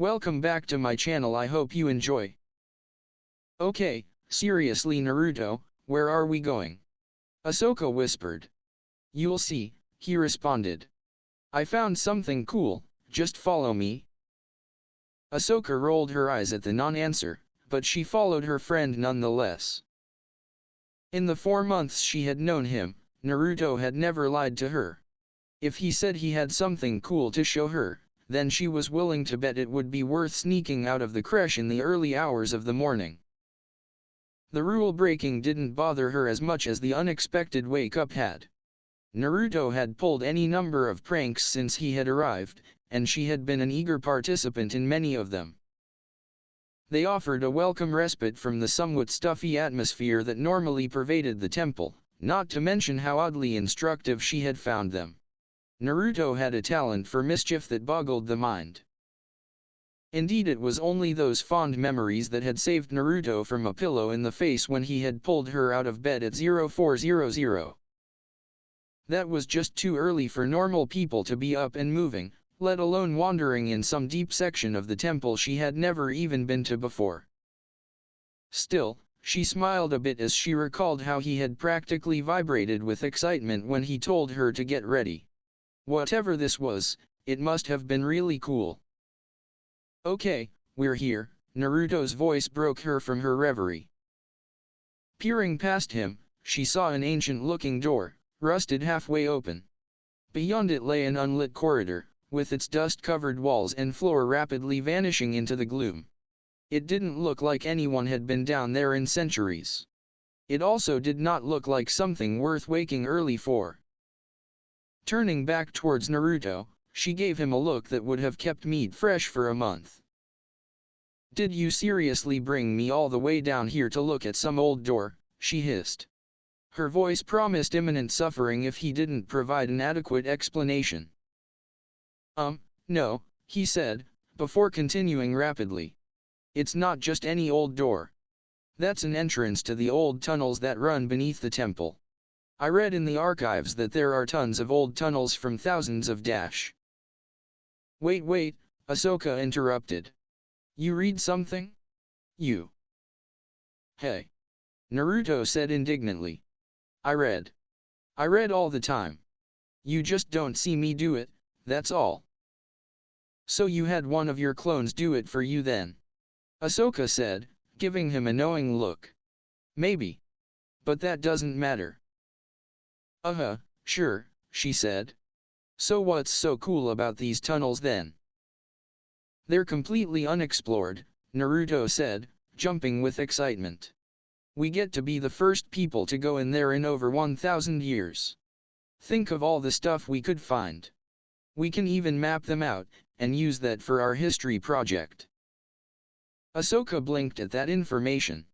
Welcome back to my channel, I hope you enjoy. Okay, seriously Naruto, where are we going? Ahsoka whispered. You'll see, he responded. I found something cool, just follow me. Ahsoka rolled her eyes at the non-answer, but she followed her friend nonetheless. In the 4 months she had known him, Naruto had never lied to her. If he said he had something cool to show her, then she was willing to bet it would be worth sneaking out of the creche in the early hours of the morning. The rule breaking didn't bother her as much as the unexpected wake-up had. Naruto had pulled any number of pranks since he had arrived, and she had been an eager participant in many of them. They offered a welcome respite from the somewhat stuffy atmosphere that normally pervaded the temple, not to mention how oddly instructive she had found them. Naruto had a talent for mischief that boggled the mind. Indeed, it was only those fond memories that had saved Naruto from a pillow in the face when he had pulled her out of bed at 0400. That was just too early for normal people to be up and moving, let alone wandering in some deep section of the temple she had never even been to before. Still, she smiled a bit as she recalled how he had practically vibrated with excitement when he told her to get ready. Whatever this was, it must have been really cool. Okay, we're here, Naruto's voice broke her from her reverie. Peering past him, she saw an ancient-looking door, rusted halfway open. Beyond it lay an unlit corridor, with its dust-covered walls and floor rapidly vanishing into the gloom. It didn't look like anyone had been down there in centuries. It also did not look like something worth waking early for. Turning back towards Naruto, she gave him a look that would have kept meat fresh for a month. Did you seriously bring me all the way down here to look at some old door? She hissed. Her voice promised imminent suffering if he didn't provide an adequate explanation. No, he said, before continuing rapidly. It's not just any old door. That's an entrance to the old tunnels that run beneath the temple. I read in the archives that there are tons of old tunnels from thousands of dash. Wait, Ahsoka interrupted. You read something? You. Hey. Naruto said indignantly. I read all the time. You just don't see me do it, that's all. So you had one of your clones do it for you then? Ahsoka said, giving him a knowing look. Maybe. But that doesn't matter. Sure, she said. So what's so cool about these tunnels then? They're completely unexplored, Naruto said, jumping with excitement. We get to be the first people to go in there in over 1,000 years. Think of all the stuff we could find. We can even map them out, and use that for our history project. Ahsoka blinked at that information.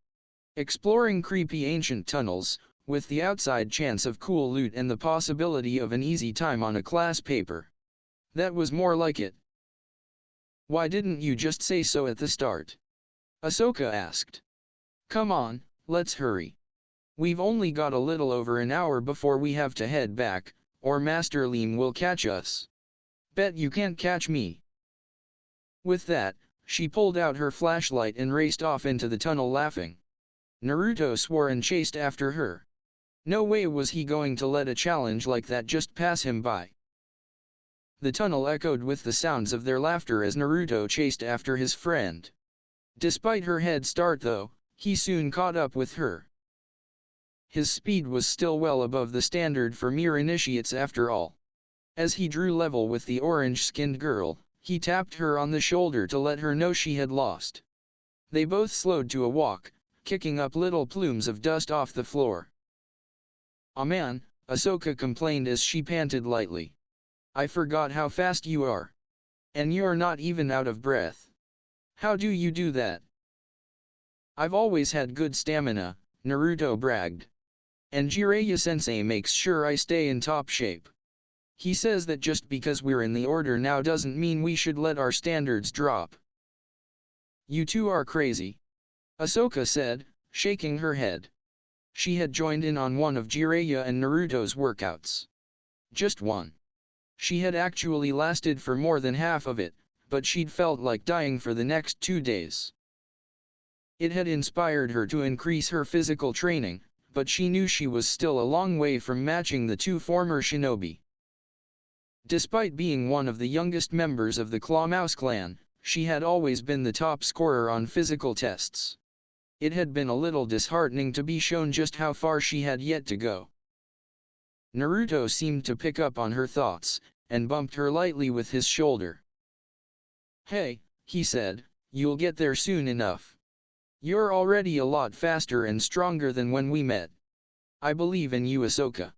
Exploring creepy ancient tunnels, with the outside chance of cool loot and the possibility of an easy time on a class paper. That was more like it. Why didn't you just say so at the start? Ahsoka asked. Come on, let's hurry. We've only got a little over an hour before we have to head back, or Master Leem will catch us. Bet you can't catch me. With that, she pulled out her flashlight and raced off into the tunnel laughing. Naruto swore and chased after her. No way was he going to let a challenge like that just pass him by. The tunnel echoed with the sounds of their laughter as Naruto chased after his friend. Despite her head start though, he soon caught up with her. His speed was still well above the standard for mere initiates after all. As he drew level with the orange-skinned girl, he tapped her on the shoulder to let her know she had lost. They both slowed to a walk, kicking up little plumes of dust off the floor. "Aw man," Ahsoka complained as she panted lightly. "I forgot how fast you are. And you're not even out of breath. How do you do that?" "I've always had good stamina," Naruto bragged. "And Jiraiya-sensei makes sure I stay in top shape. He says that just because we're in the order now doesn't mean we should let our standards drop." "You two are crazy," Ahsoka said, shaking her head. She had joined in on one of Jiraiya and Naruto's workouts. Just one. She had actually lasted for more than half of it, but she'd felt like dying for the next 2 days. It had inspired her to increase her physical training, but she knew she was still a long way from matching the 2 former shinobi. Despite being one of the youngest members of the Clawmouse clan, she had always been the top scorer on physical tests. It had been a little disheartening to be shown just how far she had yet to go. Naruto seemed to pick up on her thoughts, and bumped her lightly with his shoulder. "Hey," he said, "you'll get there soon enough. You're already a lot faster and stronger than when we met. I believe in you, Ahsoka.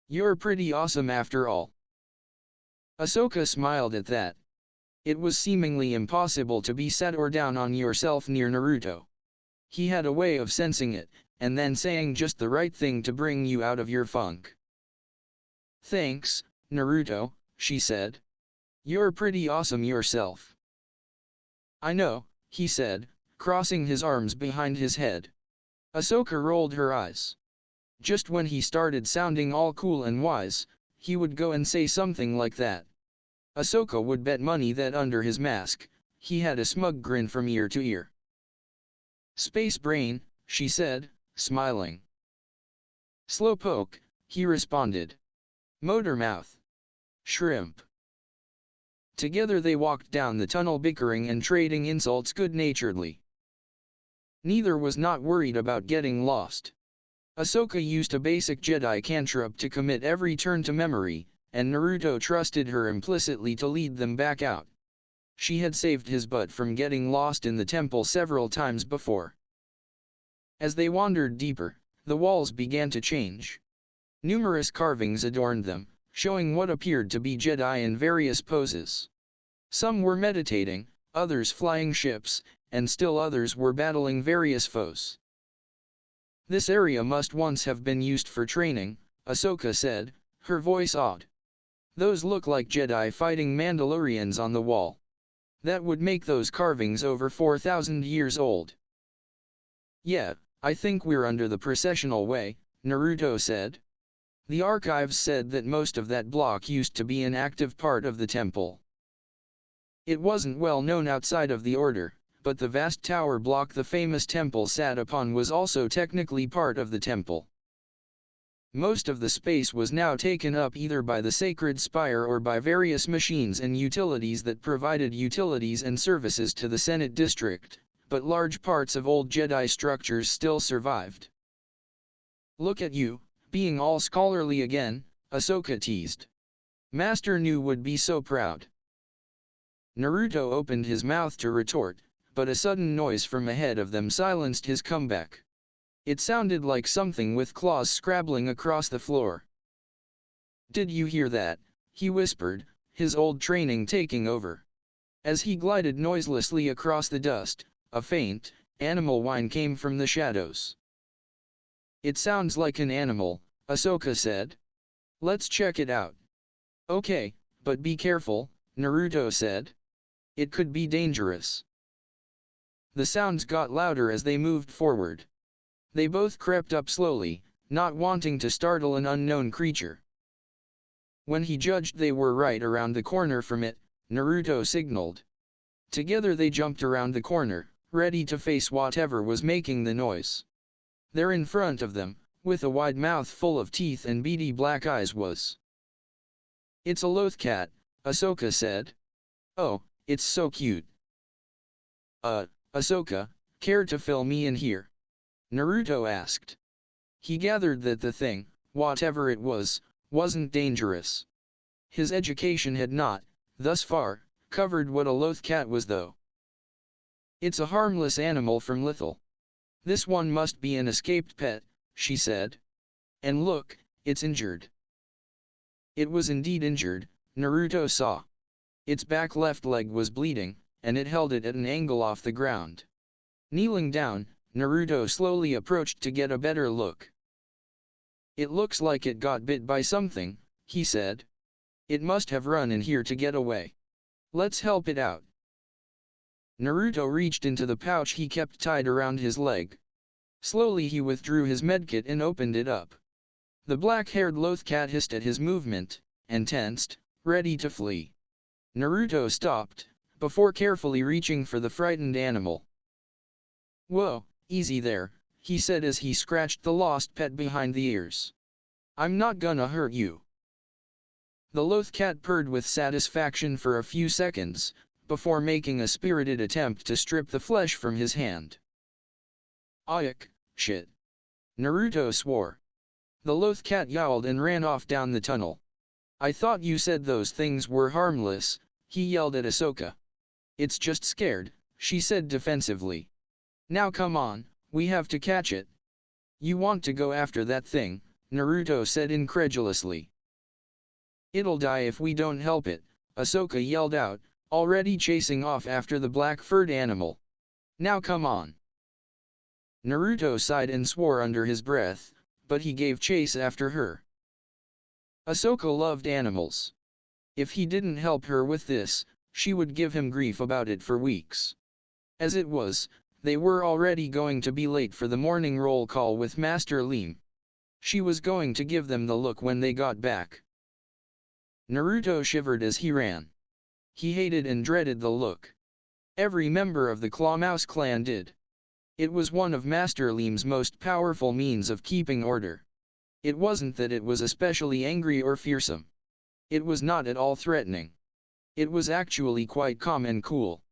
You're pretty awesome after all." Ahsoka smiled at that. It was seemingly impossible to be set or down on yourself near Naruto. He had a way of sensing it, and then saying just the right thing to bring you out of your funk. "Thanks, Naruto," she said. "You're pretty awesome yourself." "I know," he said, crossing his arms behind his head. Ahsoka rolled her eyes. Just when he started sounding all cool and wise, he would go and say something like that. Ahsoka would bet money that under his mask, he had a smug grin from ear to ear. "Space brain," she said, smiling. "Slowpoke," he responded. "Motor mouth. Shrimp." Together they walked down the tunnel, bickering and trading insults good-naturedly. Neither was not worried about getting lost. Ahsoka used a basic Jedi cantrip to commit every turn to memory, and Naruto trusted her implicitly to lead them back out. She had saved his butt from getting lost in the temple several times before. As they wandered deeper, the walls began to change. Numerous carvings adorned them, showing what appeared to be Jedi in various poses. Some were meditating, others flying ships, and still others were battling various foes. "This area must once have been used for training," Ahsoka said, her voice awed. "Those look like Jedi fighting Mandalorians on the wall. That would make those carvings over 4,000 years old." "Yeah, I think we're under the processional way," Naruto said. "The archives said that most of that block used to be an active part of the temple. It wasn't well known outside of the Order, but the vast tower block the famous temple sat upon was also technically part of the temple. Most of the space was now taken up either by the sacred spire or by various machines and utilities that provided utilities and services to the Senate district, but large parts of old Jedi structures still survived." "Look at you, being all scholarly again," Ahsoka teased. "Master Nu would be so proud." Naruto opened his mouth to retort, but a sudden noise from ahead of them silenced his comeback. It sounded like something with claws scrabbling across the floor. "Did you hear that?" he whispered, his old training taking over. As he glided noiselessly across the dust, a faint, animal whine came from the shadows. "It sounds like an animal," Ahsoka said. "Let's check it out." "Okay, but be careful," Naruto said. "It could be dangerous." The sounds got louder as they moved forward. They both crept up slowly, not wanting to startle an unknown creature. When he judged they were right around the corner from it, Naruto signaled. Together they jumped around the corner, ready to face whatever was making the noise. There in front of them, with a wide mouth full of teeth and beady black eyes was. "It's a loth cat," Ahsoka said. "Oh, it's so cute." Ahsoka, care to fill me in here?" Naruto asked. He gathered that the thing, whatever it was, wasn't dangerous. His education had not, thus far, covered what a loth cat was though. "It's a harmless animal from Lithal. This one must be an escaped pet," she said. "And look, it's injured." It was indeed injured, Naruto saw. Its back left leg was bleeding, and it held it at an angle off the ground. Kneeling down, Naruto slowly approached to get a better look. "It looks like it got bit by something," he said. "It must have run in here to get away. Let's help it out." Naruto reached into the pouch he kept tied around his leg. Slowly he withdrew his medkit and opened it up. The black-haired loth cat hissed at his movement, and tensed, ready to flee. Naruto stopped, before carefully reaching for the frightened animal. "Whoa, easy there," he said as he scratched the lost pet behind the ears. "I'm not gonna hurt you." The loth cat purred with satisfaction for a few seconds, before making a spirited attempt to strip the flesh from his hand. "Ayuk, shit!" Naruto swore. The loth cat yowled and ran off down the tunnel. "I thought you said those things were harmless," he yelled at Ahsoka. "It's just scared," she said defensively. "Now come on, we have to catch it." "You want to go after that thing?" Naruto said incredulously. "It'll die if we don't help it," Ahsoka yelled out, already chasing off after the black-furred animal. "Now come on." Naruto sighed and swore under his breath, but he gave chase after her. Ahsoka loved animals. If he didn't help her with this, she would give him grief about it for weeks. As it was, they were already going to be late for the morning roll call with Master Leem. She was going to give them the look when they got back. Naruto shivered as he ran. He hated and dreaded the look. Every member of the Clawmouse clan did. It was one of Master Leem's most powerful means of keeping order. It wasn't that it was especially angry or fearsome. It was not at all threatening. It was actually quite calm and cool.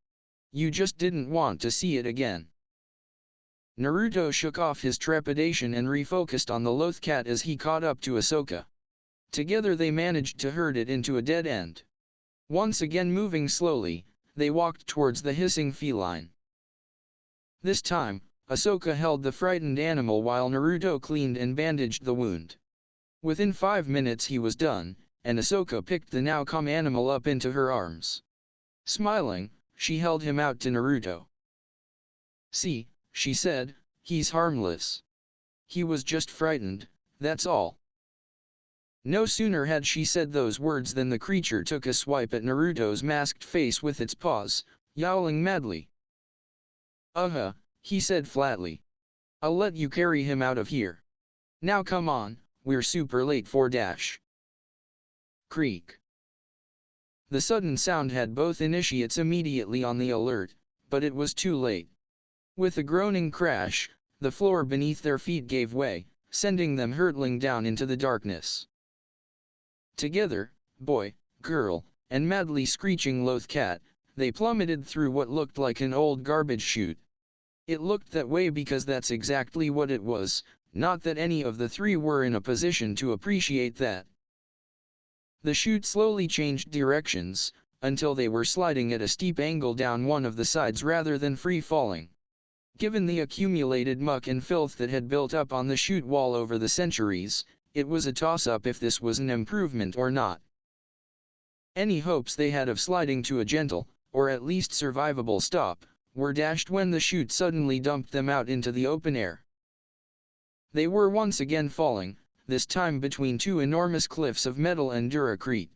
You just didn't want to see it again. Naruto shook off his trepidation and refocused on the loth cat as he caught up to Ahsoka. Together they managed to herd it into a dead end. Once again moving slowly, they walked towards the hissing feline. This time, Ahsoka held the frightened animal while Naruto cleaned and bandaged the wound. Within 5 minutes he was done, and Ahsoka picked the now calm animal up into her arms. Smiling, she held him out to Naruto. "See," she said, "he's harmless. He was just frightened, that's all." No sooner had she said those words than the creature took a swipe at Naruto's masked face with its paws, yowling madly. He said flatly. "I'll let you carry him out of here. Now come on, we're super late for dash." Creak. The sudden sound had both initiates immediately on the alert, but it was too late. With a groaning crash, the floor beneath their feet gave way, sending them hurtling down into the darkness. Together, boy, girl, and madly screeching loth cat, they plummeted through what looked like an old garbage chute. It looked that way because that's exactly what it was, not that any of the three were in a position to appreciate that. The chute slowly changed directions, until they were sliding at a steep angle down one of the sides rather than free falling. Given the accumulated muck and filth that had built up on the chute wall over the centuries, it was a toss-up if this was an improvement or not. Any hopes they had of sliding to a gentle, or at least survivable stop, were dashed when the chute suddenly dumped them out into the open air. They were once again falling, this time between two enormous cliffs of metal and duracrete.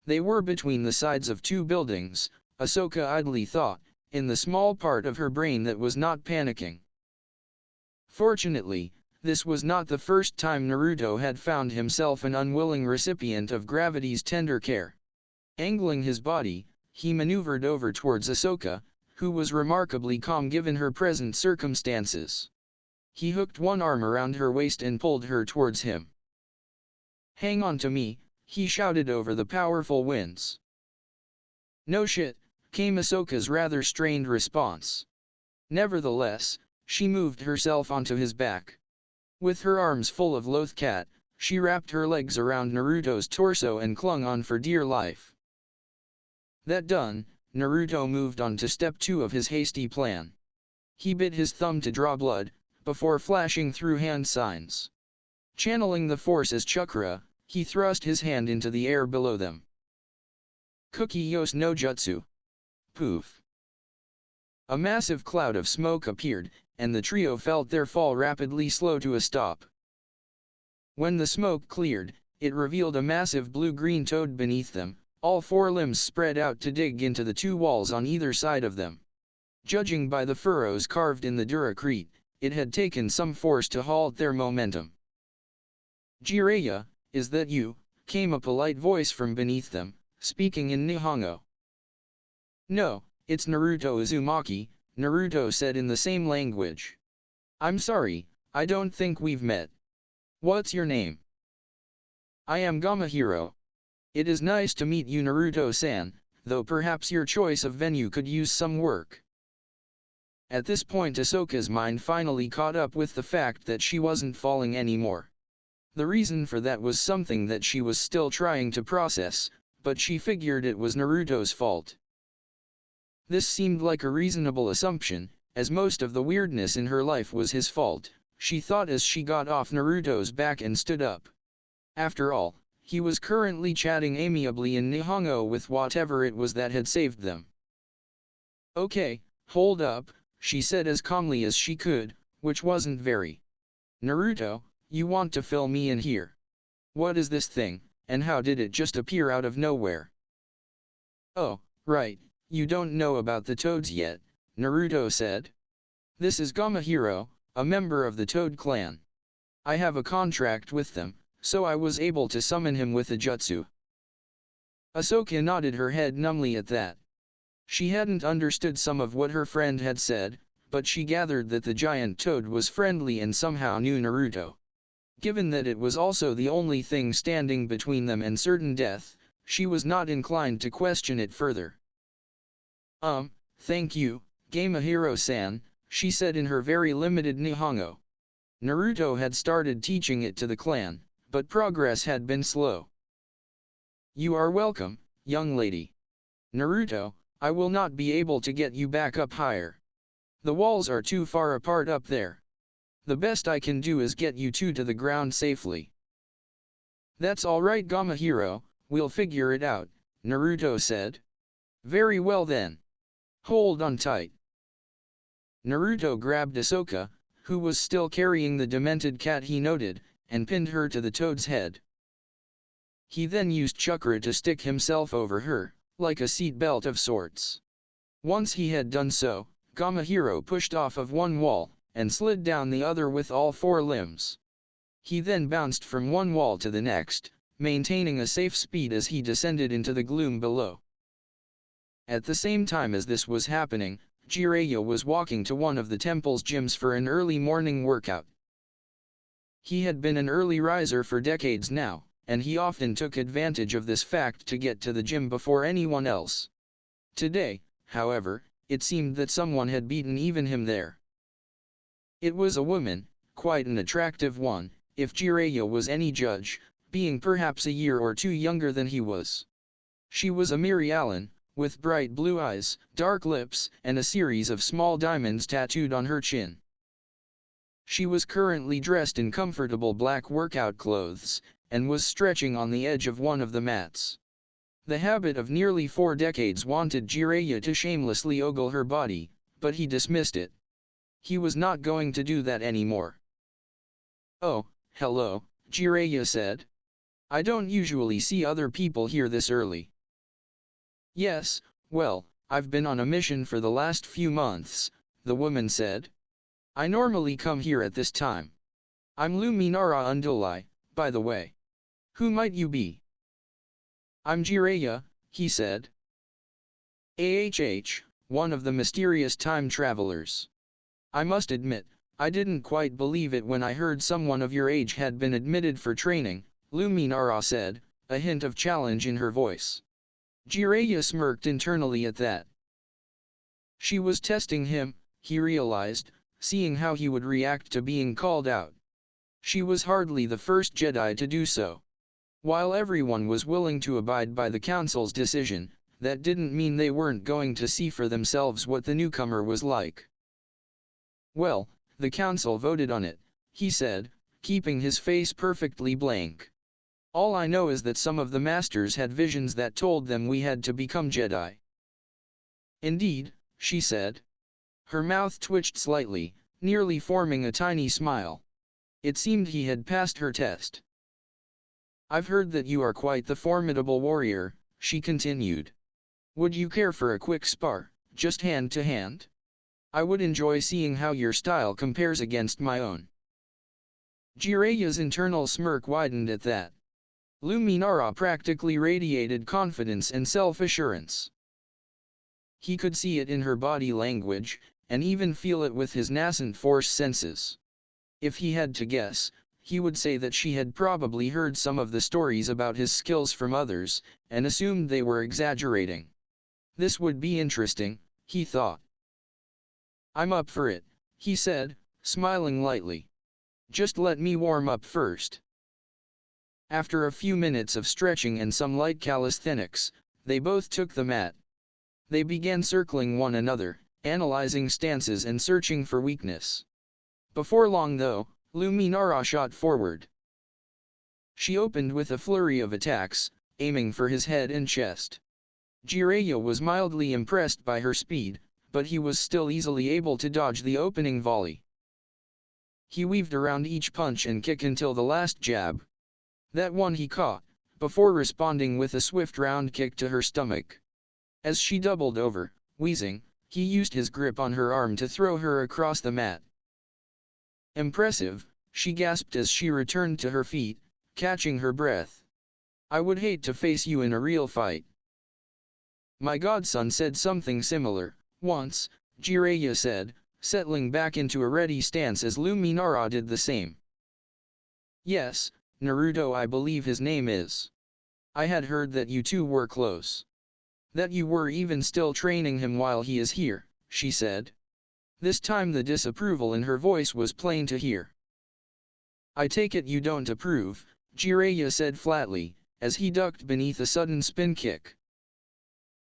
They were between the sides of two buildings, Ahsoka idly thought, in the small part of her brain that was not panicking. Fortunately, this was not the first time Naruto had found himself an unwilling recipient of gravity's tender care. Angling his body, he maneuvered over towards Ahsoka, who was remarkably calm given her present circumstances. He hooked one arm around her waist and pulled her towards him. "Hang on to me," he shouted over the powerful winds. "No shit," came Ahsoka's rather strained response. Nevertheless, she moved herself onto his back. With her arms full of loth cat, she wrapped her legs around Naruto's torso and clung on for dear life. That done, Naruto moved on to step 2 of his hasty plan. He bit his thumb to draw blood, before flashing through hand signs. Channeling the force as chakra, he thrust his hand into the air below them. Kukiyos no Jutsu. Poof. A massive cloud of smoke appeared, and the trio felt their fall rapidly slow to a stop. When the smoke cleared, it revealed a massive blue-green toad beneath them, all 4 limbs spread out to dig into the 2 walls on either side of them. Judging by the furrows carved in the duracrete, it had taken some force to halt their momentum. "Jiraya, is that you?" came a polite voice from beneath them, speaking in Nihongo. No, it's Naruto Uzumaki, Naruto said in the same language. I'm sorry, I don't think we've met. What's your name? I am Gamahiro. It is nice to meet you Naruto-san, though perhaps your choice of venue could use some work. At this point Ahsoka's mind finally caught up with the fact that she wasn't falling anymore. The reason for that was something that she was still trying to process, but she figured it was Naruto's fault. This seemed like a reasonable assumption, as most of the weirdness in her life was his fault, she thought as she got off Naruto's back and stood up. After all, he was currently chatting amiably in Nihongo with whatever it was that had saved them. Okay, hold up, she said as calmly as she could, which wasn't very. Naruto, you want to fill me in here. What is this thing, and how did it just appear out of nowhere? Oh, right, you don't know about the Toads yet, Naruto said. This is Gamahiro, a member of the Toad clan. I have a contract with them, so I was able to summon him with a jutsu. Ahsoka nodded her head numbly at that. She hadn't understood some of what her friend had said, but she gathered that the giant toad was friendly and somehow knew Naruto. Given that it was also the only thing standing between them and certain death, she was not inclined to question it further. Thank you, Gamahiro-san, she said in her very limited Nihongo. Naruto had started teaching it to the clan, but progress had been slow. You are welcome, young lady. Naruto, I will not be able to get you back up higher. The walls are too far apart up there. The best I can do is get you two to the ground safely. That's all right Gamahiro, we'll figure it out, Naruto said. Very well then. Hold on tight. Naruto grabbed Ahsoka, who was still carrying the demented cat he noted, and pinned her to the toad's head. He then used chakra to stick himself over her, like a seat belt of sorts. Once he had done so, Gamahiro pushed off of one wall, and slid down the other with all four limbs. He then bounced from one wall to the next, maintaining a safe speed as he descended into the gloom below. At the same time as this was happening, Jiraya was walking to one of the temple's gyms for an early morning workout. He had been an early riser for decades now, and he often took advantage of this fact to get to the gym before anyone else. Today, however, it seemed that someone had beaten even him there. It was a woman, quite an attractive one, if Jiraya was any judge, being perhaps a year or two younger than he was. She was a Mirialan, with bright blue eyes, dark lips, and a series of small diamonds tattooed on her chin. She was currently dressed in comfortable black workout clothes, and was stretching on the edge of one of the mats. The habit of nearly 4 decades wanted Jiraya to shamelessly ogle her body, but he dismissed it. He was not going to do that anymore. Oh, hello, Jiraya said. I don't usually see other people here this early. Yes, well, I've been on a mission for the last few months, the woman said. I normally come here at this time. I'm Luminara Unduli, by the way. Who might you be? I'm Jiraya, he said. One of the mysterious time travelers. I must admit, I didn't quite believe it when I heard someone of your age had been admitted for training, Luminara said, a hint of challenge in her voice. Jiraya smirked internally at that. She was testing him, he realized, seeing how he would react to being called out. She was hardly the first Jedi to do so. While everyone was willing to abide by the Council's decision, that didn't mean they weren't going to see for themselves what the newcomer was like. Well, the Council voted on it, he said, keeping his face perfectly blank. All I know is that some of the Masters had visions that told them we had to become Jedi. Indeed, she said. Her mouth twitched slightly, nearly forming a tiny smile. It seemed he had passed her test. I've heard that you are quite the formidable warrior, she continued. Would you care for a quick spar, just hand to hand? I would enjoy seeing how your style compares against my own. Jiraya's internal smirk widened at that. Luminara practically radiated confidence and self-assurance. He could see it in her body language, and even feel it with his nascent force senses. If he had to guess, he would say that she had probably heard some of the stories about his skills from others, and assumed they were exaggerating. This would be interesting, he thought. "I'm up for it," he said, smiling lightly. "Just let me warm up first." After a few minutes of stretching and some light calisthenics, they both took the mat. They began circling one another, analyzing stances and searching for weakness. Before long though, Luminara shot forward. She opened with a flurry of attacks, aiming for his head and chest. Jiraya was mildly impressed by her speed, but he was still easily able to dodge the opening volley. He weaved around each punch and kick until the last jab. That one he caught, before responding with a swift round kick to her stomach. As she doubled over, wheezing, he used his grip on her arm to throw her across the mat. "Impressive," she gasped as she returned to her feet, catching her breath. "I would hate to face you in a real fight." "My godson said something similar, once," Jiraya said, settling back into a ready stance as Luminara did the same. "Yes, Naruto, I believe his name is. I had heard that you two were close. That you were even still training him while he is here," she said. This time the disapproval in her voice was plain to hear. "I take it you don't approve," Jiraya said flatly, as he ducked beneath a sudden spin kick.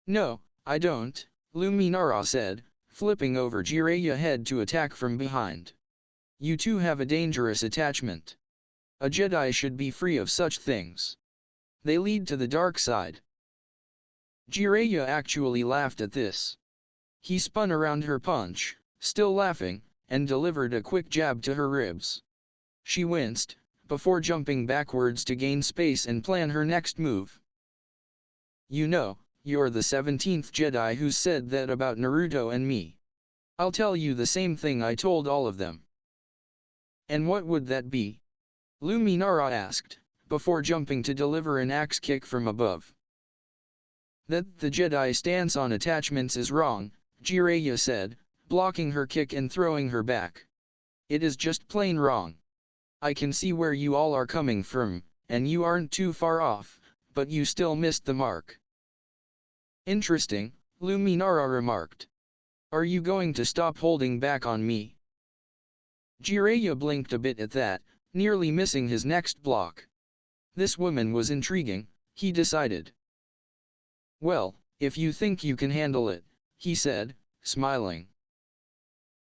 "No, I don't," Luminara said, flipping over Jiraya's head to attack from behind. "You two have a dangerous attachment. A Jedi should be free of such things. They lead to the dark side." Jiraya actually laughed at this. He spun around her punch, still laughing, and delivered a quick jab to her ribs. She winced, before jumping backwards to gain space and plan her next move. "You know, you're the 17th Jedi who said that about Naruto and me. I'll tell you the same thing I told all of them." "And what would that be?" Luminara asked, before jumping to deliver an axe kick from above. "That the Jedi stance on attachments is wrong," Jiraya said, blocking her kick and throwing her back. "It is just plain wrong. I can see where you all are coming from, and you aren't too far off, but you still missed the mark." "Interesting," Luminara remarked. "Are you going to stop holding back on me?" Jiraya blinked a bit at that, nearly missing his next block. This woman was intriguing, he decided. "Well, if you think you can handle it," he said, smiling.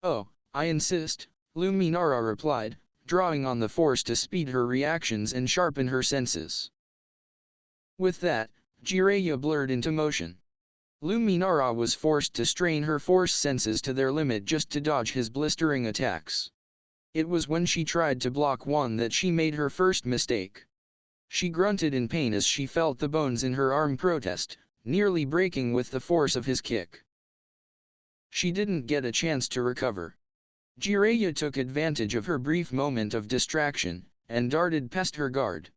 "Oh, I insist," Luminara replied, drawing on the force to speed her reactions and sharpen her senses. With that, Jiraya blurred into motion. Luminara was forced to strain her force senses to their limit just to dodge his blistering attacks. It was when she tried to block one that she made her first mistake. She grunted in pain as she felt the bones in her arm protest, nearly breaking with the force of his kick. She didn't get a chance to recover. Jiraya took advantage of her brief moment of distraction, and darted past her guard.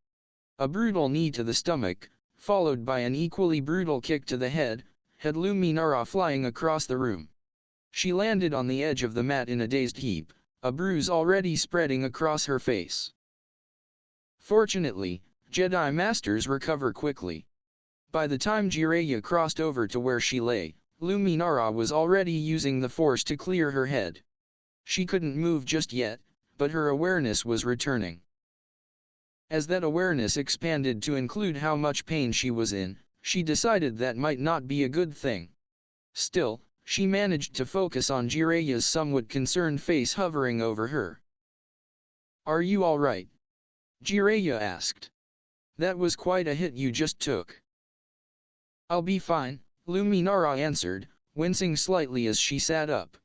A brutal knee to the stomach, followed by an equally brutal kick to the head, had Luminara flying across the room. She landed on the edge of the mat in a dazed heap, a bruise already spreading across her face. Fortunately, Jedi Masters recover quickly. By the time Jiraya crossed over to where she lay, Luminara was already using the force to clear her head. She couldn't move just yet, but her awareness was returning. As that awareness expanded to include how much pain she was in, she decided that might not be a good thing. Still, she managed to focus on Jiraya's somewhat concerned face hovering over her. "Are you all right?" Jiraya asked. "That was quite a hit you just took." "I'll be fine," Luminara answered, wincing slightly as she sat up.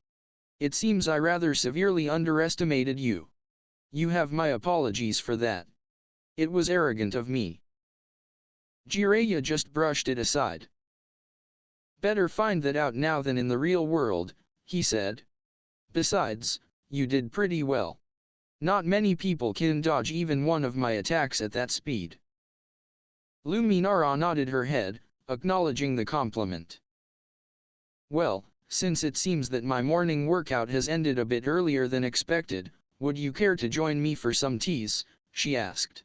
"It seems I rather severely underestimated you. You have my apologies for that. It was arrogant of me." Jiraya just brushed it aside. "Better find that out now than in the real world," he said. "Besides, you did pretty well. Not many people can dodge even one of my attacks at that speed." Luminara nodded her head, acknowledging the compliment. Well, since it seems that my morning workout has ended a bit earlier than expected, would you care to join me for some teas? She asked.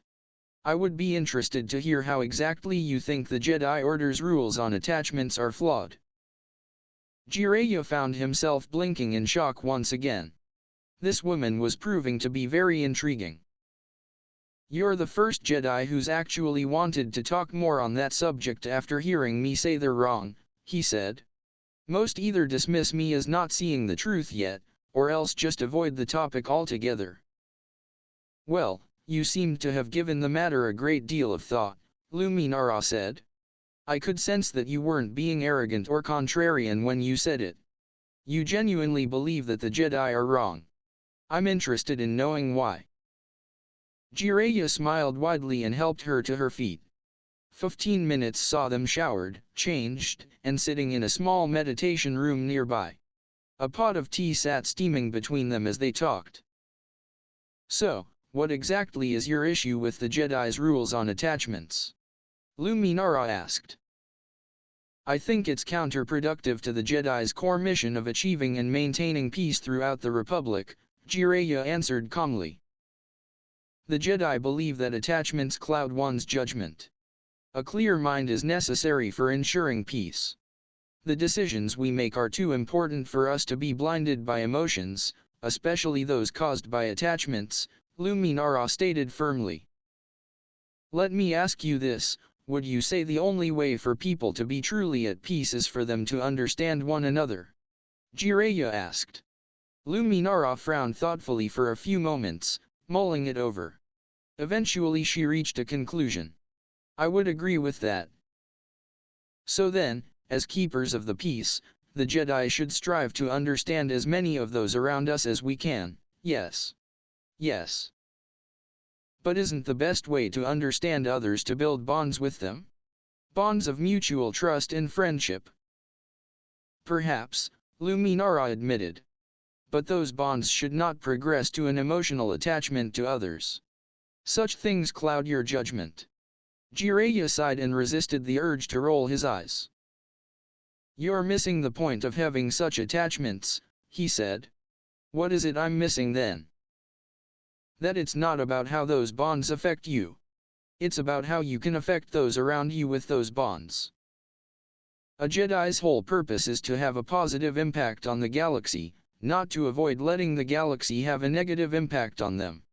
I would be interested to hear how exactly you think the Jedi Order's rules on attachments are flawed. Jiraya found himself blinking in shock once again. This woman was proving to be very intriguing. You're the first Jedi who's actually wanted to talk more on that subject after hearing me say they're wrong, he said. Most either dismiss me as not seeing the truth yet, or else just avoid the topic altogether. Well, you seem to have given the matter a great deal of thought, Luminara said. I could sense that you weren't being arrogant or contrarian when you said it. You genuinely believe that the Jedi are wrong. I'm interested in knowing why. Jiraya smiled widely and helped her to her feet. 15 minutes saw them showered, changed, and sitting in a small meditation room nearby. A pot of tea sat steaming between them as they talked. So, what exactly is your issue with the Jedi's rules on attachments? Luminara asked. I think it's counterproductive to the Jedi's core mission of achieving and maintaining peace throughout the Republic, Jiraya answered calmly. The Jedi believe that attachments cloud one's judgment. A clear mind is necessary for ensuring peace. The decisions we make are too important for us to be blinded by emotions, especially those caused by attachments, Luminara stated firmly. Let me ask you this, would you say the only way for people to be truly at peace is for them to understand one another? Jiraya asked. Luminara frowned thoughtfully for a few moments, mulling it over. Eventually she reached a conclusion. I would agree with that. So then, as keepers of the peace, the Jedi should strive to understand as many of those around us as we can, yes. Yes. But isn't the best way to understand others to build bonds with them? Bonds of mutual trust and friendship? Perhaps, Luminara admitted. But those bonds should not progress to an emotional attachment to others. Such things cloud your judgment. Jiraya sighed and resisted the urge to roll his eyes. You're missing the point of having such attachments, he said. What is it I'm missing then? That it's not about how those bonds affect you. It's about how you can affect those around you with those bonds. A Jedi's whole purpose is to have a positive impact on the galaxy, not to avoid letting the galaxy have a negative impact on them.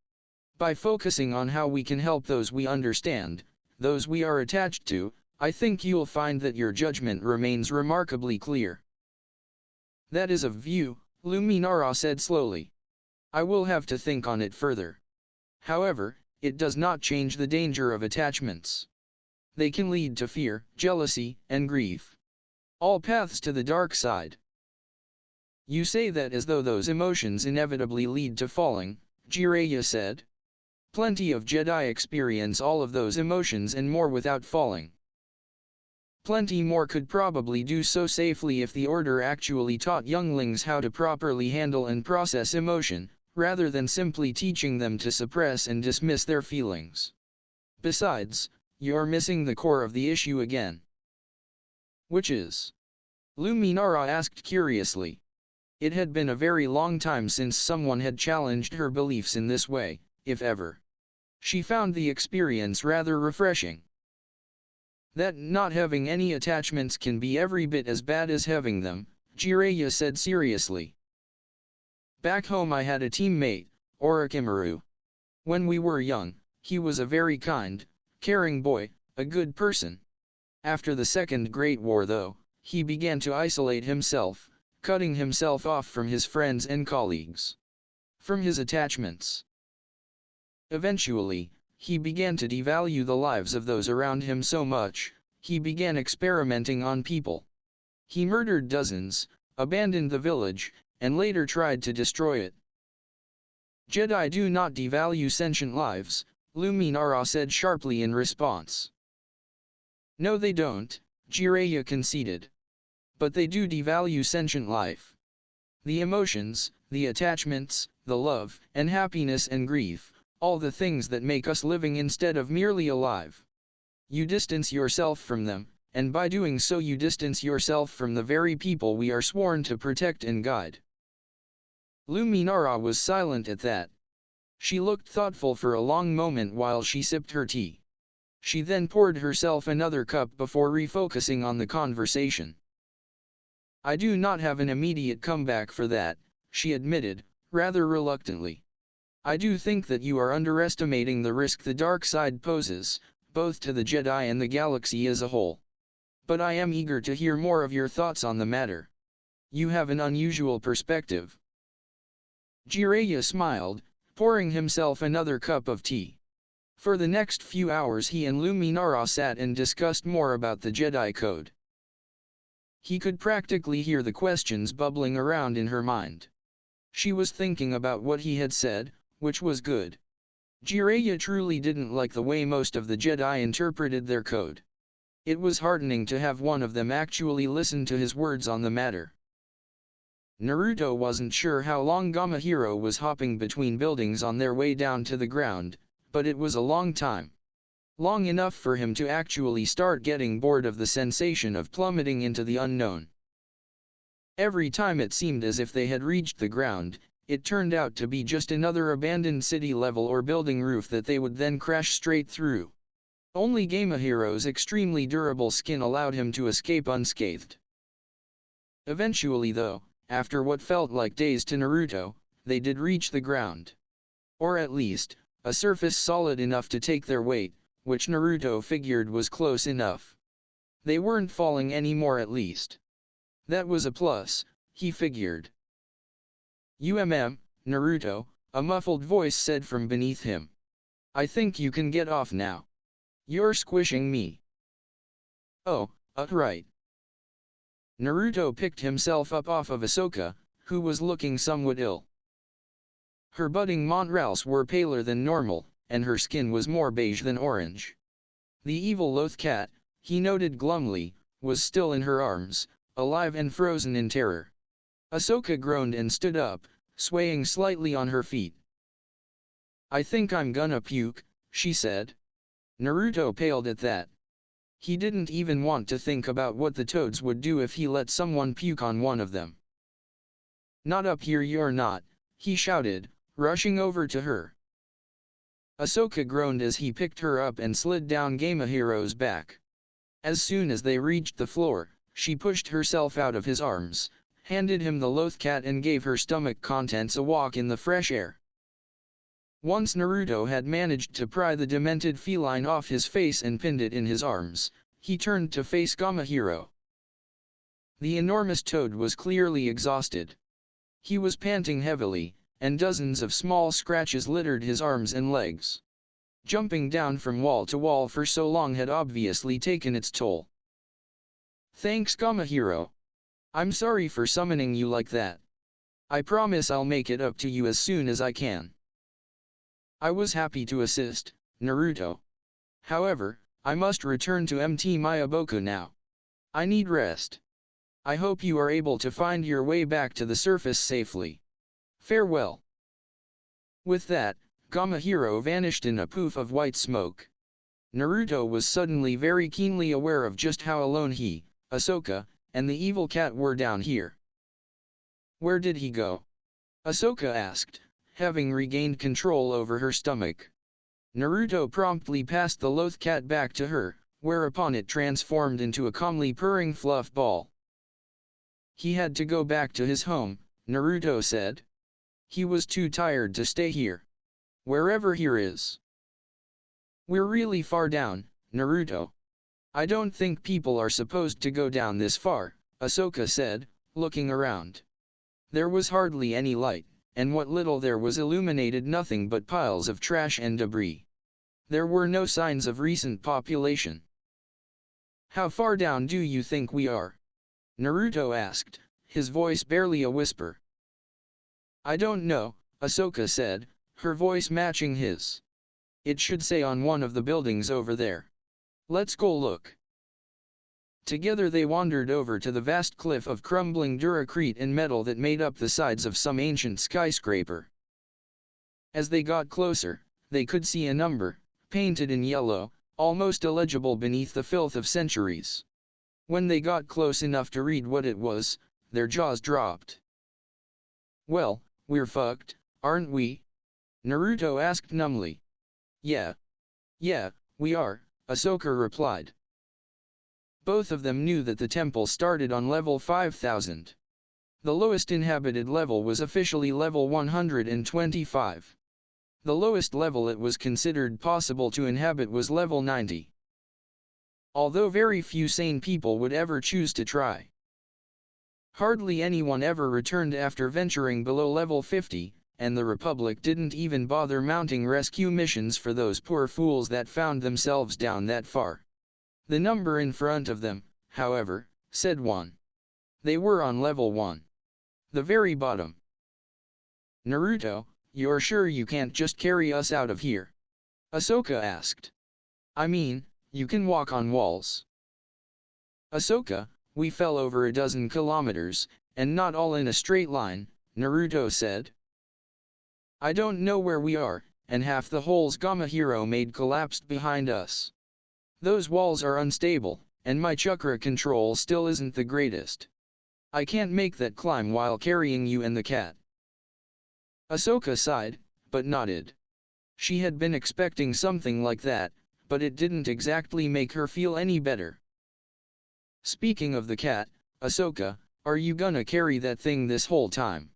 By focusing on how we can help those we understand, those we are attached to, I think you'll find that your judgment remains remarkably clear. That is a view, Luminara said slowly. I will have to think on it further. However, it does not change the danger of attachments. They can lead to fear, jealousy, and grief. All paths to the dark side. You say that as though those emotions inevitably lead to falling, Jiraya said. Plenty of Jedi experience all of those emotions and more without falling. Plenty more could probably do so safely if the Order actually taught younglings how to properly handle and process emotion, rather than simply teaching them to suppress and dismiss their feelings. Besides, you're missing the core of the issue again. Which is? Luminara asked curiously. It had been a very long time since someone had challenged her beliefs in this way, if ever. She found the experience rather refreshing. That not having any attachments can be every bit as bad as having them, Jiraya said seriously. Back home I had a teammate, Orochimaru. When we were young, he was a very kind, caring boy, a good person. After the Second Great War though, he began to isolate himself, cutting himself off from his friends and colleagues. From his attachments. Eventually, he began to devalue the lives of those around him so much, he began experimenting on people. He murdered dozens, abandoned the village, and later tried to destroy it. Jedi do not devalue sentient lives, Luminara said sharply in response. No they don't, Jiraya conceded. But they do devalue sentient life. The emotions, the attachments, the love, and happiness and grief, all the things that make us living instead of merely alive. You distance yourself from them, and by doing so you distance yourself from the very people we are sworn to protect and guide." Luminara was silent at that. She looked thoughtful for a long moment while she sipped her tea. She then poured herself another cup before refocusing on the conversation. "I do not have an immediate comeback for that," she admitted, rather reluctantly. "I do think that you are underestimating the risk the dark side poses, both to the Jedi and the galaxy as a whole. But I am eager to hear more of your thoughts on the matter. You have an unusual perspective." Jiraya smiled, pouring himself another cup of tea. For the next few hours he and Luminara sat and discussed more about the Jedi Code. He could practically hear the questions bubbling around in her mind. She was thinking about what he had said, which was good. Jiraya truly didn't like the way most of the Jedi interpreted their code. It was heartening to have one of them actually listen to his words on the matter. Naruto wasn't sure how long Gamahiro was hopping between buildings on their way down to the ground, but it was a long time. Long enough for him to actually start getting bored of the sensation of plummeting into the unknown. Every time it seemed as if they had reached the ground, it turned out to be just another abandoned city level or building roof that they would then crash straight through. Only Gamahiro's extremely durable skin allowed him to escape unscathed. Eventually though, after what felt like days to Naruto, they did reach the ground. Or at least, a surface solid enough to take their weight, which Naruto figured was close enough. They weren't falling anymore at least. That was a plus, he figured. Naruto, a muffled voice said from beneath him. "I think you can get off now. You're squishing me." "Oh, right." Naruto picked himself up off of Ahsoka, who was looking somewhat ill. Her budding montrals were paler than normal, and her skin was more beige than orange. The evil loth cat, he noted glumly, was still in her arms, alive and frozen in terror. Ahsoka groaned and stood up, swaying slightly on her feet. "I think I'm gonna puke," she said. Naruto paled at that. He didn't even want to think about what the toads would do if he let someone puke on one of them. "Not up here you're not," he shouted, rushing over to her. Ahsoka groaned as he picked her up and slid down Gamahiro's back. As soon as they reached the floor, she pushed herself out of his arms, handed him the loth cat and gave her stomach contents a walk in the fresh air. Once Naruto had managed to pry the demented feline off his face and pinned it in his arms, he turned to face Gamahiro. The enormous toad was clearly exhausted. He was panting heavily, and dozens of small scratches littered his arms and legs. Jumping down from wall to wall for so long had obviously taken its toll. "Thanks Gamahiro. I'm sorry for summoning you like that. I promise I'll make it up to you as soon as I can." "I was happy to assist, Naruto. However, I must return to Mt. Mayaboku now. I need rest. I hope you are able to find your way back to the surface safely. Farewell." With that, Gamahiro vanished in a poof of white smoke. Naruto was suddenly very keenly aware of just how alone he, Ahsoka, and the evil cat were down here. "Where did he go?" Ahsoka asked, having regained control over her stomach. Naruto promptly passed the loth cat back to her, whereupon it transformed into a calmly purring fluff ball. "He had to go back to his home," Naruto said. "He was too tired to stay here. Wherever here is." "We're really far down, Naruto. I don't think people are supposed to go down this far," Ahsoka said, looking around. There was hardly any light, and what little there was illuminated nothing but piles of trash and debris. There were no signs of recent population. "How far down do you think we are?" Naruto asked, his voice barely a whisper. "I don't know," Ahsoka said, her voice matching his. "It should say on one of the buildings over there. Let's go look." Together they wandered over to the vast cliff of crumbling duracrete and metal that made up the sides of some ancient skyscraper. As they got closer, they could see a number, painted in yellow, almost illegible beneath the filth of centuries. When they got close enough to read what it was, their jaws dropped. "Well, we're fucked, aren't we?" Naruto asked numbly. Yeah, we are," Ahsoka replied. Both of them knew that the temple started on level 5000. The lowest inhabited level was officially level 125. The lowest level it was considered possible to inhabit was level 90. Although very few sane people would ever choose to try. Hardly anyone ever returned after venturing below level 50, and the Republic didn't even bother mounting rescue missions for those poor fools that found themselves down that far. The number in front of them, however, said 1. They were on level 1. The very bottom. "Naruto, you're sure you can't just carry us out of here?" Ahsoka asked. "I mean, you can walk on walls." "Ahsoka, we fell over a dozen kilometers, and not all in a straight line," Naruto said. "I don't know where we are, and half the holes Gamahiro made collapsed behind us. Those walls are unstable, and my chakra control still isn't the greatest. I can't make that climb while carrying you and the cat." Ahsoka sighed, but nodded. She had been expecting something like that, but it didn't exactly make her feel any better. "Speaking of the cat, Ahsoka, are you gonna carry that thing this whole time?"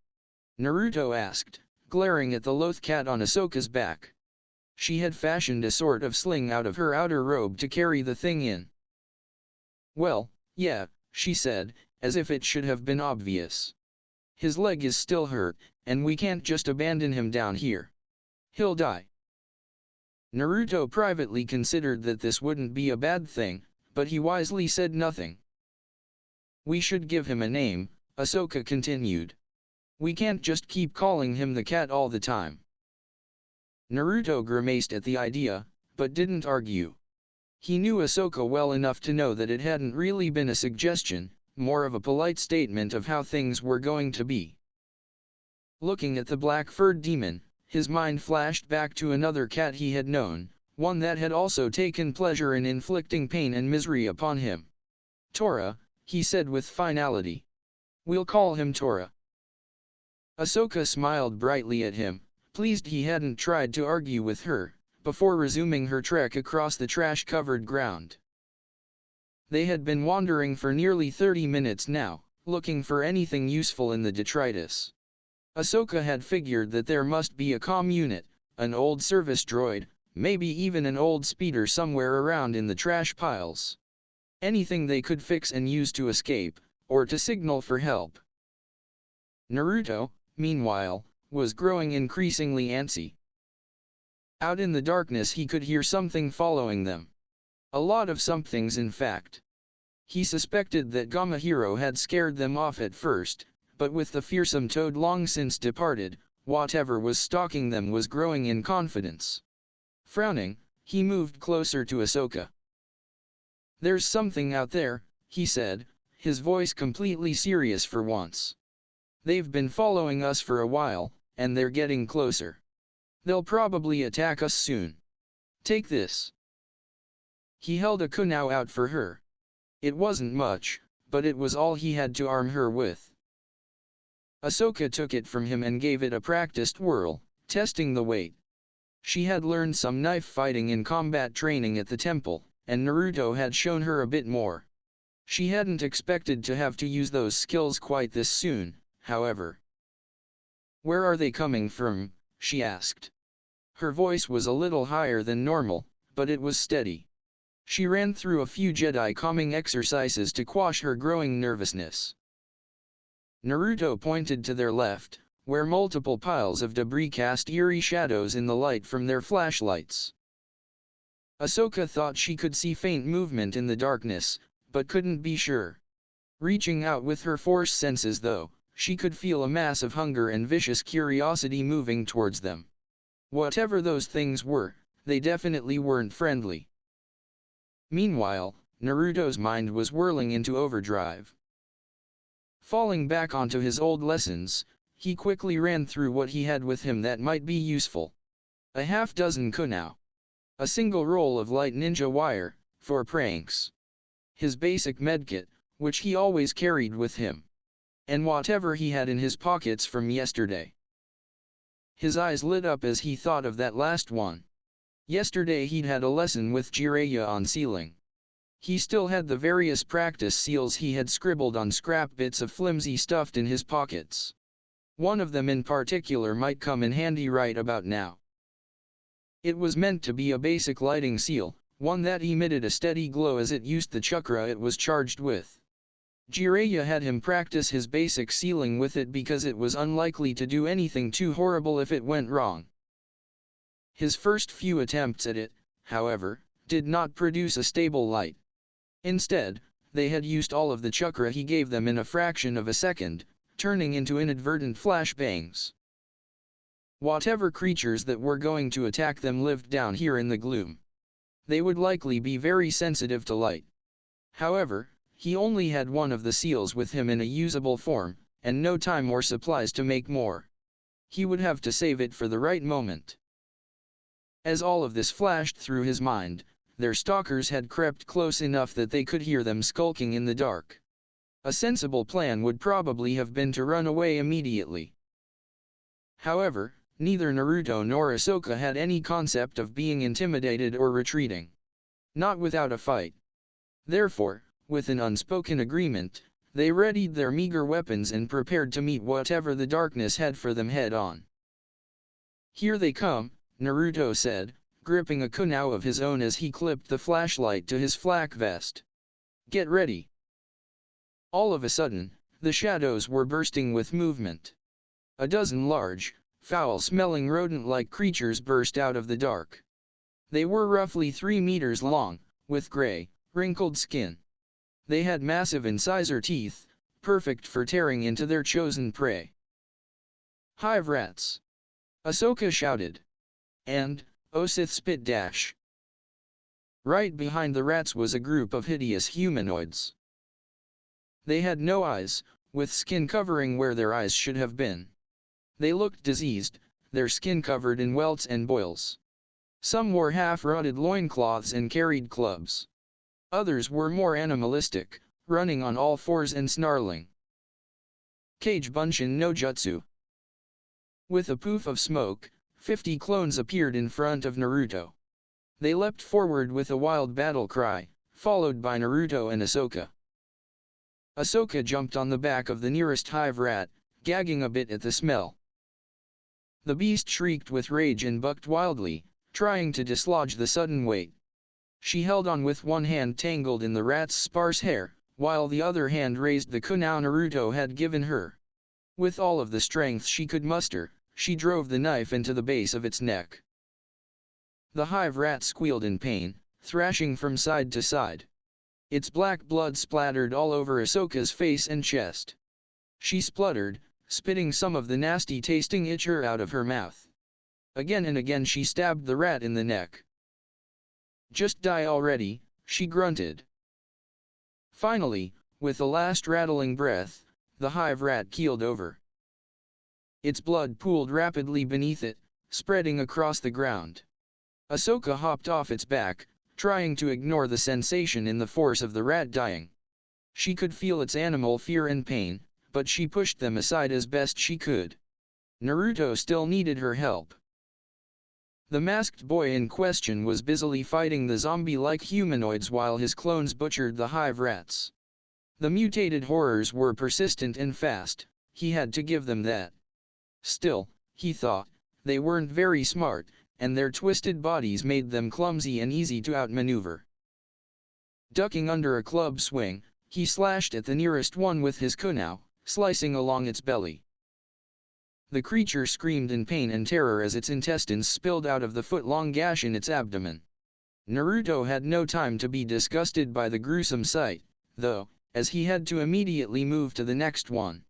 Naruto asked, glaring at the loth cat on Ahsoka's back. She had fashioned a sort of sling out of her outer robe to carry the thing in. "Well, yeah," she said, as if it should have been obvious. "His leg is still hurt, and we can't just abandon him down here. He'll die." Naruto privately considered that this wouldn't be a bad thing, but he wisely said nothing. "We should give him a name," Ahsoka continued. "We can't just keep calling him the cat all the time." Naruto grimaced at the idea, but didn't argue. He knew Ahsoka well enough to know that it hadn't really been a suggestion, more of a polite statement of how things were going to be. Looking at the black-furred demon, his mind flashed back to another cat he had known, one that had also taken pleasure in inflicting pain and misery upon him. "Tora," he said with finality. "We'll call him Tora." Ahsoka smiled brightly at him, pleased he hadn't tried to argue with her, before resuming her trek across the trash-covered ground. They had been wandering for nearly 30 minutes now, looking for anything useful in the detritus. Ahsoka had figured that there must be a comm unit, an old service droid, maybe even an old speeder somewhere around in the trash piles. Anything they could fix and use to escape, or to signal for help. Naruto, meanwhile, was growing increasingly antsy. Out in the darkness he could hear something following them. A lot of somethings in fact. He suspected that Gamahiro had scared them off at first, but with the fearsome toad long since departed, whatever was stalking them was growing in confidence. Frowning, he moved closer to Ahsoka. "There's something out there," he said, his voice completely serious for once. "They've been following us for a while, and they're getting closer. They'll probably attack us soon. Take this." He held a kunai out for her. It wasn't much, but it was all he had to arm her with. Ahsoka took it from him and gave it a practiced whirl, testing the weight. She had learned some knife fighting in combat training at the temple, and Naruto had shown her a bit more. She hadn't expected to have to use those skills quite this soon, however. "Where are they coming from?" she asked. Her voice was a little higher than normal, but it was steady. She ran through a few Jedi calming exercises to quash her growing nervousness. Naruto pointed to their left, where multiple piles of debris cast eerie shadows in the light from their flashlights. Ahsoka thought she could see faint movement in the darkness, but couldn't be sure. Reaching out with her force senses though, she could feel a mass of hunger and vicious curiosity moving towards them. Whatever those things were, they definitely weren't friendly. Meanwhile, Naruto's mind was whirling into overdrive. Falling back onto his old lessons, he quickly ran through what he had with him that might be useful. A half-dozen kunai. A single roll of light ninja wire, for pranks. his basic medkit, which he always carried with him, and whatever he had in his pockets from yesterday. His eyes lit up as he thought of that last one. Yesterday he'd had a lesson with Jiraya on sealing. He still had the various practice seals he had scribbled on scrap bits of flimsy stuffed in his pockets. One of them in particular might come in handy right about now. It was meant to be a basic lighting seal, one that emitted a steady glow as it used the chakra it was charged with. Jiraya had him practice his basic sealing with it because it was unlikely to do anything too horrible if it went wrong. His first few attempts at it, however, did not produce a stable light. Instead, they had used all of the chakra he gave them in a fraction of a second, turning into inadvertent flashbangs. Whatever creatures that were going to attack them lived down here in the gloom. They would likely be very sensitive to light. However, he only had one of the seals with him in a usable form, and no time or supplies to make more. He would have to save it for the right moment. As all of this flashed through his mind, their stalkers had crept close enough that they could hear them skulking in the dark. A sensible plan would probably have been to run away immediately. However, neither Naruto nor Ahsoka had any concept of being intimidated or retreating. Not without a fight. Therefore, with an unspoken agreement, they readied their meager weapons and prepared to meet whatever the darkness had for them head-on. "Here they come," Naruto said, gripping a kunai of his own as he clipped the flashlight to his flak vest. "Get ready." All of a sudden, the shadows were bursting with movement. A dozen large, foul-smelling rodent-like creatures burst out of the dark. They were roughly 3 meters long, with gray, wrinkled skin. They had massive incisor teeth, perfect for tearing into their chosen prey. "Hive rats!" Ahsoka shouted. And, "Oh Sith spit dash!" Right behind the rats was a group of hideous humanoids. They had no eyes, with skin covering where their eyes should have been. They looked diseased, their skin covered in welts and boils. Some wore half-rotted loincloths and carried clubs. Others were more animalistic, running on all fours and snarling. Kage Bunshin no Jutsu. With a poof of smoke, 50 clones appeared in front of Naruto. They leapt forward with a wild battle cry, followed by Naruto and Ahsoka. Ahsoka jumped on the back of the nearest hive rat, gagging a bit at the smell. The beast shrieked with rage and bucked wildly, trying to dislodge the sudden weight. She held on with one hand tangled in the rat's sparse hair, while the other hand raised the kunai Naruto had given her. With all of the strength she could muster, she drove the knife into the base of its neck. The hive rat squealed in pain, thrashing from side to side. Its black blood splattered all over Ahsoka's face and chest. She spluttered, spitting some of the nasty-tasting ichor out of her mouth. Again and again she stabbed the rat in the neck. "Just die already," she grunted. Finally, with a last rattling breath, the hive rat keeled over. Its blood pooled rapidly beneath it, spreading across the ground. Ahsoka hopped off its back, trying to ignore the sensation in the force of the rat dying. She could feel its animal fear and pain, but she pushed them aside as best she could. Naruto still needed her help. The masked boy in question was busily fighting the zombie-like humanoids while his clones butchered the hive rats. The mutated horrors were persistent and fast, he had to give them that. Still, he thought, they weren't very smart, and their twisted bodies made them clumsy and easy to outmaneuver. Ducking under a club swing, he slashed at the nearest one with his kunai, slicing along its belly. The creature screamed in pain and terror as its intestines spilled out of the foot-long gash in its abdomen. Naruto had no time to be disgusted by the gruesome sight, though, as he had to immediately move to the next one.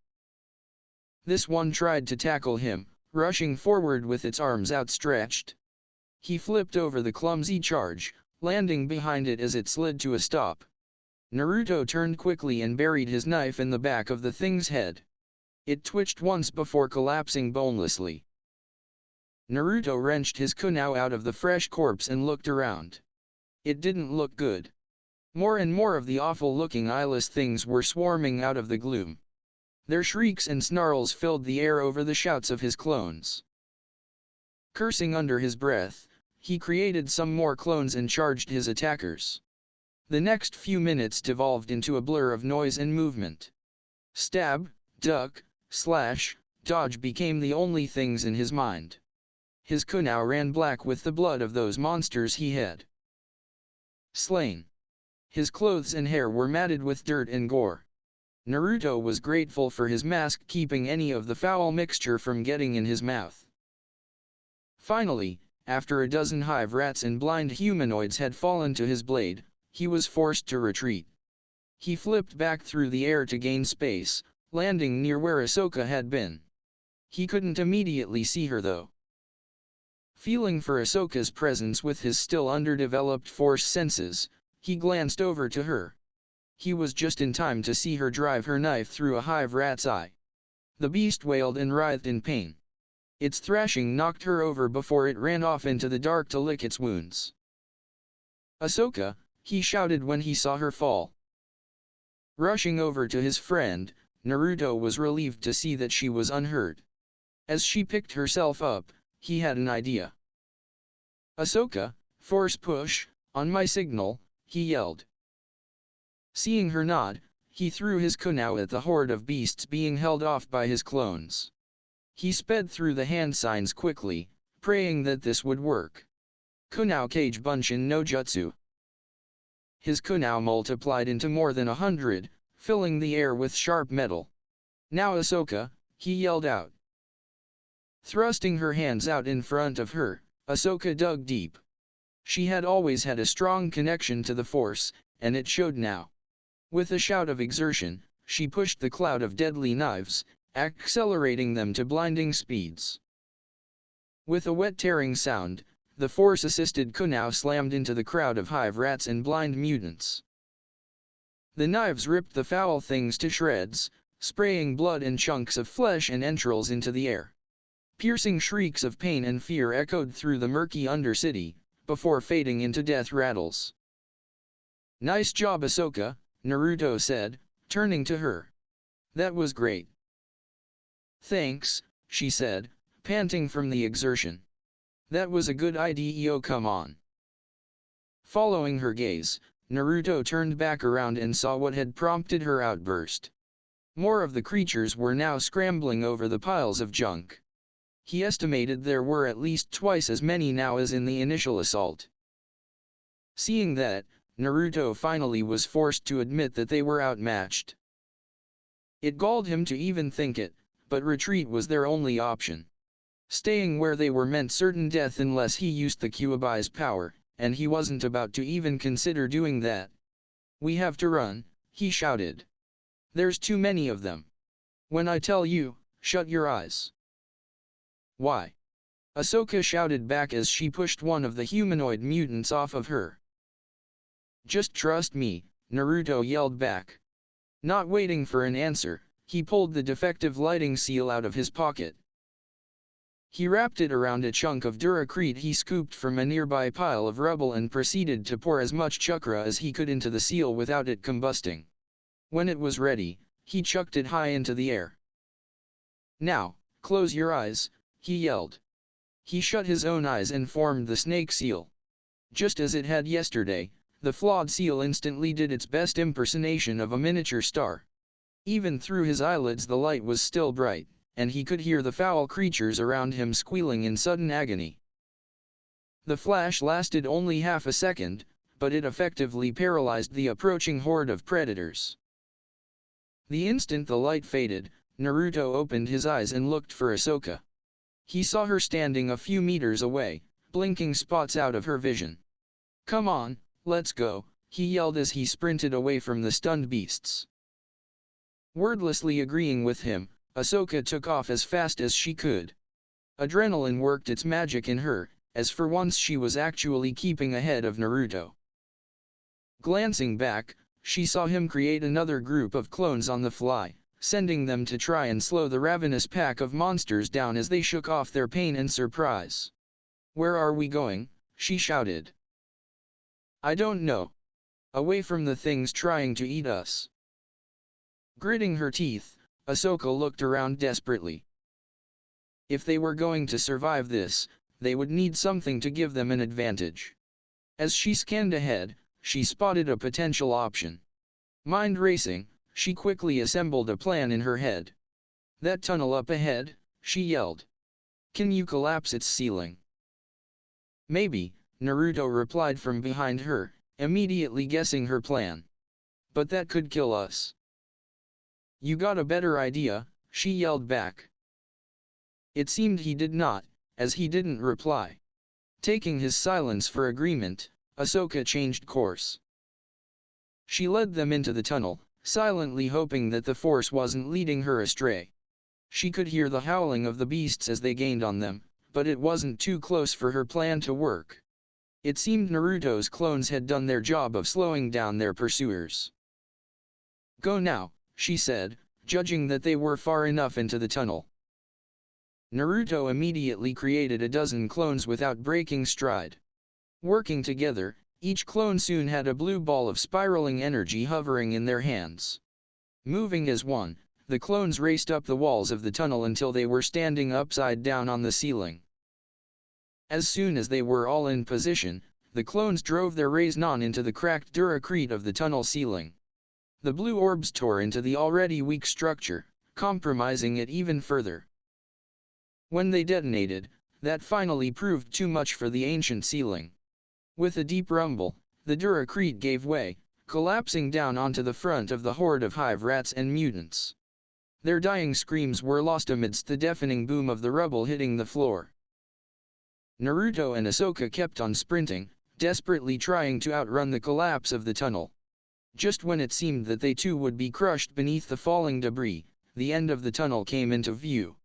This one tried to tackle him, rushing forward with its arms outstretched. He flipped over the clumsy charge, landing behind it as it slid to a stop. Naruto turned quickly and buried his knife in the back of the thing's head. It twitched once before collapsing bonelessly. Naruto wrenched his kunai out of the fresh corpse and looked around. It didn't look good. More and more of the awful-looking eyeless things were swarming out of the gloom. Their shrieks and snarls filled the air over the shouts of his clones. Cursing under his breath, he created some more clones and charged his attackers. The next few minutes devolved into a blur of noise and movement. Stab, duck, slash, dodge became the only things in his mind. His kunai ran black with the blood of those monsters he had slain. His clothes and hair were matted with dirt and gore. Naruto was grateful for his mask keeping any of the foul mixture from getting in his mouth. Finally, after a dozen hive rats and blind humanoids had fallen to his blade, he was forced to retreat. He flipped back through the air to gain space, landing near where Ahsoka had been. He couldn't immediately see her though. Feeling for Ahsoka's presence with his still underdeveloped force senses, he glanced over to her. He was just in time to see her drive her knife through a hive rat's eye. The beast wailed and writhed in pain. Its thrashing knocked her over before it ran off into the dark to lick its wounds. "Ahsoka," he shouted when he saw her fall. Rushing over to his friend, Naruto was relieved to see that she was unhurt. As she picked herself up, he had an idea. "Ahsoka, force push, on my signal," he yelled. Seeing her nod, he threw his kunai at the horde of beasts being held off by his clones. He sped through the hand signs quickly, praying that this would work. Kunai Kage Bunshin no Jutsu. His kunai multiplied into more than 100, filling the air with sharp metal. "Now Ahsoka," he yelled out. Thrusting her hands out in front of her, Ahsoka dug deep. She had always had a strong connection to the Force, and it showed now. With a shout of exertion, she pushed the cloud of deadly knives, accelerating them to blinding speeds. With a wet tearing sound, the Force-assisted kunai slammed into the crowd of hive rats and blind mutants. The knives ripped the foul things to shreds, spraying blood and chunks of flesh and entrails into the air. Piercing shrieks of pain and fear echoed through the murky Undercity, before fading into death rattles. "Nice job Ahsoka," Naruto said, turning to her. "That was great." "Thanks," she said, panting from the exertion. "That was a good idea, come on." Following her gaze, Naruto turned back around and saw what had prompted her outburst. More of the creatures were now scrambling over the piles of junk. He estimated there were at least twice as many now as in the initial assault. Seeing that, Naruto finally was forced to admit that they were outmatched. It galled him to even think it, but retreat was their only option. Staying where they were meant certain death unless he used the Kyuubi's power, and he wasn't about to even consider doing that. "We have to run," he shouted. "There's too many of them. When I tell you, shut your eyes." "Why?" Ahsoka shouted back as she pushed one of the humanoid mutants off of her. "Just trust me," Naruto yelled back. Not waiting for an answer, he pulled the defective lighting seal out of his pocket. He wrapped it around a chunk of duracrete he scooped from a nearby pile of rubble and proceeded to pour as much chakra as he could into the seal without it combusting. When it was ready, he chucked it high into the air. "Now, close your eyes," he yelled. He shut his own eyes and formed the snake seal. Just as it had yesterday, the flawed seal instantly did its best impersonation of a miniature star. Even through his eyelids the light was still bright, and he could hear the foul creatures around him squealing in sudden agony. The flash lasted only half a second, but it effectively paralyzed the approaching horde of predators. The instant the light faded, Naruto opened his eyes and looked for Ahsoka. He saw her standing a few meters away, blinking spots out of her vision. "Come on, let's go," he yelled as he sprinted away from the stunned beasts. Wordlessly agreeing with him, Ahsoka took off as fast as she could. Adrenaline worked its magic in her, as for once she was actually keeping ahead of Naruto. Glancing back, she saw him create another group of clones on the fly, sending them to try and slow the ravenous pack of monsters down as they shook off their pain and surprise. "Where are we going?" she shouted. "I don't know." Away from the things trying to eat us. Gritting her teeth, Ahsoka looked around desperately. If they were going to survive this, they would need something to give them an advantage. As she scanned ahead, she spotted a potential option. Mind racing, she quickly assembled a plan in her head. That tunnel up ahead, she yelled. Can you collapse its ceiling? Maybe, Naruto replied from behind her, immediately guessing her plan. But that could kill us. You got a better idea, she yelled back. It seemed he did not, as he didn't reply. Taking his silence for agreement, Ahsoka changed course. She led them into the tunnel, silently hoping that the Force wasn't leading her astray. She could hear the howling of the beasts as they gained on them, but it wasn't too close for her plan to work. It seemed Naruto's clones had done their job of slowing down their pursuers. Go now, she said, judging that they were far enough into the tunnel. Naruto immediately created a dozen clones without breaking stride. Working together, each clone soon had a blue ball of spiraling energy hovering in their hands. Moving as one, the clones raced up the walls of the tunnel until they were standing upside down on the ceiling. As soon as they were all in position, the clones drove their rays non into the cracked duracrete of the tunnel ceiling. The blue orbs tore into the already weak structure, compromising it even further. When they detonated, that finally proved too much for the ancient ceiling. With a deep rumble, the duracrete gave way, collapsing down onto the front of the horde of hive rats and mutants. Their dying screams were lost amidst the deafening boom of the rubble hitting the floor. Naruto and Ahsoka kept on sprinting, desperately trying to outrun the collapse of the tunnel. Just when it seemed that they too would be crushed beneath the falling debris, the end of the tunnel came into view.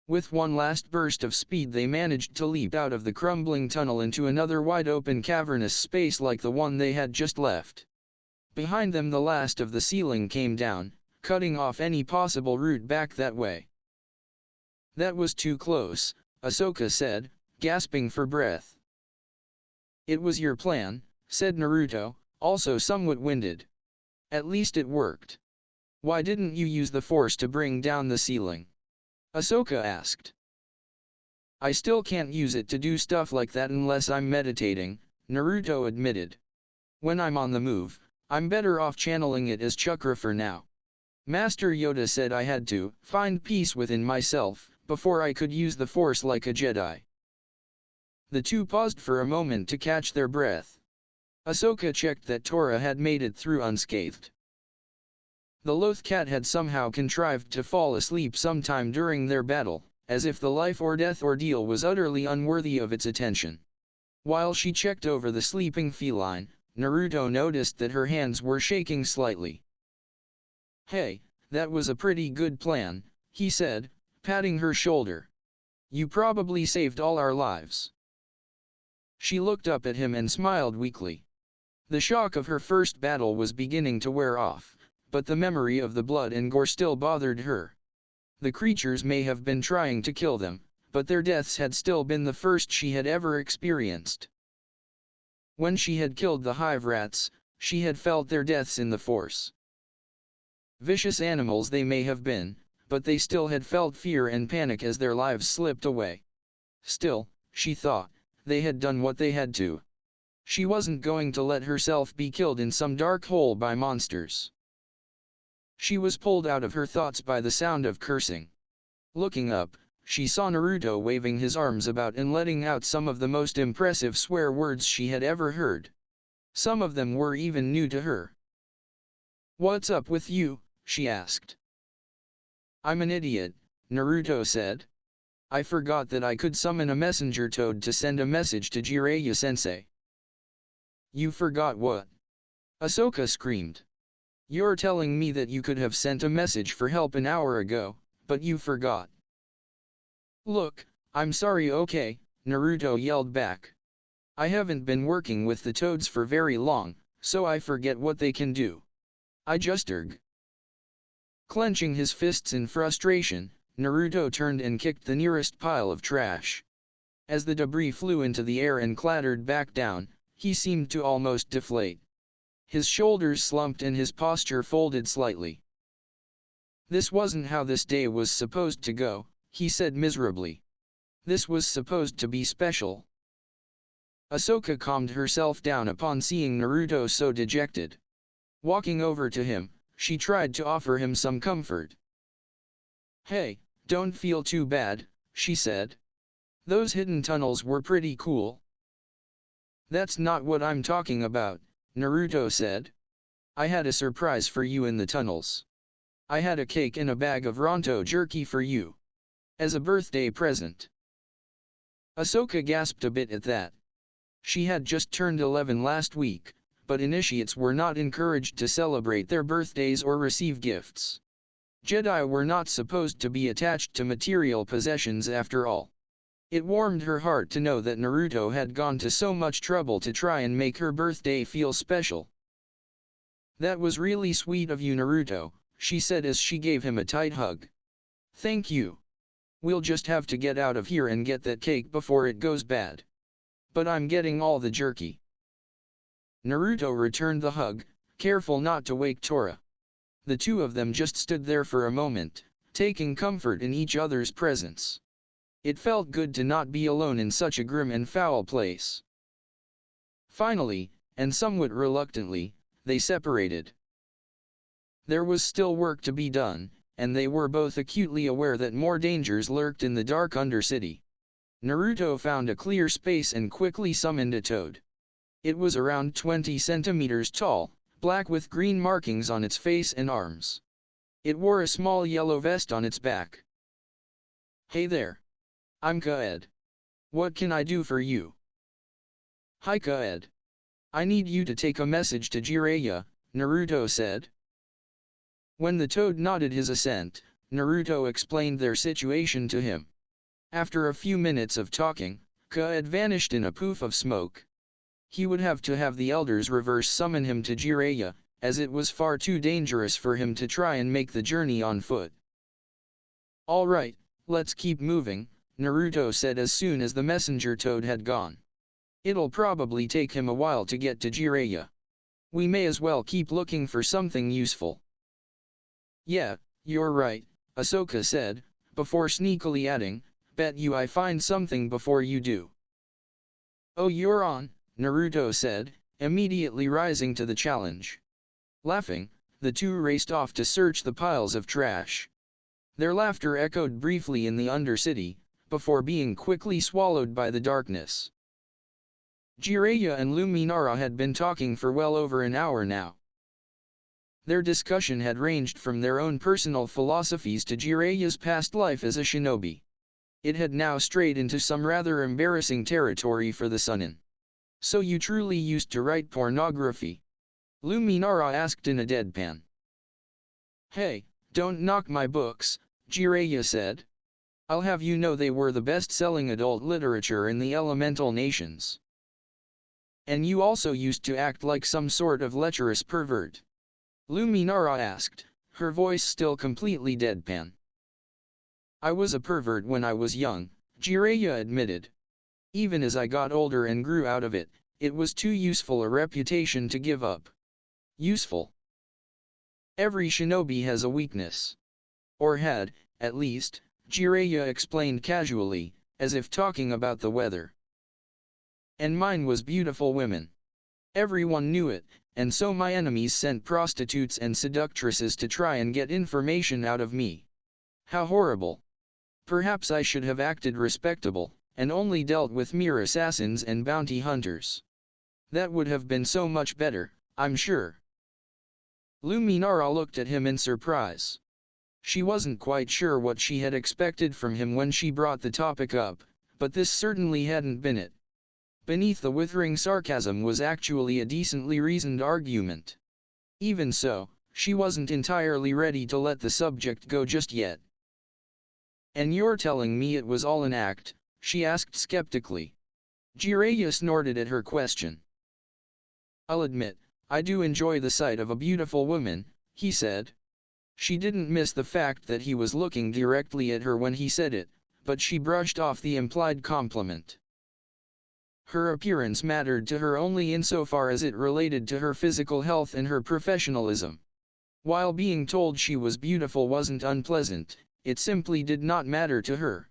With one last burst of speed they managed to leap out of the crumbling tunnel into another wide-open cavernous space like the one they had just left. Behind them the last of the ceiling came down, cutting off any possible route back that way. That was too close, Ahsoka said, gasping for breath. It was your plan, said Naruto, also somewhat winded. At least it worked. Why didn't you use the Force to bring down the ceiling? Ahsoka asked. I still can't use it to do stuff like that unless I'm meditating, Naruto admitted. When I'm on the move, I'm better off channeling it as chakra for now. Master Yoda said I had to find peace within myself before I could use the Force like a Jedi. The two paused for a moment to catch their breath. Ahsoka checked that Tora had made it through unscathed. The loth cat had somehow contrived to fall asleep sometime during their battle, as if the life or death ordeal was utterly unworthy of its attention. While she checked over the sleeping feline, Naruto noticed that her hands were shaking slightly. Hey, that was a pretty good plan, he said, patting her shoulder. You probably saved all our lives. She looked up at him and smiled weakly. The shock of her first battle was beginning to wear off, but the memory of the blood and gore still bothered her. The creatures may have been trying to kill them, but their deaths had still been the first she had ever experienced. When she had killed the hive rats, she had felt their deaths in the Force. Vicious animals they may have been, but they still had felt fear and panic as their lives slipped away. Still, she thought, they had done what they had to. She wasn't going to let herself be killed in some dark hole by monsters. She was pulled out of her thoughts by the sound of cursing. Looking up, she saw Naruto waving his arms about and letting out some of the most impressive swear words she had ever heard. Some of them were even new to her. What's up with you? She asked. I'm an idiot, Naruto said. I forgot that I could summon a messenger toad to send a message to Jiraya-sensei. You forgot what? Ahsoka screamed. You're telling me that you could have sent a message for help an hour ago, but you forgot. Look, I'm sorry, okay, Naruto yelled back. I haven't been working with the toads for very long, so I forget what they can do. I just Clenching his fists in frustration, Naruto turned and kicked the nearest pile of trash. As the debris flew into the air and clattered back down, he seemed to almost deflate. His shoulders slumped and his posture folded slightly. This wasn't how this day was supposed to go, he said miserably. This was supposed to be special. Ahsoka calmed herself down upon seeing Naruto so dejected. Walking over to him, she tried to offer him some comfort. "Hey, don't feel too bad," she said. "Those hidden tunnels were pretty cool." "That's not what I'm talking about," Naruto said. "I had a surprise for you in the tunnels. I had a cake and a bag of Ronto jerky for you. As a birthday present." Ahsoka gasped a bit at that. She had just turned 11 last week, but initiates were not encouraged to celebrate their birthdays or receive gifts. Jedi were not supposed to be attached to material possessions after all. It warmed her heart to know that Naruto had gone to so much trouble to try and make her birthday feel special. "That was really sweet of you, Naruto," she said as she gave him a tight hug. "Thank you. We'll just have to get out of here and get that cake before it goes bad. But I'm getting all the jerky." Naruto returned the hug, careful not to wake Tora. The two of them just stood there for a moment, taking comfort in each other's presence. It felt good to not be alone in such a grim and foul place. Finally, and somewhat reluctantly, they separated. There was still work to be done, and they were both acutely aware that more dangers lurked in the dark Undercity. Naruto found a clear space and quickly summoned a toad. It was around 20 centimeters tall, black with green markings on its face and arms. It wore a small yellow vest on its back. "Hey there. I'm Kaed. What can I do for you?" "Hi Kaed. I need you to take a message to Jiraya," Naruto said. When the toad nodded his assent, Naruto explained their situation to him. After a few minutes of talking, Kaed vanished in a poof of smoke. He would have to have the elders reverse summon him to Jiraya, as it was far too dangerous for him to try and make the journey on foot. "Alright, let's keep moving," Naruto said as soon as the messenger toad had gone. "It'll probably take him a while to get to Jiraya. We may as well keep looking for something useful." "Yeah, you're right," Ahsoka said, before sneakily adding, "Bet you I find something before you do." "Oh, you're on," Naruto said, immediately rising to the challenge. Laughing, the two raced off to search the piles of trash. Their laughter echoed briefly in the Undercity, before being quickly swallowed by the darkness. Jiraya and Luminara had been talking for well over an hour now. Their discussion had ranged from their own personal philosophies to Jiraya's past life as a shinobi. It had now strayed into some rather embarrassing territory for the Sunin. "So you truly used to write pornography?" Luminara asked in a deadpan. "Hey, don't knock my books," Jiraya said. "I'll have you know they were the best-selling adult literature in the elemental nations." "And you also used to act like some sort of lecherous pervert?" Luminara asked, her voice still completely deadpan. "I was a pervert when I was young," Jiraya admitted. "Even as I got older and grew out of it, it was too useful a reputation to give up." Useful. Every shinobi has a weakness. Or had, at least, Jiraya explained casually, as if talking about the weather. "And mine was beautiful women. Everyone knew it, and so my enemies sent prostitutes and seductresses to try and get information out of me. How horrible. Perhaps I should have acted respectable, and only dealt with mere assassins and bounty hunters. That would have been so much better, I'm sure." Luminara looked at him in surprise. She wasn't quite sure what she had expected from him when she brought the topic up, but this certainly hadn't been it. Beneath the withering sarcasm was actually a decently reasoned argument. Even so, she wasn't entirely ready to let the subject go just yet. "And you're telling me it was all an act?" she asked skeptically. Jiraya snorted at her question. "I'll admit, I do enjoy the sight of a beautiful woman," he said. She didn't miss the fact that he was looking directly at her when he said it, but she brushed off the implied compliment. her appearance mattered to her only insofar as it related to her physical health and her professionalism. While being told she was beautiful wasn't unpleasant, it simply did not matter to her.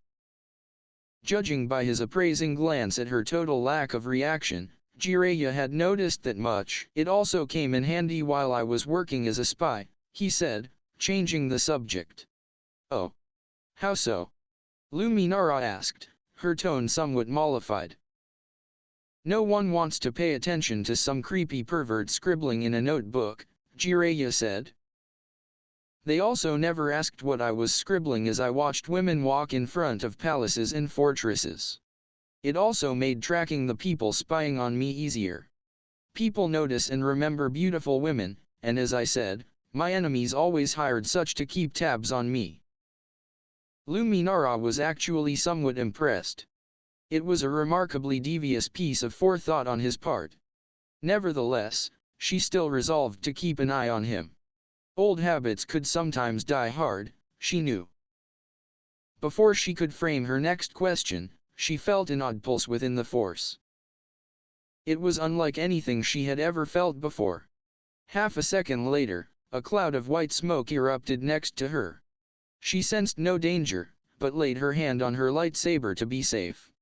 Judging by his appraising glance at her total lack of reaction, Jiraya had noticed that much. It also came in handy while I was working as a spy, he said, changing the subject. Oh. How so? Luminara asked, her tone somewhat mollified. No one wants to pay attention to some creepy pervert scribbling in a notebook, Jiraya said. They also never asked what I was scribbling as I watched women walk in front of palaces and fortresses. It also made tracking the people spying on me easier. People notice and remember beautiful women, and as I said, my enemies always hired such to keep tabs on me. Luminara was actually somewhat impressed. It was a remarkably devious piece of forethought on his part. Nevertheless, she still resolved to keep an eye on him. Old habits could sometimes die hard, she knew. Before she could frame her next question, she felt an odd pulse within the force. It was unlike anything she had ever felt before. Half a second later, a cloud of white smoke erupted next to her. She sensed no danger, but laid her hand on her lightsaber to be safe.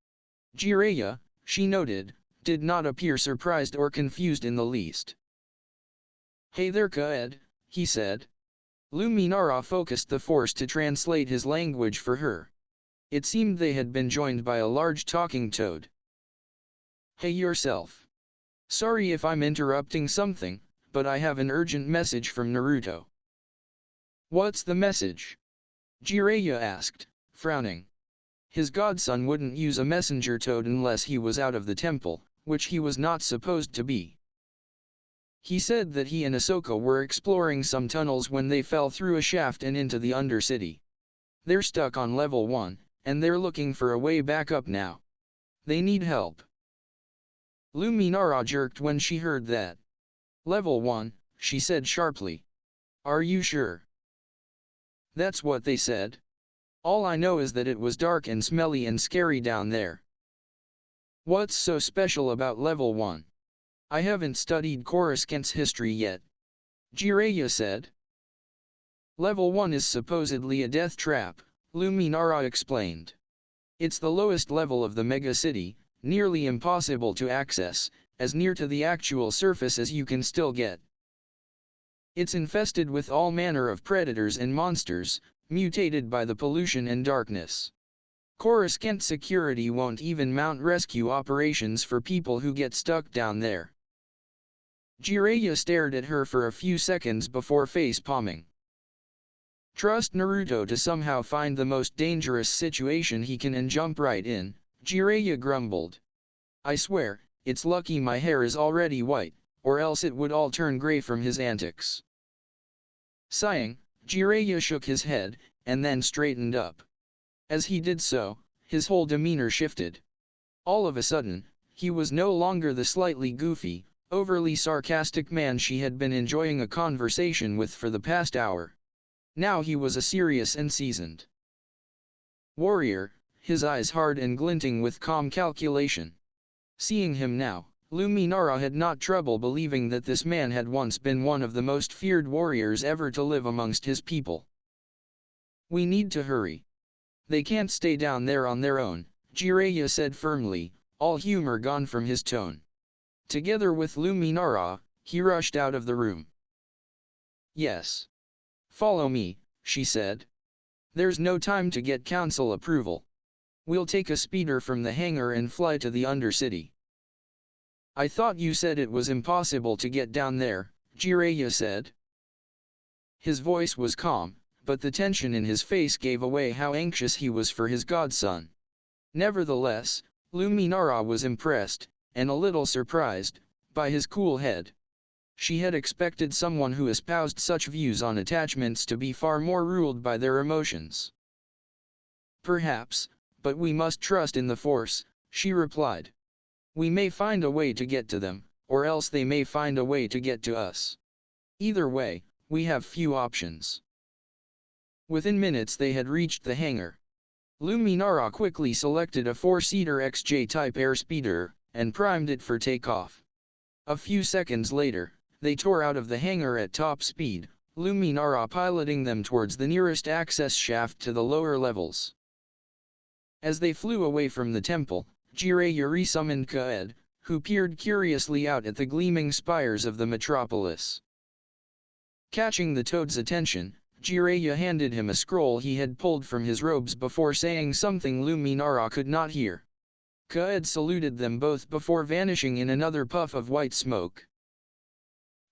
Jiraya, she noted, did not appear surprised or confused in the least. Hey there, Kaed, he said. Luminara focused the force to translate his language for her. It seemed they had been joined by a large talking toad. Hey yourself. Sorry if I'm interrupting something, but I have an urgent message from Naruto. What's the message? Jiraya asked, frowning. His godson wouldn't use a messenger toad unless he was out of the temple, which he was not supposed to be. He said that he and Ahsoka were exploring some tunnels when they fell through a shaft and into the Undercity. They're stuck on level 1, and they're looking for a way back up now. They need help. Luminara jerked when she heard that. Level 1, she said sharply. Are you sure? That's what they said. All I know is that it was dark and smelly and scary down there. What's so special about level 1? I haven't studied Coruscant's history yet. Jiraya said. Level 1 is supposedly a death trap, Luminara explained. It's the lowest level of the mega city, nearly impossible to access, as near to the actual surface as you can still get. It's infested with all manner of predators and monsters, mutated by the pollution and darkness. Coruscant security won't even mount rescue operations for people who get stuck down there. Jiraya stared at her for a few seconds before face-palming. Trust Naruto to somehow find the most dangerous situation he can and jump right in, Jiraya grumbled. I swear, it's lucky my hair is already white, or else it would all turn gray from his antics. Sighing, Jiraya shook his head, and then straightened up. As he did so, his whole demeanor shifted. All of a sudden, he was no longer the slightly goofy, overly sarcastic man she had been enjoying a conversation with for the past hour. Now he was a serious and seasoned warrior, his eyes hard and glinting with calm calculation. Seeing him now, Luminara had not trouble believing that this man had once been one of the most feared warriors ever to live amongst his people. We need to hurry. They can't stay down there on their own, Jiraya said firmly, all humor gone from his tone. Together with Luminara, he rushed out of the room. Yes. Follow me, she said. There's no time to get council approval. We'll take a speeder from the hangar and fly to the Undercity. I thought you said it was impossible to get down there, Jiraya said. His voice was calm, but the tension in his face gave away how anxious he was for his godson. Nevertheless, Luminara was impressed, and a little surprised, by his cool head. She had expected someone who espoused such views on attachments to be far more ruled by their emotions. Perhaps, but we must trust in the Force, she replied. We may find a way to get to them, or else they may find a way to get to us. Either way, we have few options. Within minutes they had reached the hangar. Luminara quickly selected a 4-seater XJ-type airspeeder, and primed it for takeoff. A few seconds later, they tore out of the hangar at top speed, Luminara piloting them towards the nearest access shaft to the lower levels. As they flew away from the temple, Jiraya resummoned Kaed, who peered curiously out at the gleaming spires of the metropolis. Catching the toad's attention, Jiraya handed him a scroll he had pulled from his robes before saying something Luminara could not hear. Kaed saluted them both before vanishing in another puff of white smoke.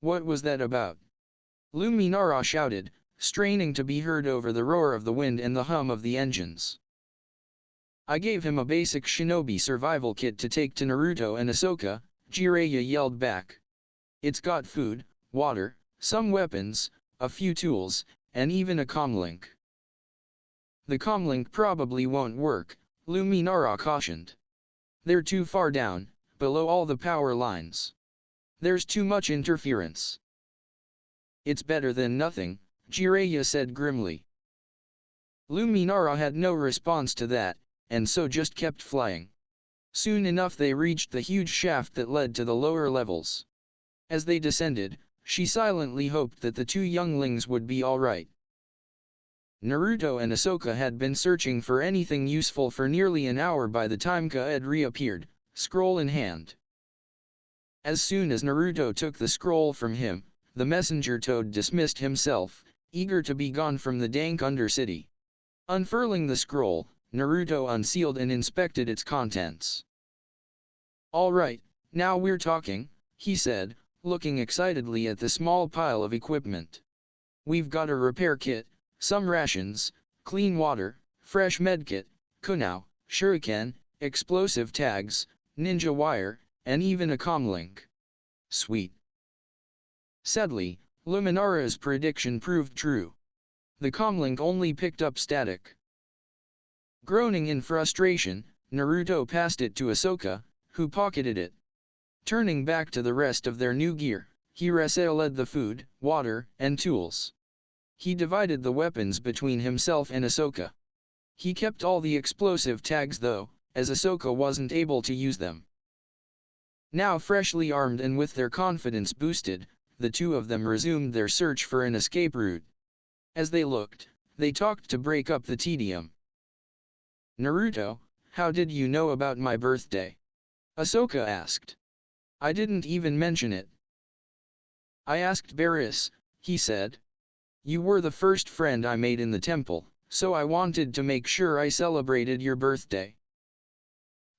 "What was that about?" Luminara shouted, straining to be heard over the roar of the wind and the hum of the engines. "I gave him a basic shinobi survival kit to take to Naruto and Ahsoka," Jiraya yelled back. "It's got food, water, some weapons, a few tools, and even a comlink." "The comlink probably won't work," Luminara cautioned. "They're too far down, below all the power lines. There's too much interference." "It's better than nothing," Jiraya said grimly. Luminara had no response to that, and so just kept flying. Soon enough they reached the huge shaft that led to the lower levels. As they descended, she silently hoped that the two younglings would be all right. Naruto and Ahsoka had been searching for anything useful for nearly an hour by the time Kaed reappeared, scroll in hand. As soon as Naruto took the scroll from him, the messenger toad dismissed himself, eager to be gone from the dank Undercity. Unfurling the scroll, Naruto unsealed and inspected its contents. "All right, now we're talking," he said, looking excitedly at the small pile of equipment. "We've got a repair kit, some rations, clean water, fresh medkit, kunai, shuriken, explosive tags, ninja wire, and even a comlink. Sweet." Sadly, Luminara's prediction proved true. The comlink only picked up static. Groaning in frustration, Naruto passed it to Ahsoka, who pocketed it. Turning back to the rest of their new gear, Jiraya led the food, water, and tools. He divided the weapons between himself and Ahsoka. He kept all the explosive tags though, as Ahsoka wasn't able to use them. Now freshly armed and with their confidence boosted, the two of them resumed their search for an escape route. As they looked, they talked to break up the tedium. "Naruto, how did you know about my birthday?" Ahsoka asked. "I didn't even mention it." "I asked Barris," he said. "You were the first friend I made in the temple, so I wanted to make sure I celebrated your birthday."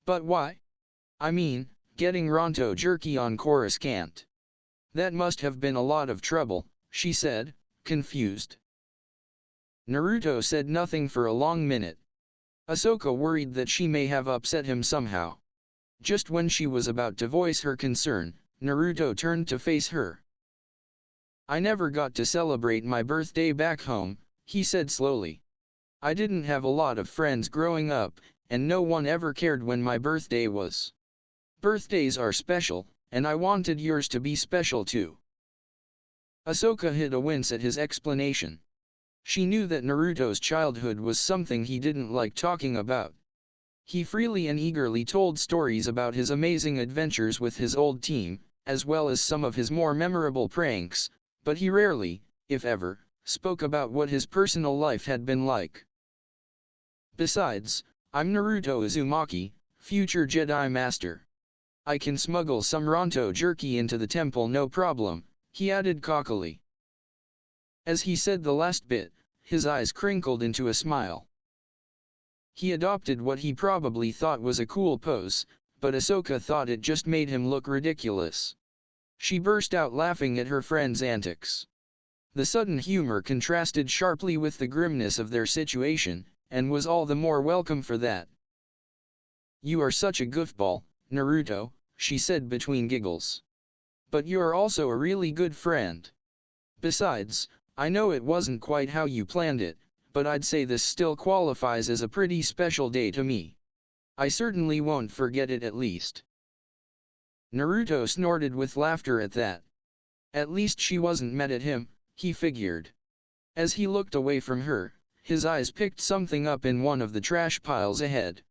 "But why? I mean, getting Ronto jerky on Coruscant. That must have been a lot of trouble," she said, confused. Naruto said nothing for a long minute. Ahsoka worried that she may have upset him somehow. Just when she was about to voice her concern, Naruto turned to face her. "I never got to celebrate my birthday back home," he said slowly. "I didn't have a lot of friends growing up, and no one ever cared when my birthday was. Birthdays are special, and I wanted yours to be special too." Ahsoka hid a wince at his explanation. She knew that Naruto's childhood was something he didn't like talking about. He freely and eagerly told stories about his amazing adventures with his old team, as well as some of his more memorable pranks, but he rarely, if ever, spoke about what his personal life had been like. "Besides, I'm Naruto Uzumaki, future Jedi Master. I can smuggle some Ronto jerky into the temple no problem," he added cockily. As he said the last bit, his eyes crinkled into a smile. He adopted what he probably thought was a cool pose, but Ahsoka thought it just made him look ridiculous. She burst out laughing at her friend's antics. The sudden humor contrasted sharply with the grimness of their situation, and was all the more welcome for that. "You are such a goofball, Naruto," she said between giggles. "But you're also a really good friend. Besides, I know it wasn't quite how you planned it, but I'd say this still qualifies as a pretty special day to me. I certainly won't forget it at least." Naruto snorted with laughter at that. At least she wasn't mad at him, he figured. As he looked away from her, his eyes picked something up in one of the trash piles ahead.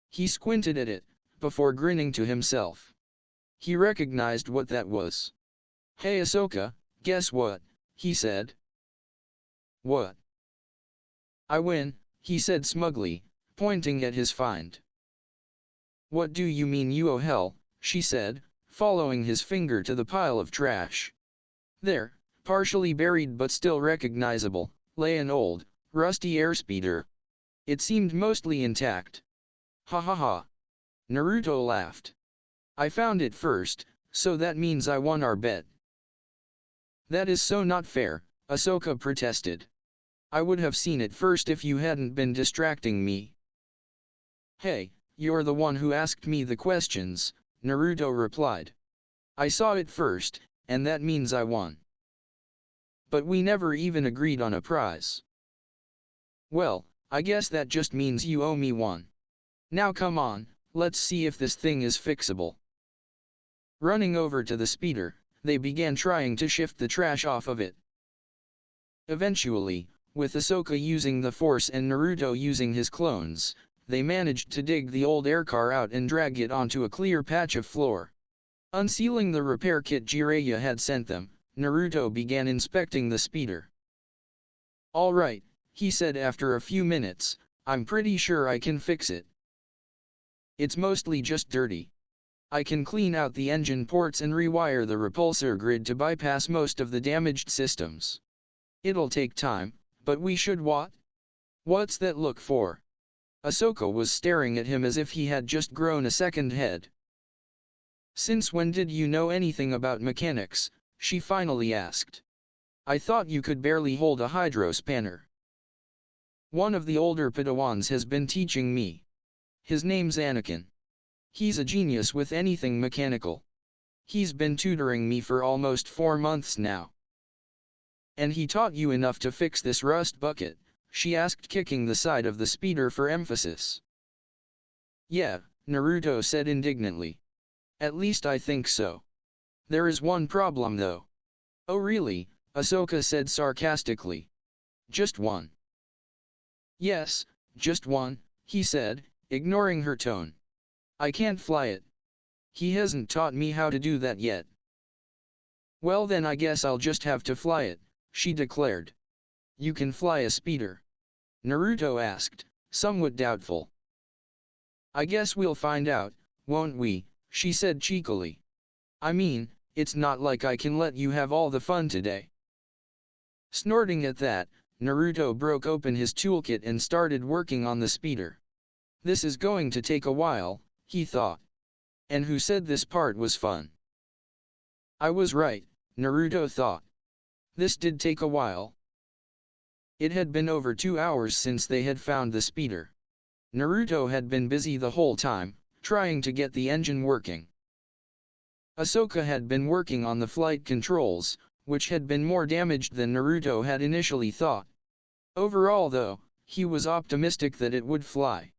He squinted at it, before grinning to himself. He recognized what that was. "Hey Ahsoka, guess what?" he said. "What?" "I win," he said smugly, pointing at his find. "What do you mean you hell?" she said, following his finger to the pile of trash. There, partially buried but still recognizable, lay an old, rusty airspeeder. It seemed mostly intact. "Ha ha ha." Naruto laughed. "I found it first, so that means I won our bet." "That is so not fair," Ahsoka protested. "I would have seen it first if you hadn't been distracting me." "Hey, you're the one who asked me the questions," Naruto replied. "I saw it first, and that means I won." "But we never even agreed on a prize." "Well, I guess that just means you owe me one. Now come on, let's see if this thing is fixable." Running over to the speeder, they began trying to shift the trash off of it. Eventually, with Ahsoka using the Force and Naruto using his clones, they managed to dig the old aircar out and drag it onto a clear patch of floor. Unsealing the repair kit Jiraya had sent them, Naruto began inspecting the speeder. "All right," he said after a few minutes, "I'm pretty sure I can fix it. It's mostly just dirty. I can clean out the engine ports and rewire the repulsor grid to bypass most of the damaged systems. It'll take time, but we should What's that look for?" Ahsoka was staring at him as if he had just grown a second head. "Since when did you know anything about mechanics?" she finally asked. "I thought you could barely hold a hydrospanner." "One of the older Padawans has been teaching me. His name's Anakin. He's a genius with anything mechanical. He's been tutoring me for almost 4 months now." "And he taught you enough to fix this rust bucket?" she asked, kicking the side of the speeder for emphasis. "Yeah," Naruto said indignantly. "At least I think so. There is one problem though." "Oh really?" Ahsoka said sarcastically. "Just one?" "Yes, just one," he said, ignoring her tone. "I can't fly it. He hasn't taught me how to do that yet." "Well then I guess I'll just have to fly it," she declared. "You can fly a speeder?" Naruto asked, somewhat doubtful. "I guess we'll find out, won't we?" she said cheekily. "I mean, it's not like I can let you have all the fun today." Snorting at that, Naruto broke open his toolkit and started working on the speeder. "This is going to take a while," he thought. And who said this part was fun? I was right, Naruto thought. This did take a while. It had been over 2 hours since they had found the speeder. Naruto had been busy the whole time, trying to get the engine working. Ahsoka had been working on the flight controls, which had been more damaged than Naruto had initially thought. Overall though, he was optimistic that it would fly.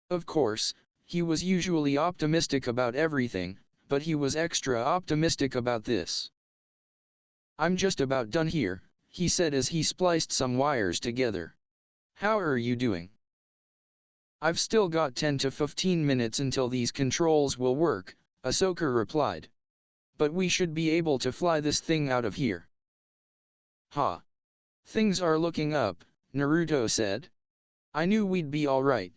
Of course, he was usually optimistic about everything, but he was extra optimistic about this. "I'm just about done here," he said as he spliced some wires together. "How are you doing?" "I've still got 10 to 15 minutes until these controls will work," Ahsoka replied. "But we should be able to fly this thing out of here." "Ha! Things are looking up," Naruto said. "I knew we'd be alright."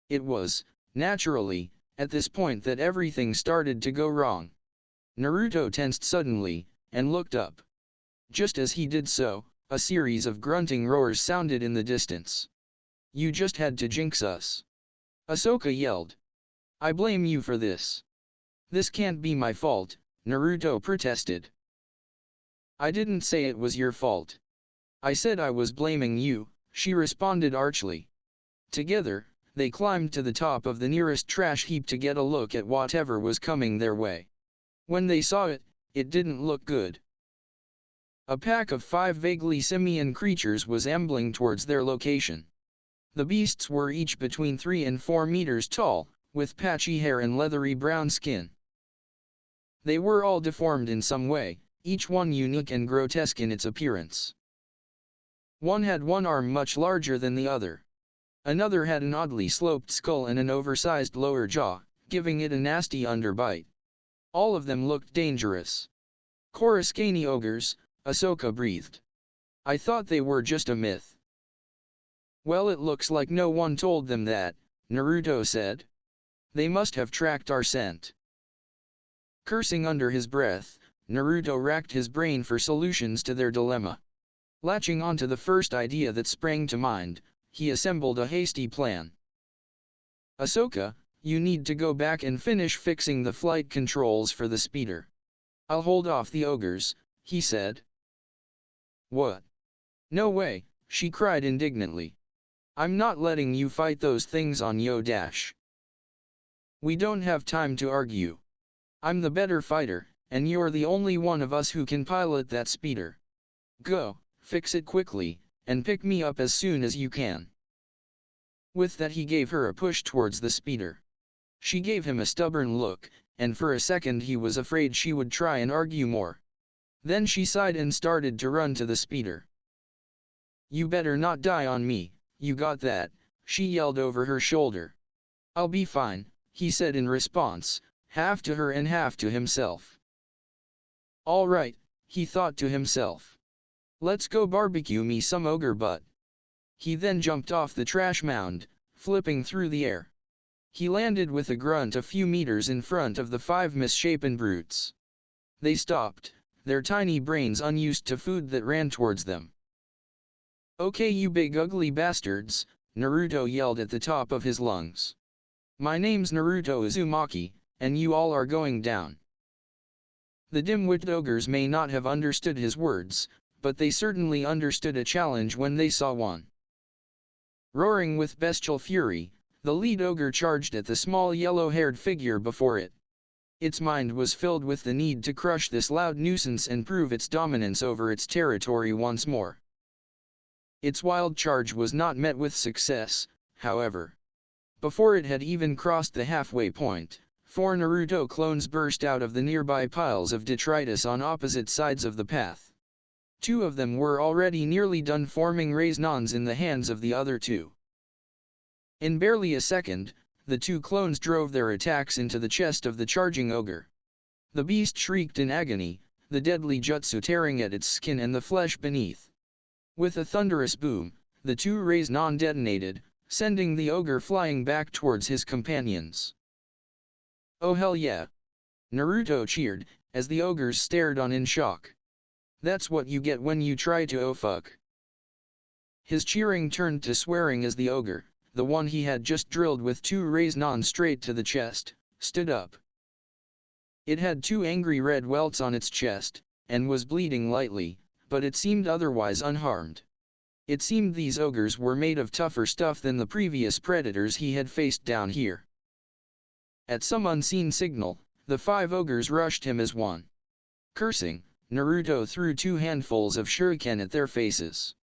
It was, naturally, at this point that everything started to go wrong. Naruto tensed suddenly, and looked up. Just as he did so, a series of grunting roars sounded in the distance. "You just had to jinx us!" Ahsoka yelled. "I blame you for this." "This can't be my fault," Naruto protested. "I didn't say it was your fault. I said I was blaming you," she responded archly. Together, they climbed to the top of the nearest trash heap to get a look at whatever was coming their way. When they saw it, it didn't look good. A pack of 5 vaguely simian creatures was ambling towards their location. The beasts were each between 3 and 4 meters tall, with patchy hair and leathery brown skin. They were all deformed in some way, each one unique and grotesque in its appearance. One had one arm much larger than the other. Another had an oddly sloped skull and an oversized lower jaw, giving it a nasty underbite. All of them looked dangerous. Coruscani ogres, Ahsoka breathed. I thought they were just a myth. Well, it looks like no one told them that, Naruto said. They must have tracked our scent. Cursing under his breath, Naruto racked his brain for solutions to their dilemma. Latching onto the first idea that sprang to mind, he assembled a hasty plan. Ahsoka, you need to go back and finish fixing the flight controls for the speeder. I'll hold off the ogres, he said. What? No way, she cried indignantly. I'm not letting you fight those things on Yo Dash. We don't have time to argue. I'm the better fighter, and you're the only one of us who can pilot that speeder. Go, fix it quickly, and pick me up as soon as you can. With that he gave her a push towards the speeder. She gave him a stubborn look, and for a second he was afraid she would try and argue more. Then she sighed and started to run to the speeder. You better not die on me, you got that, she yelled over her shoulder. I'll be fine, he said in response, half to her and half to himself. All right, he thought to himself. Let's go barbecue me some ogre butt. He then jumped off the trash mound, flipping through the air. He landed with a grunt a few meters in front of the 5 misshapen brutes. They stopped, their tiny brains unused to food that ran towards them. Okay, you big ugly bastards, Naruto yelled at the top of his lungs. My name's Naruto Uzumaki, and you all are going down. The dim-witted ogres may not have understood his words, but they certainly understood a challenge when they saw one. Roaring with bestial fury, the lead ogre charged at the small yellow-haired figure before it. Its mind was filled with the need to crush this loud nuisance and prove its dominance over its territory once more. Its wild charge was not met with success, however. Before it had even crossed the halfway point, 4 Naruto clones burst out of the nearby piles of detritus on opposite sides of the path. 2 of them were already nearly done forming raisins in the hands of the other 2. In barely a second, the 2 clones drove their attacks into the chest of the charging ogre. The beast shrieked in agony, the deadly jutsu tearing at its skin and the flesh beneath. With a thunderous boom, the 2 raisins detonated, sending the ogre flying back towards his companions. Oh hell yeah! Naruto cheered, as the ogres stared on in shock. That's what you get when you try to oh fuck. His cheering turned to swearing as the ogre, the one he had just drilled with 2 raisins straight to the chest, stood up. It had 2 angry red welts on its chest, and was bleeding lightly, but it seemed otherwise unharmed. It seemed these ogres were made of tougher stuff than the previous predators he had faced down here. At some unseen signal, the 5 ogres rushed him as one. Cursing, Naruto threw 2 handfuls of shuriken at their faces.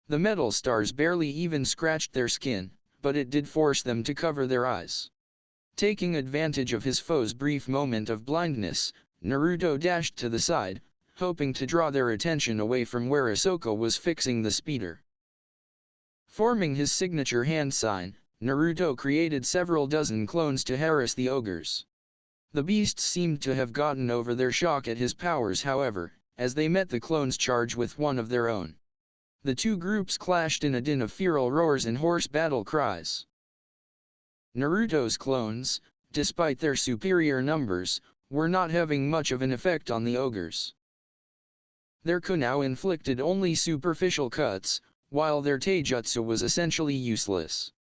The metal stars barely even scratched their skin, but it did force them to cover their eyes. Taking advantage of his foe's brief moment of blindness, Naruto dashed to the side, hoping to draw their attention away from where Ahsoka was fixing the speeder. Forming his signature hand sign, Naruto created several dozen clones to harass the ogres. The beasts seemed to have gotten over their shock at his powers, however, as they met the clones' charge with one of their own. The 2 groups clashed in a din of feral roars and hoarse battle cries. Naruto's clones, despite their superior numbers, were not having much of an effect on the ogres. Their kunao inflicted only superficial cuts, while their taijutsu was essentially useless.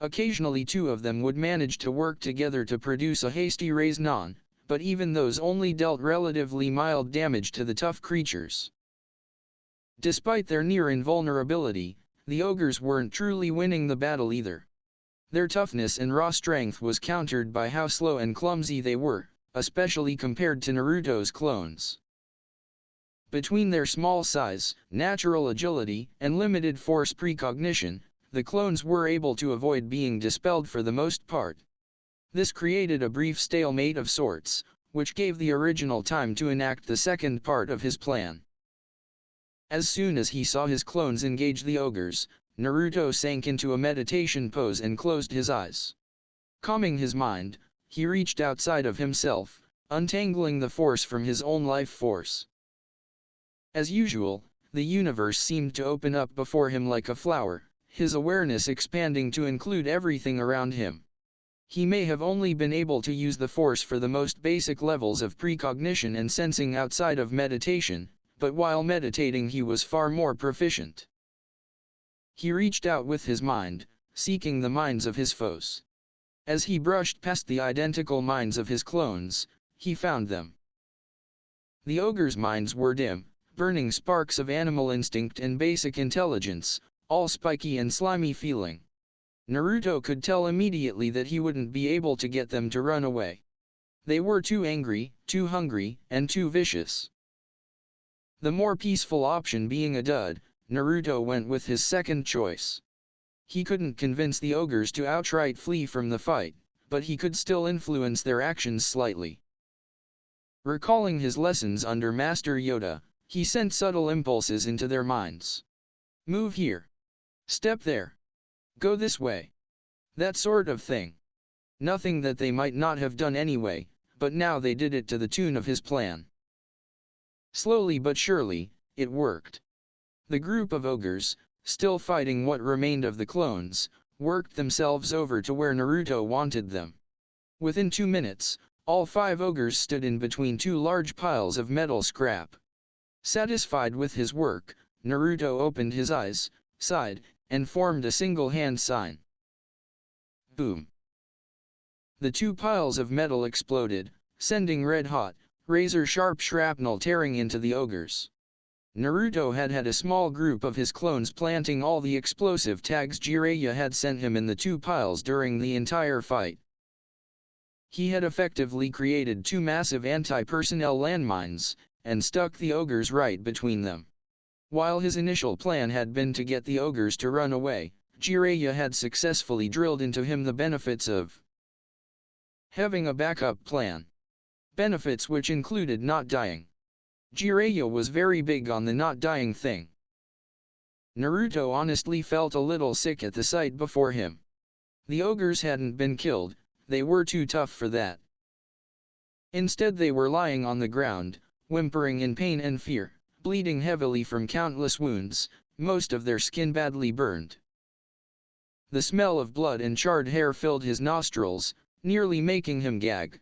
Occasionally 2 of them would manage to work together to produce a hasty raise-non, but even those only dealt relatively mild damage to the tough creatures. Despite their near invulnerability, the ogres weren't truly winning the battle either. Their toughness and raw strength was countered by how slow and clumsy they were, especially compared to Naruto's clones. Between their small size, natural agility, and limited force precognition, the clones were able to avoid being dispelled for the most part. This created a brief stalemate of sorts, which gave the original time to enact the second part of his plan. As soon as he saw his clones engage the ogres, Naruto sank into a meditation pose and closed his eyes. Calming his mind, he reached outside of himself, untangling the force from his own life force. As usual, the universe seemed to open up before him like a flower, his awareness expanding to include everything around him. He may have only been able to use the force for the most basic levels of precognition and sensing outside of meditation, but while meditating he was far more proficient. He reached out with his mind, seeking the minds of his foes. As he brushed past the identical minds of his clones, he found them. The ogres' minds were dim, burning sparks of animal instinct and basic intelligence, all spiky and slimy feeling. Naruto could tell immediately that he wouldn't be able to get them to run away. They were too angry, too hungry, and too vicious. The more peaceful option being a dud, Naruto went with his second choice. He couldn't convince the ogres to outright flee from the fight, but he could still influence their actions slightly. Recalling his lessons under Master Yoda, he sent subtle impulses into their minds. Move here. Step there. Go this way. That sort of thing. Nothing that they might not have done anyway, but now they did it to the tune of his plan. Slowly but surely, it worked. The group of ogres, still fighting what remained of the clones, worked themselves over to where Naruto wanted them. Within 2 minutes, all 5 ogres stood in between 2 large piles of metal scrap. Satisfied with his work, Naruto opened his eyes, sighed, and formed a single hand sign. Boom! The 2 piles of metal exploded, sending red-hot, razor-sharp shrapnel tearing into the ogres. Naruto had a small group of his clones planting all the explosive tags Jiraya had sent him in the 2 piles during the entire fight. He had effectively created 2 massive anti-personnel landmines, and stuck the ogres right between them. While his initial plan had been to get the ogres to run away, Jiraya had successfully drilled into him the benefits of having a backup plan. Benefits which included not dying. Jiraya was very big on the not dying thing. Naruto honestly felt a little sick at the sight before him. The ogres hadn't been killed, they were too tough for that. Instead they were lying on the ground, whimpering in pain and fear, bleeding heavily from countless wounds, most of their skin badly burned. The smell of blood and charred hair filled his nostrils, nearly making him gag.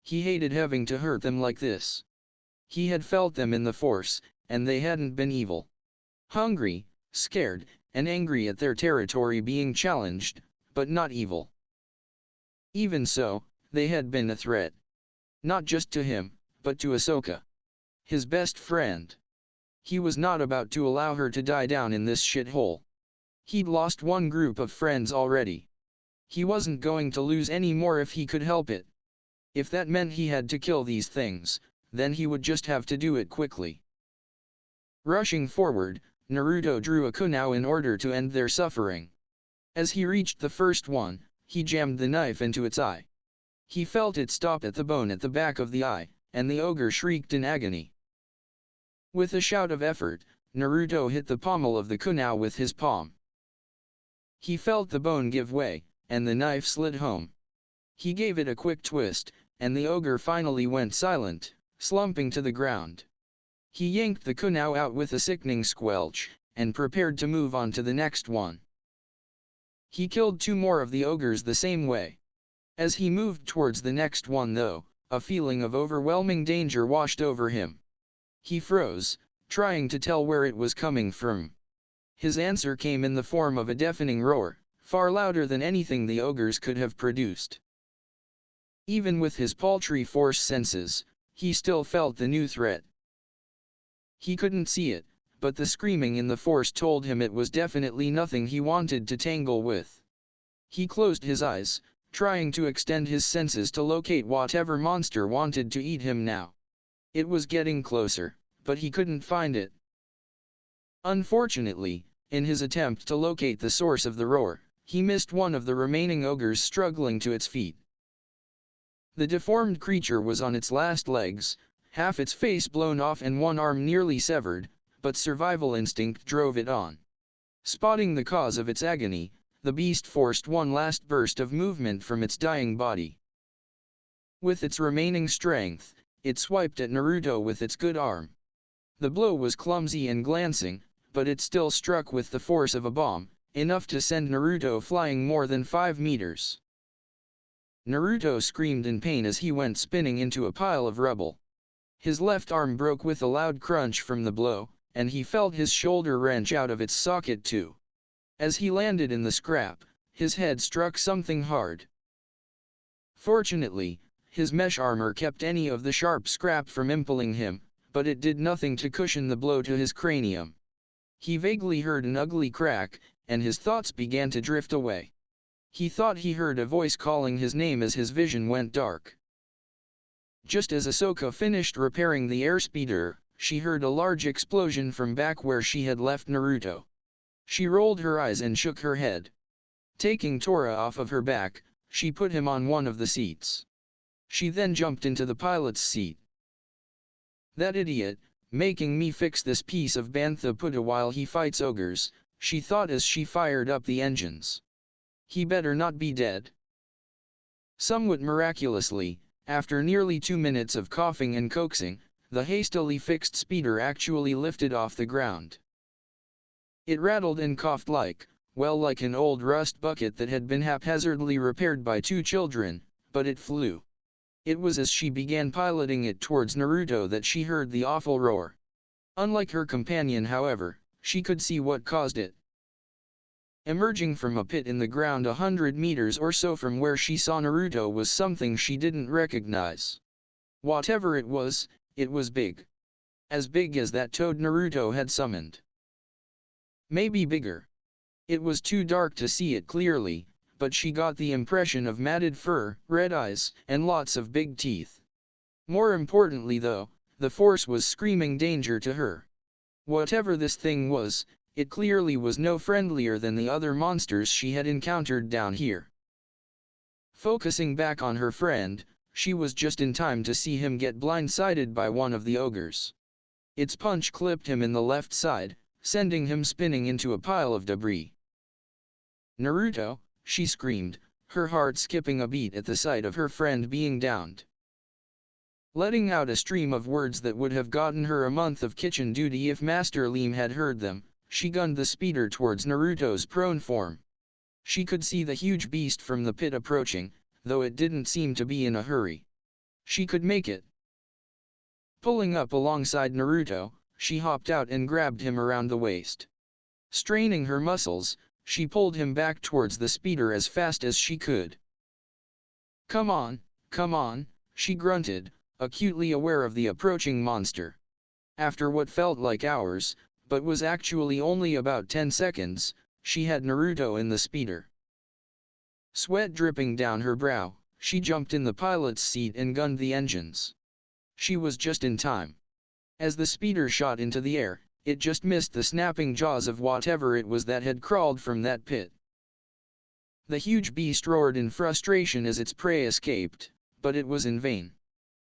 He hated having to hurt them like this. He had felt them in the force, and they hadn't been evil. Hungry, scared, and angry at their territory being challenged, but not evil. Even so, they had been a threat. Not just to him, but to Ahsoka. His best friend. He was not about to allow her to die down in this shithole. He'd lost 1 group of friends already. He wasn't going to lose any more if he could help it. If that meant he had to kill these things, then he would just have to do it quickly. Rushing forward, Naruto drew a kunai in order to end their suffering. As he reached the first one, he jammed the knife into its eye. He felt it stop at the bone at the back of the eye, and the ogre shrieked in agony. With a shout of effort, Naruto hit the pommel of the kunai with his palm. He felt the bone give way, and the knife slid home. He gave it a quick twist, and the ogre finally went silent, slumping to the ground. He yanked the kunai out with a sickening squelch, and prepared to move on to the next one. He killed 2 more of the ogres the same way. As he moved towards the next one though, a feeling of overwhelming danger washed over him. He froze, trying to tell where it was coming from. His answer came in the form of a deafening roar, far louder than anything the ogres could have produced. Even with his paltry force senses, he still felt the new threat. He couldn't see it, but the screaming in the force told him it was definitely nothing he wanted to tangle with. He closed his eyes, trying to extend his senses to locate whatever monster wanted to eat him now. It was getting closer, but he couldn't find it. Unfortunately, in his attempt to locate the source of the roar, he missed one of the remaining ogres struggling to its feet. The deformed creature was on its last legs, half its face blown off and one arm nearly severed, but survival instinct drove it on. Spotting the cause of its agony, the beast forced one last burst of movement from its dying body. With its remaining strength, it swiped at Naruto with its good arm. The blow was clumsy and glancing, but it still struck with the force of a bomb, enough to send Naruto flying more than 5 meters. Naruto screamed in pain as he went spinning into a pile of rubble. His left arm broke with a loud crunch from the blow, and he felt his shoulder wrench out of its socket too. As he landed in the scrap, his head struck something hard. Fortunately, his mesh armor kept any of the sharp scrap from impaling him, but it did nothing to cushion the blow to his cranium. He vaguely heard an ugly crack, and his thoughts began to drift away. He thought he heard a voice calling his name as his vision went dark. Just as Ahsoka finished repairing the airspeeder, she heard a large explosion from back where she had left Naruto. She rolled her eyes and shook her head. Taking Tora off of her back, she put him on one of the seats. She then jumped into the pilot's seat. That idiot, making me fix this piece of bantha putta while he fights ogres, she thought as she fired up the engines. He better not be dead. Somewhat miraculously, after nearly 2 minutes of coughing and coaxing, the hastily fixed speeder actually lifted off the ground. It rattled and coughed like an old rust bucket that had been haphazardly repaired by 2 children, but it flew. It was as she began piloting it towards Naruto that she heard the awful roar. Unlike her companion, however, she could see what caused it. Emerging from a pit in the ground 100 meters or so from where she saw Naruto was something she didn't recognize. Whatever it was big. As big as that toad Naruto had summoned. Maybe bigger. It was too dark to see it clearly, but she got the impression of matted fur, red eyes, and lots of big teeth. More importantly though, the force was screaming danger to her. Whatever this thing was, it clearly was no friendlier than the other monsters she had encountered down here. Focusing back on her friend, she was just in time to see him get blindsided by one of the ogres. Its punch clipped him in the left side, sending him spinning into a pile of debris. "Naruto," she screamed, her heart skipping a beat at the sight of her friend being downed. Letting out a stream of words that would have gotten her a month of kitchen duty if Master Leem had heard them, she gunned the speeder towards Naruto's prone form. She could see the huge beast from the pit approaching, though it didn't seem to be in a hurry. She could make it. Pulling up alongside Naruto, she hopped out and grabbed him around the waist. Straining her muscles, she pulled him back towards the speeder as fast as she could. Come on," she grunted, acutely aware of the approaching monster. After what felt like hours, but was actually only about 10 seconds, she had Naruto in the speeder. Sweat dripping down her brow, she jumped in the pilot's seat and gunned the engines. She was just in time. As the speeder shot into the air, it just missed the snapping jaws of whatever it was that had crawled from that pit. The huge beast roared in frustration as its prey escaped, but it was in vain.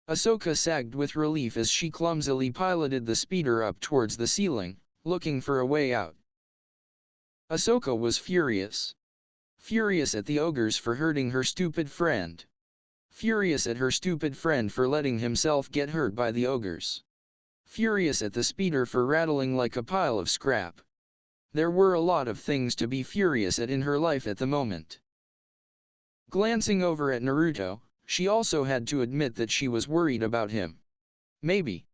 Ahsoka sagged with relief as she clumsily piloted the speeder up towards the ceiling, looking for a way out. Ahsoka was furious. Furious at the ogres for hurting her stupid friend. Furious at her stupid friend for letting himself get hurt by the ogres. Furious at the speeder for rattling like a pile of scrap. There were a lot of things to be furious at in her life at the moment. Glancing over at Naruto, she also had to admit that she was worried about him. Maybe.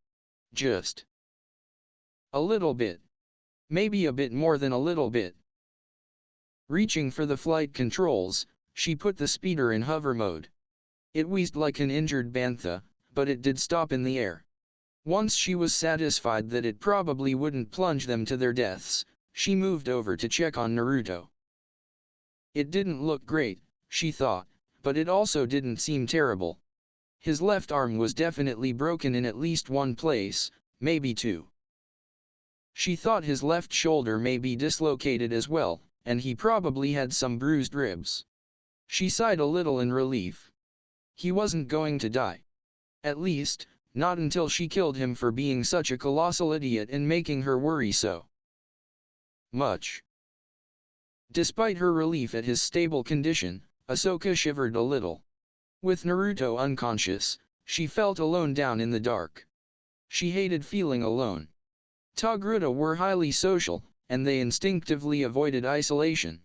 Just a little bit. Maybe a bit more than a little bit. Reaching for the flight controls, she put the speeder in hover mode. It wheezed like an injured bantha, but it did stop in the air. Once she was satisfied that it probably wouldn't plunge them to their deaths, she moved over to check on Naruto. It didn't look great, she thought, but it also didn't seem terrible. His left arm was definitely broken in at least one place, maybe 2. She thought his left shoulder may be dislocated as well, and he probably had some bruised ribs. She sighed a little in relief. He wasn't going to die. At least, not until she killed him for being such a colossal idiot and making her worry so much. Despite her relief at his stable condition, Ahsoka shivered a little. With Naruto unconscious, she felt alone down in the dark. She hated feeling alone. Togruta were highly social, and they instinctively avoided isolation.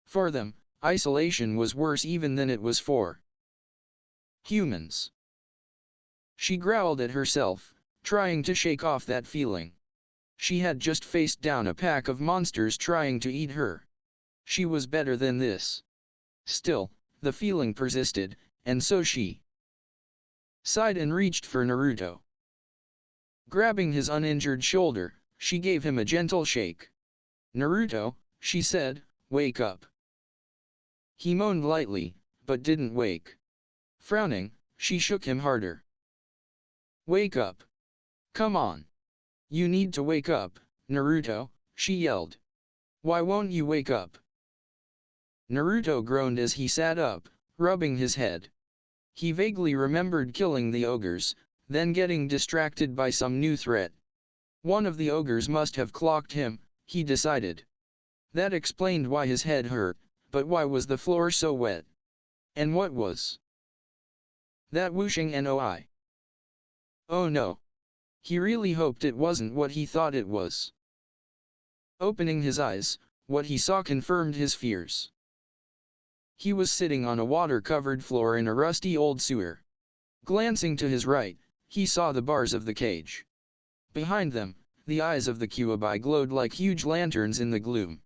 For them, isolation was worse even than it was for humans. She growled at herself, trying to shake off that feeling. She had just faced down a pack of monsters trying to eat her. She was better than this. Still, the feeling persisted, and so she sighed and reached for Naruto. Grabbing his uninjured shoulder, she gave him a gentle shake. "Naruto," she said, "wake up." He moaned lightly, but didn't wake. Frowning, she shook him harder. "Wake up. Come on. You need to wake up, Naruto," she yelled. "Why won't you wake up?" Naruto groaned as he sat up, rubbing his head. He vaguely remembered killing the ogres, then getting distracted by some new threat. One of the ogres must have clocked him, he decided. That explained why his head hurt, but why was the floor so wet? And what was that whooshing NOI? Oh no. He really hoped it wasn't what he thought it was. Opening his eyes, what he saw confirmed his fears. He was sitting on a water-covered floor in a rusty old sewer. Glancing to his right, he saw the bars of the cage. Behind them, the eyes of the Kyuubi glowed like huge lanterns in the gloom.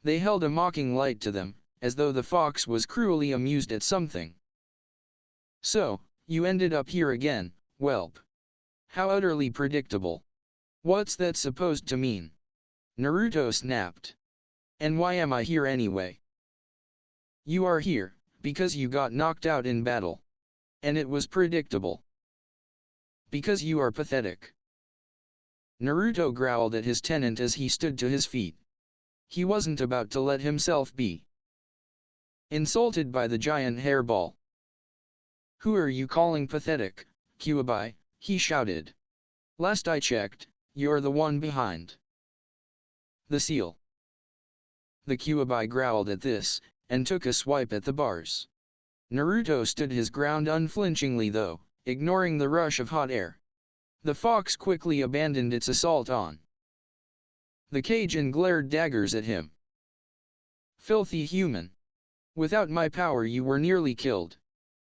They held a mocking light to them, as though the fox was cruelly amused at something. "So, you ended up here again, whelp. How utterly predictable. What's that supposed to mean?" Naruto snapped. "And why am I here anyway?" "You are here, because you got knocked out in battle. And it was predictable. Because you are pathetic." Naruto growled at his tenant as he stood to his feet. He wasn't about to let himself be insulted by the giant hairball. "Who are you calling pathetic, Kyuubi?" he shouted. "Last I checked, you're the one behind the seal." The Kyuubi growled at this, and took a swipe at the bars. Naruto stood his ground unflinchingly though, ignoring the rush of hot air. The fox quickly abandoned its assault on the cage and glared daggers at him. "Filthy human. Without my power you were nearly killed.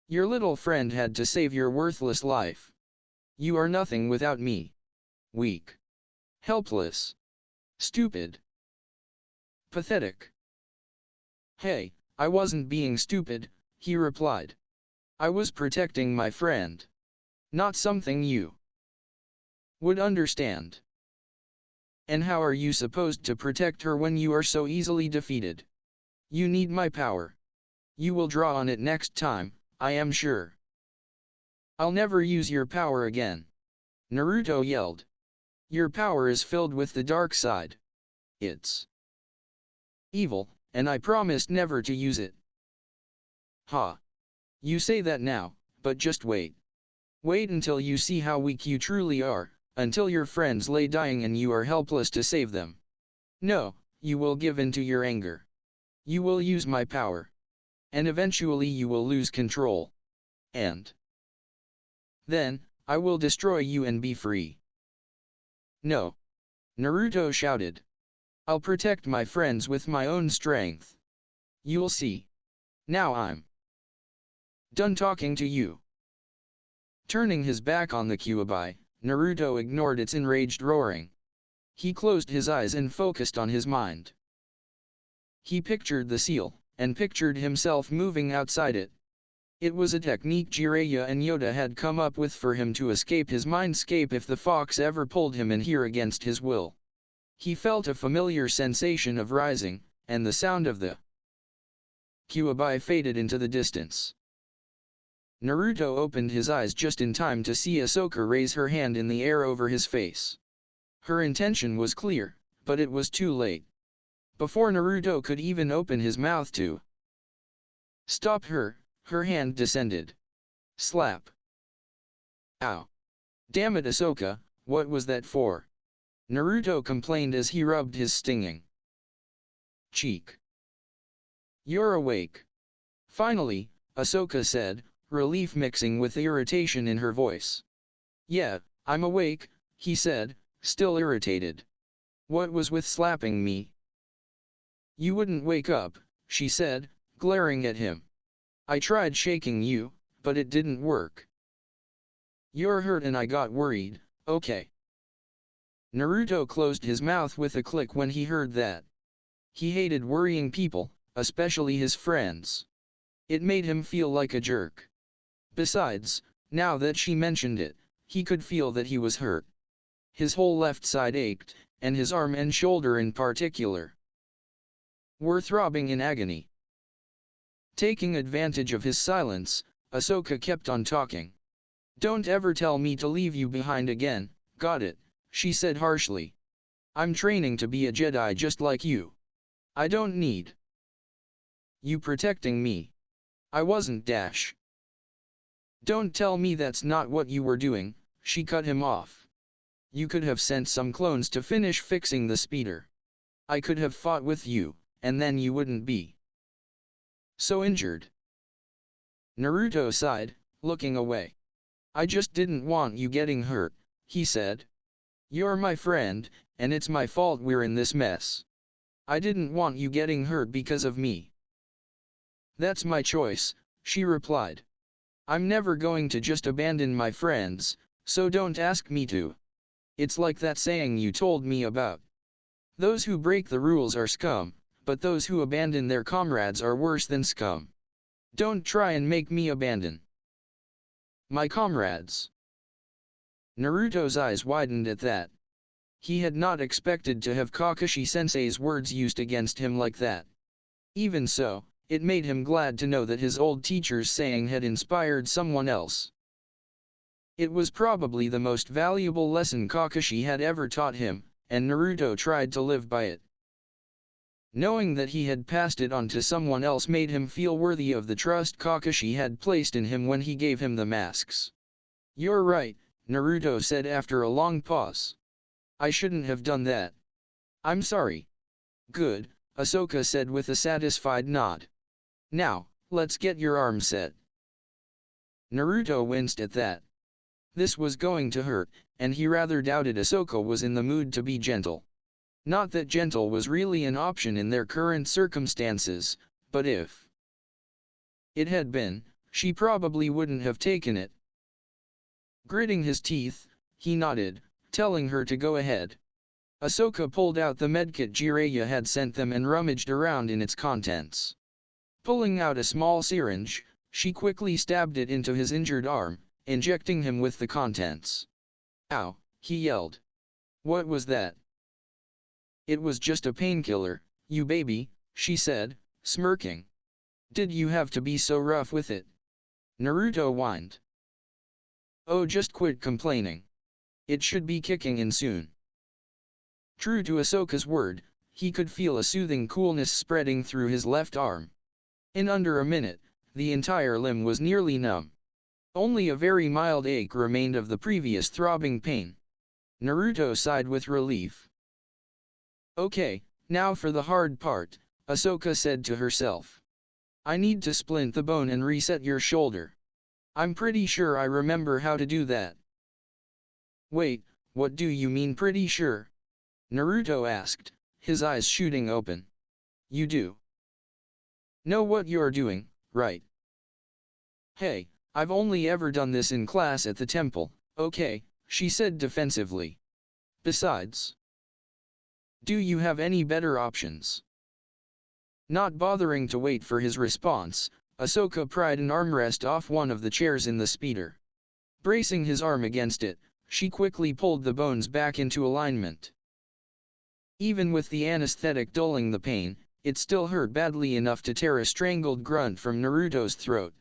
Your little friend had to save your worthless life. You are nothing without me. Weak. Helpless. Stupid. Pathetic." "Hey, I wasn't being stupid," he replied. "I was protecting my friend. Not something you would understand. And how are you supposed to protect her when you are so easily defeated? You need my power. You will draw on it next time, I am sure." "I'll never use your power again," Naruto yelled. "Your power is filled with the dark side. It's evil, and I promised never to use it." "Ha. You say that now, but just wait. Wait until you see how weak you truly are, until your friends lay dying and you are helpless to save them. No, you will give in to your anger. You will use my power. And eventually you will lose control. And then, I will destroy you and be free." "No," Naruto shouted. "I'll protect my friends with my own strength. You'll see. Now I'm done talking to you." Turning his back on the Kyuubi, Naruto ignored its enraged roaring. He closed his eyes and focused on his mind. He pictured the seal, and pictured himself moving outside it. It was a technique Jiraya and Yoda had come up with for him to escape his mindscape if the fox ever pulled him in here against his will. He felt a familiar sensation of rising, and the sound of the Kyuubi faded into the distance. Naruto opened his eyes just in time to see Ahsoka raise her hand in the air over his face. Her intention was clear, but it was too late. Before Naruto could even open his mouth to stop her, her hand descended. Slap. Ow. Damn it, Ahsoka, what was that for? Naruto complained as he rubbed his stinging cheek. You're awake. Finally, Ahsoka said, relief mixing with irritation in her voice. Yeah, I'm awake, he said, still irritated. What was with slapping me? You wouldn't wake up, she said, glaring at him. I tried shaking you, but it didn't work. You're hurt and I got worried, okay. Naruto closed his mouth with a click when he heard that. He hated worrying people, especially his friends. It made him feel like a jerk. Besides, now that she mentioned it, he could feel that he was hurt. His whole left side ached, and his arm and shoulder in particular were throbbing in agony. Taking advantage of his silence, Ahsoka kept on talking. Don't ever tell me to leave you behind again, got it, she said harshly. I'm training to be a Jedi just like you. I don't need you protecting me. I wasn't dash. Don't tell me that's not what you were doing, she cut him off. You could have sent some clones to finish fixing the speeder. I could have fought with you, and then you wouldn't be so injured. Naruto sighed, looking away. I just didn't want you getting hurt, he said. You're my friend, and it's my fault we're in this mess. I didn't want you getting hurt because of me. That's my choice, she replied. I'm never going to just abandon my friends, so don't ask me to. It's like that saying you told me about. Those who break the rules are scum, but those who abandon their comrades are worse than scum. Don't try and make me abandon my comrades. Naruto's eyes widened at that. He had not expected to have Kakashi-sensei's words used against him like that. Even so, it made him glad to know that his old teacher's saying had inspired someone else. It was probably the most valuable lesson Kakashi had ever taught him, and Naruto tried to live by it. Knowing that he had passed it on to someone else made him feel worthy of the trust Kakashi had placed in him when he gave him the masks. You're right, Naruto said after a long pause. I shouldn't have done that. I'm sorry. Good, Ahsoka said with a satisfied nod. Now, let's get your arm set. Naruto winced at that. This was going to hurt, and he rather doubted Ahsoka was in the mood to be gentle. Not that gentle was really an option in their current circumstances, but if it had been, she probably wouldn't have taken it. Gritting his teeth, he nodded, telling her to go ahead. Ahsoka pulled out the medkit Jiraya had sent them and rummaged around in its contents. Pulling out a small syringe, she quickly stabbed it into his injured arm, injecting him with the contents. Ow, he yelled. What was that? It was just a painkiller, you baby, she said, smirking. Did you have to be so rough with it? Naruto whined. Oh, just quit complaining. It should be kicking in soon. True to Ahsoka's word, he could feel a soothing coolness spreading through his left arm. In under a minute, the entire limb was nearly numb. Only a very mild ache remained of the previous throbbing pain. Naruto sighed with relief. Okay, now for the hard part, Ahsoka said to herself. I need to splint the bone and reset your shoulder. I'm pretty sure I remember how to do that. Wait, what do you mean pretty sure? Naruto asked, his eyes shooting open. You do know what you're doing, right? Hey, I've only ever done this in class at the temple, okay, she said defensively. Besides, do you have any better options? Not bothering to wait for his response, Ahsoka pried an armrest off one of the chairs in the speeder. Bracing his arm against it, she quickly pulled the bones back into alignment. Even with the anesthetic dulling the pain, it still hurt badly enough to tear a strangled grunt from Naruto's throat.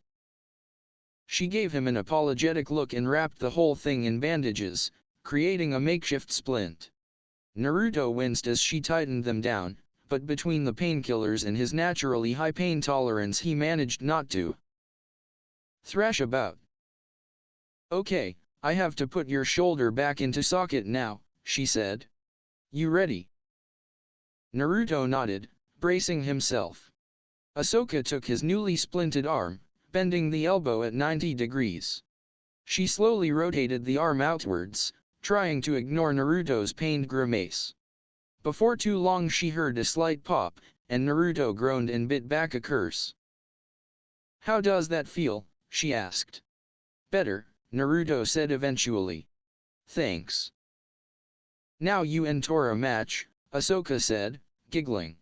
She gave him an apologetic look and wrapped the whole thing in bandages, creating a makeshift splint. Naruto winced as she tightened them down, but between the painkillers and his naturally high pain tolerance he managed not to thrash about. Okay, I have to put your shoulder back into socket now, she said. You ready? Naruto nodded, bracing himself. Ahsoka took his newly splinted arm, bending the elbow at 90 degrees. She slowly rotated the arm outwards, trying to ignore Naruto's pained grimace. Before too long she heard a slight pop, and Naruto groaned and bit back a curse. "How does that feel?" she asked. "Better," Naruto said eventually. "Thanks." "Now you and Tora match," Ahsoka said, giggling.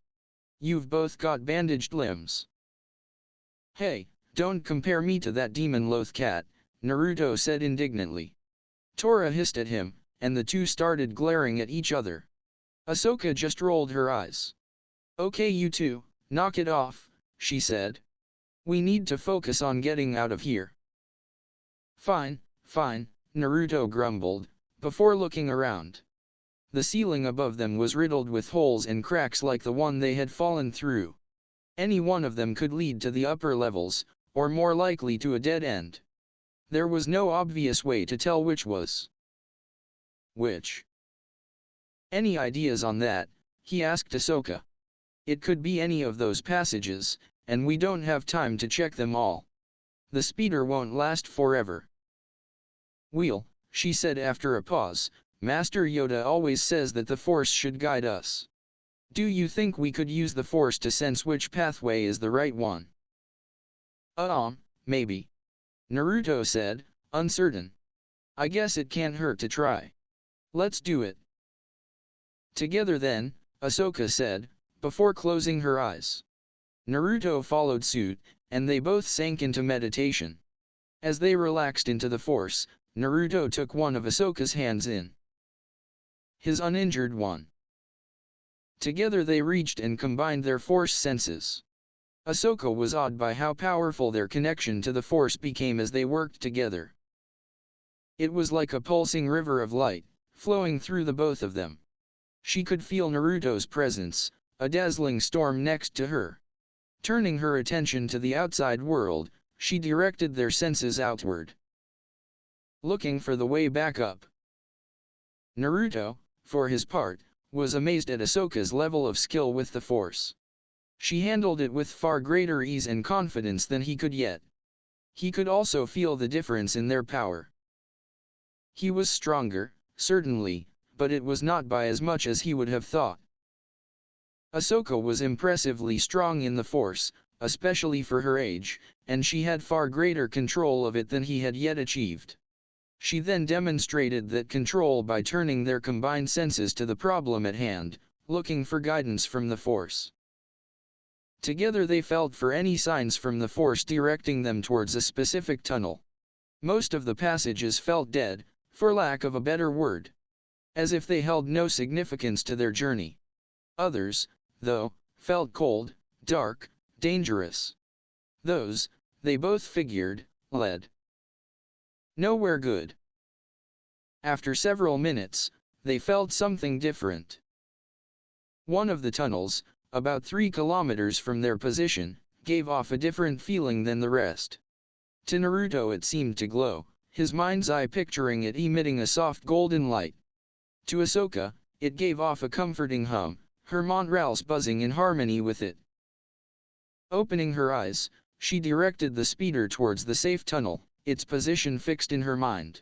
"You've both got bandaged limbs." "Hey, don't compare me to that demon loth cat," Naruto said indignantly. Tora hissed at him, and the two started glaring at each other. Ahsoka just rolled her eyes. "Okay, you two, knock it off," she said. "We need to focus on getting out of here." Fine, Naruto grumbled, before looking around. The ceiling above them was riddled with holes and cracks like the one they had fallen through. Any one of them could lead to the upper levels, or more likely to a dead end. There was no obvious way to tell which was which. "Any ideas on that?" he asked Ahsoka. "It could be any of those passages, and we don't have time to check them all. The speeder won't last forever." "Well," she said after a pause, "Master Yoda always says that the Force should guide us. Do you think we could use the Force to sense which pathway is the right one?" Maybe," Naruto said, uncertain. "I guess it can't hurt to try. Let's do it." "Together then," Ahsoka said, before closing her eyes. Naruto followed suit, and they both sank into meditation. As they relaxed into the Force, Naruto took one of Ahsoka's hands in his uninjured one. Together they reached and combined their Force senses. Ahsoka was awed by how powerful their connection to the Force became as they worked together. It was like a pulsing river of light, flowing through the both of them. She could feel Naruto's presence, a dazzling storm next to her. Turning her attention to the outside world, she directed their senses outward, looking for the way back up. Naruto, for his part, was amazed at Ahsoka's level of skill with the Force. She handled it with far greater ease and confidence than he could yet. He could also feel the difference in their power. He was stronger, certainly, but it was not by as much as he would have thought. Ahsoka was impressively strong in the Force, especially for her age, and she had far greater control of it than he had yet achieved. She then demonstrated that control by turning their combined senses to the problem at hand, looking for guidance from the Force. Together they felt for any signs from the Force directing them towards a specific tunnel. Most of the passages felt dead, for lack of a better word, as if they held no significance to their journey. Others, though, felt cold, dark, dangerous. Those, they both figured, led nowhere good. After several minutes, they felt something different. One of the tunnels, about 3 kilometers from their position, gave off a different feeling than the rest. To Naruto it seemed to glow, his mind's eye picturing it emitting a soft golden light. To Ahsoka, it gave off a comforting hum, her mongrels buzzing in harmony with it. Opening her eyes, she directed the speeder towards the safe tunnel, its position fixed in her mind.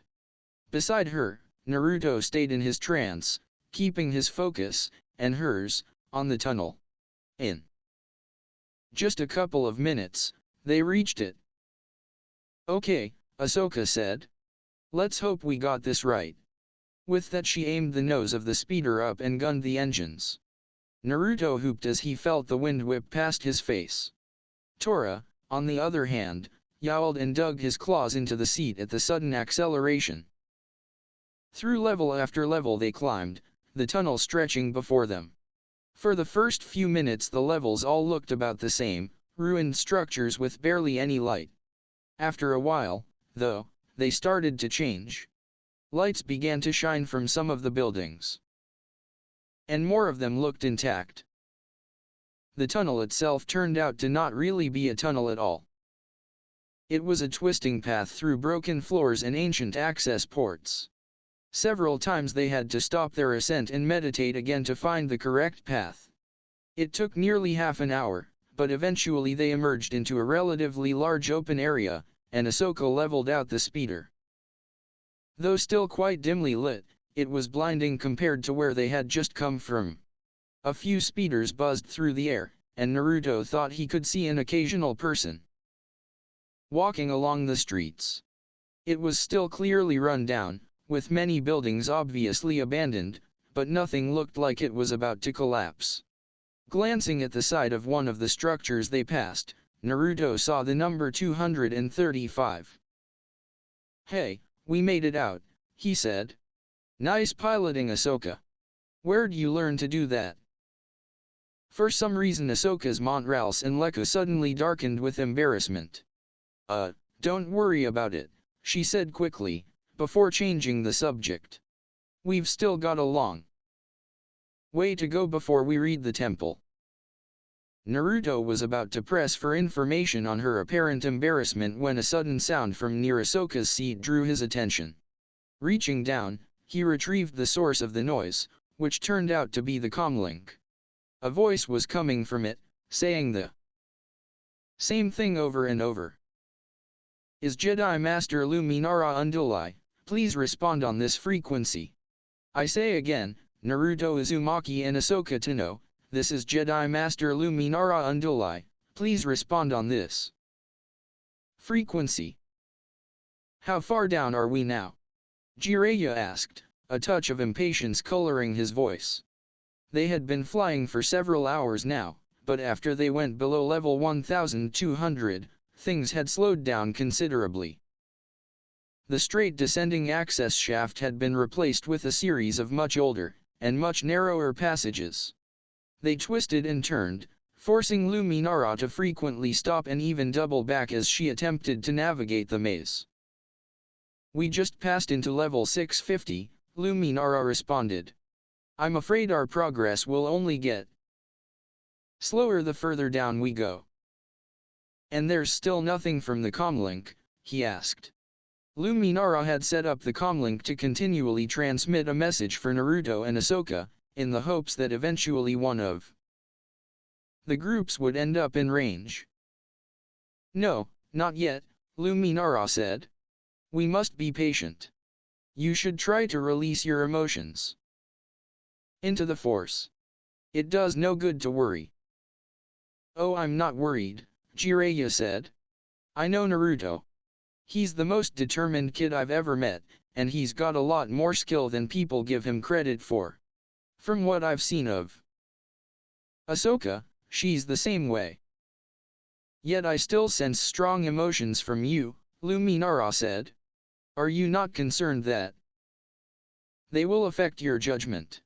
Beside her, Naruto stayed in his trance, keeping his focus, and hers, on the tunnel. In just a couple of minutes, they reached it. "Okay," Ahsoka said. "Let's hope we got this right." With that she aimed the nose of the speeder up and gunned the engines. Naruto whooped as he felt the wind whip past his face. Tora, on the other hand, yowled and dug his claws into the seat at the sudden acceleration. Through level after level they climbed, the tunnel stretching before them. For the first few minutes the levels all looked about the same, ruined structures with barely any light. After a while, though, they started to change. Lights began to shine from some of the buildings, and more of them looked intact. The tunnel itself turned out to not really be a tunnel at all. It was a twisting path through broken floors and ancient access ports. Several times they had to stop their ascent and meditate again to find the correct path. It took nearly half an hour, but eventually they emerged into a relatively large open area, and Ahsoka leveled out the speeder. Though still quite dimly lit, it was blinding compared to where they had just come from. A few speeders buzzed through the air, and Naruto thought he could see an occasional person walking along the streets. It was still clearly run down, with many buildings obviously abandoned, but nothing looked like it was about to collapse. Glancing at the side of one of the structures they passed, Naruto saw the number 235. "Hey, we made it out," he said. "Nice piloting, Ahsoka. Where'd you learn to do that?" For some reason Ahsoka's Montrals and Lekka suddenly darkened with embarrassment. Don't worry about it," she said quickly, before changing the subject. "We've still got a long way to go before we read the temple." Naruto was about to press for information on her apparent embarrassment when a sudden sound from near Ahsoka's seat drew his attention. Reaching down, he retrieved the source of the noise, which turned out to be the comlink. A voice was coming from it, saying the same thing over and over. "Is Jedi Master Luminara Unduli? Please respond on this frequency. I say again, Naruto Uzumaki and Ahsoka Tano, this is Jedi Master Luminara Unduli, please respond on this frequency." "How far down are we now?" Jiraya asked, a touch of impatience coloring his voice. They had been flying for several hours now, but after they went below level 1200, things had slowed down considerably. The straight descending access shaft had been replaced with a series of much older, and much narrower passages. They twisted and turned, forcing Luminara to frequently stop and even double back as she attempted to navigate the maze. "We just passed into level 650, Luminara responded. "I'm afraid our progress will only get slower the further down we go." "And there's still nothing from the comlink?" he asked. Luminara had set up the comlink to continually transmit a message for Naruto and Ahsoka, in the hopes that eventually one of the groups would end up in range. "No, not yet," Luminara said. "We must be patient. You should try to release your emotions into the Force. It does no good to worry." "Oh, I'm not worried," Jiraya said. "I know Naruto. He's the most determined kid I've ever met, and he's got a lot more skill than people give him credit for. From what I've seen of Ahsoka, she's the same way." "Yet I still sense strong emotions from you," Luminara said. "Are you not concerned that they will affect your judgment?"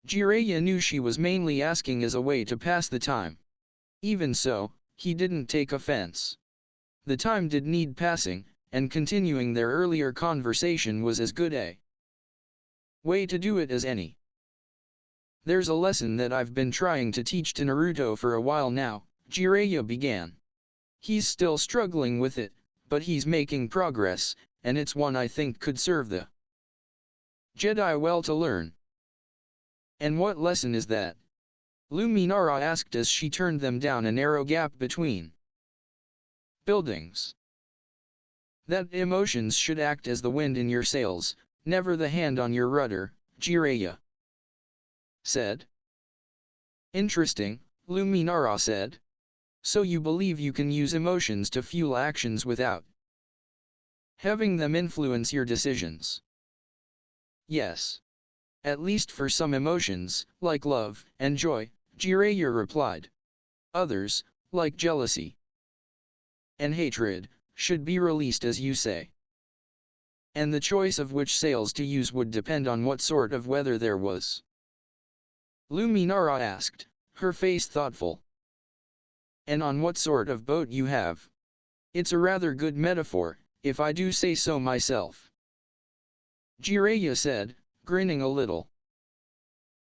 Jiraya knew she was mainly asking as a way to pass the time. Even so, he didn't take offense. The time did need passing, and continuing their earlier conversation was as good a way to do it as any. "There's a lesson that I've been trying to teach to Naruto for a while now," Jiraya began. "He's still struggling with it, but he's making progress, and it's one I think could serve the Jedi well to learn." "And what lesson is that?" Luminara asked as she turned them down a narrow gap between buildings. "That emotions should act as the wind in your sails, never the hand on your rudder," Jiraya said. "Interesting," Luminara said. "So you believe you can use emotions to fuel actions without having them influence your decisions?" "Yes. At least for some emotions, like love and joy," Jiraya replied. "Others, like jealousy and hatred, should be released as you say. And the choice of which sails to use would depend on what sort of weather there was." Luminara asked, her face thoughtful. "And on what sort of boat you have. It's a rather good metaphor, if I do say so myself," Jiraya said, grinning a little.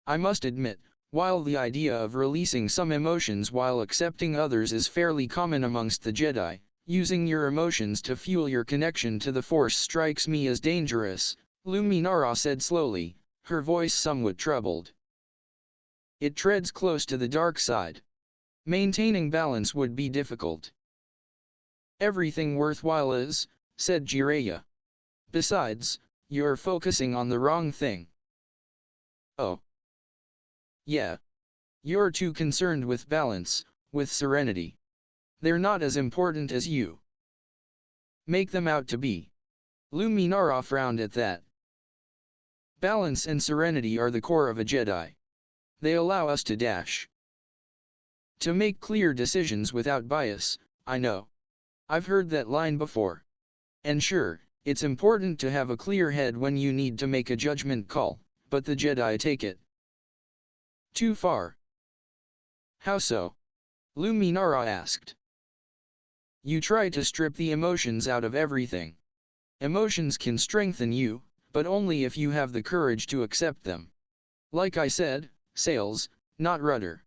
"I must admit, while the idea of releasing some emotions while accepting others is fairly common amongst the Jedi, using your emotions to fuel your connection to the Force strikes me as dangerous," Luminara said slowly, her voice somewhat troubled. "It treads close to the dark side. Maintaining balance would be difficult. Everything worthwhile is, said Jiraya. Besides, you're focusing on the wrong thing. Oh. Yeah. You're too concerned with balance, with serenity. They're not as important as you make them out to be. Luminara frowned at that. Balance and serenity are the core of a Jedi. They allow us to dash. To make clear decisions without bias, I know. I've heard that line before. And sure, it's important to have a clear head when you need to make a judgment call, but the Jedi take it too far. How so? Luminara asked. You try to strip the emotions out of everything. Emotions can strengthen you, but only if you have the courage to accept them. Like I said, sails, not rudder.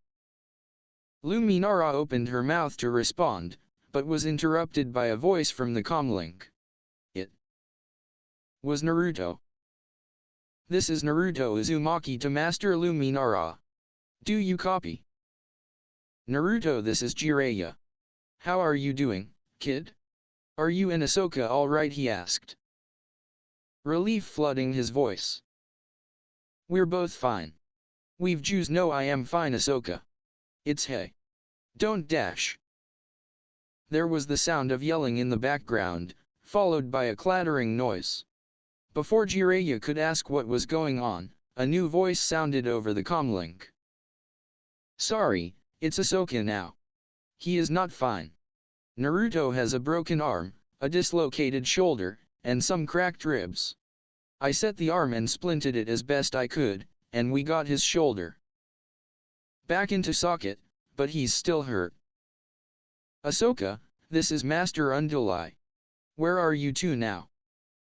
Luminara opened her mouth to respond, but was interrupted by a voice from the comlink. It was Naruto. This is Naruto Uzumaki to Master Luminara. Do you copy? Naruto, this is Jiraya. How are you doing, kid? Are you and Ahsoka all right, he asked. Relief flooding his voice. We're both fine. We've Jews know I am fine, Ahsoka. It's hey. Don't dash. There was the sound of yelling in the background, followed by a clattering noise. Before Jiraya could ask what was going on, a new voice sounded over the comlink. Sorry, it's Ahsoka now. He is not fine. Naruto has a broken arm, a dislocated shoulder, and some cracked ribs. I set the arm and splinted it as best I could, and we got his shoulder back into socket, but he's still hurt. Ahsoka, this is Master Unduli. Where are you two now?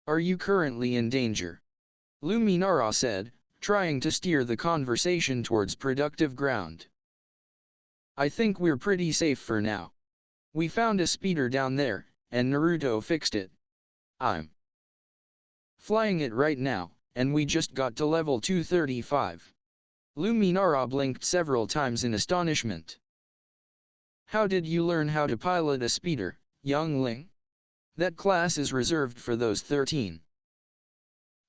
Are you currently in danger? Luminara said, trying to steer the conversation towards productive ground. I think we're pretty safe for now. We found a speeder down there, and Naruto fixed it. I'm flying it right now, and we just got to level 235. Luminara blinked several times in astonishment. How did you learn how to pilot a speeder, youngling? That class is reserved for those 13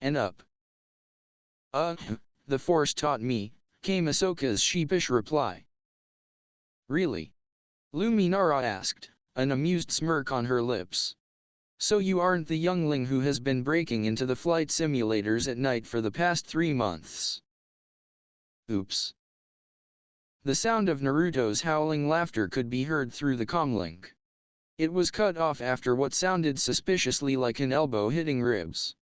and up. The Force taught me, came Ahsoka's sheepish reply. Really? Luminara asked, an amused smirk on her lips. So you aren't the youngling who has been breaking into the flight simulators at night for the past 3 months. Oops. The sound of Naruto's howling laughter could be heard through the comlink. It was cut off after what sounded suspiciously like an elbow hitting ribs.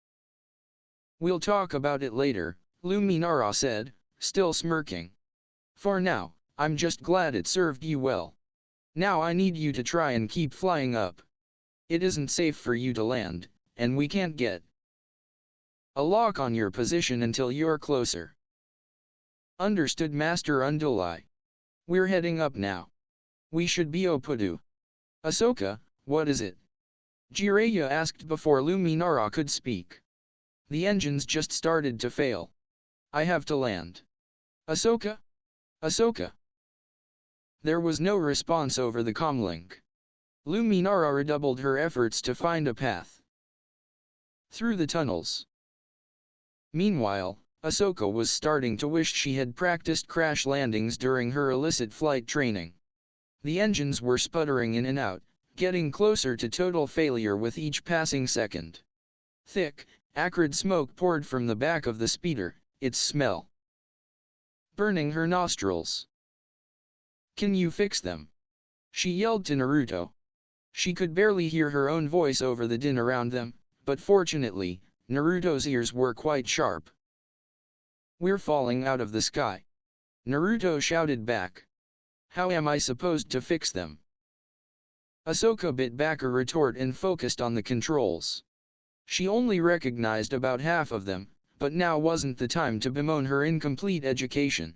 We'll talk about it later, Luminara said, still smirking. For now, I'm just glad it served you well. Now I need you to try and keep flying up. It isn't safe for you to land, and we can't get a lock on your position until you're closer. Understood, Master Unduli. We're heading up now. We should be Opudu. Ahsoka, what is it? Jiraya asked before Luminara could speak. The engines just started to fail. I have to land. Ahsoka? Ahsoka? There was no response over the comlink. Luminara redoubled her efforts to find a path through the tunnels. Meanwhile, Ahsoka was starting to wish she had practiced crash landings during her illicit flight training. The engines were sputtering in and out, getting closer to total failure with each passing second. Thick, acrid smoke poured from the back of the speeder, its smell burning her nostrils. Can you fix them? She yelled to Naruto. She could barely hear her own voice over the din around them, but fortunately, Naruto's ears were quite sharp. We're falling out of the sky. Naruto shouted back. How am I supposed to fix them? Ahsoka bit back a retort and focused on the controls. She only recognized about half of them, but now wasn't the time to bemoan her incomplete education.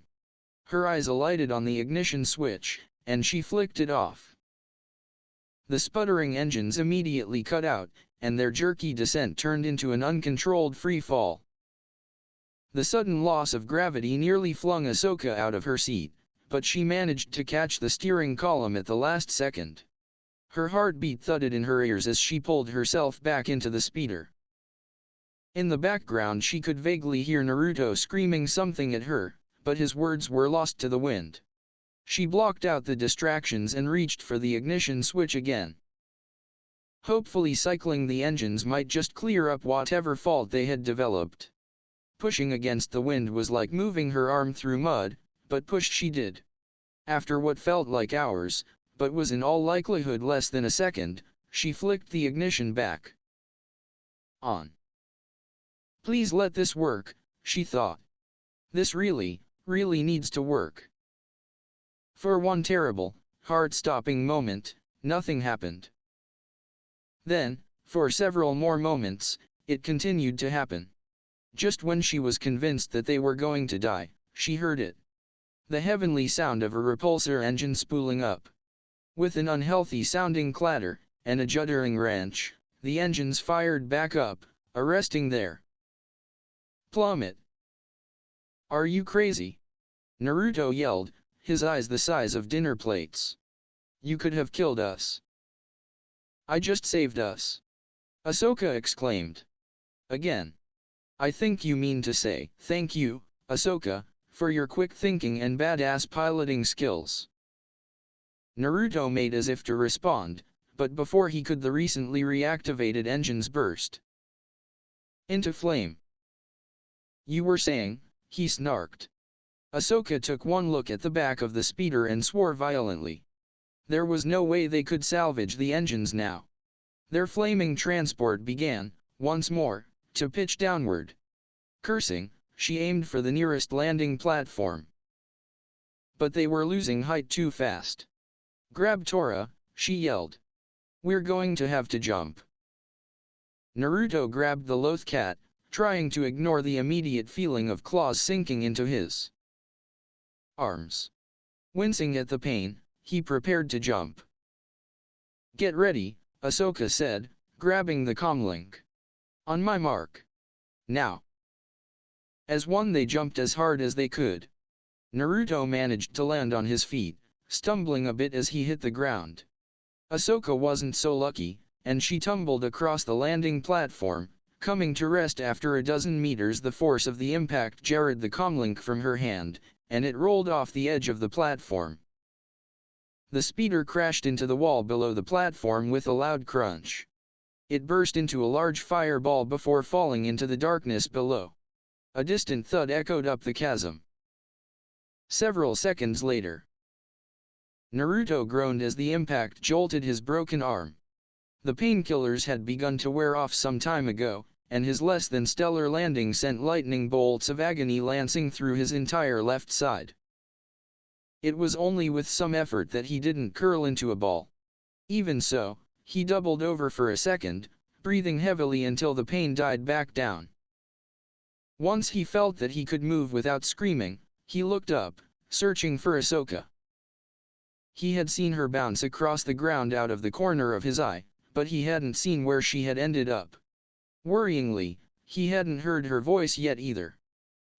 Her eyes alighted on the ignition switch, and she flicked it off. The sputtering engines immediately cut out, and their jerky descent turned into an uncontrolled free fall. The sudden loss of gravity nearly flung Ahsoka out of her seat, but she managed to catch the steering column at the last second. Her heartbeat thudded in her ears as she pulled herself back into the speeder. In the background she could vaguely hear Naruto screaming something at her, but his words were lost to the wind. She blocked out the distractions and reached for the ignition switch again. Hopefully cycling the engines might just clear up whatever fault they had developed. Pushing against the wind was like moving her arm through mud, but push she did. After what felt like hours, but was in all likelihood less than a second, she flicked the ignition back on. Please let this work, she thought. This really needs to work. For one terrible, heart-stopping moment, nothing happened. Then, for several more moments, it continued to happen. Just when she was convinced that they were going to die, she heard it. The heavenly sound of a repulsor engine spooling up. With an unhealthy-sounding clatter, and a juddering wrench, the engines fired back up, arresting there. Plummet! Are you crazy? Naruto yelled, his eyes the size of dinner plates. You could have killed us. I just saved us. Ahsoka exclaimed. Again. I think you mean to say, thank you, Ahsoka, for your quick thinking and badass piloting skills. Naruto made as if to respond, but before he could, the recently reactivated engines burst into flame. You were saying, he snarked. Ahsoka took one look at the back of the speeder and swore violently. There was no way they could salvage the engines now. Their flaming transport began, once more, to pitch downward. Cursing, she aimed for the nearest landing platform. But they were losing height too fast. Grab Tora, she yelled. We're going to have to jump. Naruto grabbed the loth cat, trying to ignore the immediate feeling of claws sinking into his arms. Wincing at the pain, he prepared to jump. Get ready, Ahsoka said, grabbing the comlink. On my mark. Now. As one they jumped as hard as they could. Naruto managed to land on his feet, stumbling a bit as he hit the ground. Ahsoka wasn't so lucky, and she tumbled across the landing platform, coming to rest after a dozen meters. The force of the impact jarred the comlink from her hand, and it rolled off the edge of the platform. The speeder crashed into the wall below the platform with a loud crunch. It burst into a large fireball before falling into the darkness below. A distant thud echoed up the chasm. Several seconds later, Naruto groaned as the impact jolted his broken arm. The painkillers had begun to wear off some time ago, and his less than stellar landing sent lightning bolts of agony lancing through his entire left side. It was only with some effort that he didn't curl into a ball. Even so, he doubled over for a second, breathing heavily until the pain died back down. Once he felt that he could move without screaming, he looked up, searching for Ahsoka. He had seen her bounce across the ground out of the corner of his eye, but he hadn't seen where she had ended up. Worryingly, he hadn't heard her voice yet either.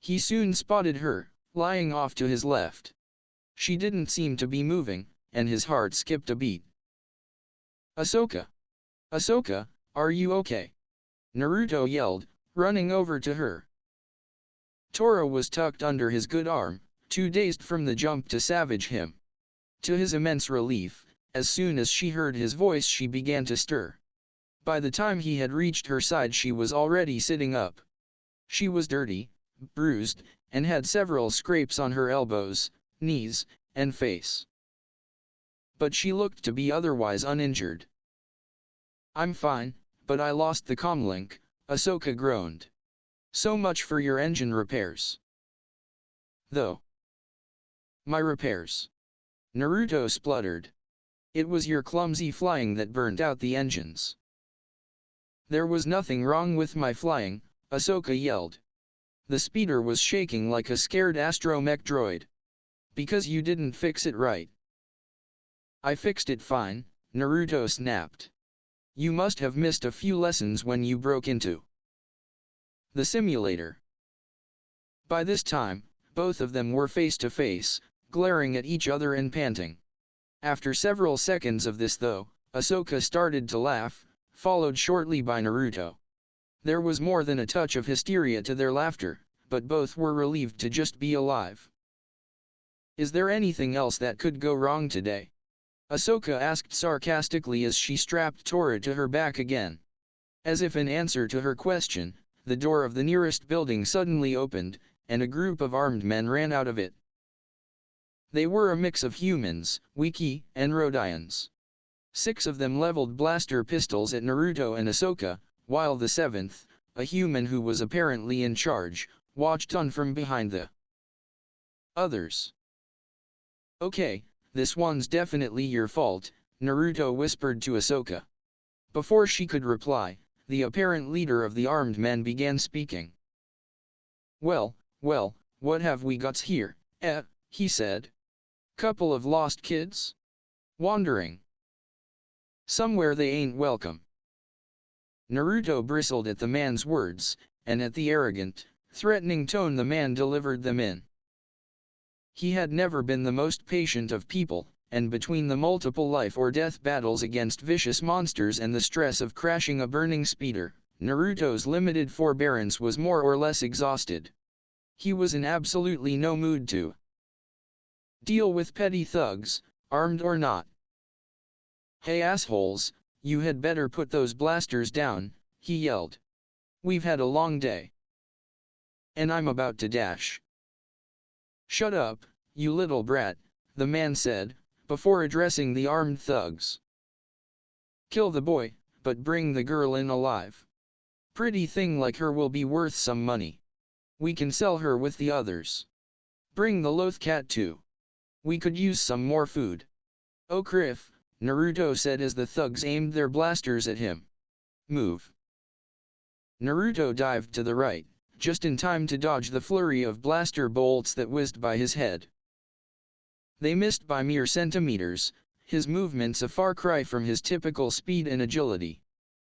He soon spotted her, lying off to his left. She didn't seem to be moving, and his heart skipped a beat. Ahsoka! Ahsoka, are you okay? Naruto yelled, running over to her. Tora was tucked under his good arm, too dazed from the jump to savage him. To his immense relief, as soon as she heard his voice she began to stir. By the time he had reached her side she was already sitting up. She was dirty, bruised, and had several scrapes on her elbows, knees, and face. But she looked to be otherwise uninjured. I'm fine, but I lost the comlink, Ahsoka groaned. So much for your engine repairs. Though. My repairs. Naruto spluttered. It was your clumsy flying that burned out the engines. There was nothing wrong with my flying, Ahsoka yelled. The speeder was shaking like a scared astromech droid. Because you didn't fix it right. I fixed it fine, Naruto snapped. You must have missed a few lessons when you broke into the simulator. By this time, both of them were face to face, glaring at each other and panting. After several seconds of this though, Ahsoka started to laugh, followed shortly by Naruto. There was more than a touch of hysteria to their laughter, but both were relieved to just be alive. "Is there anything else that could go wrong today?" Ahsoka asked sarcastically as she strapped Tora to her back again. As if in answer to her question, the door of the nearest building suddenly opened, and a group of armed men ran out of it. They were a mix of humans, Wiki, and Rhodians. 6 of them leveled blaster pistols at Naruto and Ahsoka, while the 7th, a human who was apparently in charge, watched on from behind the others. "Okay, this one's definitely your fault," Naruto whispered to Ahsoka. Before she could reply, the apparent leader of the armed men began speaking. Well, what have we got here, he said. "Couple of lost kids? Wandering somewhere they ain't welcome." Naruto bristled at the man's words, and at the arrogant, threatening tone the man delivered them in. He had never been the most patient of people, and between the multiple life-or-death battles against vicious monsters and the stress of crashing a burning speeder, Naruto's limited forbearance was more or less exhausted. He was in absolutely no mood to deal with petty thugs, armed or not. "Hey assholes, you had better put those blasters down," he yelled. "We've had a long day. And I'm about to dash." "Shut up, you little brat," the man said, before addressing the armed thugs. "Kill the boy, but bring the girl in alive. Pretty thing like her will be worth some money. We can sell her with the others. Bring the loth cat too. We could use some more food." "Oh Criff," Naruto said as the thugs aimed their blasters at him. "Move." Naruto dived to the right, just in time to dodge the flurry of blaster bolts that whizzed by his head. They missed by mere centimeters, his movements a far cry from his typical speed and agility.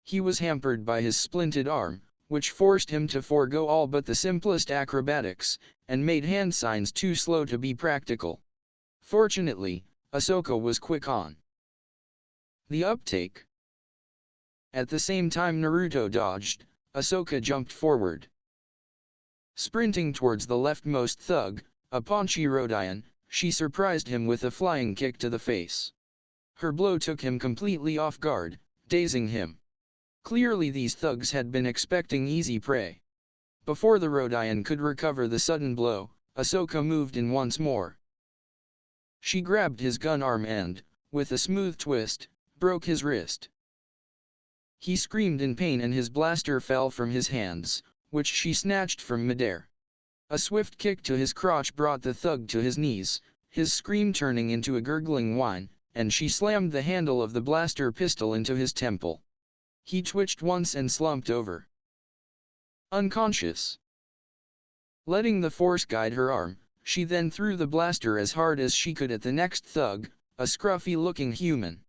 He was hampered by his splinted arm, which forced him to forego all but the simplest acrobatics, and made hand signs too slow to be practical. Fortunately, Ahsoka was quick on the uptake. At the same time Naruto dodged, Ahsoka jumped forward. Sprinting towards the leftmost thug, a paunchy Rhodian, she surprised him with a flying kick to the face. Her blow took him completely off guard, dazing him. Clearly these thugs had been expecting easy prey. Before the Rhodian could recover the sudden blow, Ahsoka moved in once more. She grabbed his gun arm and, with a smooth twist, broke his wrist. He screamed in pain and his blaster fell from his hands, which she snatched from midair. A swift kick to his crotch brought the thug to his knees, his scream turning into a gurgling whine, and she slammed the handle of the blaster pistol into his temple. He twitched once and slumped over, unconscious. Letting the force guide her arm, she then threw the blaster as hard as she could at the next thug, a scruffy-looking human.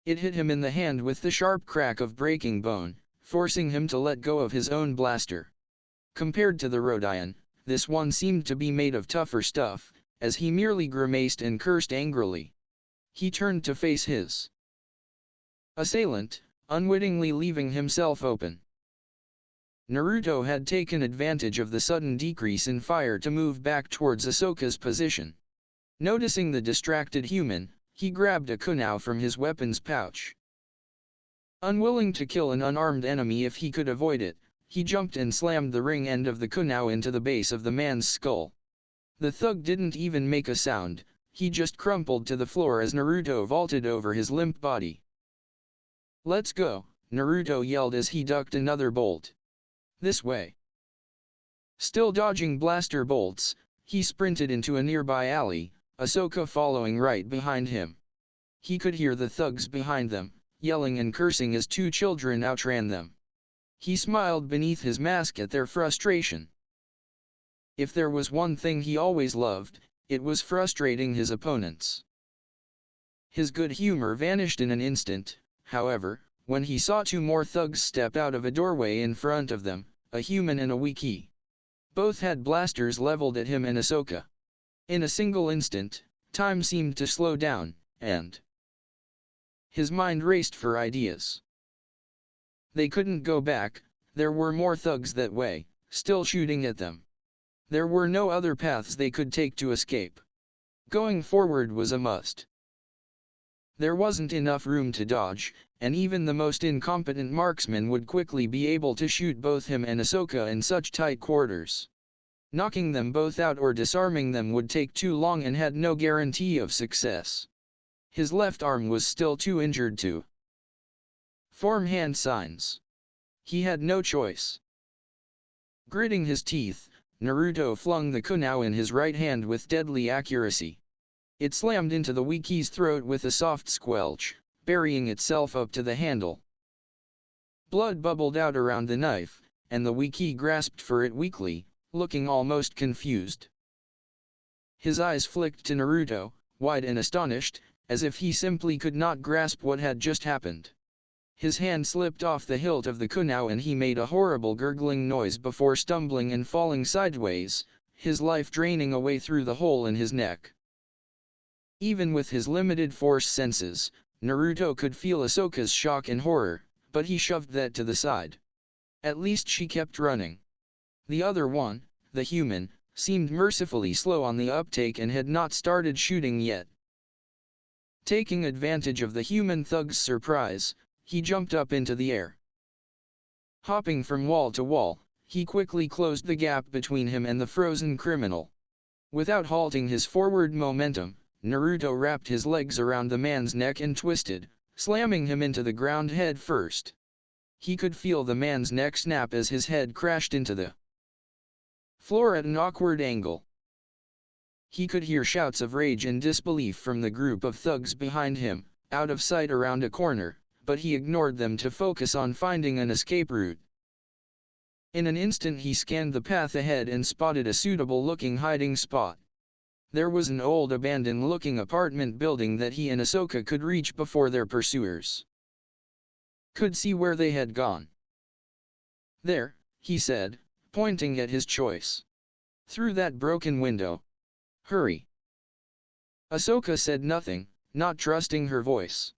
It hit him in the hand with the sharp crack of breaking bone, forcing him to let go of his own blaster. Compared to the Rhodian, this one seemed to be made of tougher stuff, as he merely grimaced and cursed angrily. He turned to face his assailant, unwittingly leaving himself open. Naruto had taken advantage of the sudden decrease in fire to move back towards Ahsoka's position. Noticing the distracted human, he grabbed a kunai from his weapons pouch. Unwilling to kill an unarmed enemy if he could avoid it, he jumped and slammed the ring end of the kunai into the base of the man's skull. The thug didn't even make a sound, he just crumpled to the floor as Naruto vaulted over his limp body. "Let's go," Naruto yelled as he ducked another bolt. "This way." Still dodging blaster bolts, he sprinted into a nearby alley, Ahsoka following right behind him. He could hear the thugs behind them, yelling and cursing as 2 children outran them. He smiled beneath his mask at their frustration. If there was one thing he always loved, it was frustrating his opponents. His good humor vanished in an instant, however, when he saw 2 more thugs step out of a doorway in front of them, a human and a Wiki. Both had blasters leveled at him and Ahsoka. In a single instant, time seemed to slow down, and his mind raced for ideas. They couldn't go back, there were more thugs that way, still shooting at them. There were no other paths they could take to escape. Going forward was a must. There wasn't enough room to dodge, and even the most incompetent marksman would quickly be able to shoot both him and Ahsoka in such tight quarters. Knocking them both out or disarming them would take too long and had no guarantee of success. His left arm was still too injured to form hand signs. He had no choice. Gritting his teeth, Naruto flung the kunai in his right hand with deadly accuracy. It slammed into the Wiki's throat with a soft squelch, burying itself up to the handle. Blood bubbled out around the knife, and the Wiki grasped for it weakly, looking almost confused. His eyes flicked to Naruto, wide and astonished, as if he simply could not grasp what had just happened. His hand slipped off the hilt of the kunai and he made a horrible gurgling noise before stumbling and falling sideways, his life draining away through the hole in his neck. Even with his limited force senses, Naruto could feel Ahsoka's shock and horror, but he shoved that to the side. At least she kept running. The other one, the human, seemed mercifully slow on the uptake and had not started shooting yet. Taking advantage of the human thug's surprise, he jumped up into the air. Hopping from wall to wall, he quickly closed the gap between him and the frozen criminal. Without halting his forward momentum, Naruto wrapped his legs around the man's neck and twisted, slamming him into the ground head first. He could feel the man's neck snap as his head crashed into the floor at an awkward angle. He could hear shouts of rage and disbelief from the group of thugs behind him, out of sight around a corner, but he ignored them to focus on finding an escape route. In an instant he scanned the path ahead and spotted a suitable-looking hiding spot. There was an old abandoned-looking apartment building that he and Ahsoka could reach before their pursuers could see where they had gone. "There," he said, pointing at his choice. "Through that broken window. Hurry." Ahsoka said nothing, not trusting her voice.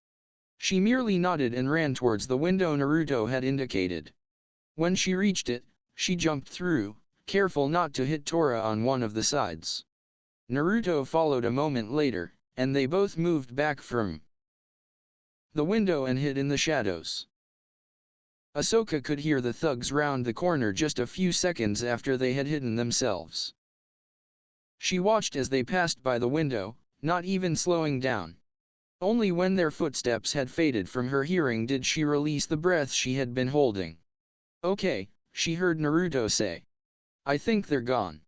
She merely nodded and ran towards the window Naruto had indicated. When she reached it, she jumped through, careful not to hit Tora on one of the sides. Naruto followed a moment later, and they both moved back from the window and hid in the shadows. Ahsoka could hear the thugs round the corner just a few seconds after they had hidden themselves. She watched as they passed by the window, not even slowing down. Only when their footsteps had faded from her hearing did she release the breath she had been holding. "Okay," she heard Naruto say. "I think they're gone."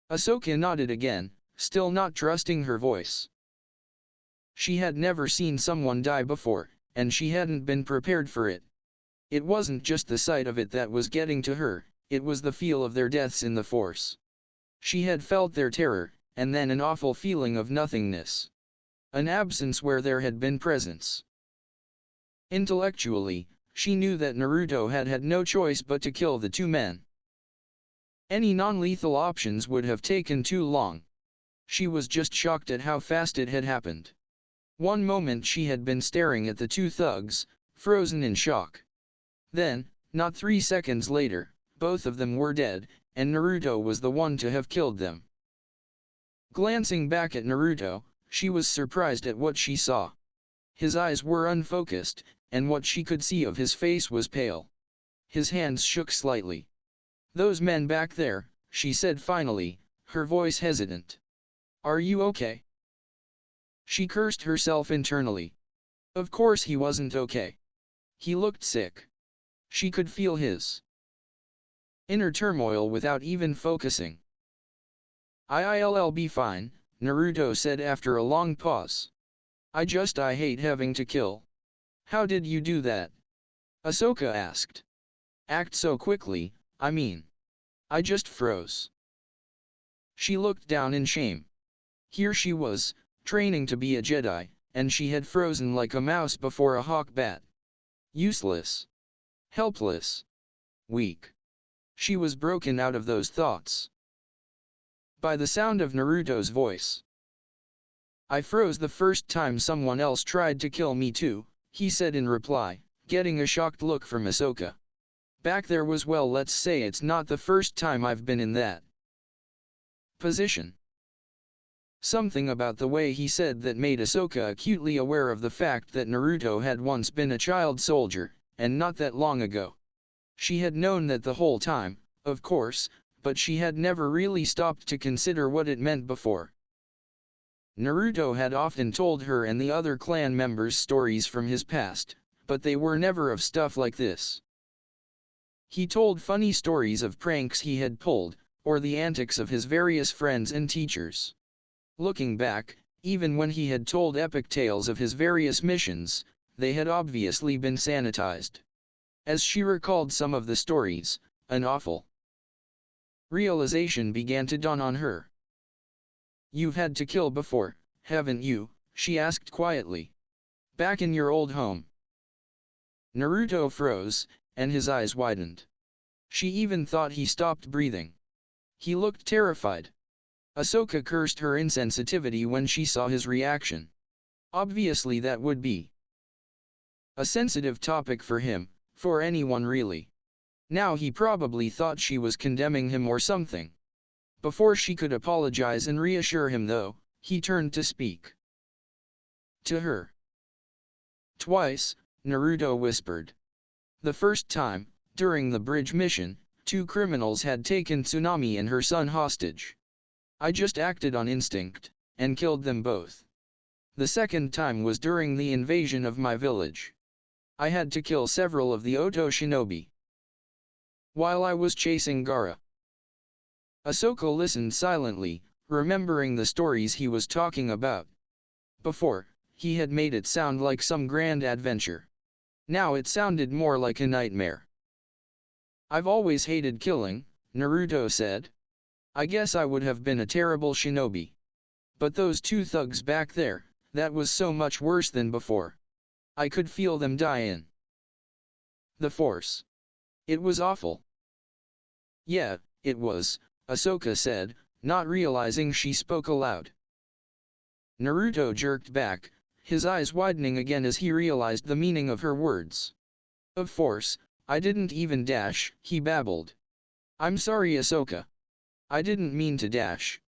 Ahsoka nodded again, still not trusting her voice. She had never seen someone die before, and she hadn't been prepared for it. It wasn't just the sight of it that was getting to her, it was the feel of their deaths in the Force. She had felt their terror, and then an awful feeling of nothingness. An absence where there had been presence. Intellectually, she knew that Naruto had had no choice but to kill the two men. Any non-lethal options would have taken too long. She was just shocked at how fast it had happened. One moment she had been staring at the two thugs, frozen in shock. Then, not 3 seconds later, both of them were dead, and Naruto was the one to have killed them. Glancing back at Naruto, she was surprised at what she saw. His eyes were unfocused, and what she could see of his face was pale. His hands shook slightly. "Those men back there," she said finally, her voice hesitant. "Are you okay?" She cursed herself internally. Of course he wasn't okay. He looked sick. She could feel his inner turmoil without even focusing. "I'll be fine," Naruto said after a long pause. I hate having to kill." "How did you do that?" Ahsoka asked. "Act so quickly, I mean. I just froze." She looked down in shame. Here she was, training to be a Jedi, and she had frozen like a mouse before a hawk bat. Useless. Helpless. Weak. She was broken out of those thoughts. by the sound of Naruto's voice. I froze the first time someone else tried to kill me too, he said in reply, getting a shocked look from Ahsoka. Back there was, well, let's say it's not the first time I've been in that position. Something about the way he said that made Ahsoka acutely aware of the fact that Naruto had once been a child soldier, and not that long ago. She had known that the whole time, of course, but she had never really stopped to consider what it meant before. Naruto had often told her and the other clan members stories from his past, but they were never of stuff like this. He told funny stories of pranks he had pulled, or the antics of his various friends and teachers. Looking back, even when he had told epic tales of his various missions, they had obviously been sanitized. As she recalled some of the stories, an awful realization began to dawn on her. You've had to kill before, haven't you? She asked quietly. Back in your old home. Naruto froze, and his eyes widened. She even thought he stopped breathing. He looked terrified. Ahsoka cursed her insensitivity when she saw his reaction. Obviously that would be a sensitive topic for him, for anyone really. Now he probably thought she was condemning him or something. Before she could apologize and reassure him though, he turned to speak to her. Twice, Naruto whispered. The first time, during the bridge mission, 2 criminals had taken Tsunami and her son hostage. I just acted on instinct, and killed them both. The second time was during the invasion of my village. I had to kill several of the Oto shinobi while I was chasing Gaara. Ahsoka listened silently, remembering the stories he was talking about. Before, he had made it sound like some grand adventure. Now it sounded more like a nightmare. I've always hated killing, Naruto said. I guess I would have been a terrible shinobi. But those 2 thugs back there, that was so much worse than before. I could feel them die in the Force. It was awful. Yeah, it was, Ahsoka said, not realizing she spoke aloud. Naruto jerked back, his eyes widening again as he realized the meaning of her words. Of Force, I didn't even dash, he babbled. I'm sorry, Ahsoka. I didn't mean to dash.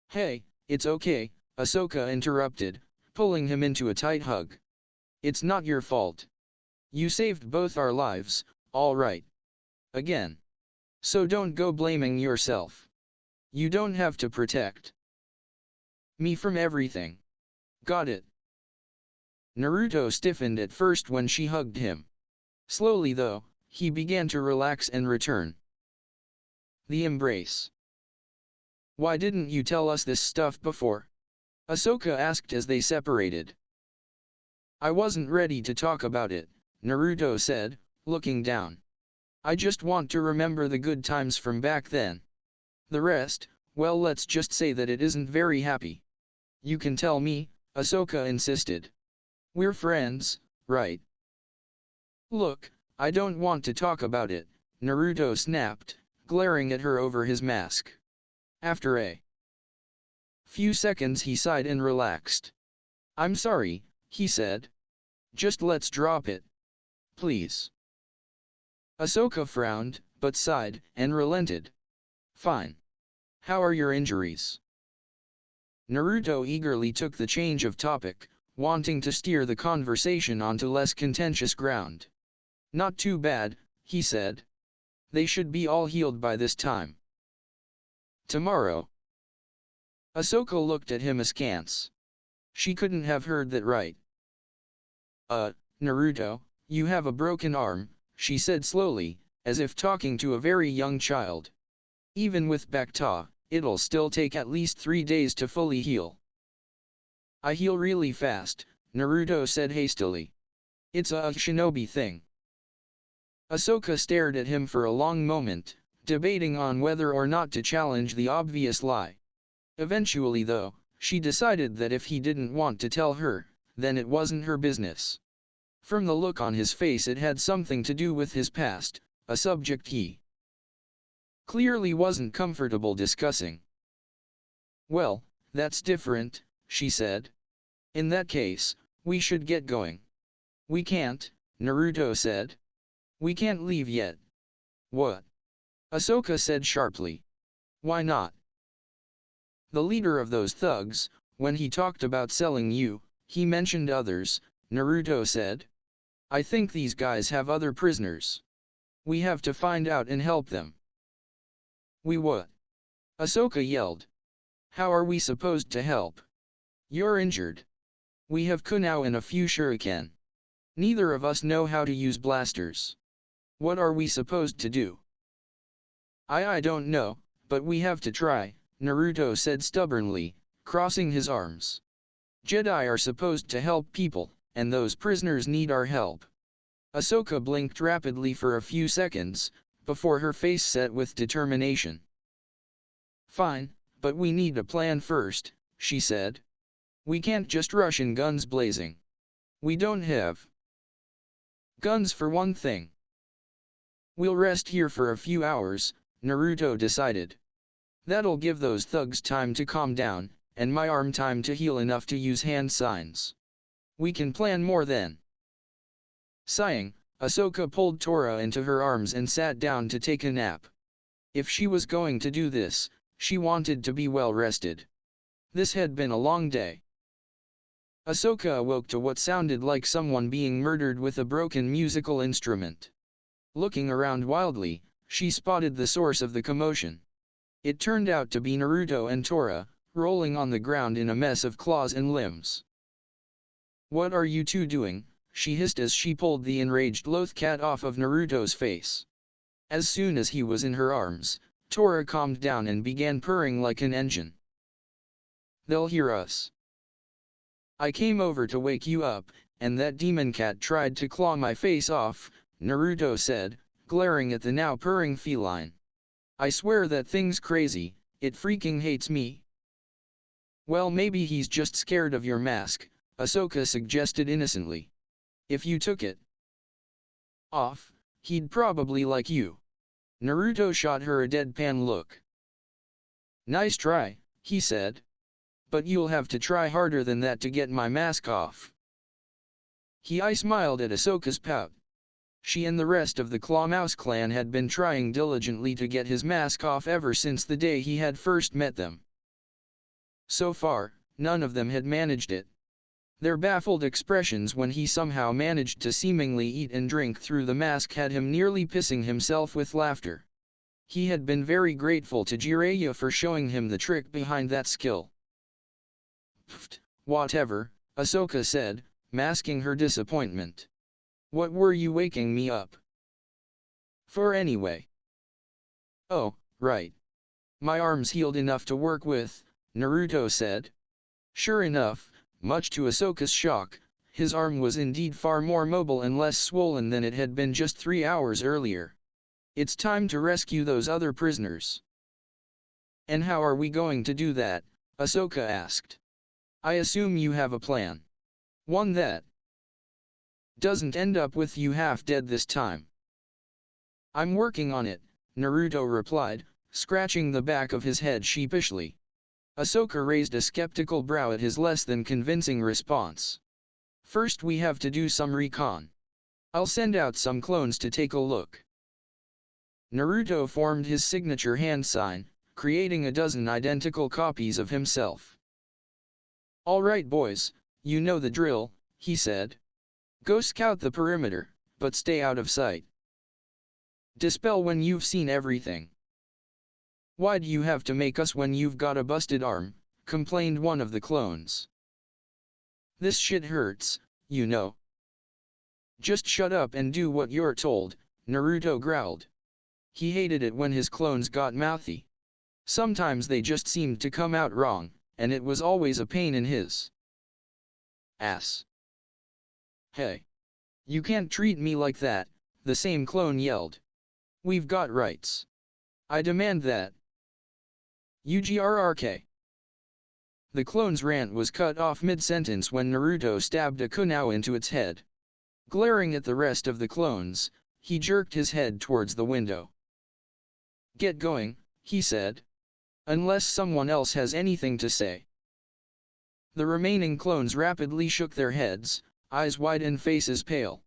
Hey, it's okay, Ahsoka interrupted, pulling him into a tight hug. It's not your fault. You saved both our lives, all right. Again. So don't go blaming yourself. You don't have to protect me from everything. Got it? Naruto stiffened at first when she hugged him. Slowly though, he began to relax and return. The embrace. Why didn't you tell us this stuff before? Ahsoka asked as they separated. I wasn't ready to talk about it, Naruto said, looking down. I just want to remember the good times from back then. The rest, well, let's just say that it isn't very happy. You can tell me, Ahsoka insisted. We're friends, right? Look, I don't want to talk about it, Naruto snapped, glaring at her over his mask. After a few seconds he sighed and relaxed. I'm sorry, he said. Just let's drop it. Please. Ahsoka frowned, but sighed, and relented. Fine. How are your injuries? Naruto eagerly took the change of topic, wanting to steer the conversation onto less contentious ground. Not too bad, he said. They should be all healed by this time. Tomorrow. Ahsoka looked at him askance. She couldn't have heard that right. Naruto, you have a broken arm, she said slowly, as if talking to a very young child. Even with Bacta, it'll still take at least 3 days to fully heal. I heal really fast, Naruto said hastily. It's a shinobi thing. Ahsoka stared at him for a long moment, debating on whether or not to challenge the obvious lie. Eventually though, she decided that if he didn't want to tell her, then it wasn't her business. From the look on his face it had something to do with his past, a subject he clearly wasn't comfortable discussing. Well, that's different, she said. In that case, we should get going. We can't, Naruto said. We can't leave yet. What? Ahsoka said sharply. Why not? The leader of those thugs, when he talked about selling you, he mentioned others, Naruto said. I think these guys have other prisoners. We have to find out and help them. We what? Ahsoka yelled. How are we supposed to help? You're injured. We have kunai and a few shuriken. Neither of us know how to use blasters. What are we supposed to do? I don't know, but we have to try, Naruto said stubbornly, crossing his arms. Jedi are supposed to help people, and those prisoners need our help. Ahsoka blinked rapidly for a few seconds, before her face set with determination. Fine, but we need a plan first, she said. We can't just rush in guns blazing. We don't have guns for one thing. We'll rest here for a few hours, Naruto decided. That'll give those thugs time to calm down, and my arm time to heal enough to use hand signs. We can plan more then. Sighing, Ahsoka pulled Tora into her arms and sat down to take a nap. If she was going to do this, she wanted to be well rested. This had been a long day. Ahsoka awoke to what sounded like someone being murdered with a broken musical instrument. Looking around wildly, she spotted the source of the commotion. It turned out to be Naruto and Tora, rolling on the ground in a mess of claws and limbs. What are you two doing? She hissed as she pulled the enraged loth cat off of Naruto's face. As soon as he was in her arms, Tora calmed down and began purring like an engine. They'll hear us. I came over to wake you up, and that demon cat tried to claw my face off, Naruto said, glaring at the now purring feline. I swear that thing's crazy, it freaking hates me. Well, maybe he's just scared of your mask, Ahsoka suggested innocently. If you took it off, he'd probably like you. Naruto shot her a deadpan look. Nice try, he said. But you'll have to try harder than that to get my mask off. I smiled at Ahsoka's pout. She and the rest of the Claw Mouse clan had been trying diligently to get his mask off ever since the day he had first met them. So far, none of them had managed it. Their baffled expressions when he somehow managed to seemingly eat and drink through the mask had him nearly pissing himself with laughter. He had been very grateful to Jiraya for showing him the trick behind that skill. Pfft, whatever, Ahsoka said, masking her disappointment. What were you waking me up for anyway? Oh, right. My arm's healed enough to work with, Naruto said. Sure enough, much to Ahsoka's shock, his arm was indeed far more mobile and less swollen than it had been just 3 hours earlier. It's time to rescue those other prisoners. And how are we going to do that? Ahsoka asked. I assume you have a plan. One that doesn't end up with you half dead this time. I'm working on it, Naruto replied, scratching the back of his head sheepishly. Ahsoka raised a skeptical brow at his less than convincing response. First we have to do some recon. I'll send out some clones to take a look. Naruto formed his signature hand sign, creating a dozen identical copies of himself. All right boys, you know the drill, he said. Go scout the perimeter, but stay out of sight. Dispel when you've seen everything. Why do you have to make us when you've got a busted arm? Complained one of the clones. This shit hurts, you know. Just shut up and do what you're told, Naruto growled. He hated it when his clones got mouthy. Sometimes they just seemed to come out wrong, and it was always a pain in his ass. Hey! You can't treat me like that, the same clone yelled. We've got rights. I demand that. UGRRK. The clone's rant was cut off mid-sentence when Naruto stabbed a kunai into its head. Glaring at the rest of the clones, he jerked his head towards the window. Get going, he said. Unless someone else has anything to say. The remaining clones rapidly shook their heads, eyes wide and faces pale.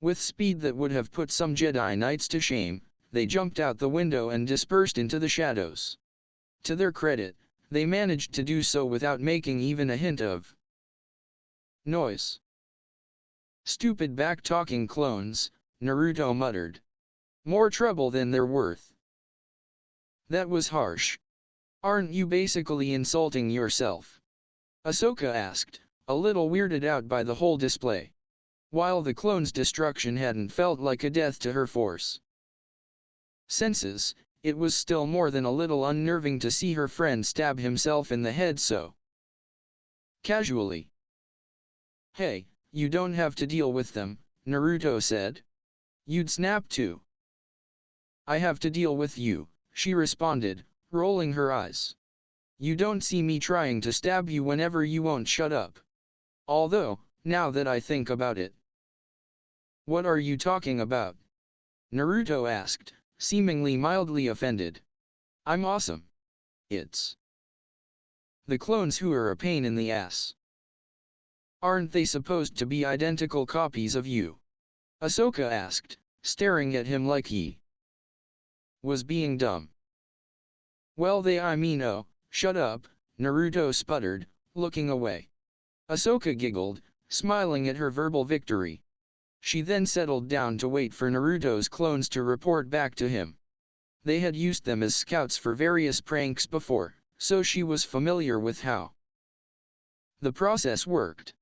With speed that would have put some Jedi Knights to shame, they jumped out the window and dispersed into the shadows. To their credit, they managed to do so without making even a hint of noise. Stupid back-talking clones, Naruto muttered. More trouble than they're worth. That was harsh. Aren't you basically insulting yourself? Ahsoka asked, a little weirded out by the whole display. While the clone's destruction hadn't felt like a death to her force senses, it was still more than a little unnerving to see her friend stab himself in the head so casually. Hey, you don't have to deal with them, Naruto said. You'd snap too. I have to deal with you, she responded, rolling her eyes. You don't see me trying to stab you whenever you won't shut up. Although, now that I think about it. What are you talking about? Naruto asked, seemingly mildly offended. I'm awesome. It's the clones who are a pain in the ass. Aren't they supposed to be identical copies of you? Ahsoka asked, staring at him like he was being dumb. Well oh, shut up, Naruto sputtered, looking away. Ahsoka giggled, smiling at her verbal victory. She then settled down to wait for Naruto's clones to report back to him. They had used them as scouts for various pranks before, so she was familiar with how the process worked.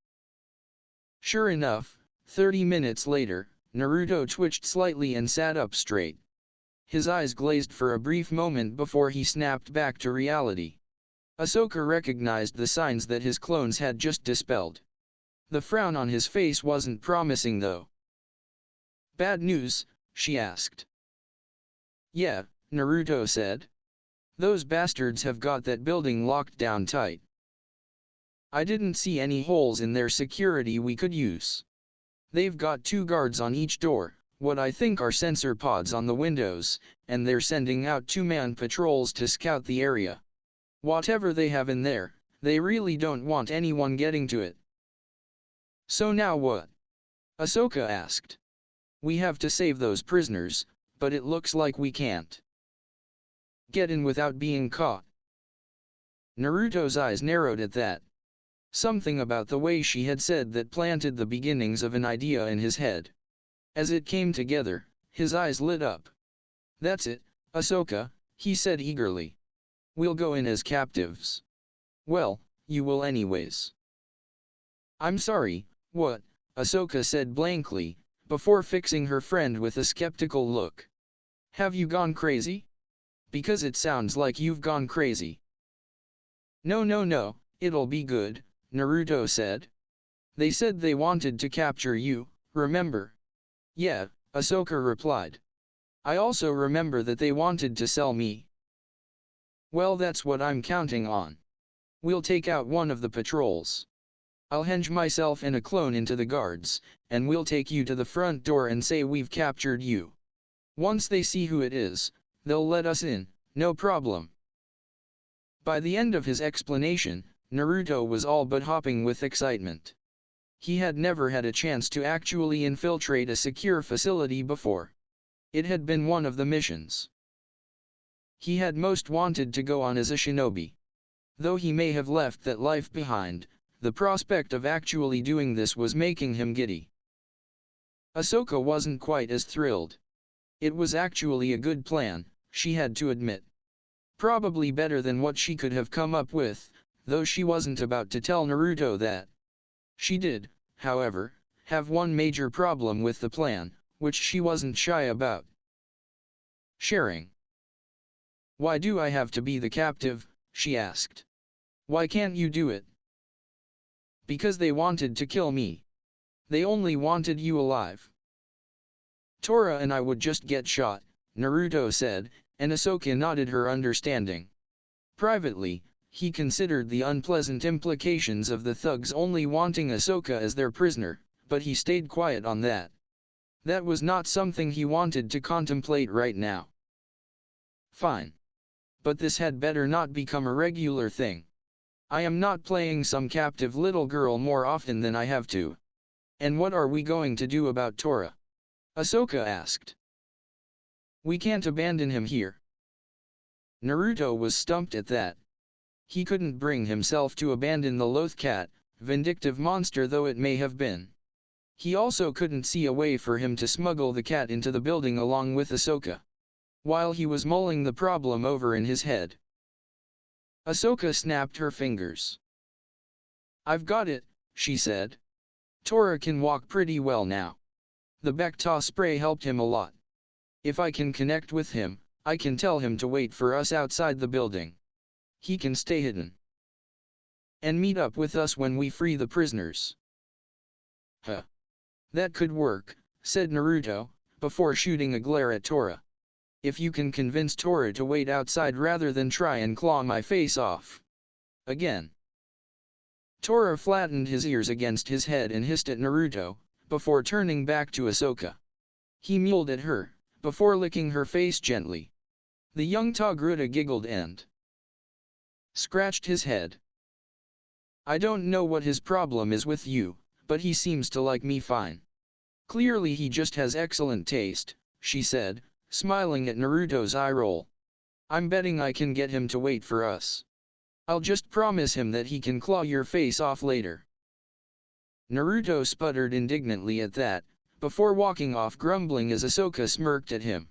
Sure enough, 30 minutes later, Naruto twitched slightly and sat up straight. His eyes glazed for a brief moment before he snapped back to reality. Ahsoka recognized the signs that his clones had just dispelled. The frown on his face wasn't promising though. Bad news? She asked. Yeah, Naruto said. Those bastards have got that building locked down tight. I didn't see any holes in their security we could use. They've got 2 guards on each door, what I think are sensor pods on the windows, and they're sending out 2-man patrols to scout the area. Whatever they have in there, they really don't want anyone getting to it. So now what? Ahsoka asked. We have to save those prisoners, but it looks like we can't get in without being caught. Naruto's eyes narrowed at that. Something about the way she had said that planted the beginnings of an idea in his head. As it came together, his eyes lit up. That's it, Ahsoka, he said eagerly. We'll go in as captives. Well, you will anyways. I'm sorry, what? Ahsoka said blankly, before fixing her friend with a skeptical look. Have you gone crazy? Because it sounds like you've gone crazy. No, it'll be good, Naruto said. They said they wanted to capture you, remember? Yeah, Ahsoka replied. I also remember that they wanted to sell me. Well, that's what I'm counting on. We'll take out one of the patrols. I'll henge myself and a clone into the guards, and we'll take you to the front door and say we've captured you. Once they see who it is, they'll let us in, no problem. By the end of his explanation, Naruto was all but hopping with excitement. He had never had a chance to actually infiltrate a secure facility before. It had been one of the missions he had most wanted to go on as a shinobi. Though he may have left that life behind, the prospect of actually doing this was making him giddy. Ahsoka wasn't quite as thrilled. It was actually a good plan, she had to admit. Probably better than what she could have come up with, though she wasn't about to tell Naruto that. She did, however, have one major problem with the plan, which she wasn't shy about. Sharing. Why do I have to be the captive? She asked. Why can't you do it? Because they wanted to kill me. They only wanted you alive. Tora and I would just get shot, Naruto said, and Ahsoka nodded her understanding. Privately, he considered the unpleasant implications of the thugs only wanting Ahsoka as their prisoner, but he stayed quiet on that. That was not something he wanted to contemplate right now. Fine. but this had better not become a regular thing. I am not playing some captive little girl more often than I have to. And what are we going to do about Tora? Ahsoka asked. We can't abandon him here. Naruto was stumped at that. He couldn't bring himself to abandon the loth cat, vindictive monster though it may have been. He also couldn't see a way for him to smuggle the cat into the building along with Ahsoka. While he was mulling the problem over in his head, Ahsoka snapped her fingers. I've got it, she said. Tora can walk pretty well now. The Bacta spray helped him a lot. If I can connect with him, I can tell him to wait for us outside the building. He can stay hidden and meet up with us when we free the prisoners. Huh. That could work, said Naruto, before shooting a glare at Tora. If you can convince Tora to wait outside rather than try and claw my face off. Again. Tora flattened his ears against his head and hissed at Naruto, before turning back to Ahsoka. He mewed at her, before licking her face gently. The young Togruta giggled and scratched his head. I don't know what his problem is with you, but he seems to like me fine. Clearly he just has excellent taste, she said, smiling at Naruto's eye roll. I'm betting I can get him to wait for us. I'll just promise him that he can claw your face off later. Naruto sputtered indignantly at that, before walking off grumbling as Ahsoka smirked at him.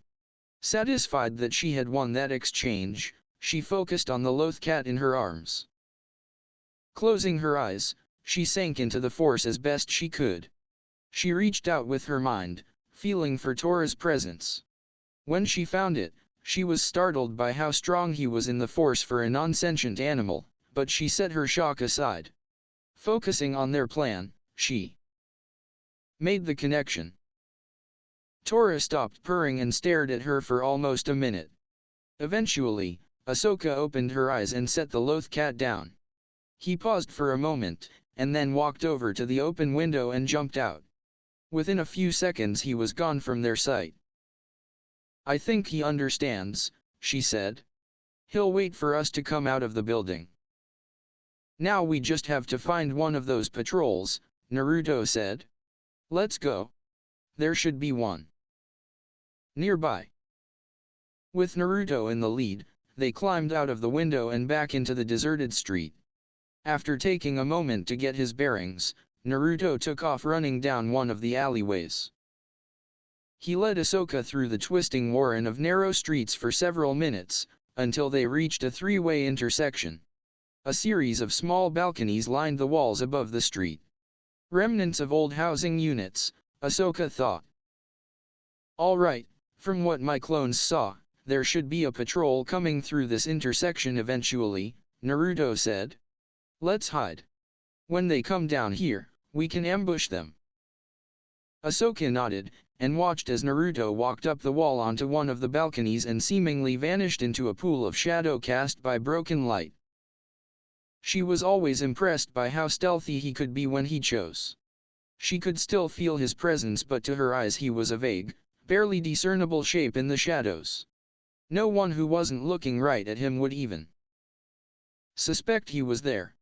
Satisfied that she had won that exchange, she focused on the loth cat in her arms. Closing her eyes, she sank into the Force as best she could. She reached out with her mind, feeling for Tora's presence. When she found it, she was startled by how strong he was in the Force for a non-sentient animal, but she set her shock aside. Focusing on their plan, she made the connection. Tora stopped purring and stared at her for almost a minute. Eventually, Ahsoka opened her eyes and set the loth cat down. He paused for a moment, and then walked over to the open window and jumped out. Within a few seconds he was gone from their sight. I think he understands, she said. He'll wait for us to come out of the building. Now we just have to find one of those patrols, Naruto said. Let's go. There should be one nearby. With Naruto in the lead, they climbed out of the window and back into the deserted street. After taking a moment to get his bearings, Naruto took off running down one of the alleyways. He led Ahsoka through the twisting warren of narrow streets for several minutes, until they reached a three-way intersection. A series of small balconies lined the walls above the street. Remnants of old housing units, Ahsoka thought. All right, from what my clones saw, there should be a patrol coming through this intersection eventually, Naruto said. Let's hide. When they come down here, we can ambush them. Ahsoka nodded, and watched as Naruto walked up the wall onto one of the balconies and seemingly vanished into a pool of shadow cast by broken light. She was always impressed by how stealthy he could be when he chose. She could still feel his presence, but to her eyes he was a vague, barely discernible shape in the shadows. No one who wasn't looking right at him would even suspect he was there.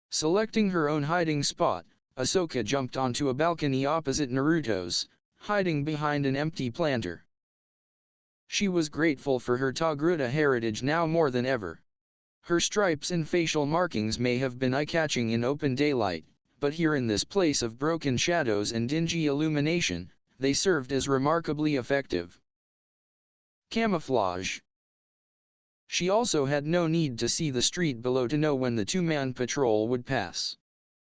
Selecting her own hiding spot, Ahsoka jumped onto a balcony opposite Naruto's, hiding behind an empty planter. She was grateful for her Togruta heritage now more than ever. Her stripes and facial markings may have been eye-catching in open daylight, but here in this place of broken shadows and dingy illumination, they served as remarkably effective camouflage. She also had no need to see the street below to know when the two-man patrol would pass.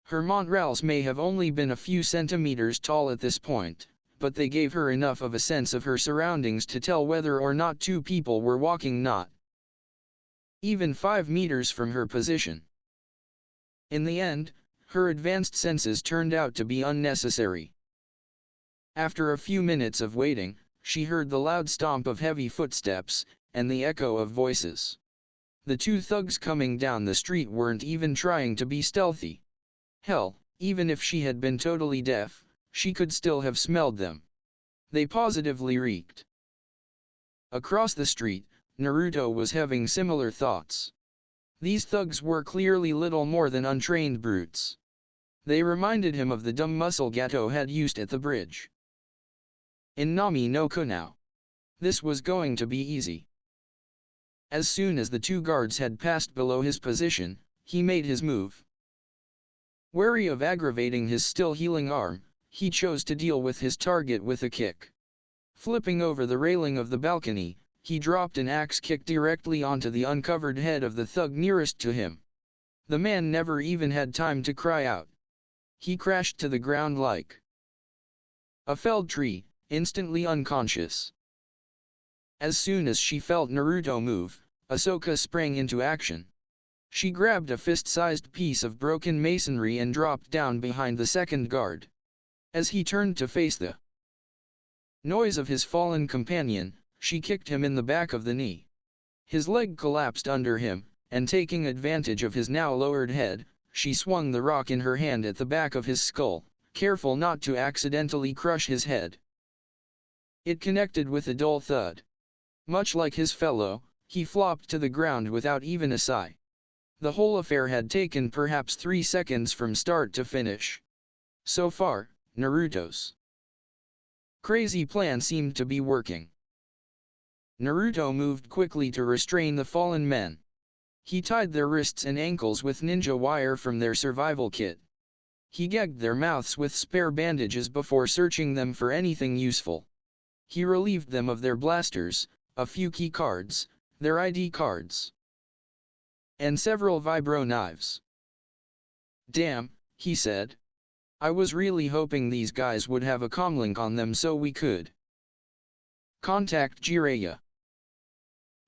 Her montrals may have only been a few centimeters tall at this point, but they gave her enough of a sense of her surroundings to tell whether or not two people were walking not even 5 meters from her position. In the end, her advanced senses turned out to be unnecessary. After a few minutes of waiting, she heard the loud stomp of heavy footsteps, and the echo of voices. The two thugs coming down the street weren't even trying to be stealthy. Hell, even if she had been totally deaf, she could still have smelled them. They positively reeked. Across the street, Naruto was having similar thoughts. These thugs were clearly little more than untrained brutes. They reminded him of the dumb muscle Gato had used at the bridge. In Nami no Kunao. This was going to be easy. As soon as the two guards had passed below his position, he made his move. Wary of aggravating his still healing arm, he chose to deal with his target with a kick. Flipping over the railing of the balcony, he dropped an axe kick directly onto the uncovered head of the thug nearest to him. The man never even had time to cry out. He crashed to the ground like a felled tree, instantly unconscious. As soon as she felt Naruto move, Ahsoka sprang into action. She grabbed a fist-sized piece of broken masonry and dropped down behind the second guard. As he turned to face the noise of his fallen companion, she kicked him in the back of the knee. His leg collapsed under him, and taking advantage of his now lowered head, she swung the rock in her hand at the back of his skull, careful not to accidentally crush his head. It connected with a dull thud. Much like his fellow, he flopped to the ground without even a sigh. The whole affair had taken perhaps 3 seconds from start to finish. So far, Naruto's crazy plan seemed to be working. Naruto moved quickly to restrain the fallen men. He tied their wrists and ankles with ninja wire from their survival kit. He gagged their mouths with spare bandages before searching them for anything useful. He relieved them of their blasters, a few key cards, their ID cards, and several vibro knives. "Damn," he said. "I was really hoping these guys would have a comlink on them so we could contact Jiraya.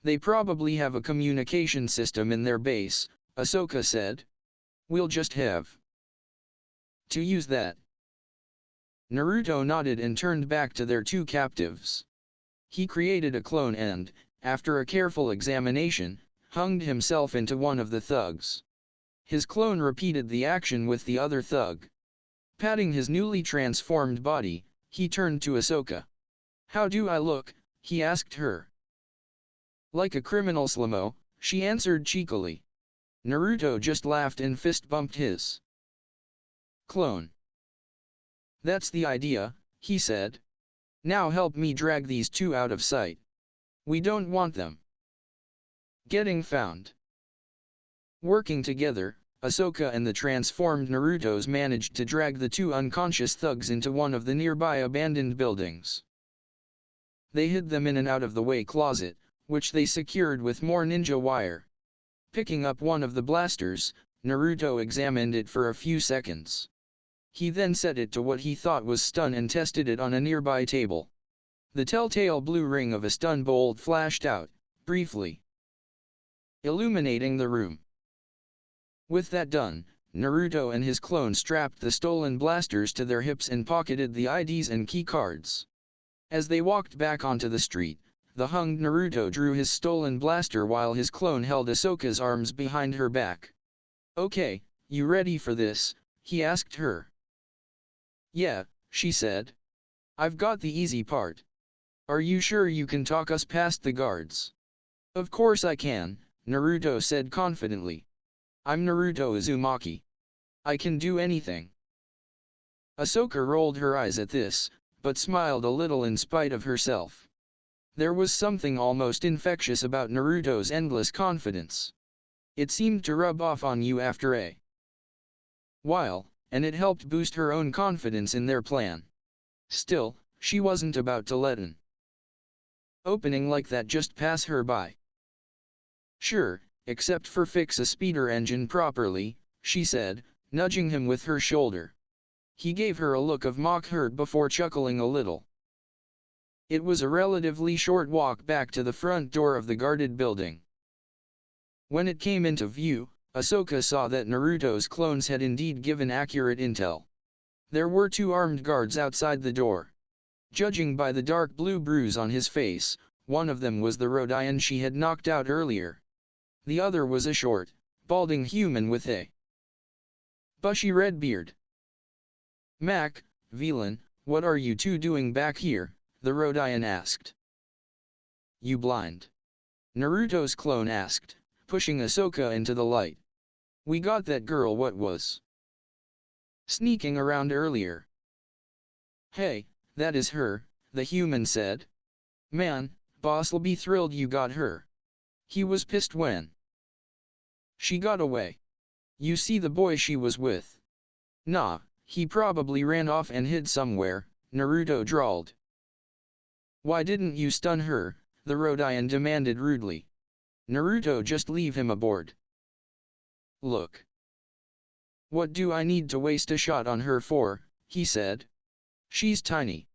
They probably have a communication system in their base," Ahsoka said. "We'll just have to use that." Naruto nodded and turned back to their two captives. He created a clone and, after a careful examination, hung himself into one of the thugs. His clone repeated the action with the other thug. Patting his newly transformed body, he turned to Ahsoka. "How do I look?" he asked her. "Like a criminal slow-mo," she answered cheekily. Naruto just laughed and fist-bumped his clone. "That's the idea," he said. "Now help me drag these two out of sight. We don't want them getting found." Working together, Ahsoka and the transformed Narutos managed to drag the two unconscious thugs into one of the nearby abandoned buildings. They hid them in an out-of-the-way closet, which they secured with more ninja wire. Picking up one of the blasters, Naruto examined it for a few seconds. He then set it to what he thought was stun and tested it on a nearby table. The telltale blue ring of a stun bolt flashed out, briefly illuminating the room. With that done, Naruto and his clone strapped the stolen blasters to their hips and pocketed the IDs and key cards. As they walked back onto the street, the hung Naruto drew his stolen blaster while his clone held Ahsoka's arms behind her back. "Okay, you ready for this?" he asked her. "Yeah," she said. "I've got the easy part. Are you sure you can talk us past the guards?" "Of course I can," Naruto said confidently. "I'm Naruto Uzumaki. I can do anything." Ahsoka rolled her eyes at this, but smiled a little in spite of herself. There was something almost infectious about Naruto's endless confidence. It seemed to rub off on you after a while, and it helped boost her own confidence in their plan. Still, she wasn't about to let an opening like that just pass her by. "Sure, except for fix a speeder engine properly," she said, nudging him with her shoulder. He gave her a look of mock hurt before chuckling a little. It was a relatively short walk back to the front door of the guarded building. When it came into view, Ahsoka saw that Naruto's clones had indeed given accurate intel. There were 2 armed guards outside the door. Judging by the dark blue bruise on his face, one of them was the Rodian she had knocked out earlier. The other was a short, balding human with a bushy red beard. "Mac, Velan, what are you two doing back here?" the Rodian asked. "You blind?" Naruto's clone asked, pushing Ahsoka into the light. We got that girl what was sneaking around earlier. Hey, that is her, the human said. Man, boss'll be thrilled you got her. He was pissed when she got away. You see the boy she was with? Nah, he probably ran off and hid somewhere, Naruto drawled. Why didn't you stun her? The Rodian demanded rudely. Naruto, just leave him aboard. Look. What do I need to waste a shot on her for, he said. She's tiny.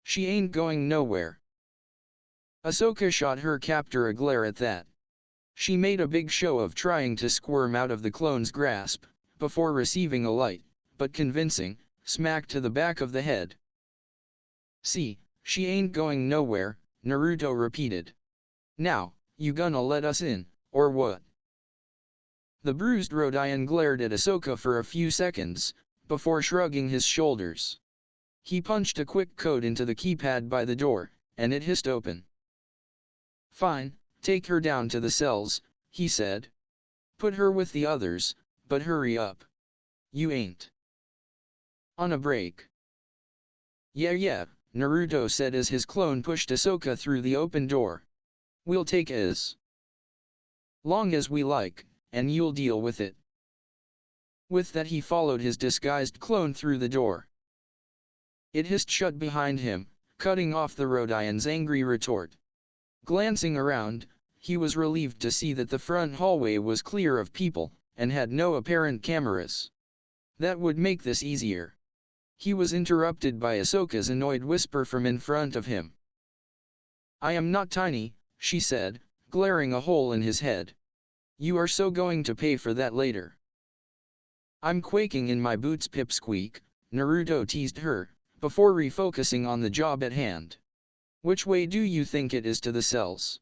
She ain't going nowhere. Ahsoka shot her captor a glare at that. She made a big show of trying to squirm out of the clone's grasp, before receiving a light, but convincing, smack to the back of the head. See, she ain't going nowhere, Naruto repeated. Now, you gonna let us in, or what? The bruised Rodian glared at Ahsoka for a few seconds, before shrugging his shoulders. He punched a quick code into the keypad by the door, and it hissed open. Fine, take her down to the cells, he said. Put her with the others, but hurry up. You ain't on a break. Yeah, Naruto said as his clone pushed Ahsoka through the open door. We'll take as long as we like, and you'll deal with it. With that he followed his disguised clone through the door. It hissed shut behind him, cutting off the Rodian's angry retort. Glancing around, he was relieved to see that the front hallway was clear of people, and had no apparent cameras. That would make this easier. He was interrupted by Ahsoka's annoyed whisper from in front of him. I am not tiny, she said, glaring a hole in his head. You are so going to pay for that later. I'm quaking in my boots, pipsqueak, Naruto teased her, before refocusing on the job at hand. Which way do you think it is to the cells?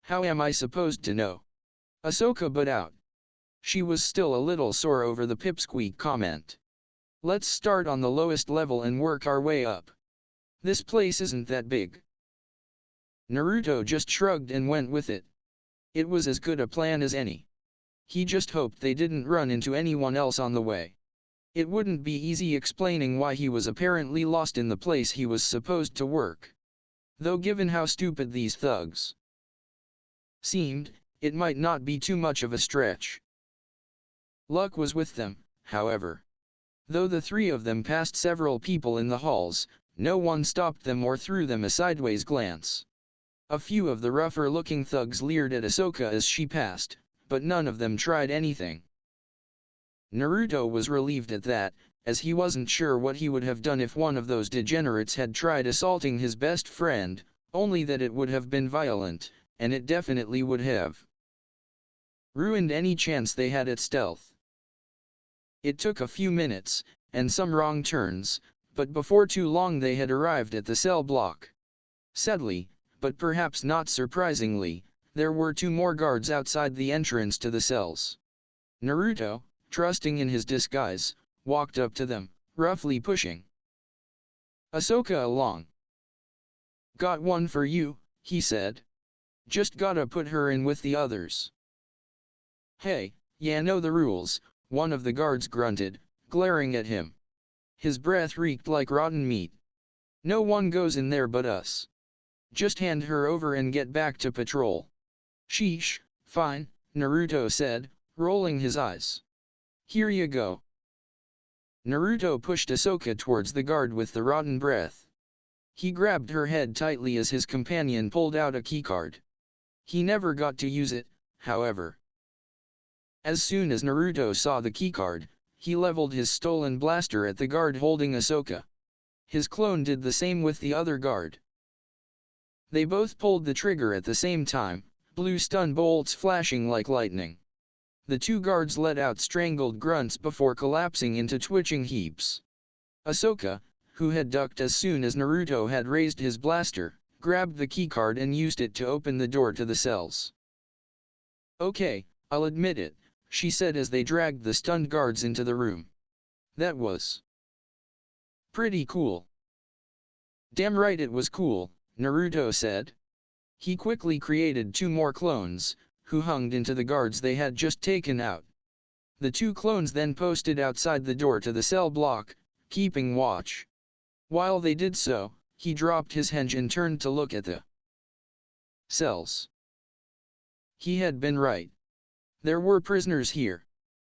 How am I supposed to know? Ahsoka butt out. She was still a little sore over the pipsqueak comment. Let's start on the lowest level and work our way up. This place isn't that big. Naruto just shrugged and went with it. It was as good a plan as any. He just hoped they didn't run into anyone else on the way. It wouldn't be easy explaining why he was apparently lost in the place he was supposed to work. Though given how stupid these thugs seemed, it might not be too much of a stretch. Luck was with them, however. Though the three of them passed several people in the halls, no one stopped them or threw them a sideways glance. A few of the rougher-looking thugs leered at Ahsoka as she passed, but none of them tried anything. Naruto was relieved at that, as he wasn't sure what he would have done if one of those degenerates had tried assaulting his best friend, only that it would have been violent, and it definitely would have ruined any chance they had at stealth. It took a few minutes, and some wrong turns, but before too long they had arrived at the cell block. Sadly, but perhaps not surprisingly, there were two more guards outside the entrance to the cells. Naruto, trusting in his disguise, walked up to them, roughly pushing Ahsoka along. Got one for you, he said. Just gotta put her in with the others. Hey, yeah, know the rules, one of the guards grunted, glaring at him. His breath reeked like rotten meat. No one goes in there but us. Just hand her over and get back to patrol. Sheesh, fine, Naruto said, rolling his eyes. Here you go. Naruto pushed Ahsoka towards the guard with the rotten breath. He grabbed her head tightly as his companion pulled out a keycard. He never got to use it, however. As soon as Naruto saw the keycard, he leveled his stolen blaster at the guard holding Ahsoka. His clone did the same with the other guard. They both pulled the trigger at the same time, blue stun bolts flashing like lightning. The two guards let out strangled grunts before collapsing into twitching heaps. Ahsoka, who had ducked as soon as Naruto had raised his blaster, grabbed the keycard and used it to open the door to the cells. Okay, I'll admit it, she said as they dragged the stunned guards into the room. That was pretty cool. Damn right it was cool, Naruto said. He quickly created 2 more clones, who hung into the guards they had just taken out. The 2 clones then posted outside the door to the cell block, keeping watch. While they did so, he dropped his henge and turned to look at the cells. He had been right. There were prisoners here.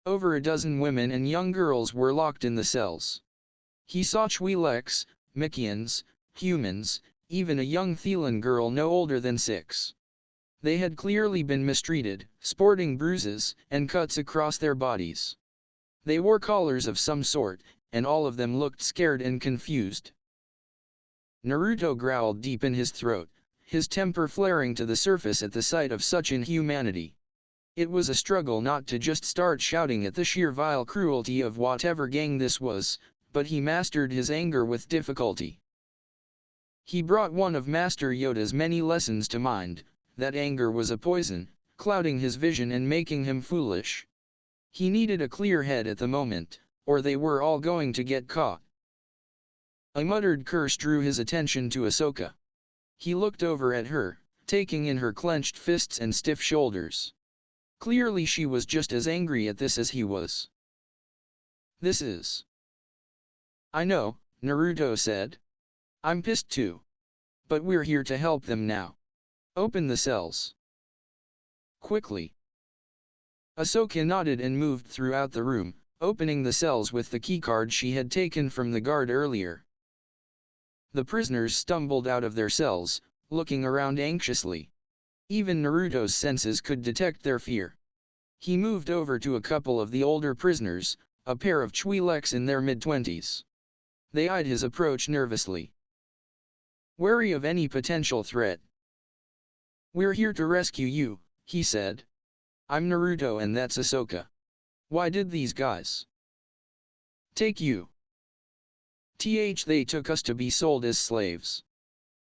Over a dozen women and young girls were locked in the cells. He saw Twi'leks, Mikians, humans, even a young Thelan girl no older than 6. They had clearly been mistreated, sporting bruises and cuts across their bodies. They wore collars of some sort, and all of them looked scared and confused. Naruto growled deep in his throat, his temper flaring to the surface at the sight of such inhumanity. It was a struggle not to just start shouting at the sheer vile cruelty of whatever gang this was, but he mastered his anger with difficulty. He brought one of Master Yoda's many lessons to mind, that anger was a poison, clouding his vision and making him foolish. He needed a clear head at the moment, or they were all going to get caught. A muttered curse drew his attention to Ahsoka. He looked over at her, taking in her clenched fists and stiff shoulders. Clearly she was just as angry at this as he was. "This is..." "I know," Naruto said. "I'm pissed too. But we're here to help them now. Open the cells. Quickly." Ahsoka nodded and moved throughout the room, opening the cells with the keycard she had taken from the guard earlier. The prisoners stumbled out of their cells, looking around anxiously. Even Naruto's senses could detect their fear. He moved over to a couple of the older prisoners, a pair of Twi'leks in their mid-20s. They eyed his approach nervously, wary of any potential threat. "We're here to rescue you," he said. "I'm Naruto and that's Ahsoka. Why did these guys take you?" They took us to be sold as slaves.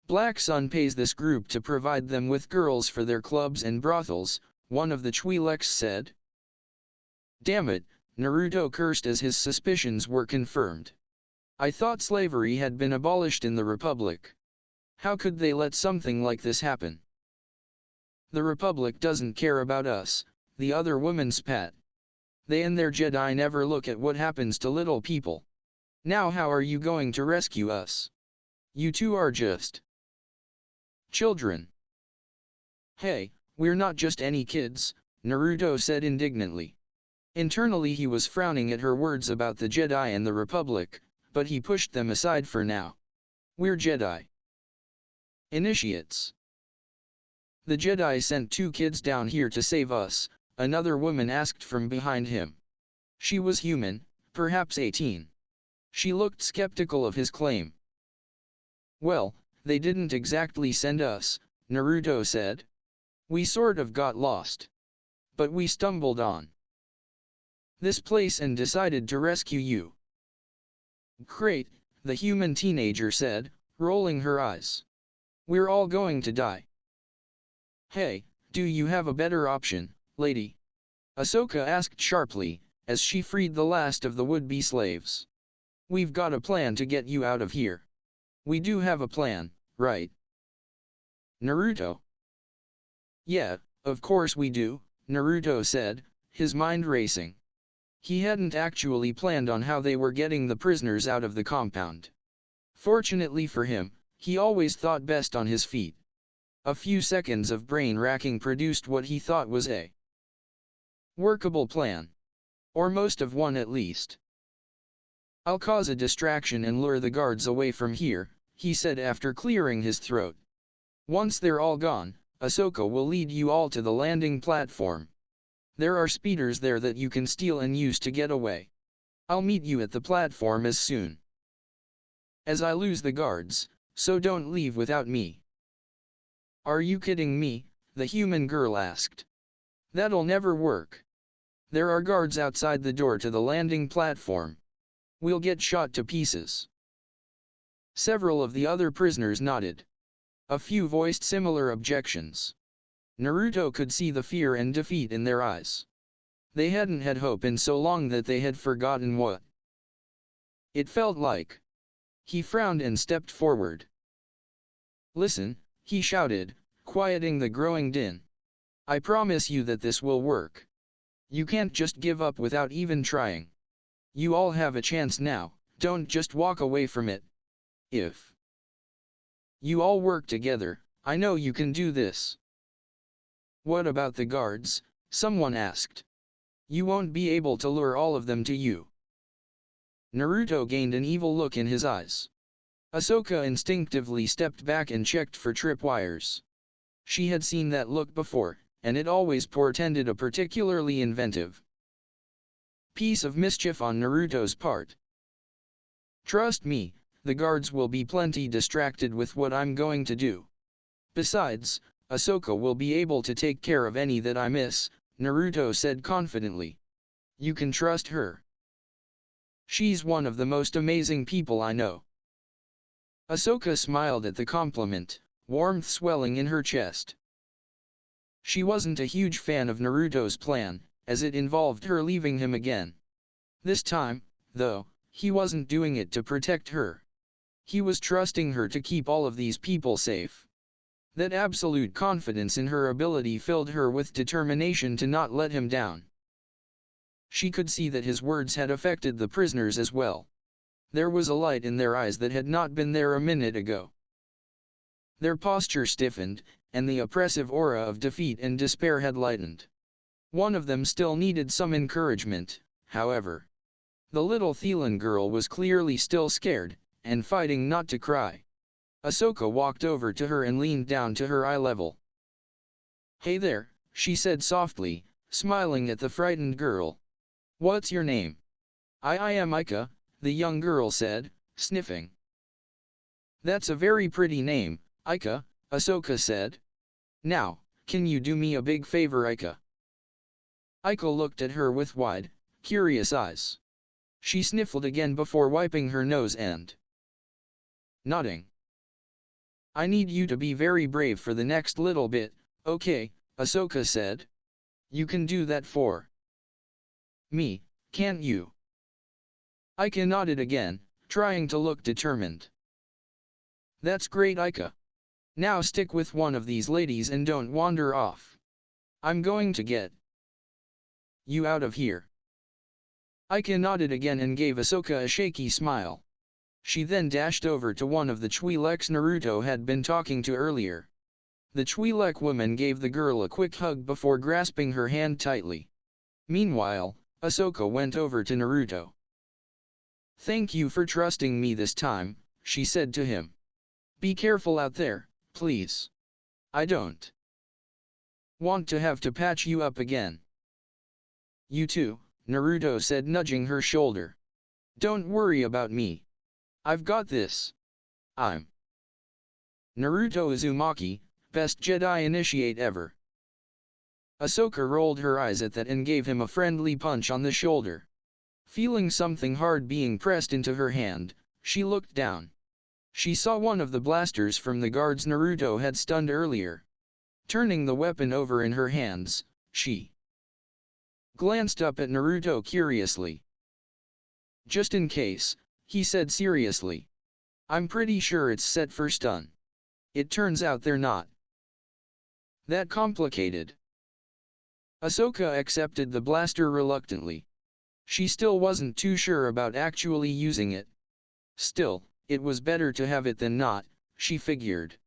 Black Sun pays this group to provide them with girls for their clubs and brothels," one of the Twi'leks said. "Damn it," Naruto cursed as his suspicions were confirmed. "I thought slavery had been abolished in the Republic. How could they let something like this happen?" "The Republic doesn't care about us," the other woman spat. "They and their Jedi never look at what happens to little people. Now how are you going to rescue us? You two are just children." "Hey, we're not just any kids," Naruto said indignantly. Internally he was frowning at her words about the Jedi and the Republic, but he pushed them aside for now. "We're Jedi initiates. The Jedi sent 2 kids down here to save us," another woman asked from behind him. She was human, perhaps 18. She looked skeptical of his claim. "Well, they didn't exactly send us," Naruto said. "We sort of got lost. But we stumbled on this place and decided to rescue you." "Great," the human teenager said, rolling her eyes. "We're all going to die." "Hey, do you have a better option, lady?" Ahsoka asked sharply, as she freed the last of the would-be slaves. "We've got a plan to get you out of here." "We do have a plan, right, Naruto?" "Yeah, of course we do," Naruto said, his mind racing. He hadn't actually planned on how they were getting the prisoners out of the compound. Fortunately for him, he always thought best on his feet. A few seconds of brain-racking produced what he thought was a workable plan. Or most of one at least. "I'll cause a distraction and lure the guards away from here," he said after clearing his throat. "Once they're all gone, Ahsoka will lead you all to the landing platform. There are speeders there that you can steal and use to get away. I'll meet you at the platform as soon as I lose the guards, so don't leave without me." "Are you kidding me?" the human girl asked. "That'll never work. There are guards outside the door to the landing platform. We'll get shot to pieces." Several of the other prisoners nodded. A few voiced similar objections. Naruto could see the fear and defeat in their eyes. They hadn't had hope in so long that they had forgotten what it felt like. He frowned and stepped forward. "Listen," he shouted, quieting the growing din. I promise you that this will work. You can't just give up without even trying. You all have a chance now, don't just walk away from it. If you all work together, I know you can do this. What about the guards? Someone asked. You won't be able to lure all of them to you. Naruto gained an evil look in his eyes. Ahsoka instinctively stepped back and checked for tripwires. She had seen that look before, and it always portended a particularly inventive piece of mischief on Naruto's part. Trust me, the guards will be plenty distracted with what I'm going to do. Besides, Ahsoka will be able to take care of any that I miss, Naruto said confidently. You can trust her. She's one of the most amazing people I know. Ahsoka smiled at the compliment, warmth swelling in her chest. She wasn't a huge fan of Naruto's plan, as it involved her leaving him again. This time, though, he wasn't doing it to protect her. He was trusting her to keep all of these people safe. That absolute confidence in her ability filled her with determination to not let him down. She could see that his words had affected the prisoners as well. There was a light in their eyes that had not been there a minute ago. Their posture stiffened, and the oppressive aura of defeat and despair had lightened. One of them still needed some encouragement, however. The little Thelan girl was clearly still scared, and fighting not to cry. Ahsoka walked over to her and leaned down to her eye level. Hey there, she said softly, smiling at the frightened girl. What's your name? I am Ika, the young girl said, sniffing. That's a very pretty name, Ika, Ahsoka said. Now, can you do me a big favor, Ika? Ika looked at her with wide, curious eyes. She sniffled again before wiping her nose and nodding. I need you to be very brave for the next little bit, okay, Ahsoka said. You can do that for me, can't you? Ika nodded again, trying to look determined. That's great, Ika. Now stick with one of these ladies and don't wander off. I'm going to get you out of here. Ika nodded again and gave Ahsoka a shaky smile. She then dashed over to one of the Twi'leks Naruto had been talking to earlier. The Twi'lek woman gave the girl a quick hug before grasping her hand tightly. Meanwhile, Ahsoka went over to Naruto. Thank you for trusting me this time, she said to him. Be careful out there, please. I don't want to have to patch you up again. You too, Naruto said, nudging her shoulder. Don't worry about me. I've got this. I'm Naruto Uzumaki, best Jedi initiate ever. Ahsoka rolled her eyes at that and gave him a friendly punch on the shoulder. Feeling something hard being pressed into her hand, she looked down. She saw one of the blasters from the guards Naruto had stunned earlier. Turning the weapon over in her hands, she glanced up at Naruto curiously. Just in case, he said seriously. I'm pretty sure it's set for stun. It turns out they're not that complicated. Ahsoka accepted the blaster reluctantly. She still wasn't too sure about actually using it. Still, it was better to have it than not, she figured.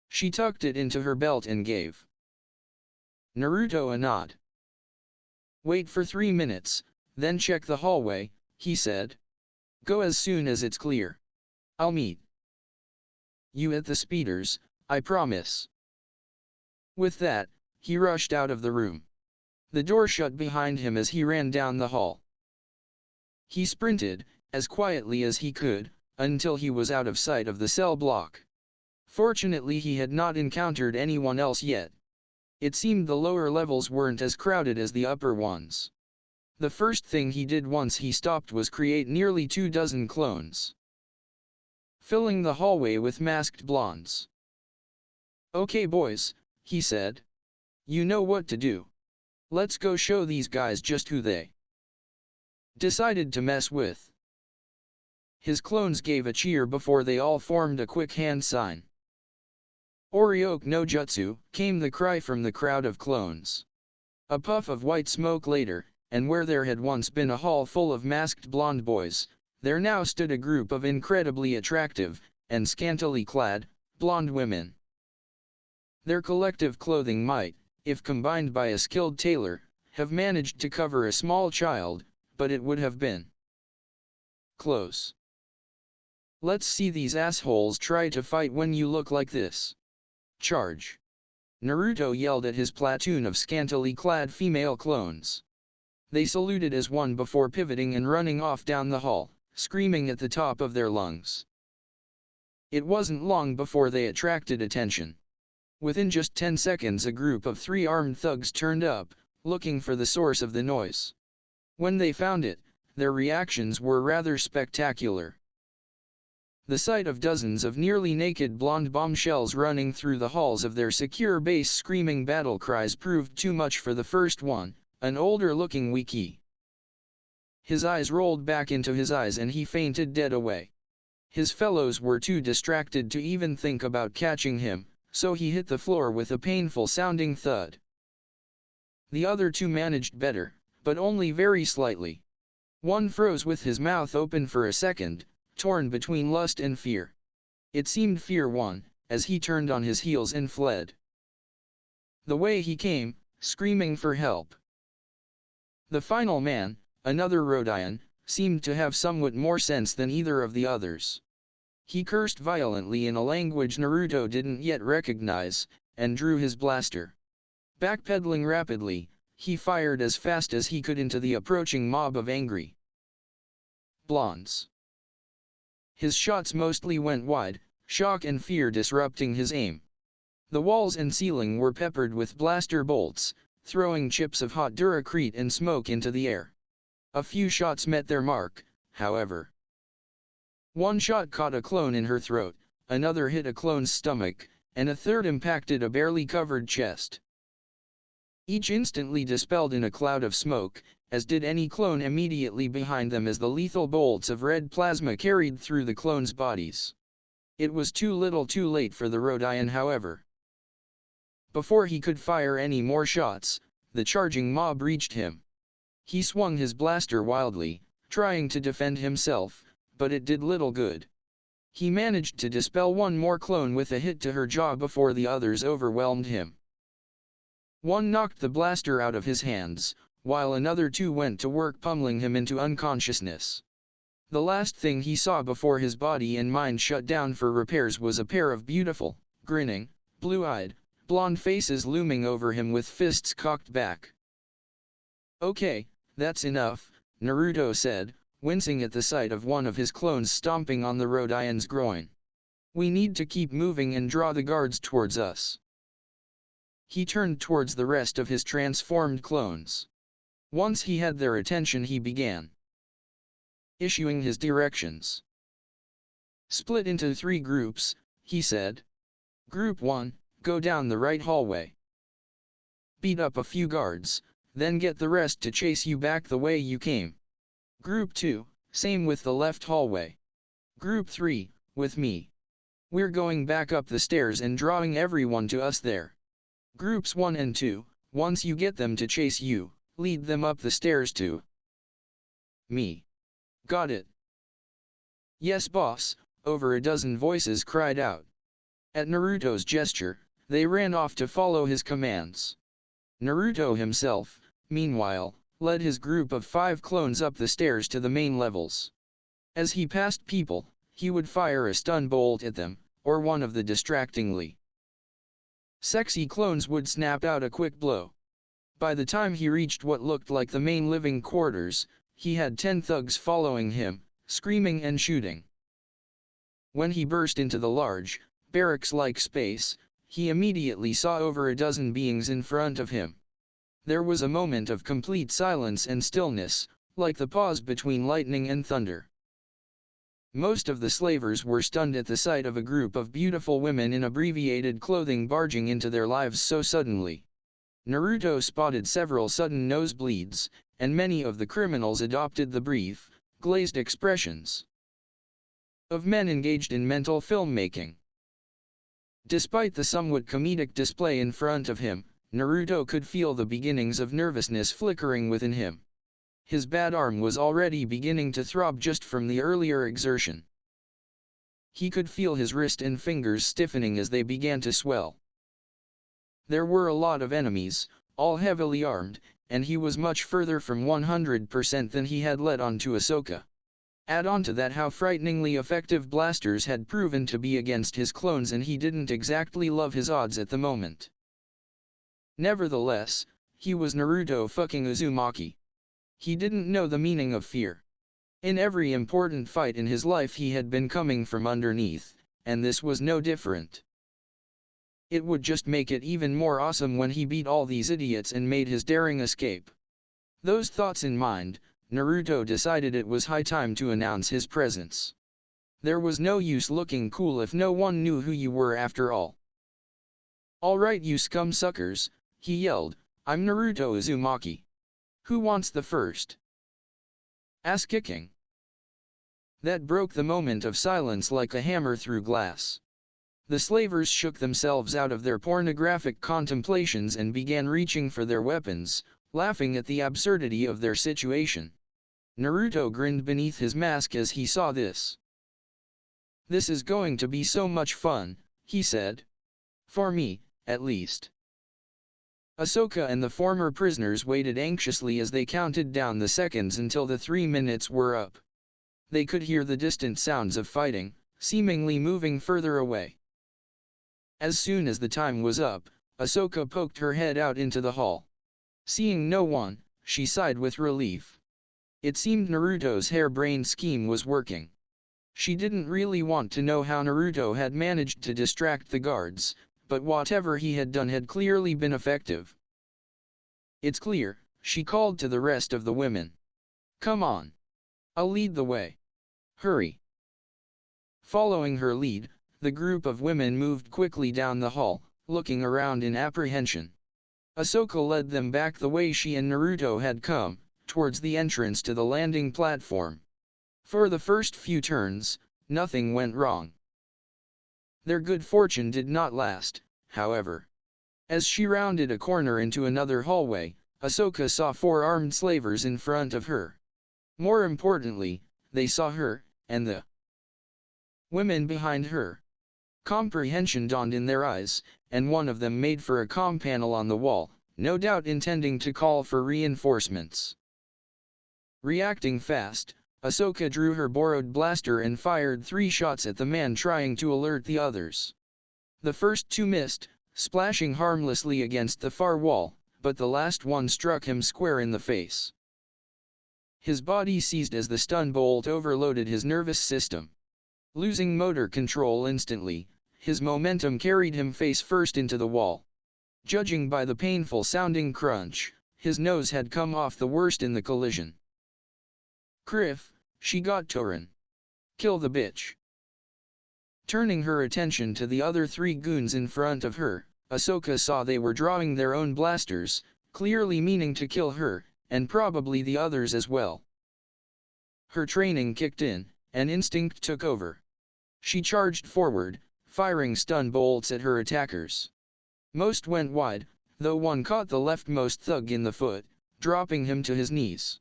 She tucked it into her belt and gave Naruto a nod. Wait for 3 minutes, then check the hallway, he said. Go as soon as it's clear. I'll meet you at the speeders, I promise. With that, he rushed out of the room. The door shut behind him as he ran down the hall. He sprinted, as quietly as he could, until he was out of sight of the cell block. Fortunately, he had not encountered anyone else yet. It seemed the lower levels weren't as crowded as the upper ones. The first thing he did once he stopped was create nearly 24 clones, filling the hallway with masked blondes. Okay boys, he said. You know what to do. Let's go show these guys just who they decided to mess with. His clones gave a cheer before they all formed a quick hand sign. Orioke no jutsu, came the cry from the crowd of clones. A puff of white smoke later, and where there had once been a hall full of masked blonde boys, there now stood a group of incredibly attractive, and scantily clad, blonde women. Their collective clothing might, if combined by a skilled tailor, have managed to cover a small child, but it would have been close. Let's see these assholes try to fight when you look like this. Charge! Naruto yelled at his platoon of scantily clad female clones. They saluted as one before pivoting and running off down the hall, screaming at the top of their lungs. It wasn't long before they attracted attention. Within just 10 seconds a group of 3 armed thugs turned up, looking for the source of the noise. When they found it, their reactions were rather spectacular. The sight of dozens of nearly naked blonde bombshells running through the halls of their secure base screaming battle cries proved too much for the first one, an older-looking Wiki. His eyes rolled back into his eyes and he fainted dead away. His fellows were too distracted to even think about catching him, so he hit the floor with a painful-sounding thud. The other 2 managed better, but only very slightly. One froze with his mouth open for a second, torn between lust and fear. It seemed fear won, as he turned on his heels and fled. The way he came, screaming for help. The final man, another Rodion, seemed to have somewhat more sense than either of the others. He cursed violently in a language Naruto didn't yet recognize, and drew his blaster. Backpedaling rapidly, he fired as fast as he could into the approaching mob of angry blondes. His shots mostly went wide, shock and fear disrupting his aim. The walls and ceiling were peppered with blaster bolts, throwing chips of hot duracrete and smoke into the air. A few shots met their mark, however. One shot caught a clone in her throat, another hit a clone's stomach, and a third impacted a barely covered chest. Each instantly dispelled in a cloud of smoke, as did any clone immediately behind them as the lethal bolts of red plasma carried through the clones' bodies. It was too little too late for the Rodion, however. Before he could fire any more shots, the charging mob reached him. He swung his blaster wildly, trying to defend himself, but it did little good. He managed to dispel one more clone with a hit to her jaw before the others overwhelmed him. One knocked the blaster out of his hands, while another 2 went to work pummeling him into unconsciousness. The last thing he saw before his body and mind shut down for repairs was a pair of beautiful, grinning, blue-eyed, blonde faces looming over him with fists cocked back. "Okay, that's enough," Naruto said, wincing at the sight of one of his clones stomping on the Rodion's groin. "We need to keep moving and draw the guards towards us." He turned towards the rest of his transformed clones. Once he had their attention he began issuing his directions. "Split into 3 groups, he said. "Group 1, go down the right hallway. Beat up a few guards, then get the rest to chase you back the way you came. Group 2, same with the left hallway. Group 3, with me. We're going back up the stairs and drawing everyone to us there. Groups 1 and 2, once you get them to chase you, lead them up the stairs to me. Got it?" "Yes, boss," over a dozen voices cried out. At Naruto's gesture, they ran off to follow his commands. Naruto himself, meanwhile, led his group of 5 clones up the stairs to the main levels. As he passed people, he would fire a stun bolt at them, or one of the distractingly sexy clones would snap out a quick blow. By the time he reached what looked like the main living quarters, he had 10 thugs following him, screaming and shooting. When he burst into the large, barracks-like space, he immediately saw over a dozen beings in front of him. There was a moment of complete silence and stillness, like the pause between lightning and thunder. Most of the slavers were stunned at the sight of a group of beautiful women in abbreviated clothing barging into their lives so suddenly. Naruto spotted several sudden nosebleeds, and many of the criminals adopted the brief, glazed expressions of men engaged in mental filmmaking. Despite the somewhat comedic display in front of him, Naruto could feel the beginnings of nervousness flickering within him. His bad arm was already beginning to throb just from the earlier exertion. He could feel his wrist and fingers stiffening as they began to swell. There were a lot of enemies, all heavily armed, and he was much further from 100% than he had let on to Ahsoka. Add on to that how frighteningly effective blasters had proven to be against his clones, and he didn't exactly love his odds at the moment. Nevertheless, he was Naruto fucking Uzumaki. He didn't know the meaning of fear. In every important fight in his life he had been coming from underneath, and this was no different. It would just make it even more awesome when he beat all these idiots and made his daring escape. Those thoughts in mind, Naruto decided it was high time to announce his presence. There was no use looking cool if no one knew who you were after all. "Alright you scum suckers," he yelled, "I'm Naruto Uzumaki. Who wants the first ass kicking?" That broke the moment of silence like a hammer through glass. The slavers shook themselves out of their pornographic contemplations and began reaching for their weapons, laughing at the absurdity of their situation. Naruto grinned beneath his mask as he saw this. "This is going to be so much fun," he said. "For me, at least." Ahsoka and the former prisoners waited anxiously as they counted down the seconds until the 3 minutes were up. They could hear the distant sounds of fighting, seemingly moving further away. As soon as the time was up, Ahsoka poked her head out into the hall. Seeing no one, she sighed with relief. It seemed Naruto's harebrained scheme was working. She didn't really want to know how Naruto had managed to distract the guards, but whatever he had done had clearly been effective. "It's clear," she called to the rest of the women. "Come on. I'll lead the way. Hurry." Following her lead, the group of women moved quickly down the hall, looking around in apprehension. Ahsoka led them back the way she and Naruto had come, towards the entrance to the landing platform. For the first few turns, nothing went wrong. Their good fortune did not last, however. As she rounded a corner into another hallway, Ahsoka saw 4 armed slavers in front of her. More importantly, they saw her, and the women behind her. Comprehension dawned in their eyes, and one of them made for a comm panel on the wall, no doubt intending to call for reinforcements. Reacting fast, Ahsoka drew her borrowed blaster and fired 3 shots at the man trying to alert the others. The first 2 missed, splashing harmlessly against the far wall, but the last one struck him square in the face. His body seized as the stun bolt overloaded his nervous system. Losing motor control instantly, his momentum carried him face first into the wall. Judging by the painful-sounding crunch, his nose had come off the worst in the collision. "Criff, she got Torin. Kill the bitch." Turning her attention to the other 3 goons in front of her, Ahsoka saw they were drawing their own blasters, clearly meaning to kill her, and probably the others as well. Her training kicked in, and instinct took over. She charged forward, firing stun bolts at her attackers. Most went wide, though one caught the leftmost thug in the foot, dropping him to his knees.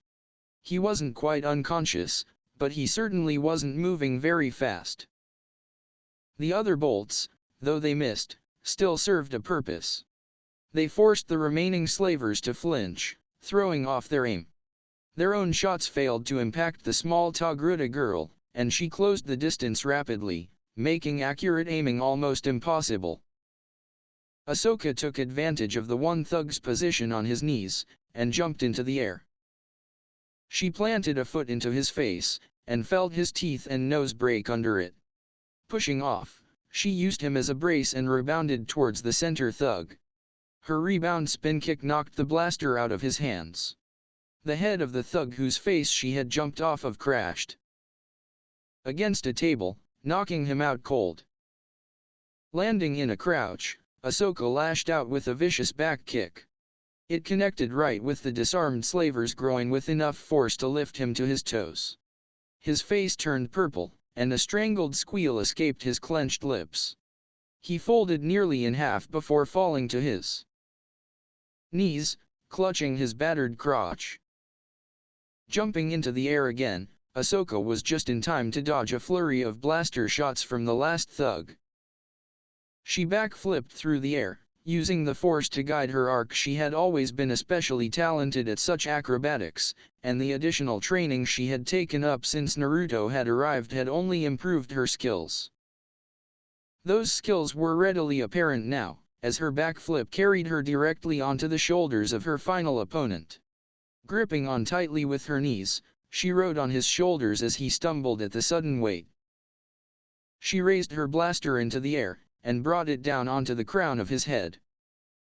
He wasn't quite unconscious, but he certainly wasn't moving very fast. The other bolts, though they missed, still served a purpose. They forced the remaining slavers to flinch, throwing off their aim. Their own shots failed to impact the small Togruta girl, and she closed the distance rapidly, making accurate aiming almost impossible. Ahsoka took advantage of the one thug's position on his knees, and jumped into the air. She planted a foot into his face, and felt his teeth and nose break under it. Pushing off, she used him as a brace and rebounded towards the center thug. Her rebound spin kick knocked the blaster out of his hands. The head of the thug whose face she had jumped off of crashed against a table, knocking him out cold. Landing in a crouch, Ahsoka lashed out with a vicious back kick. It connected right with the disarmed slaver's groin with enough force to lift him to his toes. His face turned purple, and a strangled squeal escaped his clenched lips. He folded nearly in half before falling to his knees, clutching his battered crotch. Jumping into the air again, Ahsoka was just in time to dodge a flurry of blaster shots from the last thug. She backflipped through the air, using the Force to guide her arc. She had always been especially talented at such acrobatics, and the additional training she had taken up since Naruto had arrived had only improved her skills. Those skills were readily apparent now, as her backflip carried her directly onto the shoulders of her final opponent. Gripping on tightly with her knees, she rode on his shoulders as he stumbled at the sudden weight. She raised her blaster into the air, and brought it down onto the crown of his head.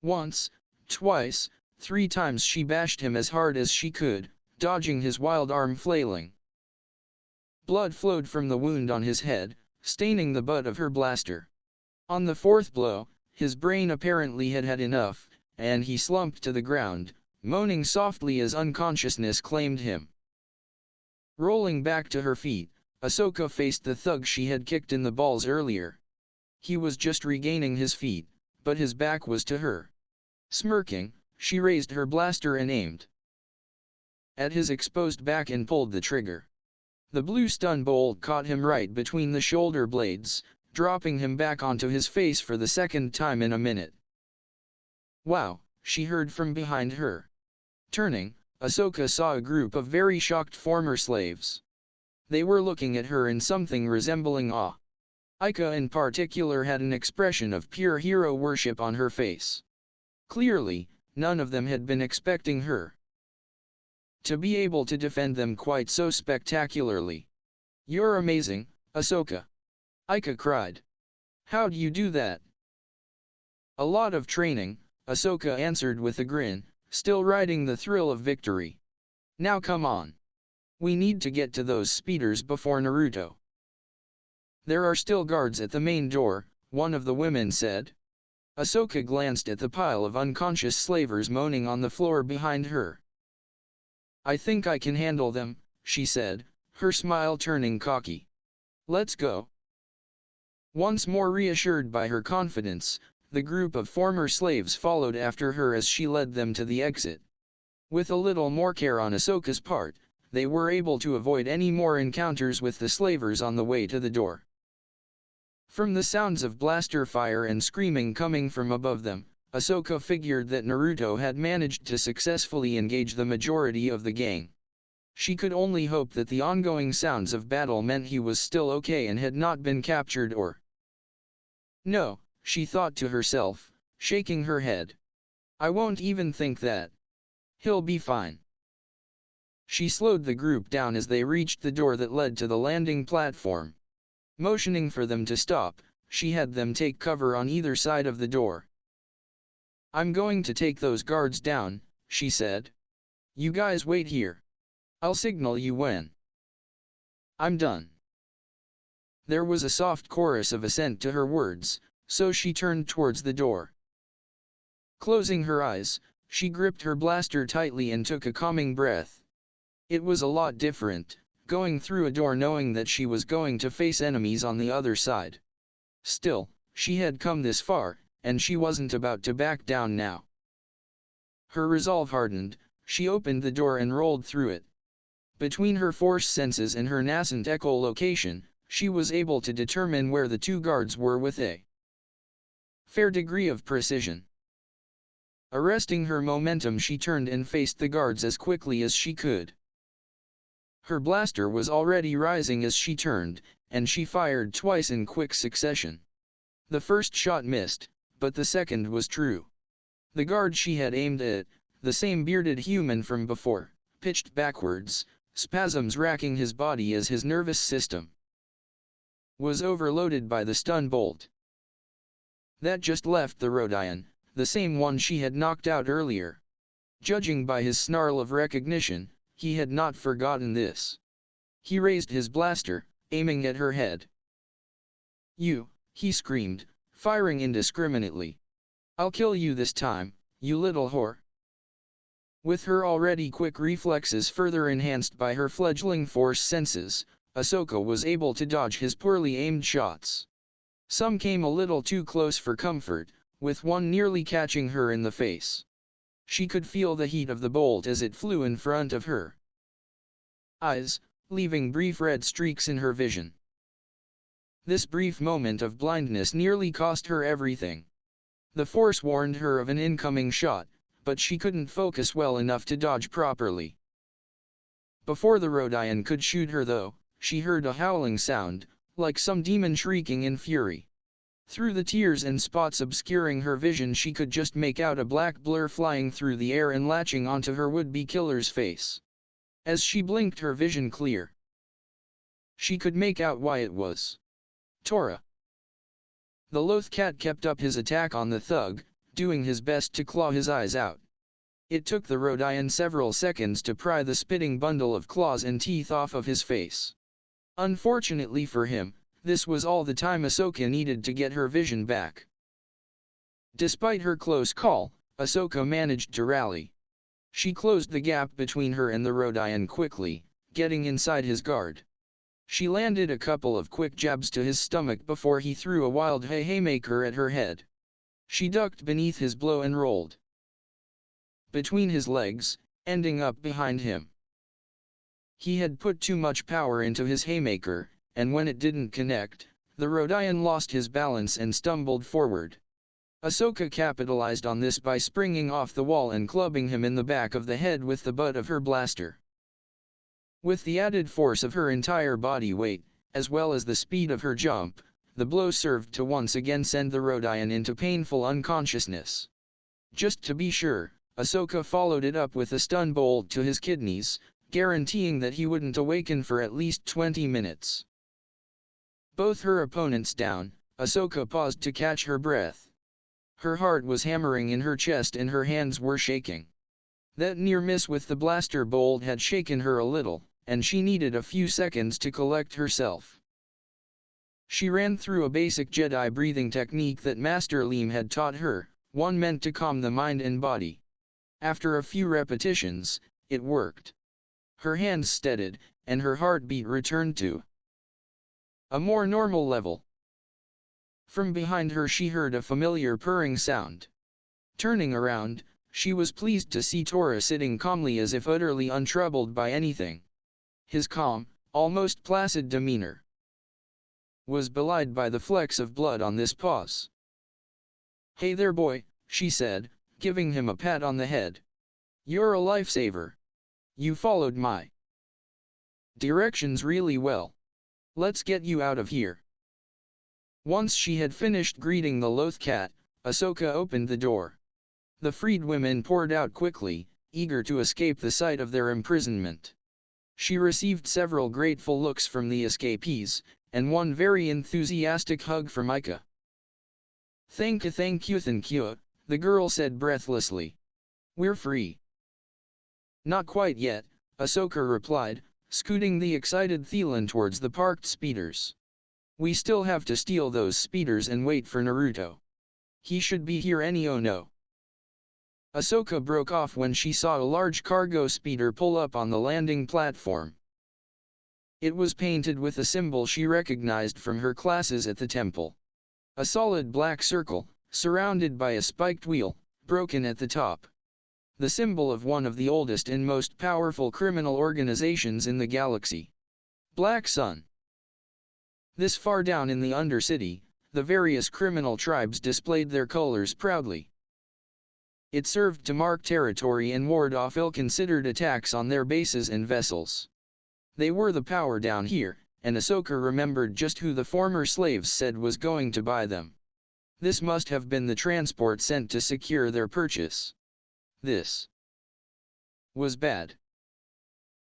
Once, twice, 3 times she bashed him as hard as she could, dodging his wild arm flailing. Blood flowed from the wound on his head, staining the butt of her blaster. On the 4th blow, his brain apparently had had enough, and he slumped to the ground, moaning softly as unconsciousness claimed him. Rolling back to her feet, Ahsoka faced the thug she had kicked in the balls earlier. He was just regaining his feet, but his back was to her. Smirking, she raised her blaster and aimed at his exposed back and pulled the trigger. The blue stun bolt caught him right between the shoulder blades, dropping him back onto his face for the 2nd time in a minute. "Wow," she heard from behind her. Turning, Ahsoka saw a group of very shocked former slaves. They were looking at her in something resembling awe. Ika in particular had an expression of pure hero worship on her face. Clearly, none of them had been expecting her to be able to defend them quite so spectacularly. "You're amazing, Ahsoka," Ika cried. "How'd you do that?" "A lot of training," Ahsoka answered with a grin, still riding the thrill of victory. "Now come on. We need to get to those speeders before Naruto." "There are still guards at the main door," one of the women said. Ahsoka glanced at the pile of unconscious slavers moaning on the floor behind her. "I think I can handle them," she said, her smile turning cocky. "Let's go." Once more reassured by her confidence, the group of former slaves followed after her as she led them to the exit. With a little more care on Ahsoka's part, they were able to avoid any more encounters with the slavers on the way to the door. From the sounds of blaster fire and screaming coming from above them, Ahsoka figured that Naruto had managed to successfully engage the majority of the gang. She could only hope that the ongoing sounds of battle meant he was still okay and had not been captured or... "No," she thought to herself, shaking her head. "I won't even think that. He'll be fine." She slowed the group down as they reached the door that led to the landing platform. Motioning for them to stop, she had them take cover on either side of the door. "I'm going to take those guards down," she said. "You guys wait here. I'll signal you when I'm done." There was a soft chorus of assent to her words, so she turned towards the door. Closing her eyes, she gripped her blaster tightly and took a calming breath. It was a lot different, going through a door knowing that she was going to face enemies on the other side. Still, she had come this far, and she wasn't about to back down now. Her resolve hardened, she opened the door and rolled through it. Between her Force senses and her nascent echolocation, she was able to determine where the 2 guards were with a fair degree of precision. Arresting her momentum, she turned and faced the guards as quickly as she could. Her blaster was already rising as she turned, and she fired twice in quick succession. The first shot missed, but the second was true. The guard she had aimed at, the same bearded human from before, pitched backwards, spasms racking his body as his nervous system was overloaded by the stun bolt. That just left the Rhodian, the same one she had knocked out earlier. Judging by his snarl of recognition, he had not forgotten this. He raised his blaster, aiming at her head. "You," he screamed, firing indiscriminately. "I'll kill you this time, you little whore." With her already quick reflexes further enhanced by her fledgling Force senses, Ahsoka was able to dodge his poorly aimed shots. Some came a little too close for comfort, with one nearly catching her in the face. She could feel the heat of the bolt as it flew in front of her eyes, leaving brief red streaks in her vision. This brief moment of blindness nearly cost her everything. The force warned her of an incoming shot, but she couldn't focus well enough to dodge properly. Before the Rhodian could shoot her though, she heard a howling sound, like some demon shrieking in fury. Through the tears and spots obscuring her vision she could just make out a black blur flying through the air and latching onto her would-be killer's face. As she blinked her vision clear, she could make out why it was Tora. The loth cat kept up his attack on the thug, doing his best to claw his eyes out. It took the Rhodian several seconds to pry the spitting bundle of claws and teeth off of his face. Unfortunately for him, this was all the time Ahsoka needed to get her vision back. Despite her close call, Ahsoka managed to rally. She closed the gap between her and the Rhodian quickly, getting inside his guard. She landed a couple of quick jabs to his stomach before he threw a wild haymaker at her head. She ducked beneath his blow and rolled between his legs, ending up behind him. He had put too much power into his haymaker, and when it didn't connect, the Rhodian lost his balance and stumbled forward. Ahsoka capitalized on this by springing off the wall and clubbing him in the back of the head with the butt of her blaster. With the added force of her entire body weight, as well as the speed of her jump, the blow served to once again send the Rhodian into painful unconsciousness. Just to be sure, Ahsoka followed it up with a stun bolt to his kidneys, guaranteeing that he wouldn't awaken for at least 20 minutes. Both her opponents down, Ahsoka paused to catch her breath. Her heart was hammering in her chest and her hands were shaking. That near miss with the blaster bolt had shaken her a little, and she needed a few seconds to collect herself. She ran through a basic Jedi breathing technique that Master Liam had taught her, one meant to calm the mind and body. After a few repetitions, it worked. Her hands steadied, and her heartbeat returned to a more normal level. From behind her she heard a familiar purring sound. Turning around, she was pleased to see Tora sitting calmly as if utterly untroubled by anything. His calm, almost placid demeanor was belied by the flecks of blood on this paws. "Hey there boy," she said, giving him a pat on the head. "You're a lifesaver. You followed my directions really well. Let's get you out of here." Once she had finished greeting the loth cat, Ahsoka opened the door. The freed women poured out quickly, eager to escape the sight of their imprisonment. She received several grateful looks from the escapees, and one very enthusiastic hug from Micah. Thank you, the girl said breathlessly. "We're free." "Not quite yet," Ahsoka replied, scooting the excited Thelan towards the parked speeders. "We still have to steal those speeders and wait for Naruto. He should be here any oh no." Ahsoka broke off when she saw a large cargo speeder pull up on the landing platform. It was painted with a symbol she recognized from her classes at the temple. A solid black circle, surrounded by a spiked wheel, broken at the top. The symbol of one of the oldest and most powerful criminal organizations in the galaxy. Black Sun. This far down in the Undercity, the various criminal tribes displayed their colors proudly. It served to mark territory and ward off ill-considered attacks on their bases and vessels. They were the power down here, and Ahsoka remembered just who the former slaves said was going to buy them. This must have been the transport sent to secure their purchase. This was bad.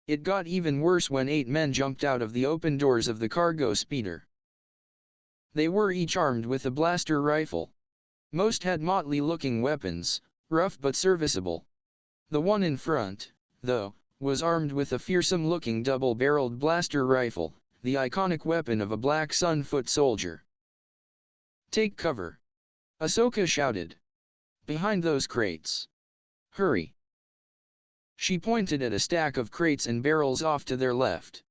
It got even worse when 8 men jumped out of the open doors of the cargo speeder. They were each armed with a blaster rifle. Most had motley-looking weapons, rough but serviceable. The one in front, though, was armed with a fearsome-looking double-barreled blaster rifle, the iconic weapon of a Black Sun foot soldier. "Take cover!" Ahsoka shouted. "Behind those crates. Hurry!" She pointed at a stack of crates and barrels off to their left.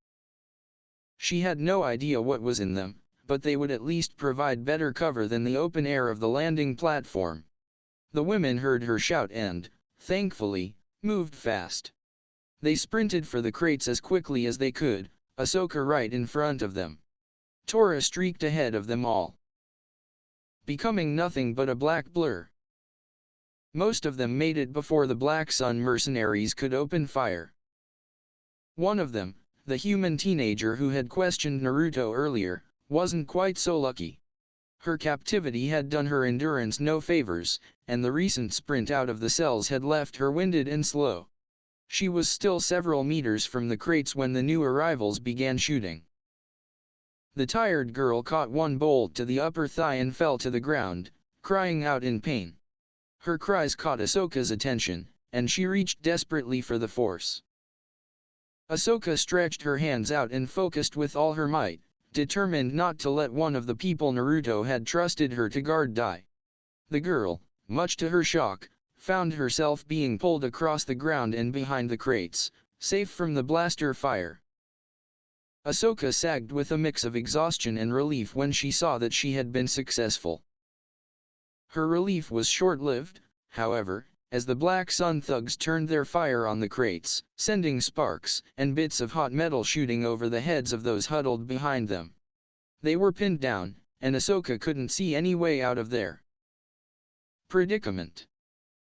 She had no idea what was in them, but they would at least provide better cover than the open air of the landing platform. The women heard her shout and, thankfully, moved fast. They sprinted for the crates as quickly as they could, Ahsoka right in front of them. Tora streaked ahead of them all, becoming nothing but a black blur. Most of them made it before the Black Sun mercenaries could open fire. One of them, the human teenager who had questioned Naruto earlier, wasn't quite so lucky. Her captivity had done her endurance no favors, and the recent sprint out of the cells had left her winded and slow. She was still several meters from the crates when the new arrivals began shooting. The tired girl caught one bolt to the upper thigh and fell to the ground, crying out in pain. Her cries caught Ahsoka's attention, and she reached desperately for the force. Ahsoka stretched her hands out and focused with all her might, determined not to let one of the people Naruto had trusted her to guard die. The girl, much to her shock, found herself being pulled across the ground and behind the crates, safe from the blaster fire. Ahsoka sagged with a mix of exhaustion and relief when she saw that she had been successful. Her relief was short-lived, however, as the Black Sun thugs turned their fire on the crates, sending sparks and bits of hot metal shooting over the heads of those huddled behind them. They were pinned down, and Ahsoka couldn't see any way out of their predicament.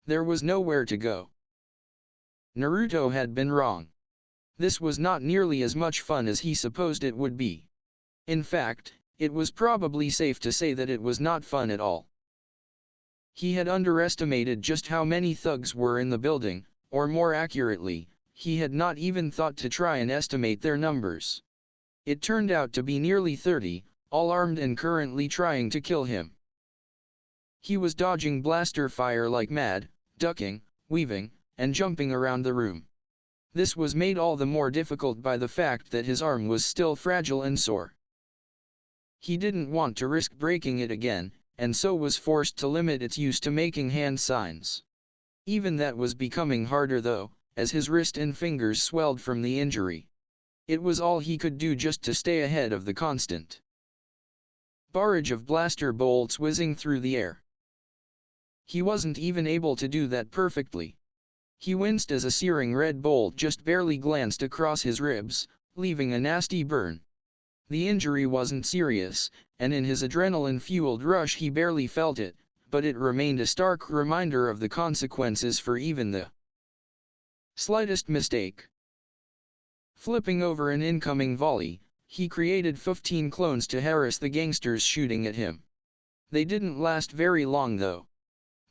There was nowhere to go. Naruto had been wrong. This was not nearly as much fun as he supposed it would be. In fact, it was probably safe to say that it was not fun at all. He had underestimated just how many thugs were in the building, or more accurately, he had not even thought to try and estimate their numbers. It turned out to be nearly 30, all armed and currently trying to kill him. He was dodging blaster fire like mad, ducking, weaving, and jumping around the room. This was made all the more difficult by the fact that his arm was still fragile and sore. He didn't want to risk breaking it again, and so was forced to limit its use to making hand signs. Even that was becoming harder though, as his wrist and fingers swelled from the injury. It was all he could do just to stay ahead of the constant barrage of blaster bolts whizzing through the air. He wasn't even able to do that perfectly. He winced as a searing red bolt just barely glanced across his ribs, leaving a nasty burn. The injury wasn't serious, and in his adrenaline-fueled rush he barely felt it, but it remained a stark reminder of the consequences for even the slightest mistake. Flipping over an incoming volley, he created 15 clones to harass the gangsters shooting at him. They didn't last very long though.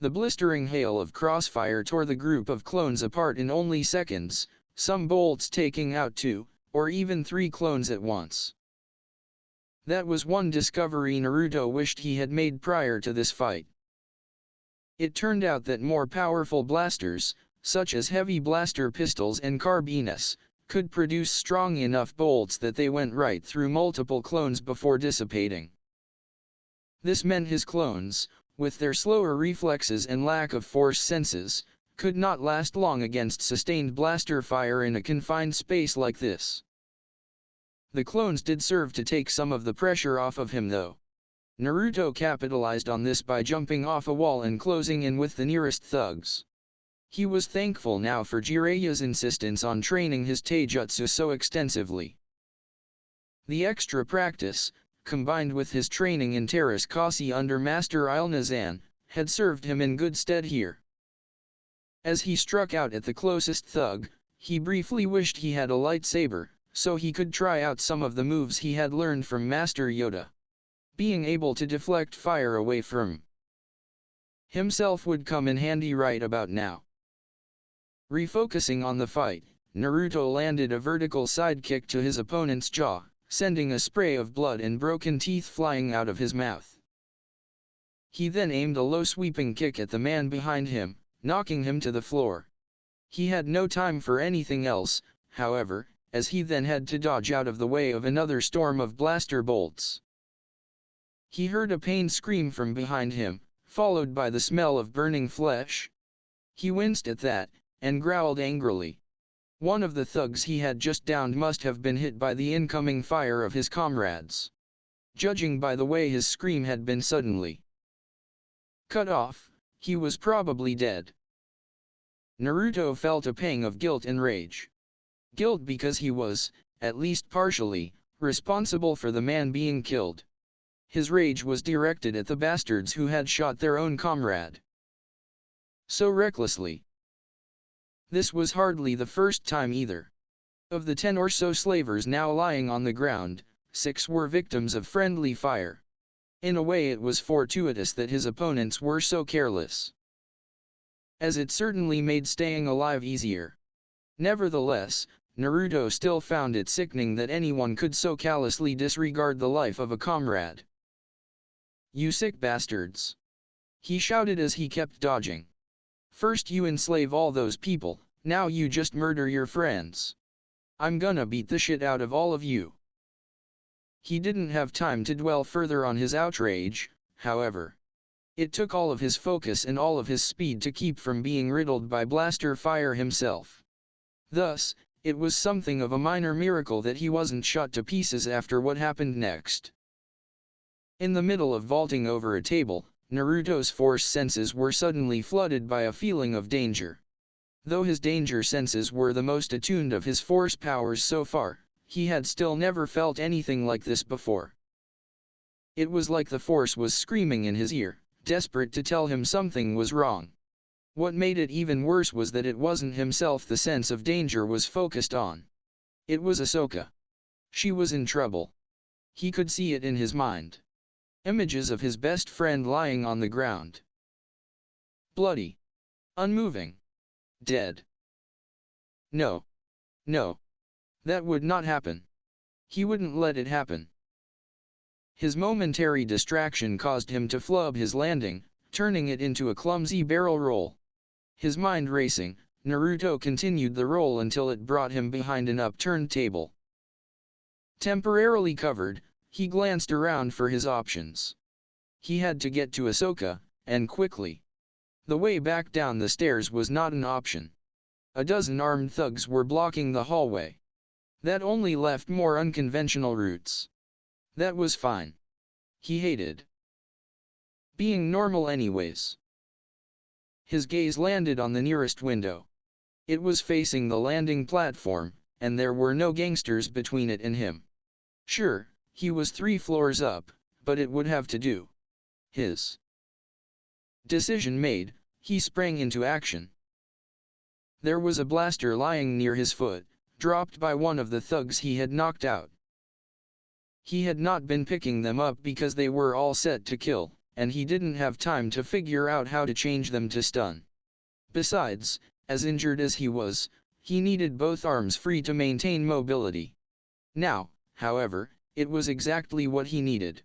The blistering hail of crossfire tore the group of clones apart in only seconds, some bolts taking out 2, or even 3 clones at once. That was one discovery Naruto wished he had made prior to this fight. It turned out that more powerful blasters, such as heavy blaster pistols and carbines, could produce strong enough bolts that they went right through multiple clones before dissipating. This meant his clones, with their slower reflexes and lack of force senses, could not last long against sustained blaster fire in a confined space like this. The clones did serve to take some of the pressure off of him though. Naruto capitalized on this by jumping off a wall and closing in with the nearest thugs. He was thankful now for Jiraya's insistence on training his taijutsu so extensively. The extra practice, combined with his training in Terrace Kasi under Master Ilnazan, had served him in good stead here. As he struck out at the closest thug, he briefly wished he had a lightsaber, so he could try out some of the moves he had learned from Master Yoda. Being able to deflect fire away from himself would come in handy right about now. Refocusing on the fight, Naruto landed a vertical sidekick to his opponent's jaw, sending a spray of blood and broken teeth flying out of his mouth. He then aimed a low sweeping kick at the man behind him, knocking him to the floor. He had no time for anything else, however, as he then had to dodge out of the way of another storm of blaster bolts. He heard a pained scream from behind him, followed by the smell of burning flesh. He winced at that, and growled angrily. One of the thugs he had just downed must have been hit by the incoming fire of his comrades. Judging by the way his scream had been suddenly cut off, he was probably dead. Naruto felt a pang of guilt and rage. Guilt because he was, at least partially, responsible for the man being killed. His rage was directed at the bastards who had shot their own comrade so recklessly. This was hardly the first time either. Of the 10 or so slavers now lying on the ground, 6 were victims of friendly fire. In a way it was fortuitous that his opponents were so careless, as it certainly made staying alive easier. Nevertheless, Naruto still found it sickening that anyone could so callously disregard the life of a comrade. "You sick bastards!" he shouted as he kept dodging. "First you enslave all those people, now you just murder your friends. I'm gonna beat the shit out of all of you." He didn't have time to dwell further on his outrage, however. It took all of his focus and all of his speed to keep from being riddled by blaster fire himself. Thus, it was something of a minor miracle that he wasn't shot to pieces after what happened next. In the middle of vaulting over a table, Naruto's force senses were suddenly flooded by a feeling of danger. Though his danger senses were the most attuned of his force powers so far, he had still never felt anything like this before. It was like the force was screaming in his ear, desperate to tell him something was wrong. What made it even worse was that it wasn't himself the sense of danger was focused on. It was Ahsoka. She was in trouble. He could see it in his mind. Images of his best friend lying on the ground. Bloody. Unmoving. Dead. No. No. That would not happen. He wouldn't let it happen. His momentary distraction caused him to flub his landing, turning it into a clumsy barrel roll. His mind racing, Naruto continued the roll until it brought him behind an upturned table. Temporarily covered, he glanced around for his options. He had to get to Ahsoka, and quickly. The way back down the stairs was not an option. A dozen armed thugs were blocking the hallway. That only left more unconventional routes. That was fine. He hated being normal anyways. His gaze landed on the nearest window. It was facing the landing platform, and there were no gangsters between it and him. Sure, he was 3 floors up, but it would have to do. His decision made, he sprang into action. There was a blaster lying near his foot, dropped by one of the thugs he had knocked out. He had not been picking them up because they were all set to kill, and he didn't have time to figure out how to change them to stun. Besides, as injured as he was, he needed both arms free to maintain mobility. Now, however, it was exactly what he needed.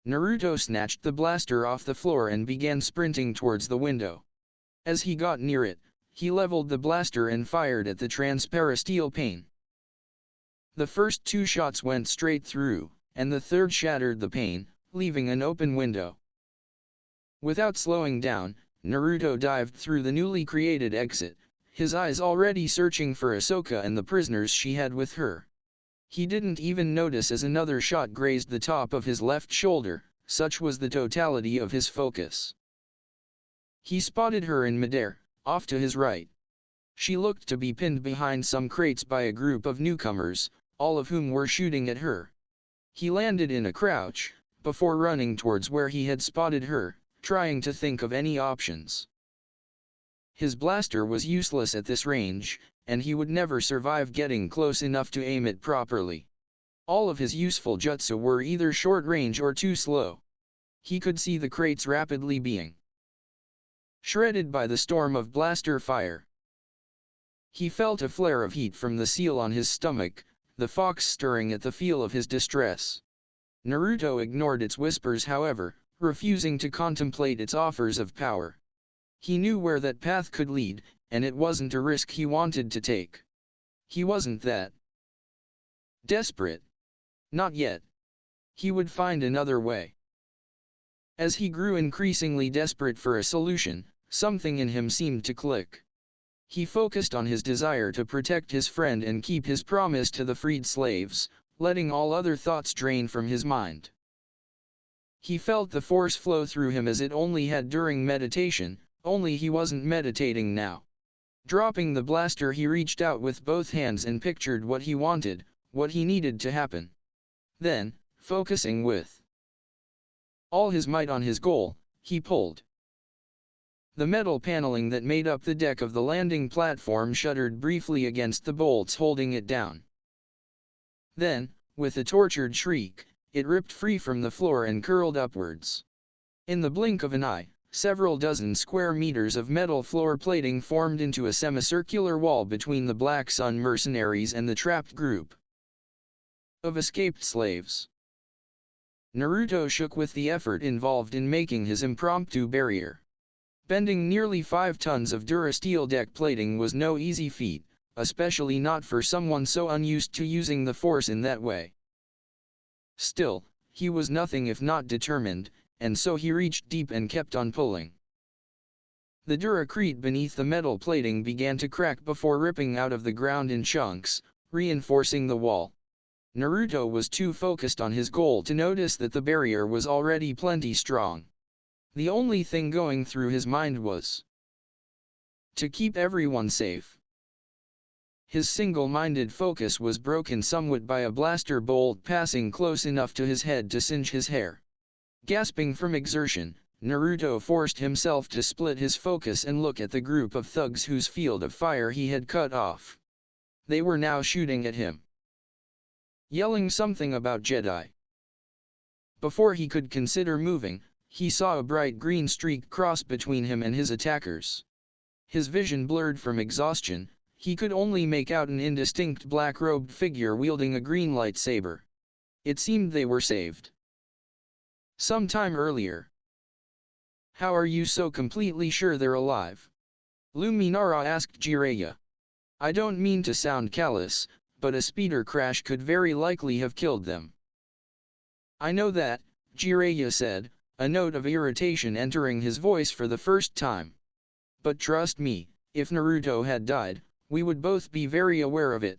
Naruto snatched the blaster off the floor and began sprinting towards the window. As he got near it, he leveled the blaster and fired at the transparent steel pane. The first 2 shots went straight through, and the third shattered the pane, leaving an open window. Without slowing down, Naruto dived through the newly created exit, his eyes already searching for Ahsoka and the prisoners she had with her. He didn't even notice as another shot grazed the top of his left shoulder, such was the totality of his focus. He spotted her in midair, off to his right. She looked to be pinned behind some crates by a group of newcomers, all of whom were shooting at her. He landed in a crouch, before running towards where he had spotted her, trying to think of any options. His blaster was useless at this range, and he would never survive getting close enough to aim it properly. All of his useful jutsu were either short range or too slow. He could see the crates rapidly being shredded by the storm of blaster fire. He felt a flare of heat from the seal on his stomach, the fox stirring at the feel of his distress. Naruto ignored its whispers however, refusing to contemplate its offers of power. He knew where that path could lead, and it wasn't a risk he wanted to take. He wasn't that desperate. Not yet. He would find another way. As he grew increasingly desperate for a solution, something in him seemed to click. He focused on his desire to protect his friend and keep his promise to the freed slaves, letting all other thoughts drain from his mind. He felt the force flow through him as it only had during meditation, only he wasn't meditating now. Dropping the blaster, he reached out with both hands and pictured what he wanted, what he needed to happen. Then, focusing with all his might on his goal, he pulled. The metal paneling that made up the deck of the landing platform shuddered briefly against the bolts holding it down. Then, with a tortured shriek, it ripped free from the floor and curled upwards. In the blink of an eye, several dozen square meters of metal floor plating formed into a semicircular wall between the Black Sun mercenaries and the trapped group of escaped slaves. Naruto shook with the effort involved in making his impromptu barrier. Bending nearly 5 tons of durasteel deck plating was no easy feat, especially not for someone so unused to using the force in that way. Still, he was nothing if not determined, and so he reached deep and kept on pulling. The duracrete beneath the metal plating began to crack before ripping out of the ground in chunks, reinforcing the wall. Naruto was too focused on his goal to notice that the barrier was already plenty strong. The only thing going through his mind was to keep everyone safe. His single-minded focus was broken somewhat by a blaster bolt passing close enough to his head to singe his hair. Gasping from exertion, Naruto forced himself to split his focus and look at the group of thugs whose field of fire he had cut off. They were now shooting at him, yelling something about Jedi. Before he could consider moving, he saw a bright green streak cross between him and his attackers. His vision blurred from exhaustion, he could only make out an indistinct black-robed figure wielding a green lightsaber. It seemed they were saved some time earlier. "How are you so completely sure they're alive?" Luminara asked Jiraya. "I don't mean to sound callous, but a speeder crash could very likely have killed them." "I know that," Jiraya said, a note of irritation entering his voice for the first time. "But trust me, if Naruto had died, we would both be very aware of it.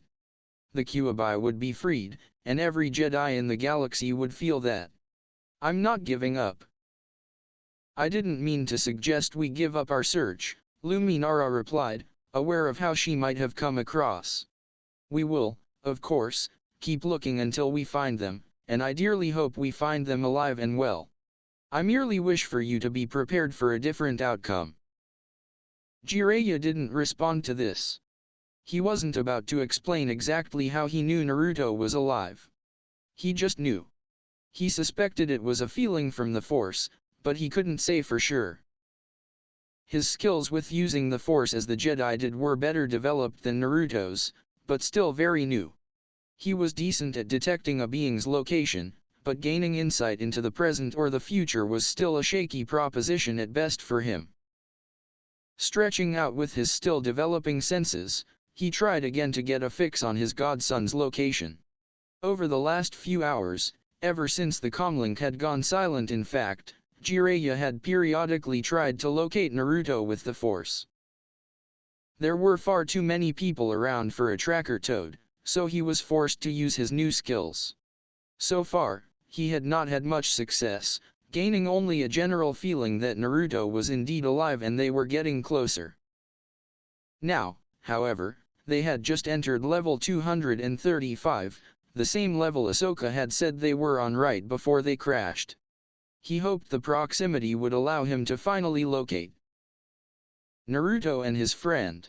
The Kyuubi would be freed, and every Jedi in the galaxy would feel that. I'm not giving up." "I didn't mean to suggest we give up our search," Luminara replied, aware of how she might have come across. "We will, of course, keep looking until we find them, and I dearly hope we find them alive and well. I merely wish for you to be prepared for a different outcome." Jiraiya didn't respond to this. He wasn't about to explain exactly how he knew Naruto was alive. He just knew. He suspected it was a feeling from the Force, but he couldn't say for sure. His skills with using the Force as the Jedi did were better developed than Naruto's, but still very new. He was decent at detecting a being's location, but gaining insight into the present or the future was still a shaky proposition at best for him. Stretching out with his still developing senses, he tried again to get a fix on his godson's location. Over the last few hours, ever since the comlink had gone silent, in fact, Jiraiya had periodically tried to locate Naruto with the Force. There were far too many people around for a tracker toad, so he was forced to use his new skills. So far, he had not had much success, gaining only a general feeling that Naruto was indeed alive and they were getting closer. Now, however, they had just entered level 235, the same level Ahsoka had said they were on right before they crashed. He hoped the proximity would allow him to finally locate Naruto and his friend.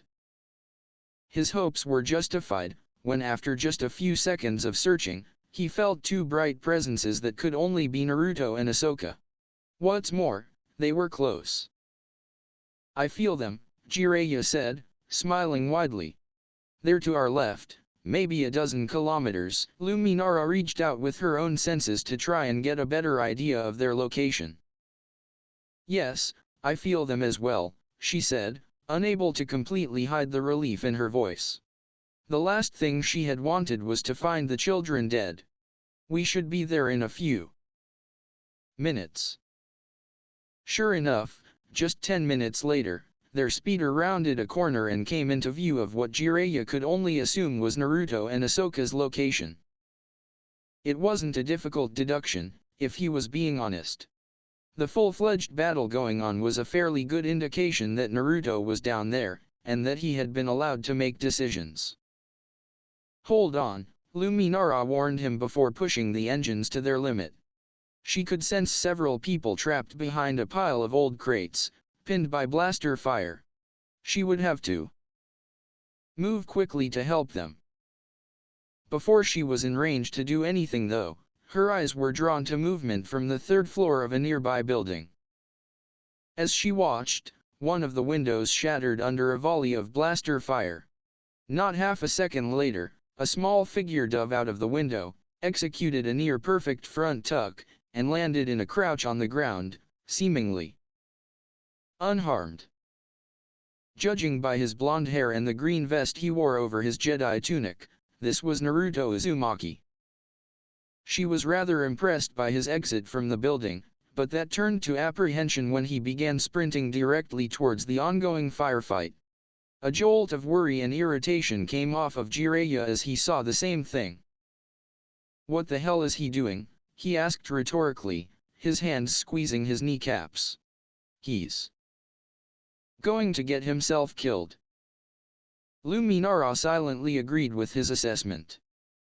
His hopes were justified, when after just a few seconds of searching, he felt 2 bright presences that could only be Naruto and Ahsoka. What's more, they were close. "I feel them," Jiraiya said, smiling widely. "They're to our left, maybe a dozen kilometers." Luminara reached out with her own senses to try and get a better idea of their location. "Yes, I feel them as well," she said, unable to completely hide the relief in her voice. The last thing she had wanted was to find the children dead. "We should be there in a few minutes." Sure enough, just 10 minutes later, their speeder rounded a corner and came into view of what Jiraiya could only assume was Naruto and Ahsoka's location. It wasn't a difficult deduction, if he was being honest. The full-fledged battle going on was a fairly good indication that Naruto was down there, and that he had been allowed to make decisions. "Hold on," Luminara warned him before pushing the engines to their limit. She could sense several people trapped behind a pile of old crates, pinned by blaster fire. She would have to move quickly to help them. Before she was in range to do anything though, her eyes were drawn to movement from the third floor of a nearby building. As she watched, one of the windows shattered under a volley of blaster fire. Not half a second later, a small figure dove out of the window, executed a near-perfect front tuck, and landed in a crouch on the ground, seemingly unharmed. Judging by his blonde hair and the green vest he wore over his Jedi tunic, this was Naruto Uzumaki. She was rather impressed by his exit from the building, but that turned to apprehension when he began sprinting directly towards the ongoing firefight. A jolt of worry and irritation came off of Jiraya as he saw the same thing. "What the hell is he doing?" he asked rhetorically, his hands squeezing his kneecaps. "He's going to get himself killed." Luminara silently agreed with his assessment.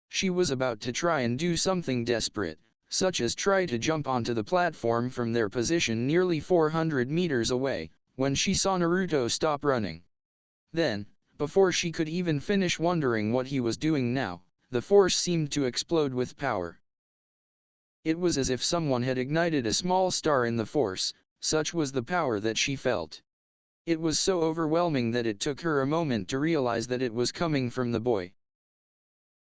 She was about to try and do something desperate, such as try to jump onto the platform from their position nearly 400 meters away, when she saw Naruto stop running. Then, before she could even finish wondering what he was doing now, the force seemed to explode with power. It was as if someone had ignited a small star in the force, such was the power that she felt. It was so overwhelming that it took her a moment to realize that it was coming from the boy.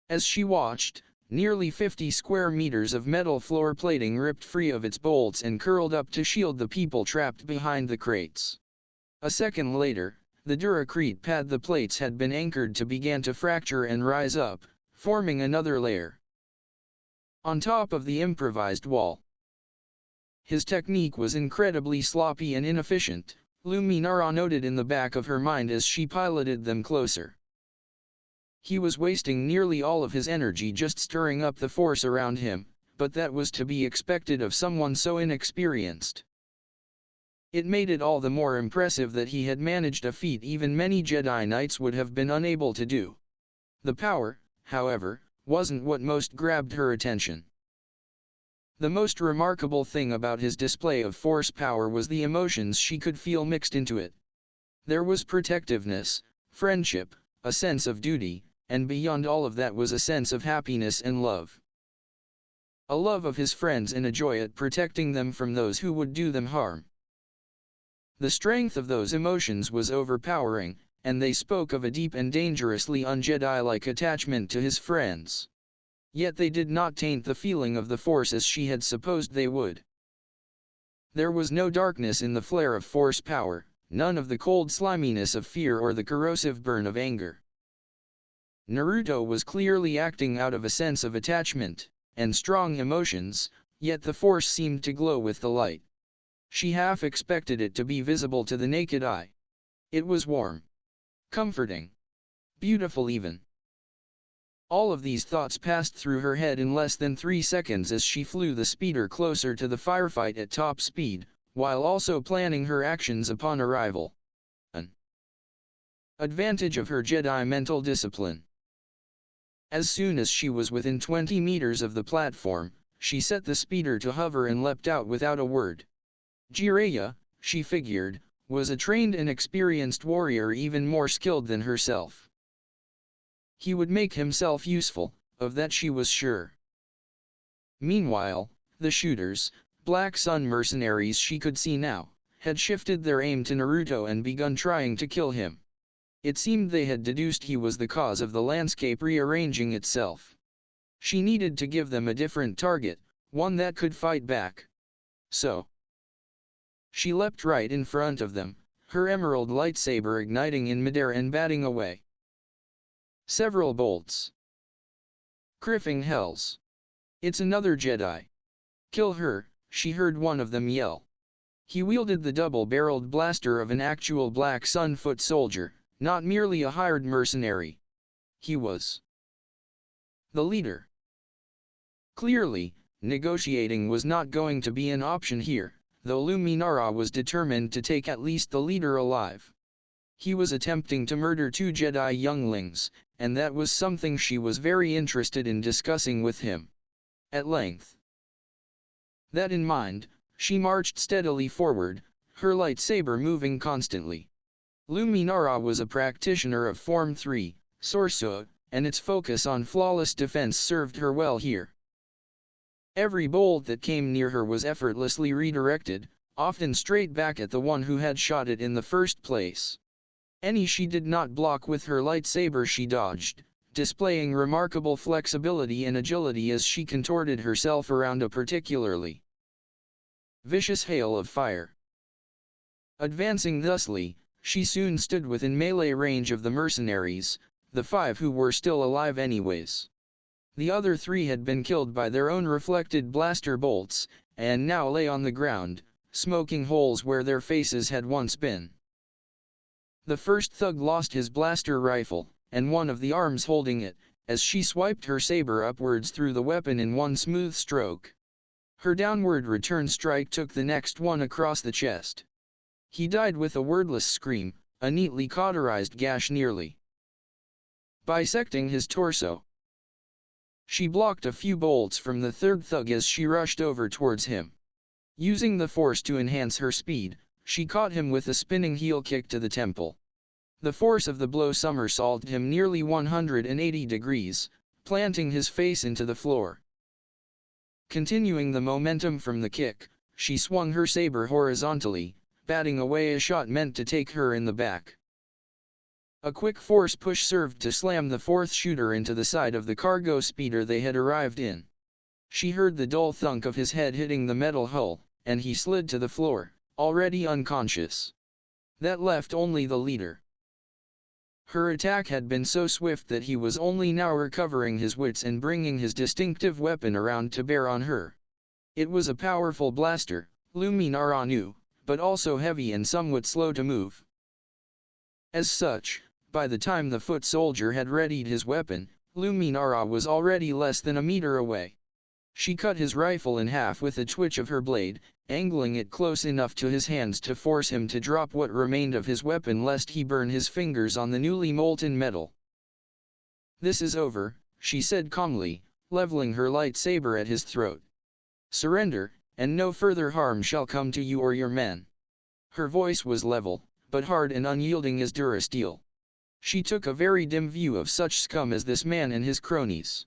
As she watched, nearly 50 square meters of metal floor plating ripped free of its bolts and curled up to shield the people trapped behind the crates. A second later, the Duracrete pad the plates had been anchored to began to fracture and rise up, forming another layer on top of the improvised wall. His technique was incredibly sloppy and inefficient, Luminara noted in the back of her mind as she piloted them closer. He was wasting nearly all of his energy just stirring up the force around him, but that was to be expected of someone so inexperienced. It made it all the more impressive that he had managed a feat even many Jedi Knights would have been unable to do. The power, however, wasn't what most grabbed her attention. The most remarkable thing about his display of force power was the emotions she could feel mixed into it. There was protectiveness, friendship, a sense of duty, and beyond all of that was a sense of happiness and love. A love of his friends and a joy at protecting them from those who would do them harm. The strength of those emotions was overpowering, and they spoke of a deep and dangerously un-Jedi-like attachment to his friends. Yet they did not taint the feeling of the force as she had supposed they would. There was no darkness in the flare of force power, none of the cold sliminess of fear or the corrosive burn of anger. Naruto was clearly acting out of a sense of attachment and strong emotions, yet the force seemed to glow with the light. She half expected it to be visible to the naked eye. It was warm, comforting, beautiful even. All of these thoughts passed through her head in less than 3 seconds as she flew the speeder closer to the firefight at top speed, while also planning her actions upon arrival. An advantage of her Jedi mental discipline. As soon as she was within 20 meters of the platform, she set the speeder to hover and leapt out without a word. Jiraya, she figured, was a trained and experienced warrior even more skilled than herself. He would make himself useful, of that she was sure. Meanwhile, the shooters, Black Sun mercenaries she could see now, had shifted their aim to Naruto and begun trying to kill him. It seemed they had deduced he was the cause of the landscape rearranging itself. She needed to give them a different target, one that could fight back. So she leapt right in front of them, her emerald lightsaber igniting in midair and batting away several bolts. Criffing hells! It's another Jedi. Kill her, she heard one of them yell. He wielded the double-barreled blaster of an actual Black Sun foot soldier, not merely a hired mercenary. He was the leader. Clearly, negotiating was not going to be an option here, though Luminara was determined to take at least the leader alive. He was attempting to murder 2 Jedi younglings, and that was something she was very interested in discussing with him. At length. That in mind, she marched steadily forward, her lightsaber moving constantly. Luminara was a practitioner of Form 3, Sorcerer, and its focus on flawless defense served her well here. Every bolt that came near her was effortlessly redirected, often straight back at the one who had shot it in the first place. Any she did not block with her lightsaber she dodged, displaying remarkable flexibility and agility as she contorted herself around a particularly vicious hail of fire. Advancing thusly, she soon stood within melee range of the mercenaries, the 5 who were still alive anyways. The other 3 had been killed by their own reflected blaster bolts, and now lay on the ground, smoking holes where their faces had once been. The first thug lost his blaster rifle, and one of the arms holding it, as she swiped her saber upwards through the weapon in one smooth stroke. Her downward return strike took the next one across the chest. He died with a wordless scream, a neatly cauterized gash nearly bisecting his torso. She blocked a few bolts from the third thug as she rushed over towards him. Using the force to enhance her speed, she caught him with a spinning heel kick to the temple. The force of the blow somersaulted him nearly 180 degrees, planting his face into the floor. Continuing the momentum from the kick, she swung her saber horizontally, batting away a shot meant to take her in the back. A quick force push served to slam the 4th shooter into the side of the cargo speeder they had arrived in. She heard the dull thunk of his head hitting the metal hull, and he slid to the floor, already unconscious. That left only the leader. Her attack had been so swift that he was only now recovering his wits and bringing his distinctive weapon around to bear on her. It was a powerful blaster, Luminara knew, but also heavy and somewhat slow to move. As such, by the time the foot soldier had readied his weapon, Luminara was already less than a meter away. She cut his rifle in half with a twitch of her blade, angling it close enough to his hands to force him to drop what remained of his weapon lest he burn his fingers on the newly molten metal. "This is over," she said calmly, leveling her lightsaber at his throat. "Surrender, and no further harm shall come to you or your men." Her voice was level, but hard and unyielding as durasteel. She took a very dim view of such scum as this man and his cronies.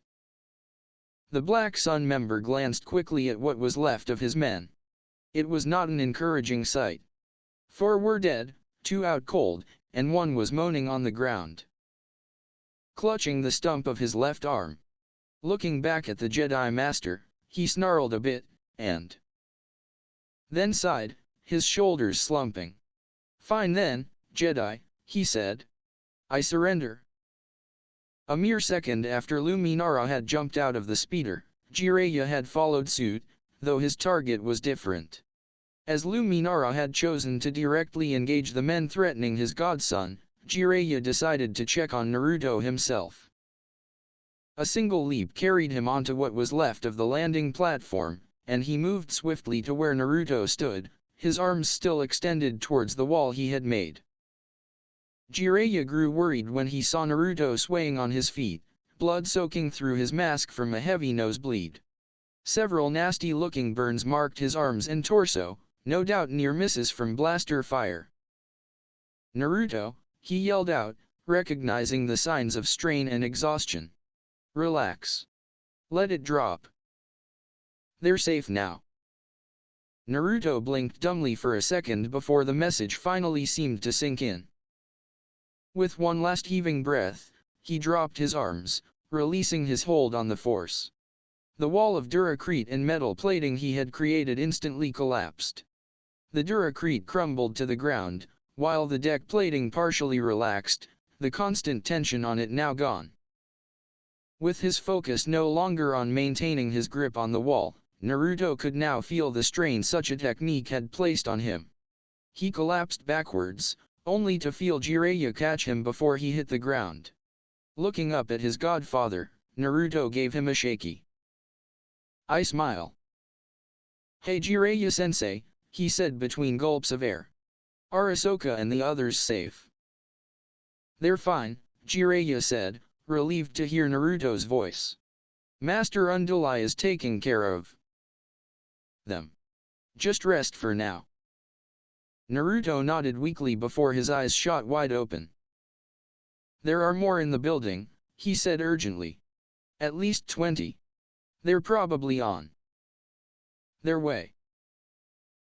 The Black Sun member glanced quickly at what was left of his men. It was not an encouraging sight. 4 were dead, 2 out cold, and 1 was moaning on the ground, clutching the stump of his left arm. Looking back at the Jedi Master, he snarled a bit, and then sighed, his shoulders slumping. "Fine then, Jedi," he said. "I surrender." A mere second after Luminara had jumped out of the speeder, Jiraya had followed suit, though his target was different. As Luminara had chosen to directly engage the men threatening his godson, Jiraya decided to check on Naruto himself. A single leap carried him onto what was left of the landing platform, and he moved swiftly to where Naruto stood, his arms still extended towards the wall he had made. Jiraya grew worried when he saw Naruto swaying on his feet, blood soaking through his mask from a heavy nosebleed. Several nasty-looking burns marked his arms and torso, no doubt near misses from blaster fire. "Naruto," he yelled out, recognizing the signs of strain and exhaustion. "Relax. Let it drop. They're safe now." Naruto blinked dumbly for a second before the message finally seemed to sink in. With one last heaving breath, he dropped his arms, releasing his hold on the force. The wall of duracrete and metal plating he had created instantly collapsed. The duracrete crumbled to the ground, while the deck plating partially relaxed, the constant tension on it now gone. With his focus no longer on maintaining his grip on the wall, Naruto could now feel the strain such a technique had placed on him. He collapsed backwards, only to feel Jiraya catch him before he hit the ground. Looking up at his godfather, Naruto gave him a shaky I smile. Hey Jiraya-sensei, he said between gulps of air. Are Ahsoka and the others safe? They're fine, Jiraya said, relieved to hear Naruto's voice. Master Unduli is taking care of them. Just rest for now. Naruto nodded weakly before his eyes shot wide open. There are more in the building, he said urgently. At least 20. They're probably on their way.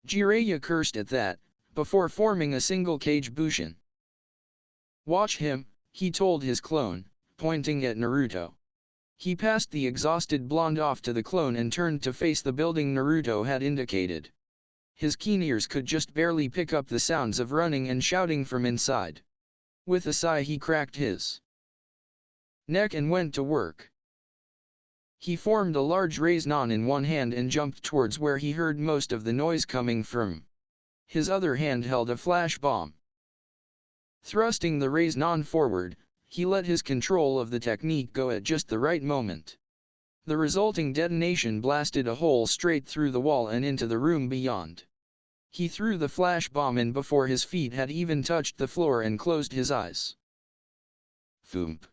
Jiraiya cursed at that, before forming a single Kage Bushin. Watch him, he told his clone, pointing at Naruto. He passed the exhausted blonde off to the clone and turned to face the building Naruto had indicated. His keen ears could just barely pick up the sounds of running and shouting from inside. With a sigh he cracked his neck and went to work. He formed a large raise-non in one hand and jumped towards where he heard most of the noise coming from. His other hand held a flash bomb. Thrusting the raise-non forward, he let his control of the technique go at just the right moment. The resulting detonation blasted a hole straight through the wall and into the room beyond. He threw the flash bomb in before his feet had even touched the floor and closed his eyes. Thump.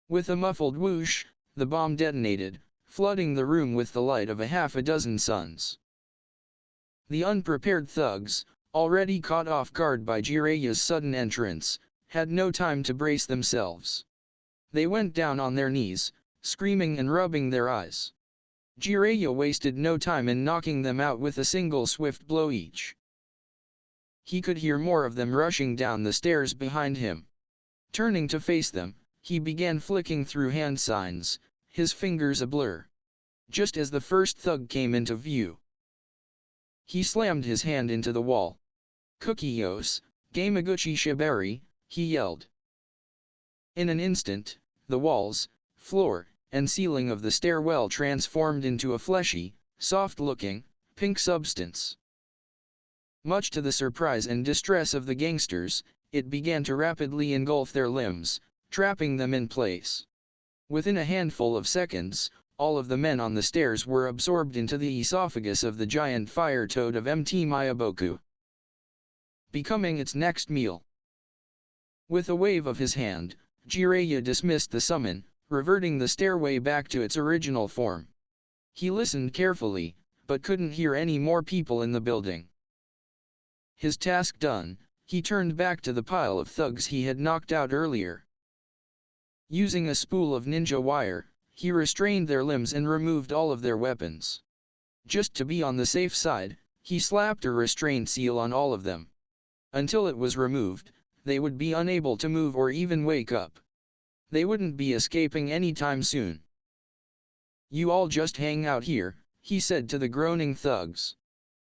With a muffled whoosh, the bomb detonated, flooding the room with the light of a half a dozen suns. The unprepared thugs, already caught off guard by Jiraya's sudden entrance, had no time to brace themselves. They went down on their knees, screaming and rubbing their eyes. Jiraya wasted no time in knocking them out with a single swift blow each. He could hear more of them rushing down the stairs behind him. Turning to face them, he began flicking through hand signs, his fingers a blur. Just as the first thug came into view, he slammed his hand into the wall. "Kukiyos, Gamaguchi Shibari," he yelled. In an instant, the walls, floor, and ceiling of the stairwell transformed into a fleshy, soft-looking, pink substance. Much to the surprise and distress of the gangsters, it began to rapidly engulf their limbs, trapping them in place. Within a handful of seconds, all of the men on the stairs were absorbed into the esophagus of the giant fire toad of Mt. Mayaboku, becoming its next meal. With a wave of his hand, Jiraiya dismissed the summon, reverting the stairway back to its original form. He listened carefully, but couldn't hear any more people in the building. His task done, he turned back to the pile of thugs he had knocked out earlier. Using a spool of ninja wire, he restrained their limbs and removed all of their weapons. Just to be on the safe side, he slapped a restraint seal on all of them. Until it was removed, they would be unable to move or even wake up. They wouldn't be escaping anytime soon. "You all just hang out here," he said to the groaning thugs.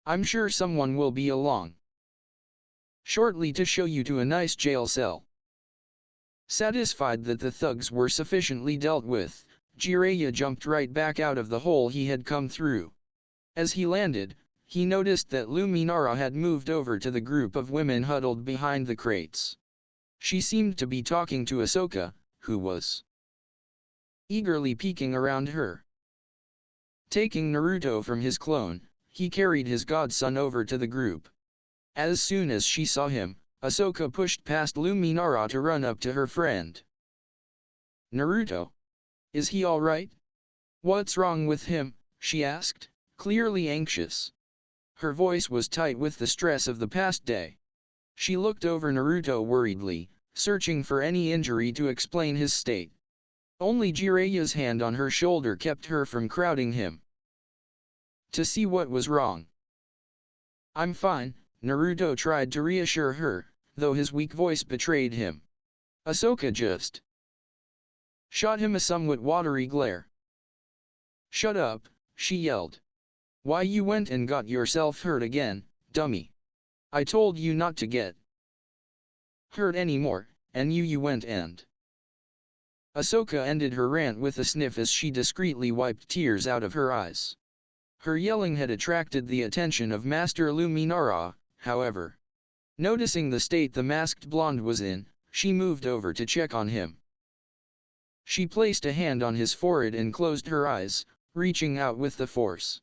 "I'm sure someone will be along shortly to show you to a nice jail cell." Satisfied that the thugs were sufficiently dealt with, Jiraiya jumped right back out of the hole he had come through. As he landed, he noticed that Luminara had moved over to the group of women huddled behind the crates. She seemed to be talking to Ahsoka, who was eagerly peeking around her. Taking Naruto from his clone, he carried his godson over to the group. As soon as she saw him, Ahsoka pushed past Luminara to run up to her friend. "Naruto? Is he alright? What's wrong with him?" she asked, clearly anxious. Her voice was tight with the stress of the past day. She looked over Naruto worriedly, searching for any injury to explain his state. Only Jiraya's hand on her shoulder kept her from crowding him to see what was wrong. "I'm fine," Naruto tried to reassure her, though his weak voice betrayed him. Ahsoka just shot him a somewhat watery glare. "Shut up," she yelled. "Why you went and got yourself hurt again, dummy? I told you not to get hurt anymore, and you went and..." Ahsoka ended her rant with a sniff as she discreetly wiped tears out of her eyes. Her yelling had attracted the attention of Master Luminara, however. Noticing the state the masked blonde was in, she moved over to check on him. She placed a hand on his forehead and closed her eyes, reaching out with the force.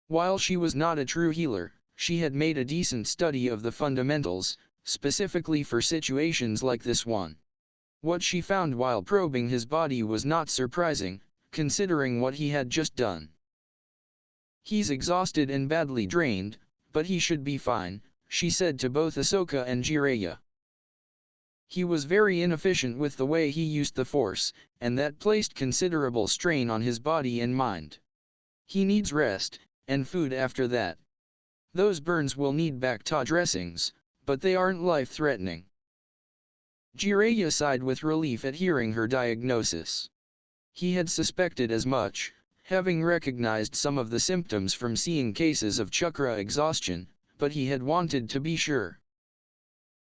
While she was not a true healer, she had made a decent study of the fundamentals, specifically for situations like this one. What she found while probing his body was not surprising, considering what he had just done. "He's exhausted and badly drained, but he should be fine," she said to both Ahsoka and Jiraya. "He was very inefficient with the way he used the Force, and that placed considerable strain on his body and mind. He needs rest, and food after that. Those burns will need bacta dressings, but they aren't life-threatening." Jiraya sighed with relief at hearing her diagnosis. He had suspected as much, having recognized some of the symptoms from seeing cases of chakra exhaustion, but he had wanted to be sure.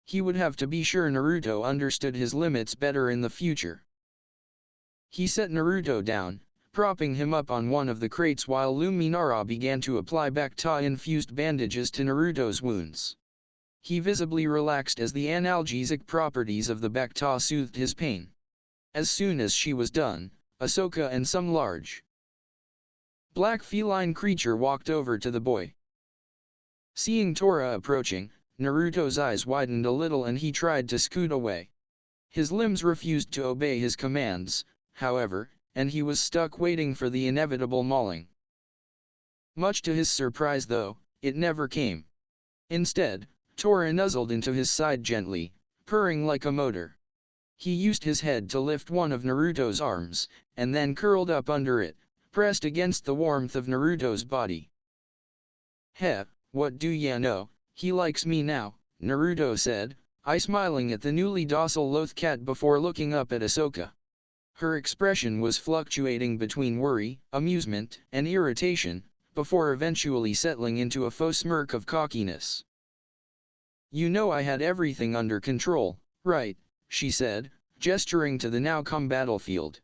He would have to be sure Naruto understood his limits better in the future. He set Naruto down, propping him up on one of the crates while Luminara began to apply bacta-infused bandages to Naruto's wounds. He visibly relaxed as the analgesic properties of the bacta soothed his pain. As soon as she was done, Ahsoka and some large black feline creature walked over to the boy. Seeing Tora approaching, Naruto's eyes widened a little and he tried to scoot away. His limbs refused to obey his commands, however, and he was stuck waiting for the inevitable mauling. Much to his surprise though, it never came. Instead, Tora nuzzled into his side gently, purring like a motor. He used his head to lift one of Naruto's arms, and then curled up under it, pressed against the warmth of Naruto's body. "Heh, what do ya know, he likes me now," Naruto said, smiling at the newly docile loth cat before looking up at Ahsoka. Her expression was fluctuating between worry, amusement, and irritation, before eventually settling into a faux smirk of cockiness. "You know I had everything under control, right?" she said, gesturing to the now-come battlefield.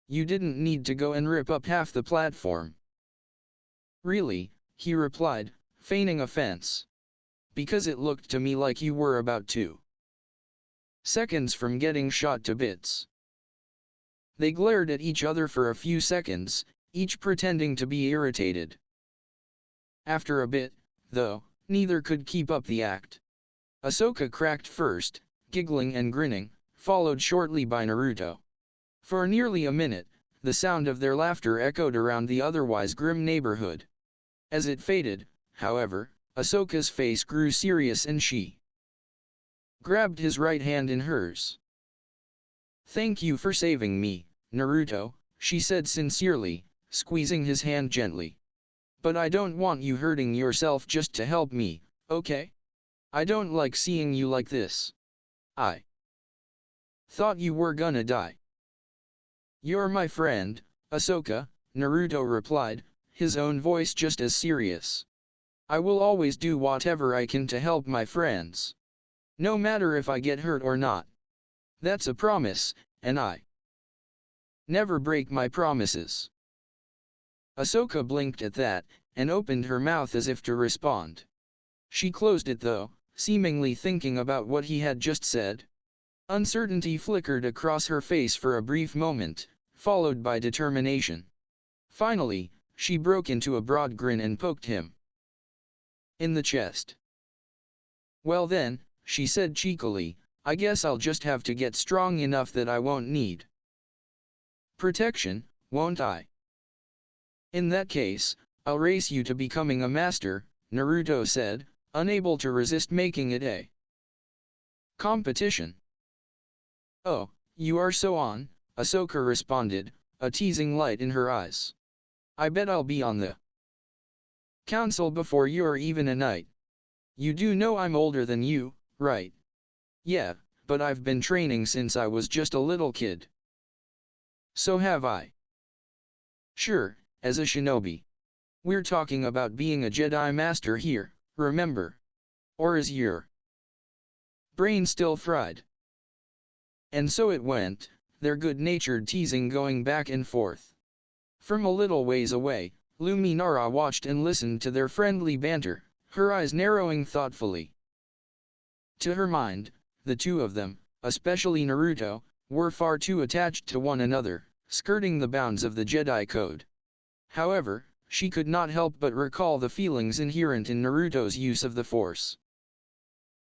"You didn't need to go and rip up half the platform." "Really?" he replied, feigning offense. "Because it looked to me like you were about 2 seconds from getting shot to bits." They glared at each other for a few seconds, each pretending to be irritated. After a bit, though, neither could keep up the act. Ahsoka cracked first, giggling and grinning, followed shortly by Naruto. For nearly a minute, the sound of their laughter echoed around the otherwise grim neighborhood. As it faded, however, Ahsoka's face grew serious and she grabbed his right hand in hers. "Thank you for saving me, Naruto," she said sincerely, squeezing his hand gently. "But I don't want you hurting yourself just to help me, okay? I don't like seeing you like this. I thought you were gonna die." "You're my friend, Ahsoka," Naruto replied, his own voice just as serious. "I will always do whatever I can to help my friends. No matter if I get hurt or not. That's a promise, and I never break my promises." Ahsoka blinked at that, and opened her mouth as if to respond. She closed it though, seemingly thinking about what he had just said. Uncertainty flickered across her face for a brief moment, followed by determination. Finally, she broke into a broad grin and poked him in the chest. "Well then," she said cheekily, "I guess I'll just have to get strong enough that I won't need protection, won't I?" "In that case, I'll race you to becoming a master," Naruto said, unable to resist making it a competition. "Oh, you are so on," Ahsoka responded, a teasing light in her eyes. "I bet I'll be on the Council before you're even a knight. You do know I'm older than you, right?" "Yeah, but I've been training since I was just a little kid." "So have I." "Sure, as a shinobi. We're talking about being a Jedi Master here, remember? Or is your brain still fried?" And so it went, their good-natured teasing going back and forth. From a little ways away, Luminara watched and listened to their friendly banter, her eyes narrowing thoughtfully. To her mind, the two of them, especially Naruto, were far too attached to one another, skirting the bounds of the Jedi Code. However, she could not help but recall the feelings inherent in Naruto's use of the Force.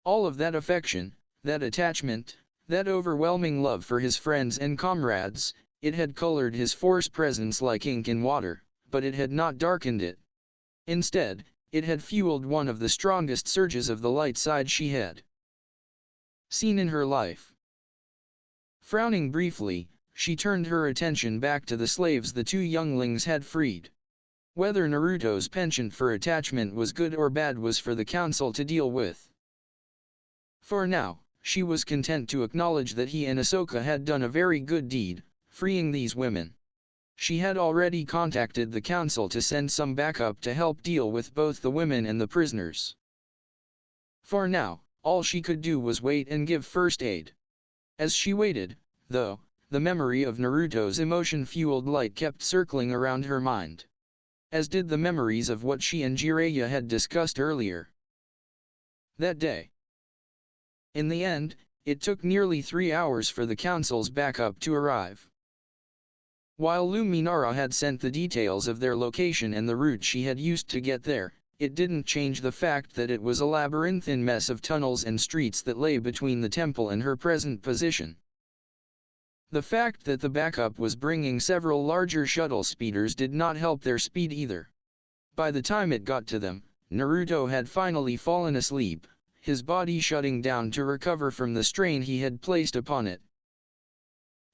All of that affection, that attachment, that overwhelming love for his friends and comrades, it had colored his Force presence like ink in water, but it had not darkened it. Instead, it had fueled one of the strongest surges of the light side she had seen in her life. Frowning briefly, she turned her attention back to the slaves the two younglings had freed. Whether Naruto's penchant for attachment was good or bad was for the Council to deal with. For now, she was content to acknowledge that he and Ahsoka had done a very good deed, freeing these women. She had already contacted the Council to send some backup to help deal with both the women and the prisoners. For now, all she could do was wait and give first aid. As she waited, though, the memory of Naruto's emotion-fueled light kept circling around her mind. As did the memories of what she and Jiraya had discussed earlier that day. In the end, it took nearly 3 hours for the Council's backup to arrive. While Luminara had sent the details of their location and the route she had used to get there, it didn't change the fact that it was a labyrinthine mess of tunnels and streets that lay between the temple and her present position. The fact that the backup was bringing several larger shuttle speeders did not help their speed either. By the time it got to them, Naruto had finally fallen asleep, his body shutting down to recover from the strain he had placed upon it.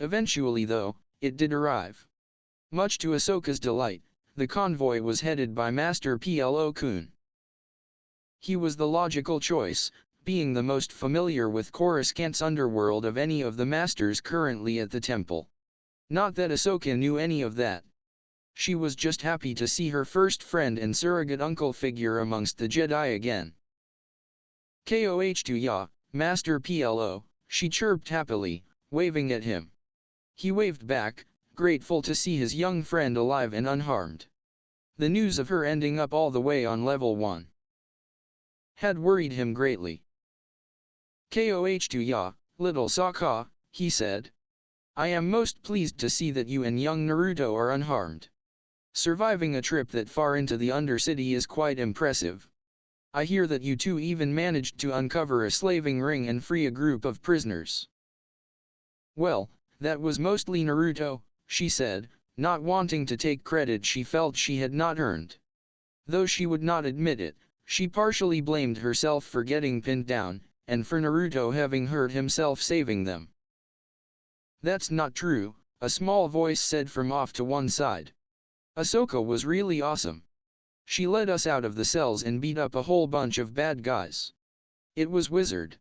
Eventually though, it did arrive. Much to Ahsoka's delight, the convoy was headed by Master Plo-kun. He was the logical choice, being the most familiar with Coruscant's underworld of any of the masters currently at the temple. Not that Ahsoka knew any of that. She was just happy to see her first friend and surrogate uncle figure amongst the Jedi again. "Koh-2 ya, Master Plo," she chirped happily, waving at him. He waved back, grateful to see his young friend alive and unharmed. The news of her ending up all the way on level 1 had worried him greatly. "Koh-2 ya, little Sokka," he said. "I am most pleased to see that you and young Naruto are unharmed. Surviving a trip that far into the Undercity is quite impressive. I hear that you two even managed to uncover a slaving ring and free a group of prisoners." "Well, that was mostly Naruto," she said, not wanting to take credit she felt she had not earned. Though she would not admit it, she partially blamed herself for getting pinned down, and for Naruto having hurt himself saving them. "That's not true," a small voice said from off to one side. "Ahsoka was really awesome. She led us out of the cells and beat up a whole bunch of bad guys. It was wizard."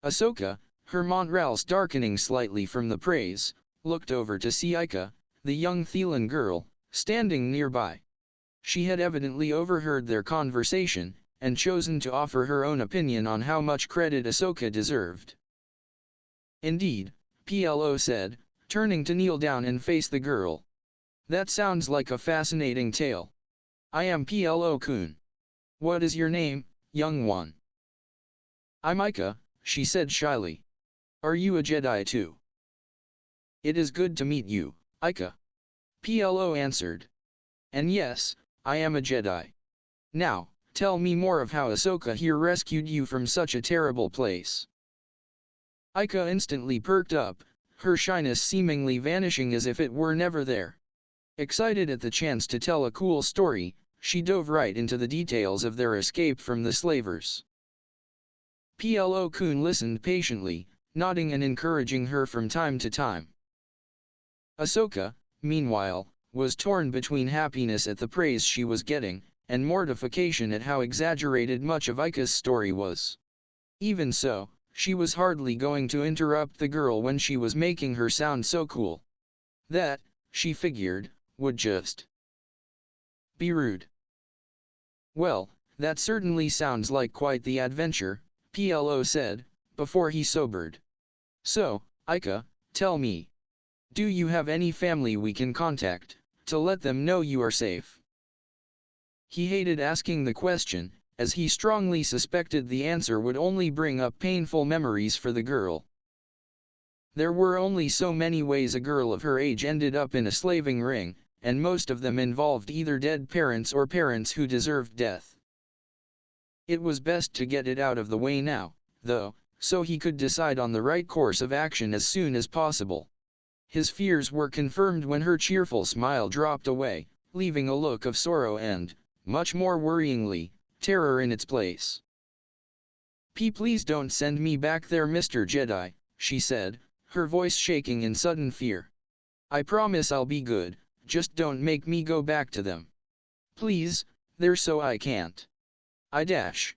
Ahsoka, her Montrals darkening slightly from the praise, looked over to see Ika, the young Thelan girl, standing nearby. She had evidently overheard their conversation, and chosen to offer her own opinion on how much credit Ahsoka deserved. "Indeed," Plo said, turning to kneel down and face the girl. "That sounds like a fascinating tale. I am Plo-kun. What is your name, young one?" "I'm Ika," she said shyly. "Are you a Jedi too?" "It is good to meet you, Ika," Plo answered. "And yes, I am a Jedi. Now, tell me more of how Ahsoka here rescued you from such a terrible place." Ika instantly perked up, her shyness seemingly vanishing as if it were never there. Excited at the chance to tell a cool story, she dove right into the details of their escape from the slavers. Plo-kun listened patiently, nodding and encouraging her from time to time. Ahsoka, meanwhile, was torn between happiness at the praise she was getting, and mortification at how exaggerated much of Ika's story was. Even so, she was hardly going to interrupt the girl when she was making her sound so cool. That, she figured, would just be rude. "Well, that certainly sounds like quite the adventure," Plo said, before he sobered. "So, Ika, tell me. Do you have any family we can contact, to let them know you are safe?" He hated asking the question, as he strongly suspected the answer would only bring up painful memories for the girl. There were only so many ways a girl of her age ended up in a slaving ring, and most of them involved either dead parents or parents who deserved death. It was best to get it out of the way now, though, so he could decide on the right course of action as soon as possible. His fears were confirmed when her cheerful smile dropped away, leaving a look of sorrow and, much more worryingly, terror in its place. Please don't send me back there, Mr. Jedi," she said, her voice shaking in sudden fear. "I promise I'll be good, just don't make me go back to them. Please, they're so I can't. I dash."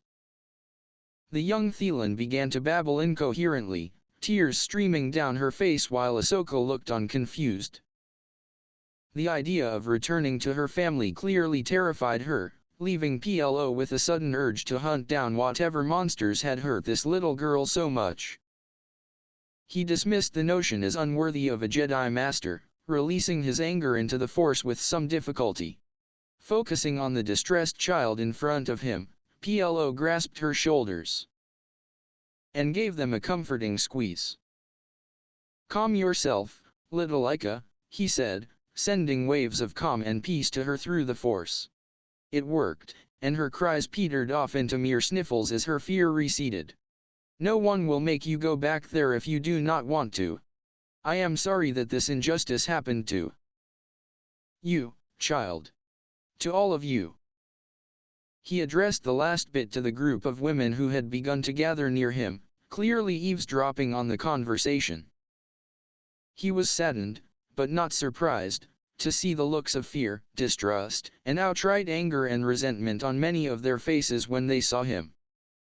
The young Thelan began to babble incoherently, tears streaming down her face while Ahsoka looked on confused. The idea of returning to her family clearly terrified her, leaving PLO with a sudden urge to hunt down whatever monsters had hurt this little girl so much. He dismissed the notion as unworthy of a Jedi Master, releasing his anger into the Force with some difficulty. Focusing on the distressed child in front of him, PLO grasped her shoulders and gave them a comforting squeeze. "Calm yourself, little Ika," he said, sending waves of calm and peace to her through the Force. It worked, and her cries petered off into mere sniffles as her fear receded. "No one will make you go back there if you do not want to. I am sorry that this injustice happened to you, child. To all of you." He addressed the last bit to the group of women who had begun to gather near him, clearly eavesdropping on the conversation. He was saddened, but not surprised, to see the looks of fear, distrust, and outright anger and resentment on many of their faces when they saw him.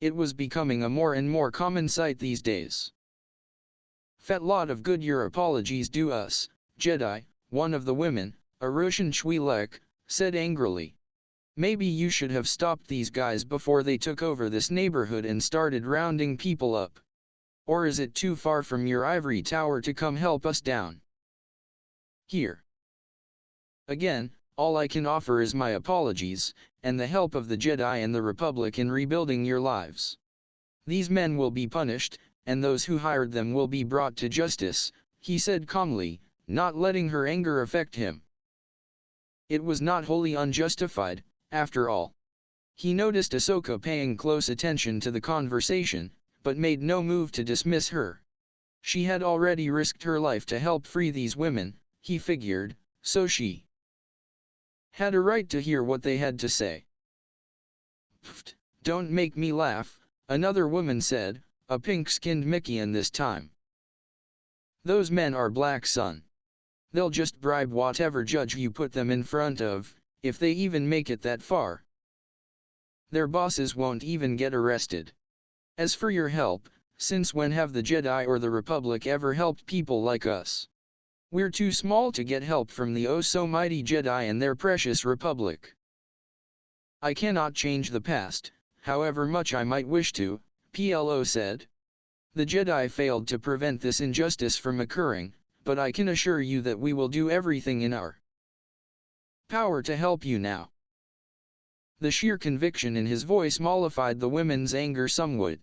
It was becoming a more and more common sight these days. "Fat lot of good your apologies do us, Jedi," one of the women, Aroshan Shwilek, said angrily. "Maybe you should have stopped these guys before they took over this neighborhood and started rounding people up. Or is it too far from your ivory tower to come help us down here? Again, all I can offer is my apologies, and the help of the Jedi and the Republic in rebuilding your lives. These men will be punished, and those who hired them will be brought to justice," he said calmly, not letting her anger affect him. It was not wholly unjustified, after all. He noticed Ahsoka paying close attention to the conversation, but made no move to dismiss her. She had already risked her life to help free these women, he figured, so she had a right to hear what they had to say. "Pfft, don't make me laugh," another woman said, a pink-skinned Mickeyan this time. "Those men are black, son. They'll just bribe whatever judge you put them in front of, if they even make it that far. Their bosses won't even get arrested. As for your help, since when have the Jedi or the Republic ever helped people like us? We're too small to get help from the oh-so-mighty Jedi and their precious Republic. I cannot change the past, however much I might wish to," PLO said. "The Jedi failed to prevent this injustice from occurring, but I can assure you that we will do everything in our power to help you now." The sheer conviction in his voice mollified the women's anger somewhat.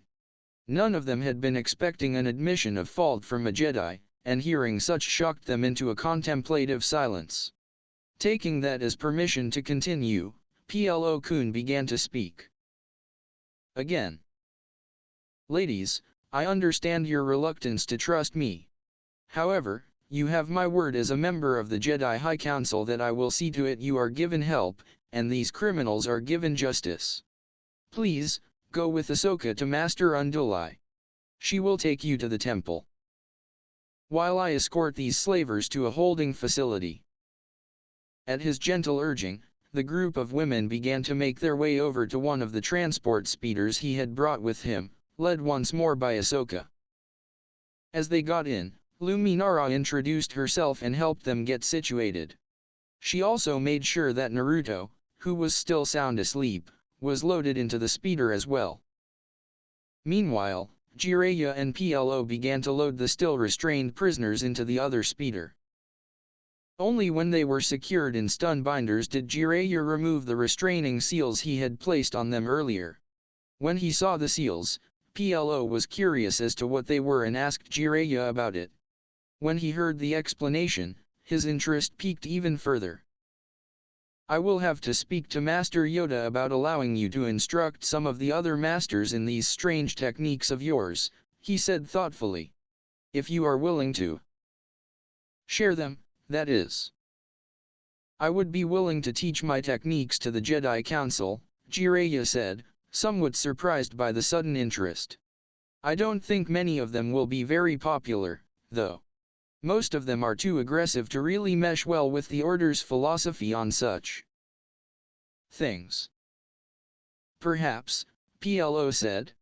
None of them had been expecting an admission of fault from a Jedi, and hearing such shocked them into a contemplative silence. Taking that as permission to continue, PLO Kun began to speak. Again. "Ladies, I understand your reluctance to trust me. However, you have my word as a member of the Jedi High Council that I will see to it you are given help, and these criminals are given justice. Please, go with Ahsoka to Master Unduli. She will take you to the temple, while I escort these slavers to a holding facility." At his gentle urging, the group of women began to make their way over to one of the transport speeders he had brought with him, led once more by Ahsoka. As they got in, Luminara introduced herself and helped them get situated. She also made sure that Naruto, who was still sound asleep, was loaded into the speeder as well. Meanwhile, Jiraya and PLO began to load the still restrained prisoners into the other speeder. Only when they were secured in stun binders did Jiraya remove the restraining seals he had placed on them earlier. When he saw the seals, PLO was curious as to what they were and asked Jiraya about it, When he heard the explanation, his interest piqued even further. I will have to speak to Master Yoda about allowing you to instruct some of the other masters in these strange techniques of yours, he said thoughtfully. If you are willing to share them, that is. I would be willing to teach my techniques to the Jedi Council, Jiraya said, somewhat surprised by the sudden interest. I don't think many of them will be very popular, though. Most of them are too aggressive to really mesh well with the Order's philosophy on such things. Perhaps, PLO said.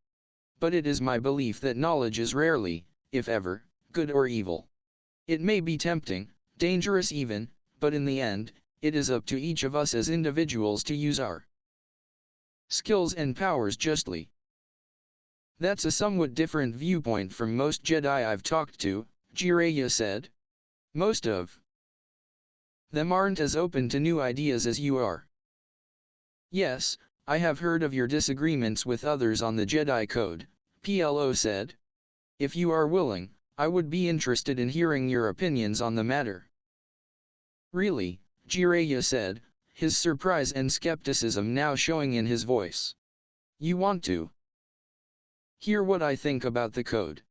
But it is my belief that knowledge is rarely, if ever, good or evil. It may be tempting, dangerous even, but in the end, it is up to each of us as individuals to use our skills and powers justly. That's a somewhat different viewpoint from most Jedi I've talked to, Jiraya said. Most of them aren't as open to new ideas as you are. Yes, I have heard of your disagreements with others on the Jedi Code, PLO said. If you are willing, I would be interested in hearing your opinions on the matter. Really, Jiraya said, his surprise and skepticism now showing in his voice. You want to hear what I think about the code?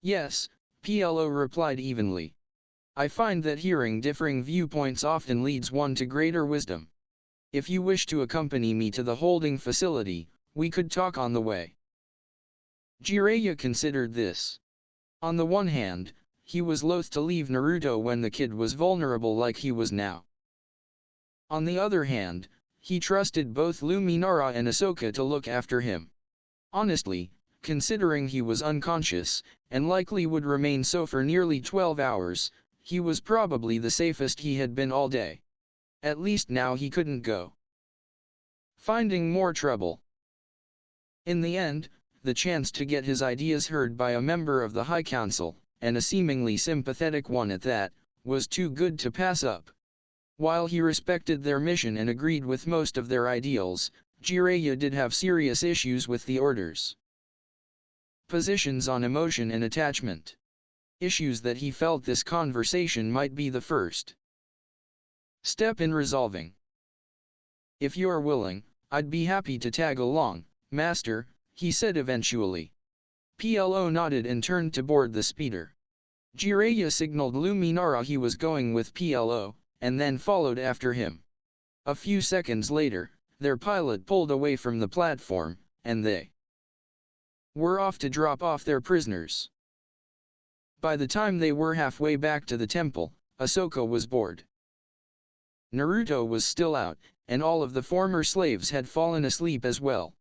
Yes, PLO replied evenly. I find that hearing differing viewpoints often leads one to greater wisdom. If you wish to accompany me to the holding facility, we could talk on the way. Jiraya considered this. On the one hand, he was loath to leave Naruto when the kid was vulnerable like he was now. On the other hand, he trusted both Luminara and Ahsoka to look after him. Honestly, considering he was unconscious, and likely would remain so for nearly 12 hours, he was probably the safest he had been all day. At least now he couldn't go finding more trouble. In the end, the chance to get his ideas heard by a member of the High Council, and a seemingly sympathetic one at that, was too good to pass up. While he respected their mission and agreed with most of their ideals, Jiraya did have serious issues with the Order's positions on emotion and attachment. Issues that he felt this conversation might be the first step in resolving. If you're willing, I'd be happy to tag along, Master, he said eventually. PLO nodded and turned to board the speeder. Jiraya signaled Luminara he was going with PLO, and then followed after him. A few seconds later, their pilot pulled away from the platform, and they were off to drop off their prisoners. By the time they were halfway back to the temple, Ahsoka was bored. Naruto was still out, and all of the former slaves had fallen asleep as well.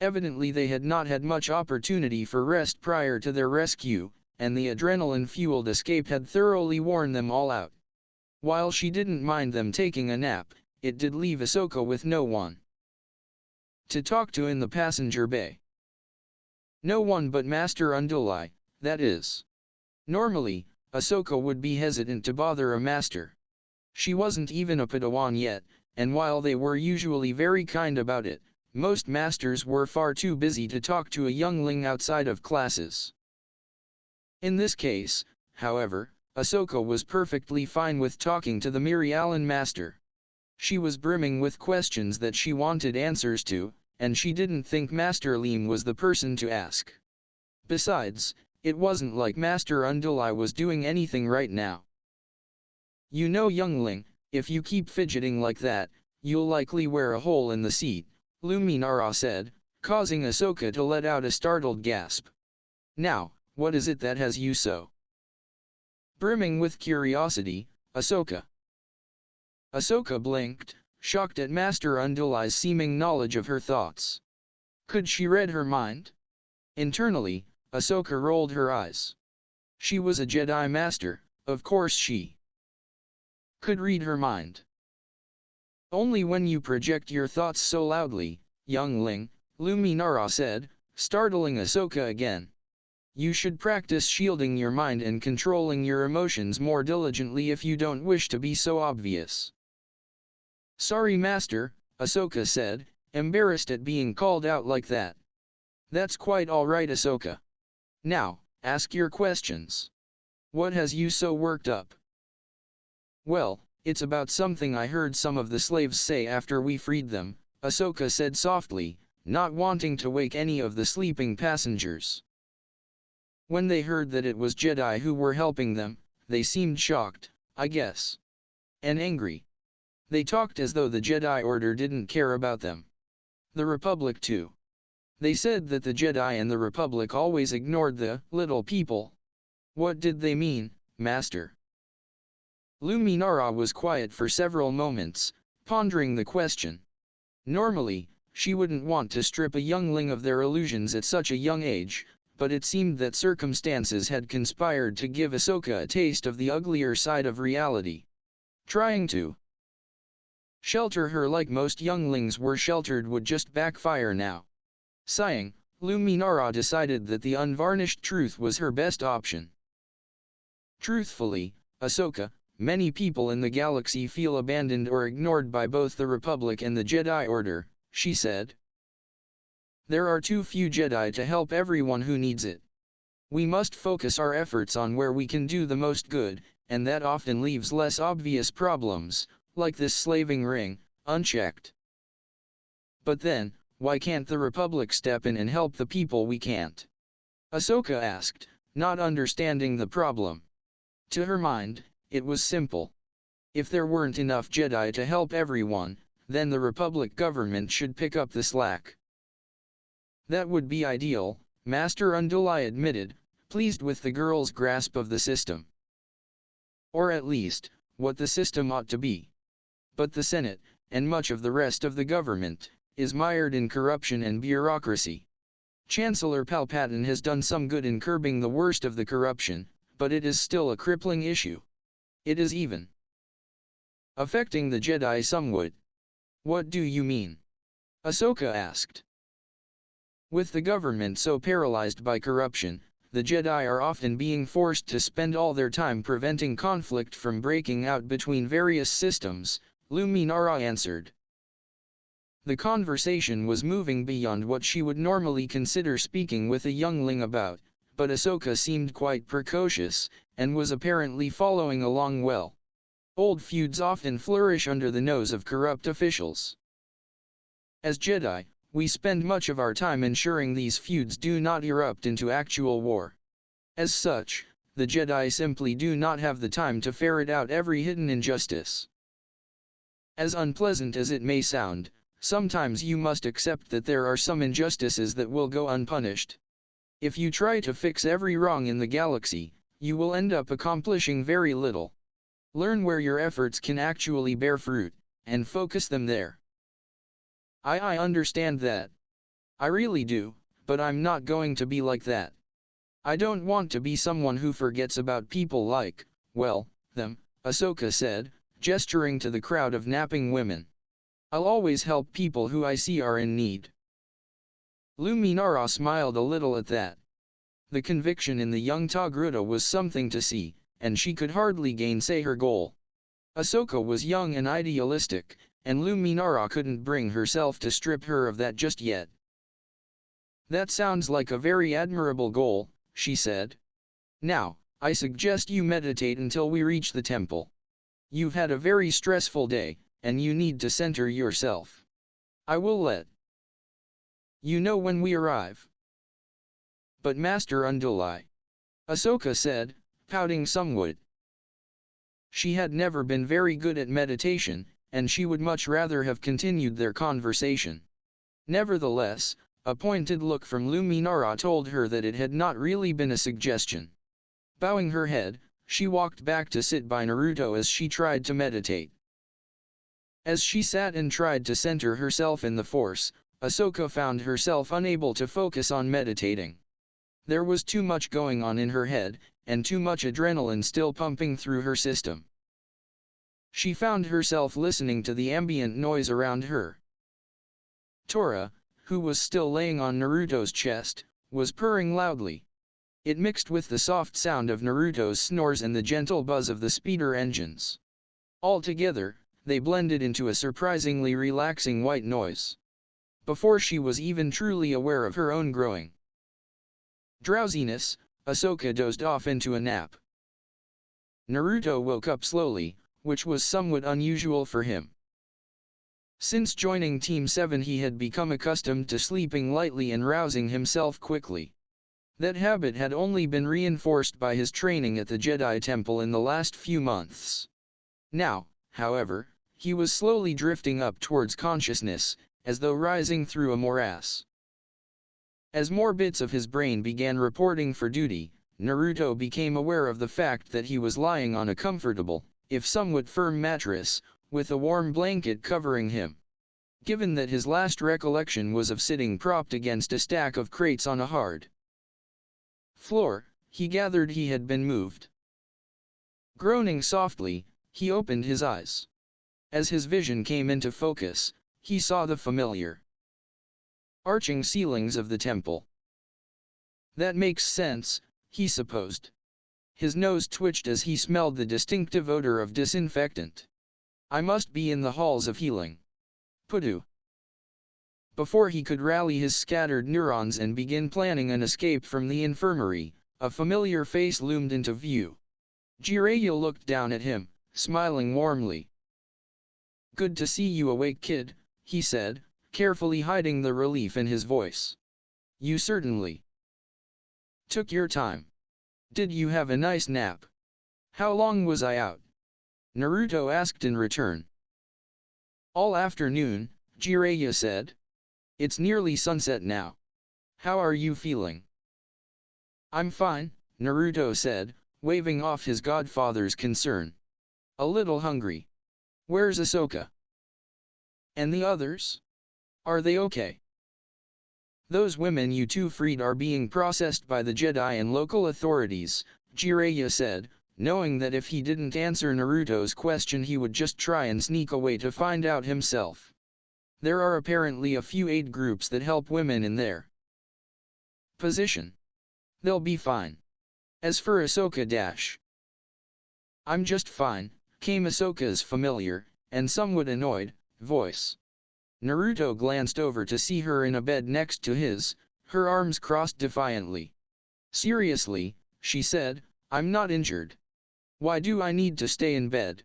Evidently they had not had much opportunity for rest prior to their rescue, and the adrenaline-fueled escape had thoroughly worn them all out. While she didn't mind them taking a nap, it did leave Ahsoka with no one to talk to in the passenger bay. No one but Master Unduli, that is. Normally, Ahsoka would be hesitant to bother a master. She wasn't even a Padawan yet, and while they were usually very kind about it, most masters were far too busy to talk to a youngling outside of classes. In this case, however, Ahsoka was perfectly fine with talking to the Mirialan master. She was brimming with questions that she wanted answers to, and she didn't think Master Leem was the person to ask. Besides, it wasn't like Master Unduli was doing anything right now. You know, youngling, if you keep fidgeting like that, you'll likely wear a hole in the seat, Luminara said, causing Ahsoka to let out a startled gasp. Now, what is it that has you so brimming with curiosity, Ahsoka? Ahsoka blinked, shocked at Master Unduli's seeming knowledge of her thoughts. Could she read her mind? Internally, Ahsoka rolled her eyes. She was a Jedi Master, of course she could read her mind. Only when you project your thoughts so loudly, youngling, Luminara said, startling Ahsoka again. You should practice shielding your mind and controlling your emotions more diligently if you don't wish to be so obvious. Sorry, Master, Ahsoka said, embarrassed at being called out like that. That's quite all right, Ahsoka. Now, ask your questions. What has you so worked up? Well, it's about something I heard some of the slaves say after we freed them, Ahsoka said softly, not wanting to wake any of the sleeping passengers. When they heard that it was Jedi who were helping them, they seemed shocked, I guess. And angry. They talked as though the Jedi Order didn't care about them. The Republic too. They said that the Jedi and the Republic always ignored the little people. What did they mean, Master? Luminara was quiet for several moments, pondering the question. Normally, she wouldn't want to strip a youngling of their illusions at such a young age, but it seemed that circumstances had conspired to give Ahsoka a taste of the uglier side of reality. Trying to shelter her like most younglings were sheltered would just backfire now. Sighing, Luminara decided that the unvarnished truth was her best option. Truthfully, Ahsoka, many people in the galaxy feel abandoned or ignored by both the Republic and the Jedi Order, she said. There are too few Jedi to help everyone who needs it. We must focus our efforts on where we can do the most good, and that often leaves less obvious problems, like this slaving ring, unchecked. But then, why can't the Republic step in and help the people we can't? Ahsoka asked, not understanding the problem. To her mind, it was simple. If there weren't enough Jedi to help everyone, then the Republic government should pick up the slack. That would be ideal, Master Unduli admitted, pleased with the girl's grasp of the system. Or at least, what the system ought to be. But the Senate, and much of the rest of the government, is mired in corruption and bureaucracy. Chancellor Palpatine has done some good in curbing the worst of the corruption, but it is still a crippling issue. It is even affecting the Jedi somewhat. What do you mean? Ahsoka asked. With the government so paralyzed by corruption, the Jedi are often being forced to spend all their time preventing conflict from breaking out between various systems, Luminara answered. The conversation was moving beyond what she would normally consider speaking with a youngling about, but Ahsoka seemed quite precocious, and was apparently following along well. Old feuds often flourish under the nose of corrupt officials. As Jedi, we spend much of our time ensuring these feuds do not erupt into actual war. As such, the Jedi simply do not have the time to ferret out every hidden injustice. As unpleasant as it may sound, sometimes you must accept that there are some injustices that will go unpunished. If you try to fix every wrong in the galaxy, you will end up accomplishing very little. Learn where your efforts can actually bear fruit, and focus them there. I understand that. I really do, but I'm not going to be like that. I don't want to be someone who forgets about people like, well, them, Ahsoka said, gesturing to the crowd of napping women. I'll always help people who I see are in need. Luminara smiled a little at that. The conviction in the young Togruta was something to see, and she could hardly gainsay her goal. Ahsoka was young and idealistic, and Luminara couldn't bring herself to strip her of that just yet. That sounds like a very admirable goal, she said. Now, I suggest you meditate until we reach the temple. You've had a very stressful day, and you need to center yourself. I will let you know when we arrive. But Master Unduli, Ahsoka said, pouting somewhat. She had never been very good at meditation, and she would much rather have continued their conversation. Nevertheless, a pointed look from Luminara told her that it had not really been a suggestion. Bowing her head, she walked back to sit by Naruto as she tried to meditate. As she sat and tried to center herself in the Force, Ahsoka found herself unable to focus on meditating. There was too much going on in her head, and too much adrenaline still pumping through her system. She found herself listening to the ambient noise around her. Tora, who was still laying on Naruto's chest, was purring loudly. It mixed with the soft sound of Naruto's snores and the gentle buzz of the speeder engines. Altogether, they blended into a surprisingly relaxing white noise. Before she was even truly aware of her own growing drowsiness, Ahsoka dozed off into a nap. Naruto woke up slowly, which was somewhat unusual for him. Since joining Team 7 he had become accustomed to sleeping lightly and rousing himself quickly. That habit had only been reinforced by his training at the Jedi Temple in the last few months. Now, however, he was slowly drifting up towards consciousness, as though rising through a morass. As more bits of his brain began reporting for duty, Naruto became aware of the fact that he was lying on a comfortable, if somewhat firm mattress, with a warm blanket covering him. Given that his last recollection was of sitting propped against a stack of crates on a hard floor, he gathered he had been moved. Groaning softly, he opened his eyes. As his vision came into focus, he saw the familiar arching ceilings of the temple. That makes sense, he supposed. His nose twitched as he smelled the distinctive odor of disinfectant. I must be in the halls of healing. Pudu. Before he could rally his scattered neurons and begin planning an escape from the infirmary, a familiar face loomed into view. Jiraya looked down at him, smiling warmly. "Good to see you awake, kid," he said, carefully hiding the relief in his voice. "You certainly took your time. Did you have a nice nap? How long was I out?" Naruto asked in return. "All afternoon," Jiraya said. "It's nearly sunset now. How are you feeling?" "I'm fine," Naruto said, waving off his godfather's concern. "A little hungry. Where's Ahsoka? And the others? Are they okay?" "Those women you two freed are being processed by the Jedi and local authorities," Jiraya said, knowing that if he didn't answer Naruto's question he would just try and sneak away to find out himself. "There are apparently a few aid groups that help women in their position. They'll be fine. As for Ahsoka I'm just fine," came Ahsoka's familiar, and somewhat annoyed, voice. Naruto glanced over to see her in a bed next to his, her arms crossed defiantly. "Seriously," she said, "I'm not injured. Why do I need to stay in bed?"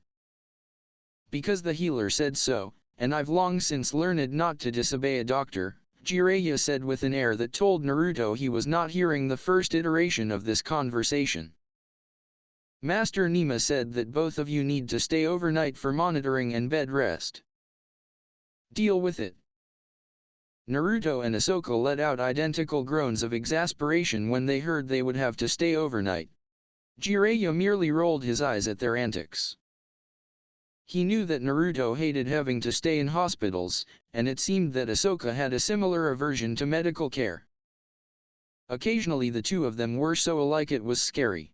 "Because the healer said so, and I've long since learned not to disobey a doctor," Jiraiya said with an air that told Naruto he was not hearing the first iteration of this conversation. "Master Nema said that both of you need to stay overnight for monitoring and bed rest. Deal with it." Naruto and Ahsoka let out identical groans of exasperation when they heard they would have to stay overnight. Jiraiya merely rolled his eyes at their antics. He knew that Naruto hated having to stay in hospitals, and it seemed that Ahsoka had a similar aversion to medical care. Occasionally the two of them were so alike it was scary.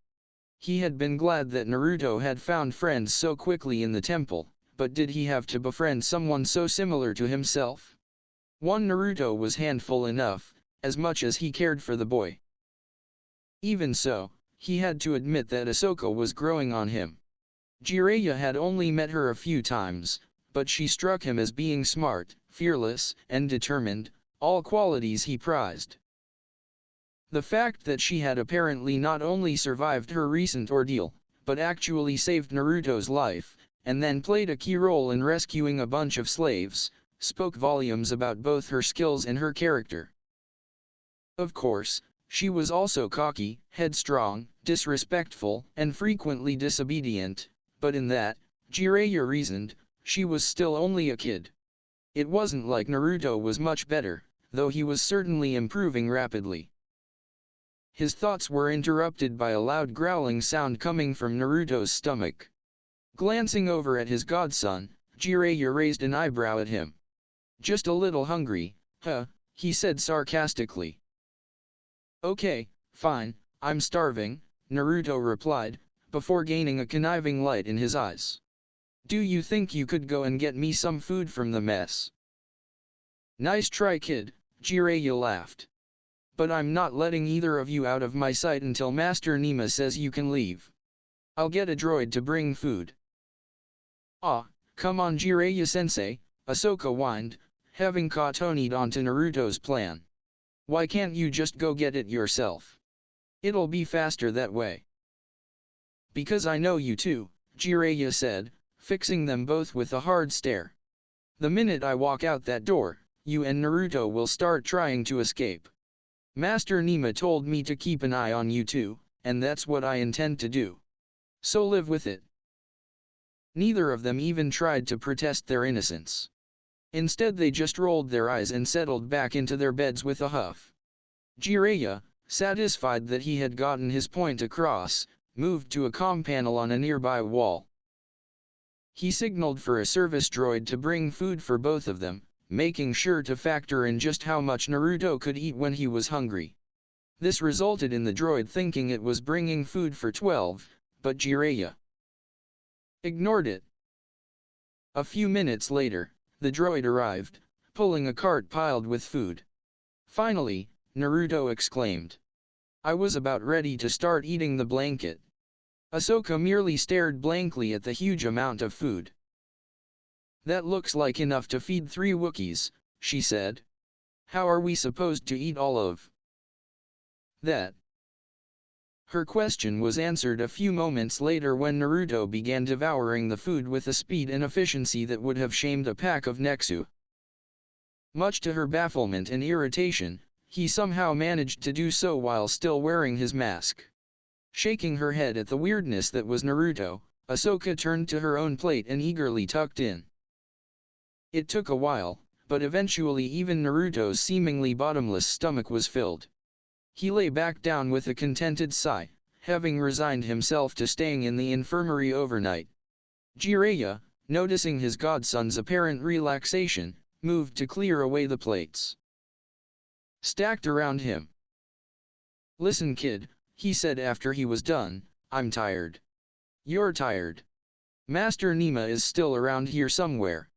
He had been glad that Naruto had found friends so quickly in the temple, but did he have to befriend someone so similar to himself? One Naruto was handful enough, as much as he cared for the boy. Even so, he had to admit that Ahsoka was growing on him. Jiraiya had only met her a few times, but she struck him as being smart, fearless, and determined, all qualities he prized. The fact that she had apparently not only survived her recent ordeal, but actually saved Naruto's life, and then played a key role in rescuing a bunch of slaves, spoke volumes about both her skills and her character. Of course, she was also cocky, headstrong, disrespectful, and frequently disobedient, but in that, Jiraiya reasoned, she was still only a kid. It wasn't like Naruto was much better, though he was certainly improving rapidly. His thoughts were interrupted by a loud growling sound coming from Naruto's stomach. Glancing over at his godson, Jiraiya raised an eyebrow at him. "Just a little hungry, huh?" he said sarcastically. "Okay, fine, I'm starving," Naruto replied, before gaining a conniving light in his eyes. "Do you think you could go and get me some food from the mess?" "Nice try, kid," Jiraiya laughed. "But I'm not letting either of you out of my sight until Master Nema says you can leave. I'll get a droid to bring food." "Ah, come on Jiraiya-sensei," Ahsoka whined, having caught-onied onto Naruto's plan. "Why can't you just go get it yourself? It'll be faster that way." Because I know you too, Jiraya said, fixing them both with a hard stare. The minute I walk out that door, you and Naruto will start trying to escape. Master Nema told me to keep an eye on you too, and that's what I intend to do. So live with it. Neither of them even tried to protest their innocence. Instead they just rolled their eyes and settled back into their beds with a huff. Jiraya, satisfied that he had gotten his point across, moved to a comm panel on a nearby wall. He signaled for a service droid to bring food for both of them, making sure to factor in just how much Naruto could eat when he was hungry. This resulted in the droid thinking it was bringing food for 12, but Jiraya ignored it. A few minutes later, the droid arrived, pulling a cart piled with food. Finally, Naruto exclaimed. I was about ready to start eating the blanket. Ahsoka merely stared blankly at the huge amount of food. That looks like enough to feed 3 Wookiees, she said. How are we supposed to eat all of that? Her question was answered a few moments later when Naruto began devouring the food with a speed and efficiency that would have shamed a pack of Nexu. Much to her bafflement and irritation, he somehow managed to do so while still wearing his mask. Shaking her head at the weirdness that was Naruto, Ahsoka turned to her own plate and eagerly tucked in. It took a while, but eventually even Naruto's seemingly bottomless stomach was filled. He lay back down with a contented sigh, having resigned himself to staying in the infirmary overnight. Jiraya, noticing his godson's apparent relaxation, moved to clear away the plates stacked around him. Listen kid, he said after he was done, I'm tired. You're tired. Master Nema is still around here somewhere.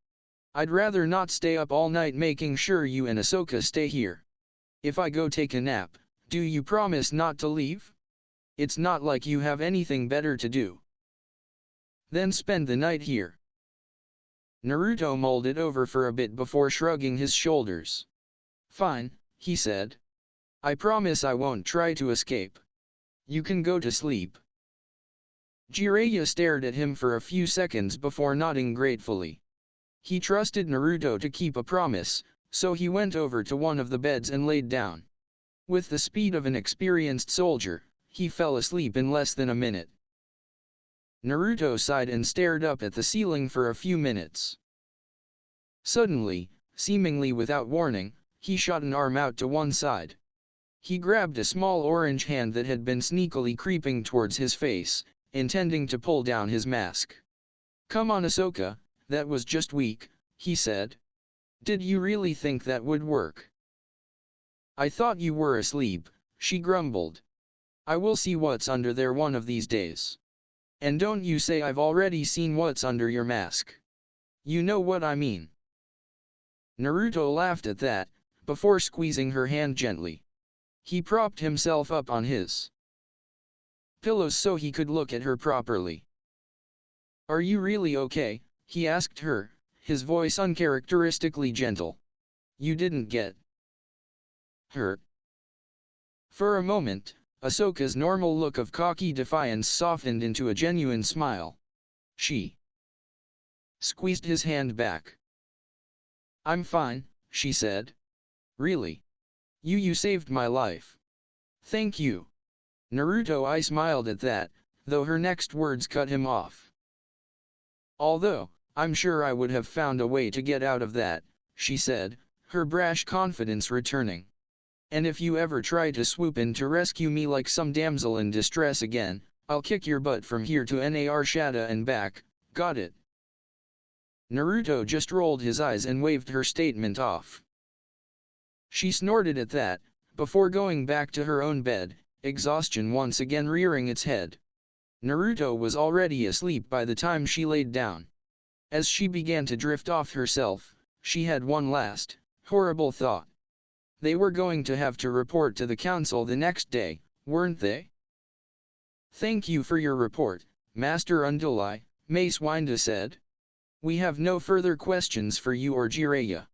I'd rather not stay up all night making sure you and Ahsoka stay here. If I go take a nap, do you promise not to leave? It's not like you have anything better to do. Then spend the night here. Naruto mulled it over for a bit before shrugging his shoulders. Fine, he said. I promise I won't try to escape. You can go to sleep. Jiraiya stared at him for a few seconds before nodding gratefully. He trusted Naruto to keep a promise, so he went over to one of the beds and laid down. With the speed of an experienced soldier, he fell asleep in less than a minute. Naruto sighed and stared up at the ceiling for a few minutes. Suddenly, seemingly without warning, he shot an arm out to one side. He grabbed a small orange hand that had been sneakily creeping towards his face, intending to pull down his mask. Come on Ahsoka, that was just weak, he said. Did you really think that would work? I thought you were asleep, she grumbled. I will see what's under there one of these days. And don't you say I've already seen what's under your mask. You know what I mean. Naruto laughed at that, before squeezing her hand gently. He propped himself up on his pillows so he could look at her properly. Are you really okay? He asked her, his voice uncharacteristically gentle. You didn't get hurt? For a moment, Ahsoka's normal look of cocky defiance softened into a genuine smile. She squeezed his hand back. I'm fine, she said. Really? You saved my life. Thank you. Naruto I smiled at that, though her next words cut him off. Although, I'm sure I would have found a way to get out of that, she said, her brash confidence returning. And if you ever try to swoop in to rescue me like some damsel in distress again, I'll kick your butt from here to Nar Shaddaa and back, got it? Naruto just rolled his eyes and waved her statement off. She snorted at that, before going back to her own bed, exhaustion once again rearing its head. Naruto was already asleep by the time she laid down. As she began to drift off herself, she had one last, horrible thought. They were going to have to report to the council the next day, weren't they? Thank you for your report, Master Unduli, Mace Windu said. We have no further questions for you or Jiraiya.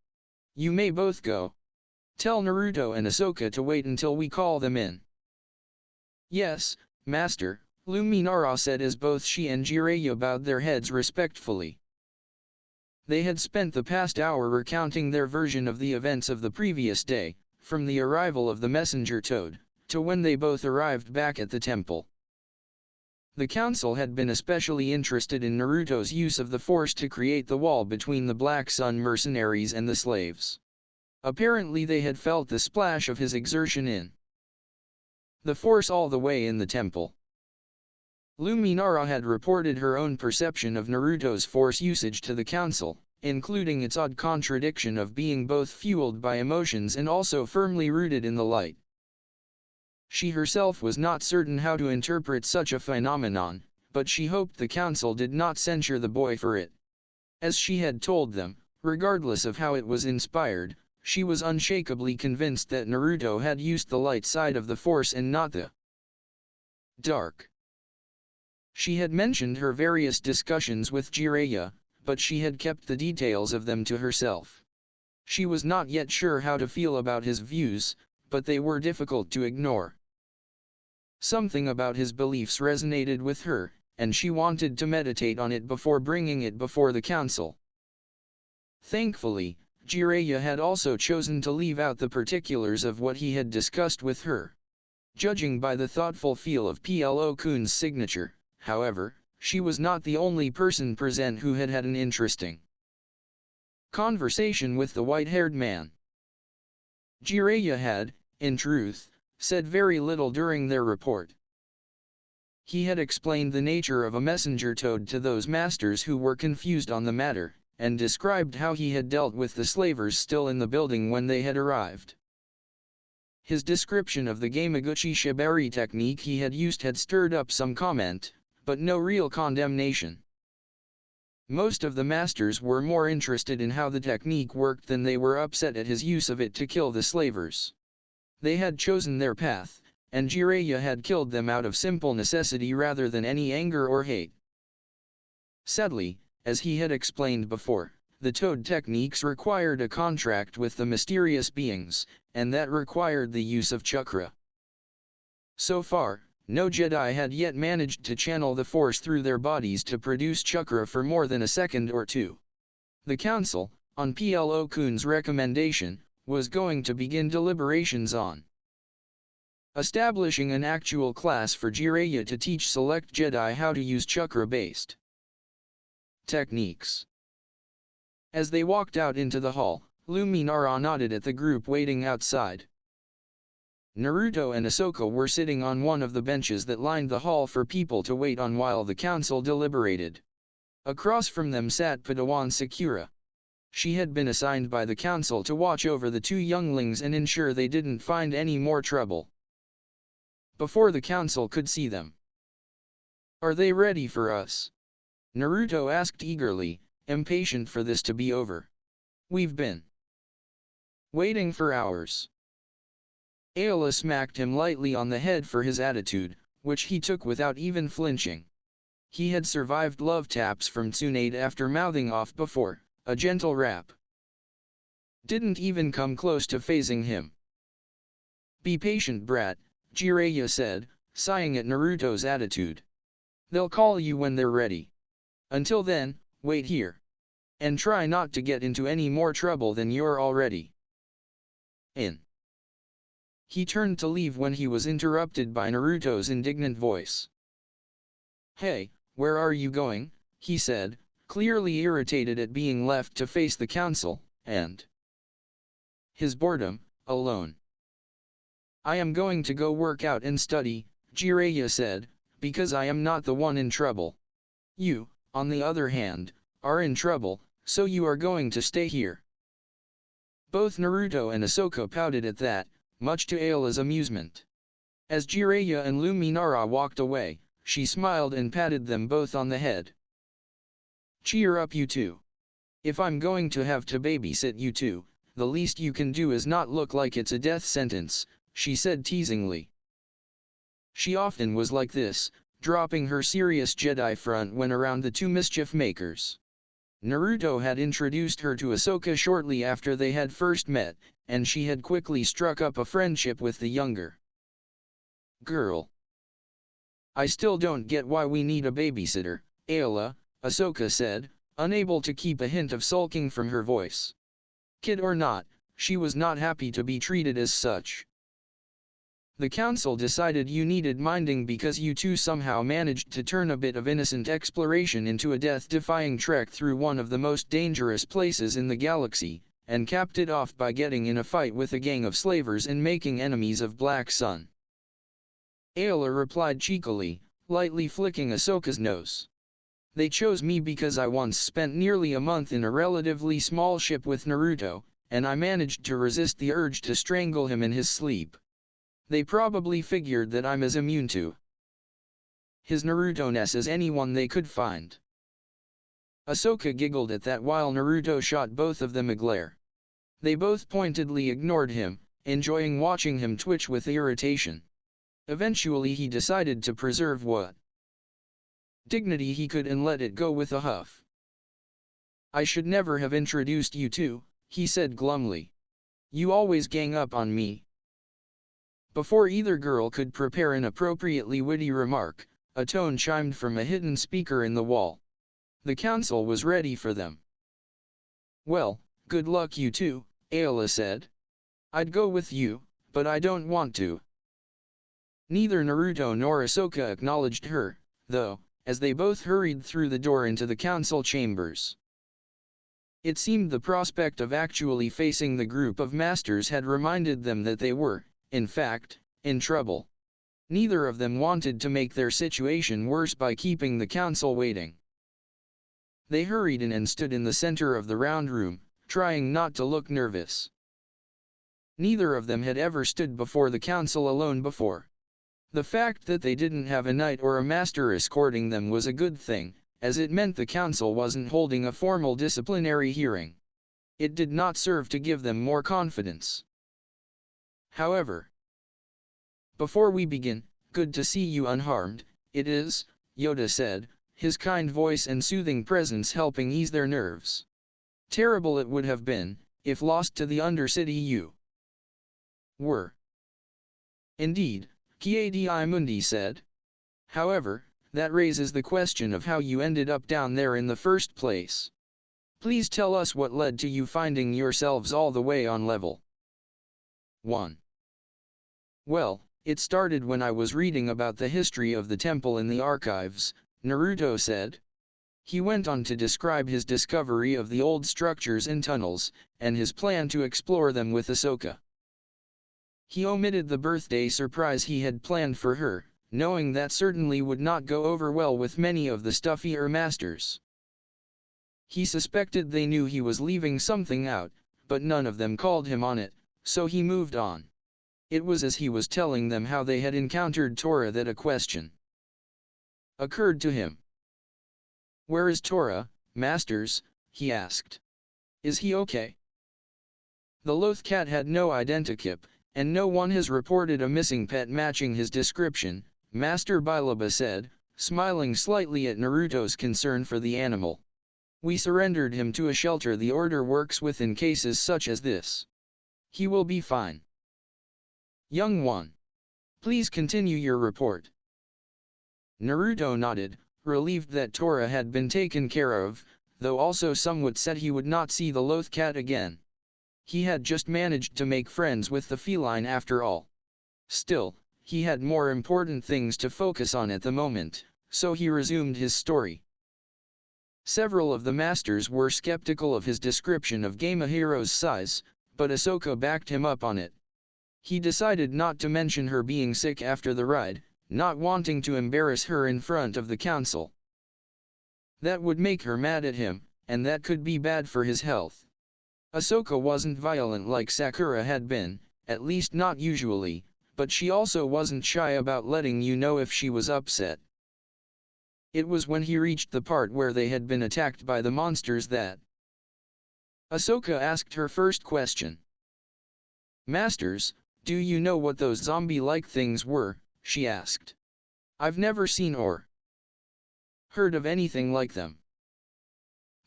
You may both go. Tell Naruto and Ahsoka to wait until we call them in. Yes, Master, Luminara said as both she and Jiraya bowed their heads respectfully. They had spent the past hour recounting their version of the events of the previous day, from the arrival of the messenger toad, to when they both arrived back at the temple. The council had been especially interested in Naruto's use of the force to create the wall between the Black Sun mercenaries and the slaves. Apparently they had felt the splash of his exertion in the force all the way in the temple. Luminara had reported her own perception of Naruto's force usage to the council, including its odd contradiction of being both fueled by emotions and also firmly rooted in the light. She herself was not certain how to interpret such a phenomenon, but she hoped the council did not censure the boy for it. As she had told them, regardless of how it was inspired, she was unshakably convinced that Naruto had used the light side of the force and not the dark. She had mentioned her various discussions with Jiraya, but she had kept the details of them to herself. She was not yet sure how to feel about his views, but they were difficult to ignore. Something about his beliefs resonated with her, and she wanted to meditate on it before bringing it before the council. Thankfully, Jiraya had also chosen to leave out the particulars of what he had discussed with her. Judging by the thoughtful feel of Plo-kun's signature, however, she was not the only person present who had had an interesting conversation with the white-haired man. Jiraya had, in truth, said very little during their report. He had explained the nature of a messenger toad to those masters who were confused on the matter, and described how he had dealt with the slavers still in the building when they had arrived. His description of the Gamaguchi Shibari technique he had used had stirred up some comment, but no real condemnation. Most of the masters were more interested in how the technique worked than they were upset at his use of it to kill the slavers. They had chosen their path, and Jiraya had killed them out of simple necessity rather than any anger or hate. Sadly, as he had explained before, the toad techniques required a contract with the mysterious beings, and that required the use of chakra. So far, no Jedi had yet managed to channel the force through their bodies to produce chakra for more than a second or two. The council, on Plo-kun's recommendation, was going to begin deliberations on establishing an actual class for Jiraya to teach select Jedi how to use chakra-based techniques. As they walked out into the hall, Luminara nodded at the group waiting outside. Naruto and Ahsoka were sitting on one of the benches that lined the hall for people to wait on while the council deliberated. Across from them sat Padawan Sakura. She had been assigned by the council to watch over the two younglings and ensure they didn't find any more trouble before the council could see them. "Are they ready for us?" Naruto asked eagerly, impatient for this to be over. "We've been waiting for hours." Aola smacked him lightly on the head for his attitude, which he took without even flinching. He had survived love taps from Tsunade after mouthing off before. A gentle rap didn't even come close to phasing him. "Be patient, brat," Jiraya said, sighing at Naruto's attitude. "They'll call you when they're ready. Until then, wait here. And try not to get into any more trouble than you're already in." He turned to leave when he was interrupted by Naruto's indignant voice. "Hey, where are you going?" he said, clearly irritated at being left to face the council, and his boredom, alone. "I am going to go work out and study," Jiraya said, "because I am not the one in trouble. You, on the other hand, are in trouble, so you are going to stay here." Both Naruto and Ahsoka pouted at that, much to Aola's amusement. As Jiraya and Luminara walked away, she smiled and patted them both on the head. "Cheer up, you two. If I'm going to have to babysit you two, the least you can do is not look like it's a death sentence," she said teasingly. She often was like this, dropping her serious Jedi front when around the two mischief makers. Naruto had introduced her to Ahsoka shortly after they had first met, and she had quickly struck up a friendship with the younger girl. I still don't get why we need a babysitter, Ayla, Ahsoka said, unable to keep a hint of sulking from her voice. Kid or not, she was not happy to be treated as such. The council decided you needed minding because you two somehow managed to turn a bit of innocent exploration into a death-defying trek through one of the most dangerous places in the galaxy, and capped it off by getting in a fight with a gang of slavers and making enemies of Black Sun. Ayla replied cheekily, lightly flicking Ahsoka's nose. They chose me because I once spent nearly a month in a relatively small ship with Naruto, and I managed to resist the urge to strangle him in his sleep. They probably figured that I'm as immune to his Naruto-ness as anyone they could find. Ahsoka giggled at that while Naruto shot both of them a glare. They both pointedly ignored him, enjoying watching him twitch with irritation. Eventually he decided to preserve what dignity he could and let it go with a huff. I should never have introduced you two, he said glumly. You always gang up on me. Before either girl could prepare an appropriately witty remark, a tone chimed from a hidden speaker in the wall. The council was ready for them. Well, good luck you two, Ayla said. I'd go with you, but I don't want to. Neither Naruto nor Ahsoka acknowledged her, though, as they both hurried through the door into the council chambers. It seemed the prospect of actually facing the group of masters had reminded them that they were, in fact, in trouble. Neither of them wanted to make their situation worse by keeping the council waiting. They hurried in and stood in the center of the round room, trying not to look nervous. Neither of them had ever stood before the council alone before. The fact that they didn't have a knight or a master escorting them was a good thing, as it meant the council wasn't holding a formal disciplinary hearing. It did not serve to give them more confidence. However, before we begin, good to see you unharmed, it is, Yoda said, his kind voice and soothing presence helping ease their nerves. Terrible it would have been, if lost to the Undercity you were. Indeed, Kiadi Mundi said. However, that raises the question of how you ended up down there in the first place. Please tell us what led to you finding yourselves all the way on level 1. Well, it started when I was reading about the history of the temple in the archives, Naruto said. He went on to describe his discovery of the old structures and tunnels, and his plan to explore them with Ahsoka. He omitted the birthday surprise he had planned for her, knowing that certainly would not go over well with many of the stuffier masters. He suspected they knew he was leaving something out, but none of them called him on it, so he moved on. It was as he was telling them how they had encountered Tora that a question occurred to him. Where is Tora, masters? He asked. Is he okay? The loth cat had no identikit, and no one has reported a missing pet matching his description, Master Bilaba said, smiling slightly at Naruto's concern for the animal. We surrendered him to a shelter the Order works with in cases such as this. He will be fine. Young one. Please continue your report. Naruto nodded, relieved that Tora had been taken care of, though also somewhat sad he would not see the loth cat again. He had just managed to make friends with the feline after all. Still, he had more important things to focus on at the moment, so he resumed his story. Several of the masters were skeptical of his description of Gamehiro's size, but Ahsoka backed him up on it. He decided not to mention her being sick after the ride, not wanting to embarrass her in front of the council. That would make her mad at him, and that could be bad for his health. Ahsoka wasn't violent like Sakura had been, at least not usually, but she also wasn't shy about letting you know if she was upset. It was when he reached the part where they had been attacked by the monsters that Ahsoka asked her first question. Masters, do you know what those zombie-like things were? She asked. I've never seen or heard of anything like them.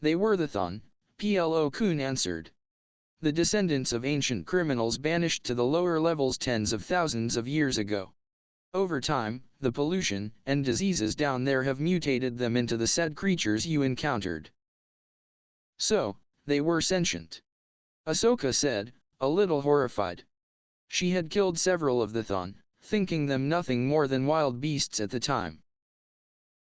They were the Thon, Plo-kun answered. The descendants of ancient criminals banished to the lower levels tens of thousands of years ago. Over time, the pollution and diseases down there have mutated them into the said creatures you encountered. So, they were sentient. Ahsoka said, a little horrified. She had killed several of the Thon, thinking them nothing more than wild beasts at the time.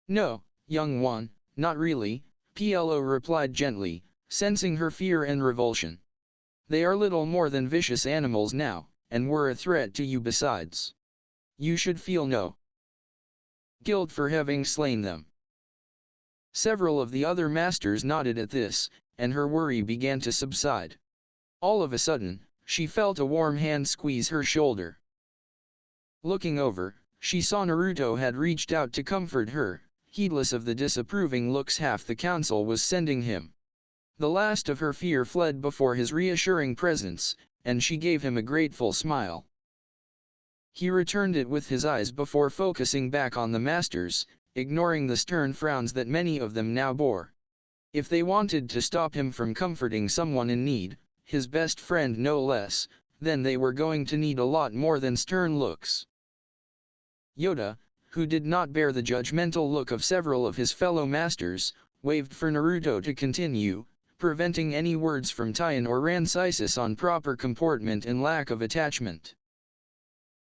No, young one, not really, PLO replied gently, sensing her fear and revulsion. They are little more than vicious animals now, and were a threat to you besides. You should feel no guilt for having slain them. Several of the other masters nodded at this, and her worry began to subside. All of a sudden, she felt a warm hand squeeze her shoulder. Looking over, she saw Naruto had reached out to comfort her, heedless of the disapproving looks half the council was sending him. The last of her fear fled before his reassuring presence, and she gave him a grateful smile. He returned it with his eyes before focusing back on the masters, ignoring the stern frowns that many of them now bore. If they wanted to stop him from comforting someone in need, his best friend no less, then they were going to need a lot more than stern looks. Yoda, who did not bear the judgmental look of several of his fellow masters, waved for Naruto to continue, preventing any words from Tien or Rancisis on proper comportment and lack of attachment.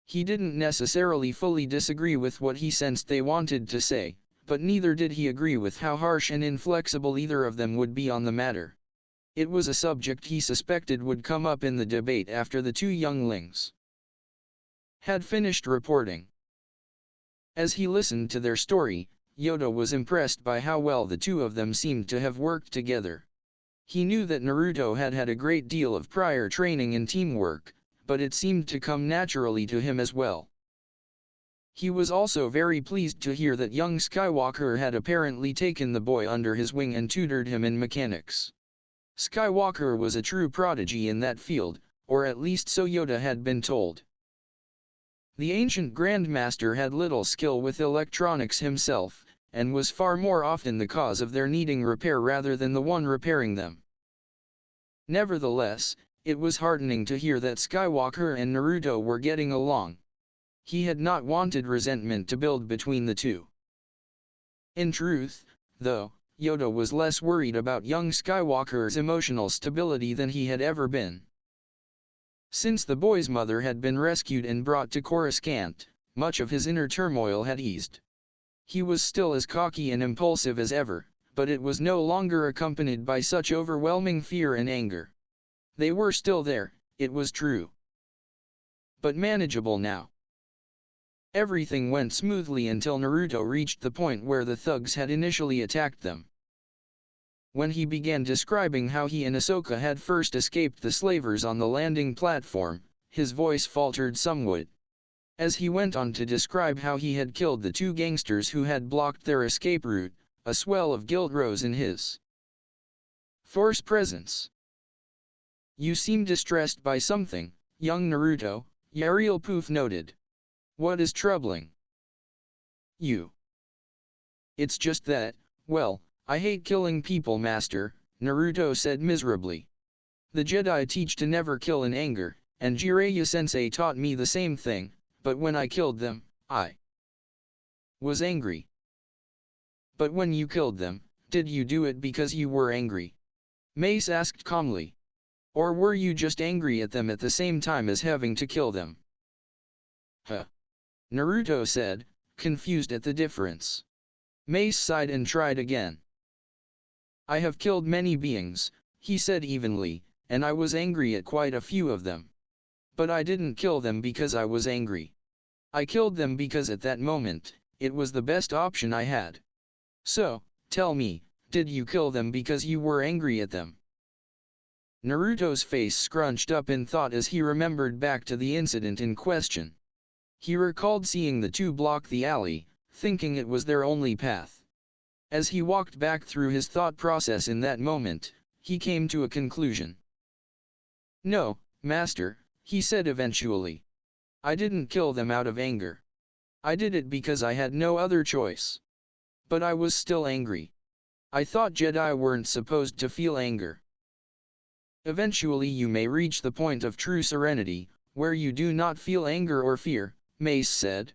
He didn't necessarily fully disagree with what he sensed they wanted to say, but neither did he agree with how harsh and inflexible either of them would be on the matter. It was a subject he suspected would come up in the debate after the two younglings had finished reporting. As he listened to their story, Yoda was impressed by how well the two of them seemed to have worked together. He knew that Naruto had had a great deal of prior training in teamwork, but it seemed to come naturally to him as well. He was also very pleased to hear that young Skywalker had apparently taken the boy under his wing and tutored him in mechanics. Skywalker was a true prodigy in that field, or at least so Yoda had been told. The ancient Grandmaster had little skill with electronics himself, and was far more often the cause of their needing repair rather than the one repairing them. Nevertheless, it was heartening to hear that Skywalker and Naruto were getting along. He had not wanted resentment to build between the two. In truth, though, Yoda was less worried about young Skywalker's emotional stability than he had ever been. Since the boy's mother had been rescued and brought to Coruscant, much of his inner turmoil had eased. He was still as cocky and impulsive as ever, but it was no longer accompanied by such overwhelming fear and anger. They were still there, it was true, but manageable now. Everything went smoothly until Naruto reached the point where the thugs had initially attacked them. When he began describing how he and Ahsoka had first escaped the slavers on the landing platform, his voice faltered somewhat. As he went on to describe how he had killed the two gangsters who had blocked their escape route, a swell of guilt rose in his Force presence. You seem distressed by something, young Naruto, Yariel Poof noted. What is troubling you? It's just that, well, I hate killing people, Master, Naruto said miserably. The Jedi teach to never kill in anger, and Jiraiya-sensei taught me the same thing, but when I killed them, I was angry. But when you killed them, did you do it because you were angry? Mace asked calmly. Or were you just angry at them at the same time as having to kill them? Huh. Naruto said, confused at the difference. Mace sighed and tried again. I have killed many beings, he said evenly, and I was angry at quite a few of them. But I didn't kill them because I was angry. I killed them because at that moment, it was the best option I had. So, tell me, did you kill them because you were angry at them? Naruto's face scrunched up in thought as he remembered back to the incident in question. He recalled seeing the two block the alley, thinking it was their only path. As he walked back through his thought process in that moment, he came to a conclusion. No, Master, he said eventually. I didn't kill them out of anger. I did it because I had no other choice. But I was still angry. I thought Jedi weren't supposed to feel anger. Eventually you may reach the point of true serenity, where you do not feel anger or fear, Mace said.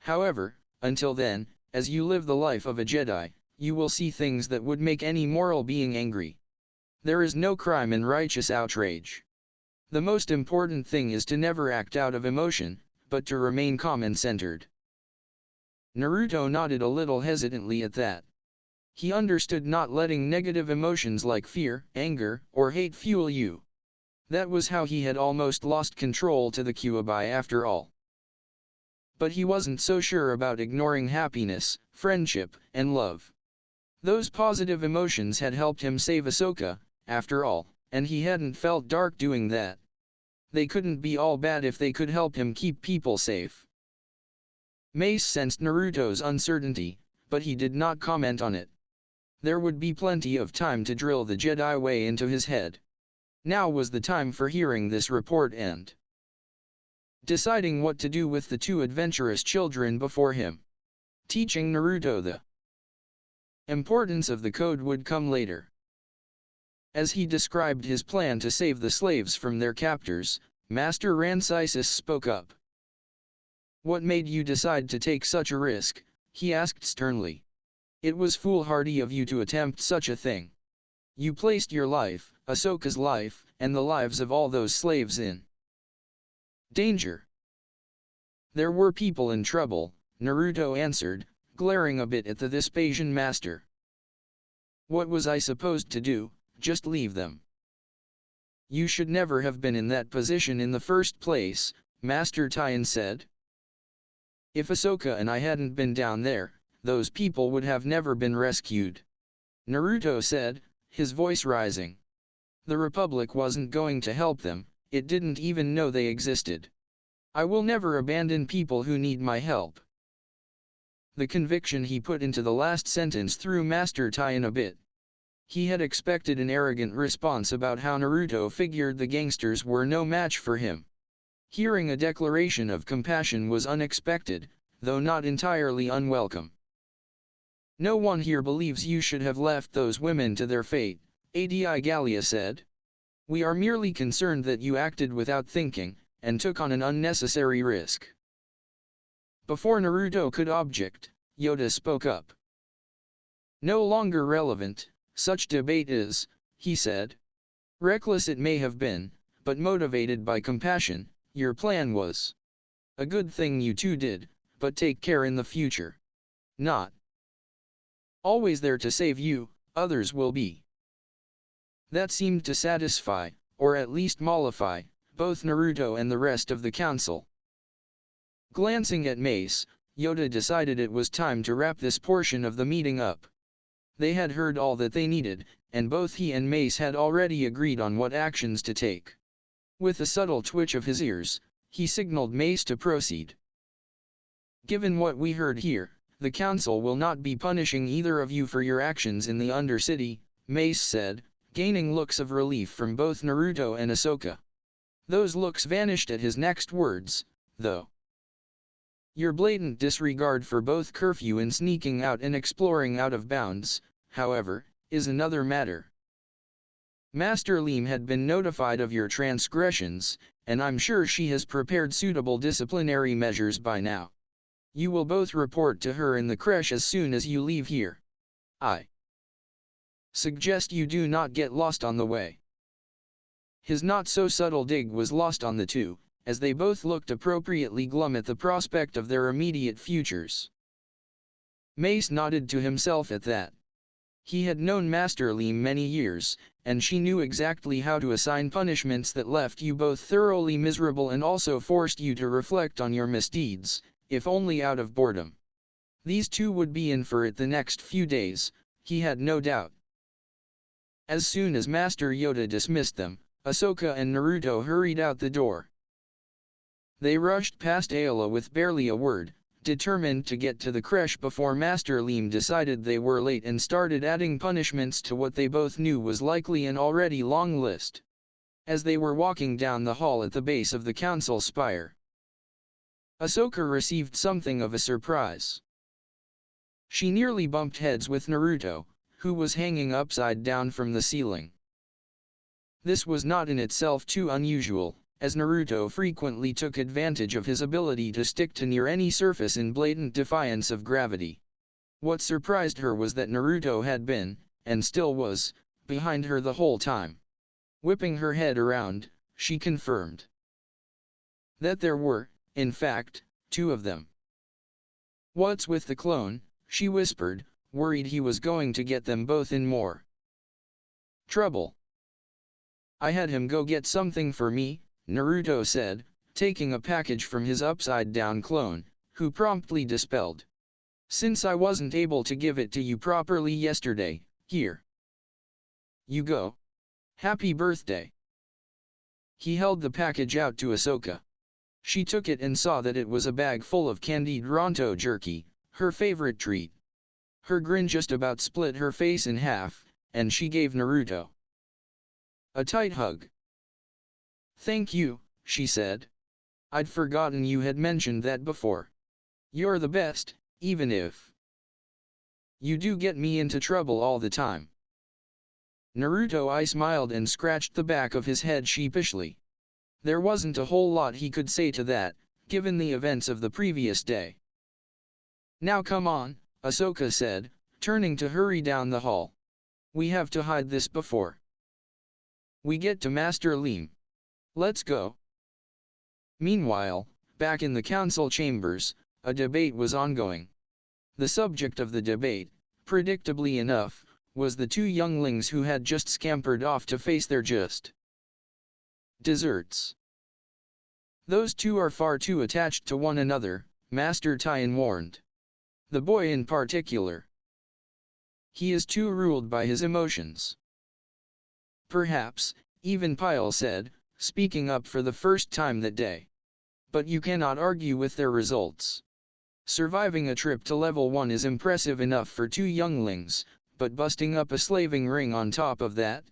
However, until then, as you live the life of a Jedi, you will see things that would make any moral being angry. There is no crime in righteous outrage. The most important thing is to never act out of emotion, but to remain calm and centered. Naruto nodded a little hesitantly at that. He understood not letting negative emotions like fear, anger, or hate fuel you. That was how he had almost lost control to the Kyuubi after all. But he wasn't so sure about ignoring happiness, friendship, and love. Those positive emotions had helped him save Ahsoka, after all, and he hadn't felt dark doing that. They couldn't be all bad if they could help him keep people safe. Mace sensed Naruto's uncertainty, but he did not comment on it. There would be plenty of time to drill the Jedi way into his head. Now was the time for hearing this report and deciding what to do with the two adventurous children before him. Teaching Naruto the importance of the code would come later. As he described his plan to save the slaves from their captors, Master Rancisis spoke up. "What made you decide to take such a risk?" he asked sternly. "It was foolhardy of you to attempt such a thing. You placed your life, Ahsoka's life, and the lives of all those slaves in danger." "There were people in trouble," Naruto answered, glaring a bit at the Vespasian master. "What was I supposed to do? Just leave them?" "You should never have been in that position in the first place," Master Tien said. "If Ahsoka and I hadn't been down there, those people would have never been rescued," Naruto said, his voice rising. "The Republic wasn't going to help them, it didn't even know they existed. I will never abandon people who need my help." The conviction he put into the last sentence threw Master Tien a bit. He had expected an arrogant response about how Naruto figured the gangsters were no match for him. Hearing a declaration of compassion was unexpected, though not entirely unwelcome. "No one here believes you should have left those women to their fate," Adi Gallia said. "We are merely concerned that you acted without thinking, and took on an unnecessary risk." Before Naruto could object, Yoda spoke up. "No longer relevant, such debate is," he said. "Reckless it may have been, but motivated by compassion. Your plan was a good thing you two did, but take care in the future. Not always there to save you, others will be." That seemed to satisfy, or at least mollify, both Naruto and the rest of the council. Glancing at Mace, Yoda decided it was time to wrap this portion of the meeting up. They had heard all that they needed, and both he and Mace had already agreed on what actions to take. With a subtle twitch of his ears, he signaled Mace to proceed. "Given what we heard here, the council will not be punishing either of you for your actions in the Undercity," Mace said, gaining looks of relief from both Naruto and Ahsoka. Those looks vanished at his next words, though. "Your blatant disregard for both curfew and sneaking out and exploring out of bounds, however, is another matter. Master Leem had been notified of your transgressions, and I'm sure she has prepared suitable disciplinary measures by now. You will both report to her in the creche as soon as you leave here. I suggest you do not get lost on the way." His not-so-subtle dig was lost on the two, as they both looked appropriately glum at the prospect of their immediate futures. Mace nodded to himself at that. He had known Master Leem many years, and she knew exactly how to assign punishments that left you both thoroughly miserable and also forced you to reflect on your misdeeds, if only out of boredom. These two would be in for it the next few days, he had no doubt. As soon as Master Yoda dismissed them, Ahsoka and Naruto hurried out the door. They rushed past Ayla with barely a word, determined to get to the creche before Master Leem decided they were late and started adding punishments to what they both knew was likely an already long list. As they were walking down the hall at the base of the council spire, Ahsoka received something of a surprise. She nearly bumped heads with Naruto, who was hanging upside down from the ceiling. This was not in itself too unusual, as Naruto frequently took advantage of his ability to stick to near any surface in blatant defiance of gravity. What surprised her was that Naruto had been, and still was, behind her the whole time. Whipping her head around, she confirmed that there were, in fact, two of them. "What's with the clone?" she whispered, worried he was going to get them both in more trouble. "I had him go get something for me," Naruto said, taking a package from his upside-down clone, who promptly dispelled. "Since I wasn't able to give it to you properly yesterday, here you go. Happy birthday." He held the package out to Ahsoka. She took it and saw that it was a bag full of candied Ronto jerky, her favorite treat. Her grin just about split her face in half, and she gave Naruto a tight hug. "Thank you," she said. "I'd forgotten you had mentioned that before. You're the best, even if you do get me into trouble all the time." Naruto smiled and scratched the back of his head sheepishly. There wasn't a whole lot he could say to that, given the events of the previous day. "Now come on," Ahsoka said, turning to hurry down the hall. "We have to hide this before we get to Master Leem. Let's go." Meanwhile, back in the council chambers, a debate was ongoing. The subject of the debate, predictably enough, was the two younglings who had just scampered off to face their just desserts. "Those two are far too attached to one another," Master Tien warned. "The boy in particular. He is too ruled by his emotions." "Perhaps," even Pyle said, speaking up for the first time that day. "But you cannot argue with their results. Surviving a trip to level 1 is impressive enough for two younglings, but busting up a slaving ring on top of that?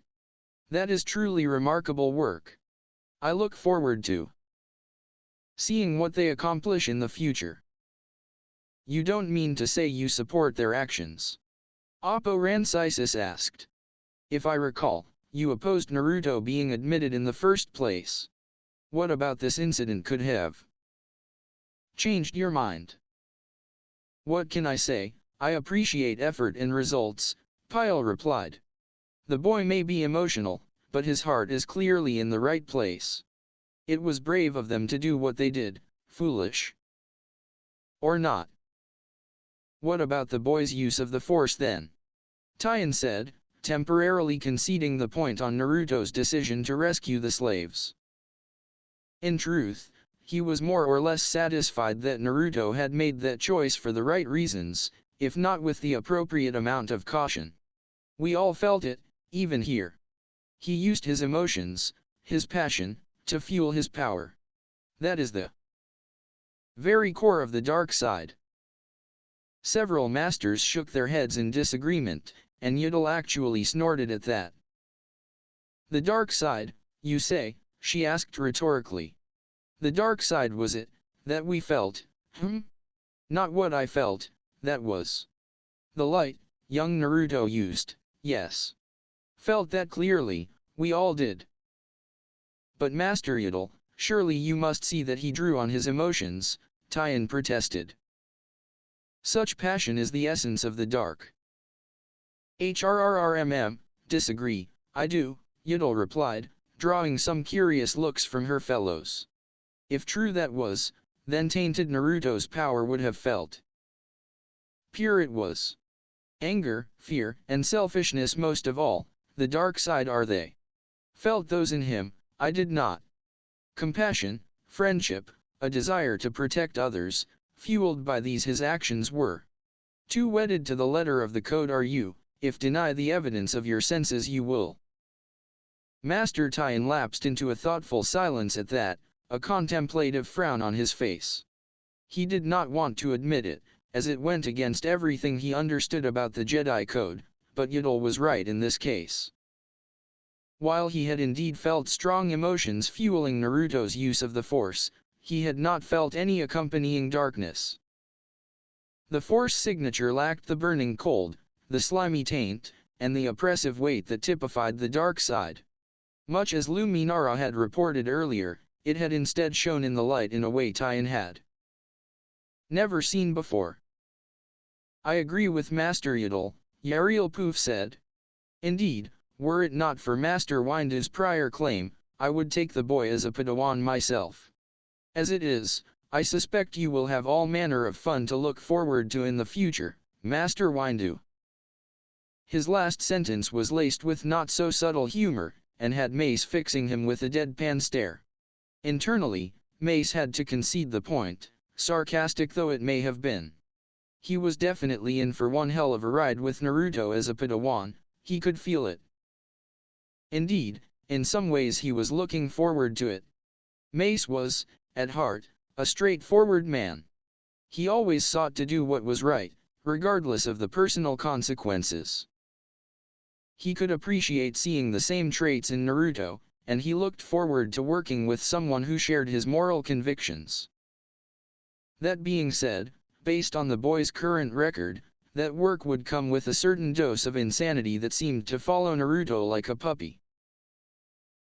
That is truly remarkable work. I look forward to seeing what they accomplish in the future." "You don't mean to say you support their actions?" Oppo Rancisis asked. "If I recall, you opposed Naruto being admitted in the first place. What about this incident could have changed your mind?" "What can I say? I appreciate effort and results," Pyle replied. "The boy may be emotional, but his heart is clearly in the right place. It was brave of them to do what they did, foolish or not." "What about the boy's use of the Force then?" Tien said, temporarily conceding the point on Naruto's decision to rescue the slaves. In truth, he was more or less satisfied that Naruto had made that choice for the right reasons, if not with the appropriate amount of caution. We all felt it, even here. He used his emotions, his passion, to fuel his power. That is the very core of the dark side. Several masters shook their heads in disagreement, and Yiddle actually snorted at that. "The dark side, you say?" she asked rhetorically. "The dark side was it, that we felt, Not what I felt, that was the light," young Naruto used, "yes. Felt that clearly, we all did." "But Master Yiddle, surely you must see that he drew on his emotions," Tien protested. "Such passion is the essence of the dark." Disagree, I do," Yiddle replied, drawing some curious looks from her fellows. "If true that was, then tainted Naruto's power would have felt pure it was. Anger, fear, and selfishness most of all, the dark side are they. Felt those in him, I did not. Compassion, friendship, a desire to protect others, fueled by these his actions were. Too wedded to the letter of the code are you, if deny the evidence of your senses you will." Master Tien lapsed into a thoughtful silence at that, a contemplative frown on his face. He did not want to admit it, as it went against everything he understood about the Jedi Code, but Yiddle was right in this case. While he had indeed felt strong emotions fueling Naruto's use of the Force, he had not felt any accompanying darkness. The Force signature lacked the burning cold, the slimy taint, and the oppressive weight that typified the dark side. Much as Luminara had reported earlier, it had instead shone in the light in a way Tien had never seen before. I agree with Master Yodel, Yariel Poof said. Indeed, were it not for Master Windu's prior claim, I would take the boy as a Padawan myself. As it is, I suspect you will have all manner of fun to look forward to in the future, Master Windu. His last sentence was laced with not so subtle humor, and had Mace fixing him with a deadpan stare. Internally, Mace had to concede the point, sarcastic though it may have been. He was definitely in for one hell of a ride with Naruto as a Padawan, he could feel it. Indeed, in some ways he was looking forward to it. Mace was, at heart, a straightforward man. He always sought to do what was right, regardless of the personal consequences. He could appreciate seeing the same traits in Naruto, and he looked forward to working with someone who shared his moral convictions. That being said, based on the boy's current record, that work would come with a certain dose of insanity that seemed to follow Naruto like a puppy.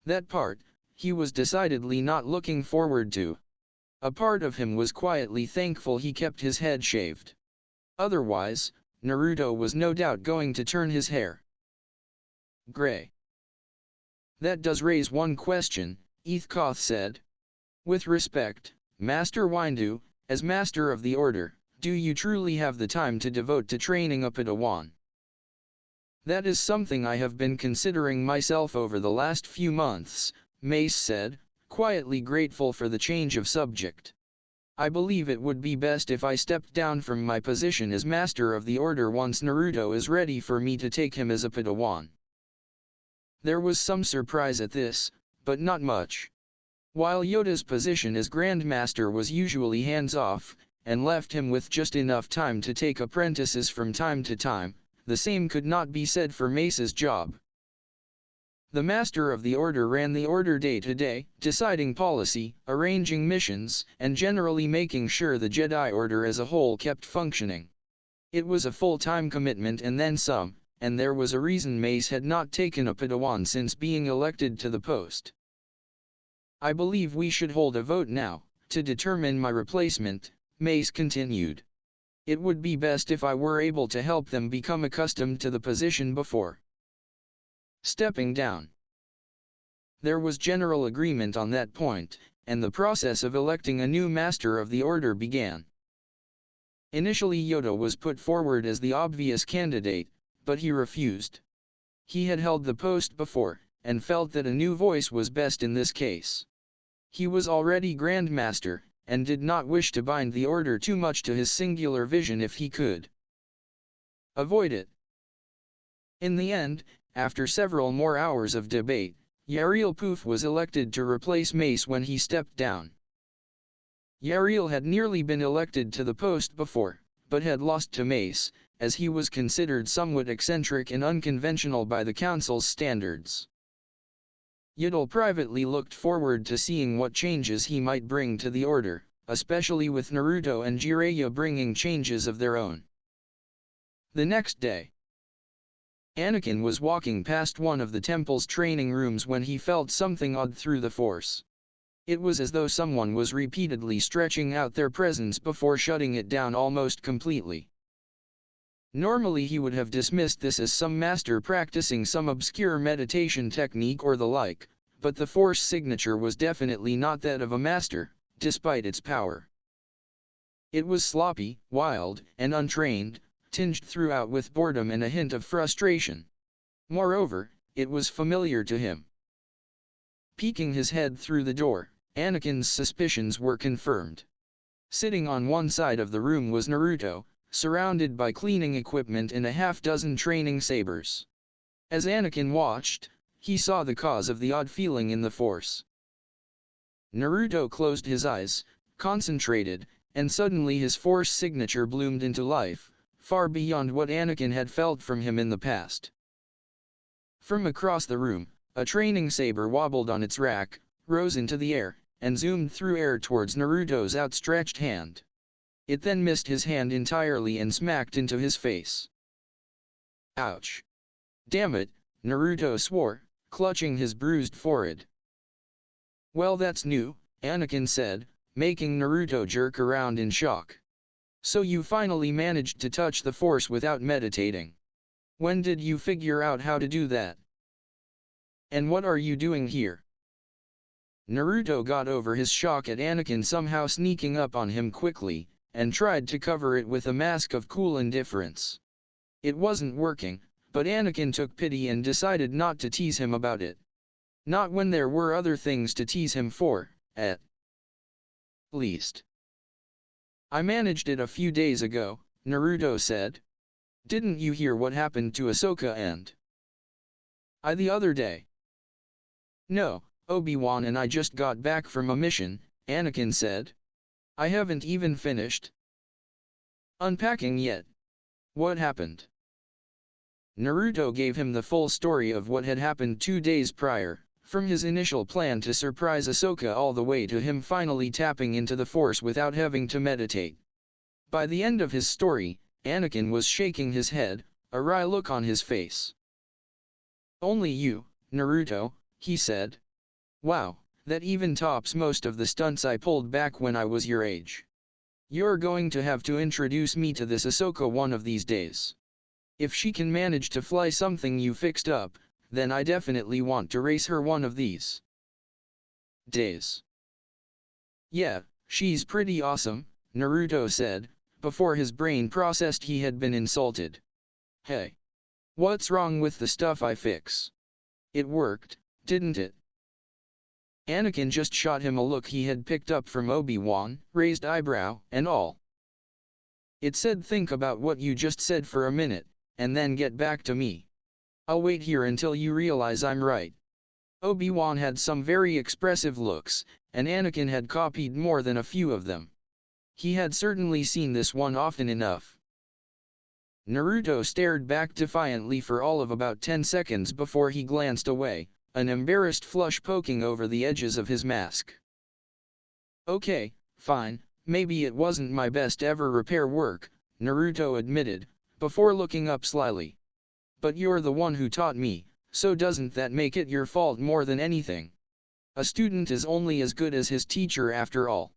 That part, he was decidedly not looking forward to. A part of him was quietly thankful he kept his head shaved. Otherwise, Naruto was no doubt going to turn his hair gray. That does raise one question, Ethkoth said. With respect, Master Windu, as Master of the Order, do you truly have the time to devote to training a Padawan? That is something I have been considering myself over the last few months, Mace said, quietly grateful for the change of subject. I believe it would be best if I stepped down from my position as Master of the Order once Naruto is ready for me to take him as a Padawan. There was some surprise at this, but not much. While Yoda's position as Grand Master was usually hands-off, and left him with just enough time to take apprentices from time to time, the same could not be said for Mace's job. The Master of the Order ran the Order day to day, deciding policy, arranging missions, and generally making sure the Jedi Order as a whole kept functioning. It was a full-time commitment and then some, and there was a reason Mace had not taken a Padawan since being elected to the post. I believe we should hold a vote now, to determine my replacement, Mace continued. It would be best if I were able to help them become accustomed to the position before stepping down. There was general agreement on that point, and the process of electing a new Master of the Order began. Initially Yoda was put forward as the obvious candidate, but he refused. He had held the post before, and felt that a new voice was best in this case. He was already Grand Master, and did not wish to bind the Order too much to his singular vision if he could avoid it. In the end, after several more hours of debate, Yariel Poof was elected to replace Mace when he stepped down. Yariel had nearly been elected to the post before, but had lost to Mace, as he was considered somewhat eccentric and unconventional by the Council's standards. Yodel privately looked forward to seeing what changes he might bring to the Order, especially with Naruto and Jiraya bringing changes of their own. The next day, Anakin was walking past one of the temple's training rooms when he felt something odd through the Force. It was as though someone was repeatedly stretching out their presence before shutting it down almost completely. Normally he would have dismissed this as some master practicing some obscure meditation technique or the like, but the Force signature was definitely not that of a master, despite its power. It was sloppy, wild, and untrained, tinged throughout with boredom and a hint of frustration. Moreover, it was familiar to him. Peeking his head through the door, Anakin's suspicions were confirmed. Sitting on one side of the room was Naruto, surrounded by cleaning equipment and a half-dozen training sabers. As Anakin watched, he saw the cause of the odd feeling in the Force. Naruto closed his eyes, concentrated, and suddenly his Force signature bloomed into life, far beyond what Anakin had felt from him in the past. From across the room, a training saber wobbled on its rack, rose into the air, and zoomed through air towards Naruto's outstretched hand. It then missed his hand entirely and smacked into his face. Ouch! Damn it, Naruto swore, clutching his bruised forehead. Well, that's new, Anakin said, making Naruto jerk around in shock. So you finally managed to touch the Force without meditating. When did you figure out how to do that? And what are you doing here? Naruto got over his shock at Anakin somehow sneaking up on him quickly, and tried to cover it with a mask of cool indifference. It wasn't working, but Anakin took pity and decided not to tease him about it. Not when there were other things to tease him for, at least. I managed it a few days ago, Naruto said. Didn't you hear what happened to Ahsoka and I the other day? No, Obi-Wan and I just got back from a mission, Anakin said. I haven't even finished unpacking yet. What happened? Naruto gave him the full story of what had happened 2 days prior, from his initial plan to surprise Ahsoka all the way to him finally tapping into the Force without having to meditate. By the end of his story, Anakin was shaking his head, a wry look on his face. Only you, Naruto, he said. Wow, that even tops most of the stunts I pulled back when I was your age. You're going to have to introduce me to this Ahsoka one of these days. If she can manage to fly something you fixed up, then I definitely want to race her one of these days. Yeah, she's pretty awesome, Naruto said, before his brain processed he had been insulted. Hey. What's wrong with the stuff I fix? It worked, didn't it? Anakin just shot him a look he had picked up from Obi-Wan, raised eyebrow, and all. It said think about what you just said for a minute, and then get back to me. I'll wait here until you realize I'm right. Obi-Wan had some very expressive looks, and Anakin had copied more than a few of them. He had certainly seen this one often enough. Naruto stared back defiantly for all of about 10 seconds before he glanced away, an embarrassed flush poking over the edges of his mask. Okay, fine, maybe it wasn't my best ever repair work, Naruto admitted, before looking up slyly. But you're the one who taught me, so doesn't that make it your fault more than anything? A student is only as good as his teacher after all.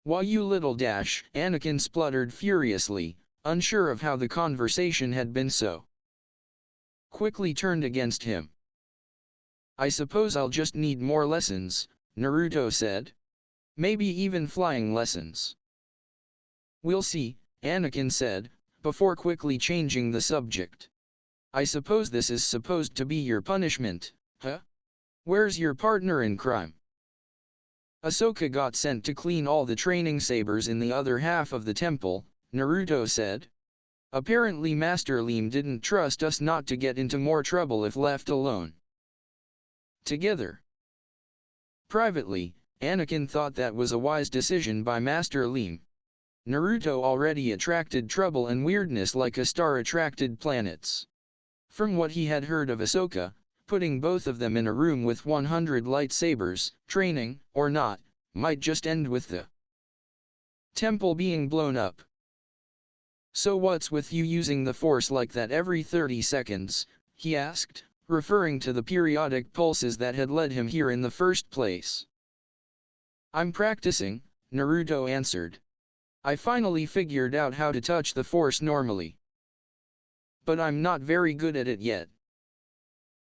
Why you little dash, Anakin spluttered furiously, unsure of how the conversation had been so quickly turned against him. I suppose I'll just need more lessons, Naruto said. Maybe even flying lessons. We'll see, Anakin said, before quickly changing the subject. I suppose this is supposed to be your punishment, huh? Where's your partner in crime? Ahsoka got sent to clean all the training sabers in the other half of the temple, Naruto said. Apparently Master Liam didn't trust us not to get into more trouble if left alone together. Privately, Anakin thought that was a wise decision by Master Liam. Naruto already attracted trouble and weirdness like a star attracted planets. From what he had heard of Ahsoka, putting both of them in a room with 100 lightsabers, training, or not, might just end with the temple being blown up. So what's with you using the Force like that every 30 seconds, he asked, referring to the periodic pulses that had led him here in the first place. I'm practicing, Naruto answered. I finally figured out how to touch the Force normally. But I'm not very good at it yet.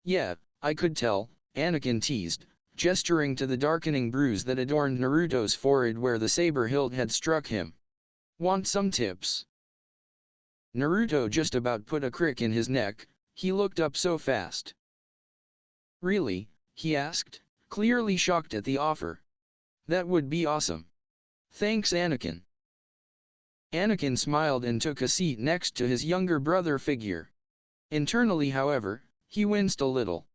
Yeah, I could tell, Anakin teased, gesturing to the darkening bruise that adorned Naruto's forehead where the saber hilt had struck him. Want some tips? Naruto just about put a crick in his neck, he looked up so fast. Really? He asked, clearly shocked at the offer. That would be awesome. Thanks Anakin. Anakin smiled and took a seat next to his younger brother figure. Internally however, he winced a little.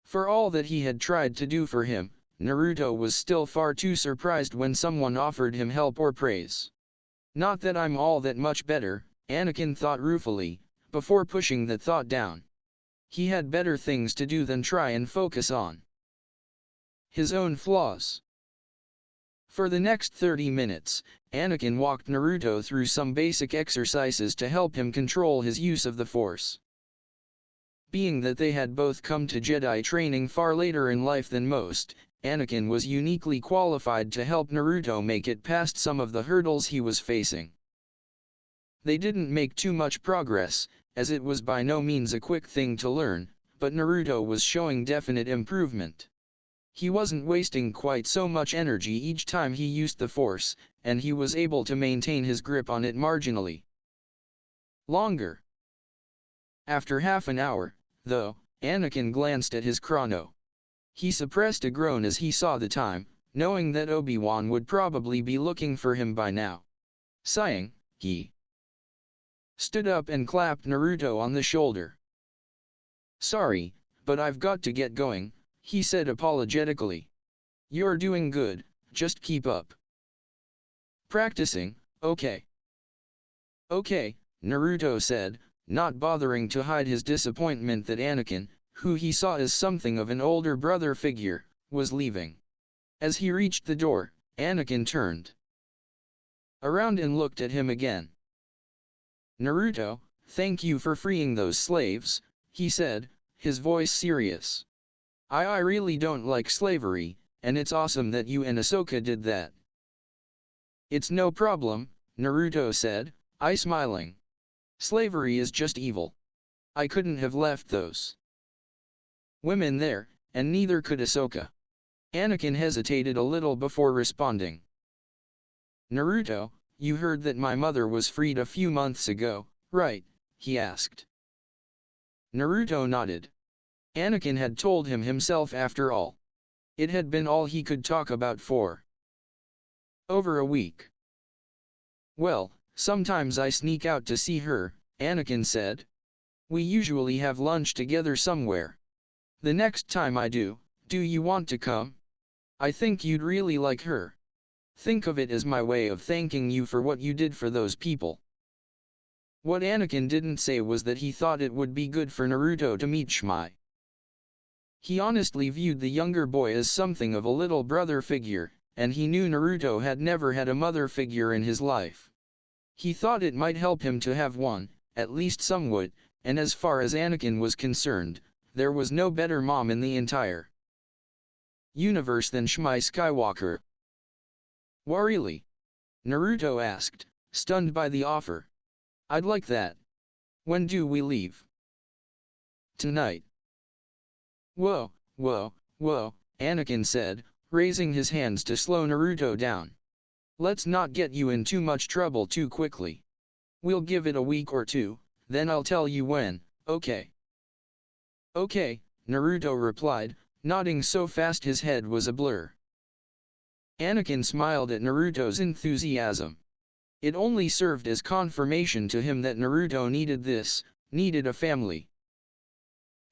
For all that he had tried to do for him, Naruto was still far too surprised when someone offered him help or praise. Not that I'm all that much better, Anakin thought ruefully, before pushing that thought down. He had better things to do than try and focus on his own flaws. For the next 30 minutes, Anakin walked Naruto through some basic exercises to help him control his use of the Force. Being that they had both come to Jedi training far later in life than most, Anakin was uniquely qualified to help Naruto make it past some of the hurdles he was facing. They didn't make too much progress, as it was by no means a quick thing to learn, but Naruto was showing definite improvement. He wasn't wasting quite so much energy each time he used the Force, and he was able to maintain his grip on it marginally longer. After half an hour, though, Anakin glanced at his chrono. He suppressed a groan as he saw the time, knowing that Obi-Wan would probably be looking for him by now. Sighing, he stood up and clapped Naruto on the shoulder. "Sorry, but I've got to get going," he said apologetically. "You're doing good, just keep up." "Practicing, okay." "Okay," Naruto said, not bothering to hide his disappointment that Anakin, who he saw as something of an older brother figure, was leaving. As he reached the door, Anakin turned around and looked at him again. "Naruto, thank you for freeing those slaves," he said, his voice serious. I really don't like slavery, and it's awesome that you and Ahsoka did that." "It's no problem," Naruto said, smiling. "Slavery is just evil. I couldn't have left those women there, and neither could Ahsoka." Anakin hesitated a little before responding. "Naruto, you heard that my mother was freed a few months ago, right?" he asked. Naruto nodded. Anakin had told him himself after all. It had been all he could talk about for over a week. "Well, sometimes I sneak out to see her," Anakin said. "We usually have lunch together somewhere. The next time I do you want to come? I think you'd really like her. Think of it as my way of thanking you for what you did for those people." What Anakin didn't say was that he thought it would be good for Naruto to meet Shmai. He honestly viewed the younger boy as something of a little brother figure, and he knew Naruto had never had a mother figure in his life. He thought it might help him to have one, at least somewhat, and as far as Anakin was concerned, there was no better mom in the entire universe than Shmai Skywalker. "Really?" Naruto asked, stunned by the offer. "I'd like that. When do we leave?" "Tonight." Whoa, Anakin said, raising his hands to slow Naruto down. "Let's not get you in too much trouble too quickly. We'll give it a week or two, then I'll tell you when, okay?" "Okay," Naruto replied, nodding so fast his head was a blur. Anakin smiled at Naruto's enthusiasm. It only served as confirmation to him that Naruto needed a family.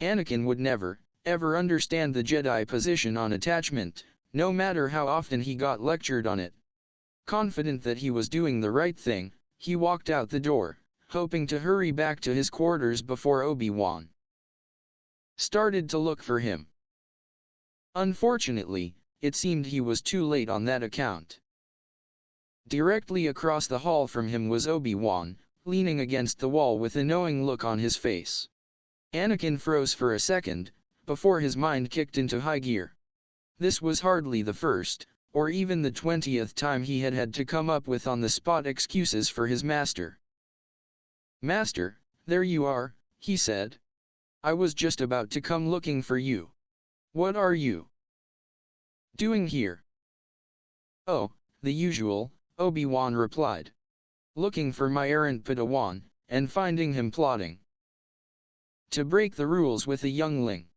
Anakin would never, ever understand the Jedi position on attachment, no matter how often he got lectured on it. Confident that he was doing the right thing, he walked out the door, hoping to hurry back to his quarters before Obi-Wan started to look for him. Unfortunately, it seemed he was too late on that account. Directly across the hall from him was Obi-Wan, leaning against the wall with a knowing look on his face. Anakin froze for a second, before his mind kicked into high gear. This was hardly the first, or even the 20th time he had had to come up with on-the-spot excuses for his master. "Master, there you are," he said. "I was just about to come looking for you. What are you doing here?" "Oh, the usual," Obi-Wan replied. "Looking for my errant Padawan, and finding him plotting to break the rules with a youngling."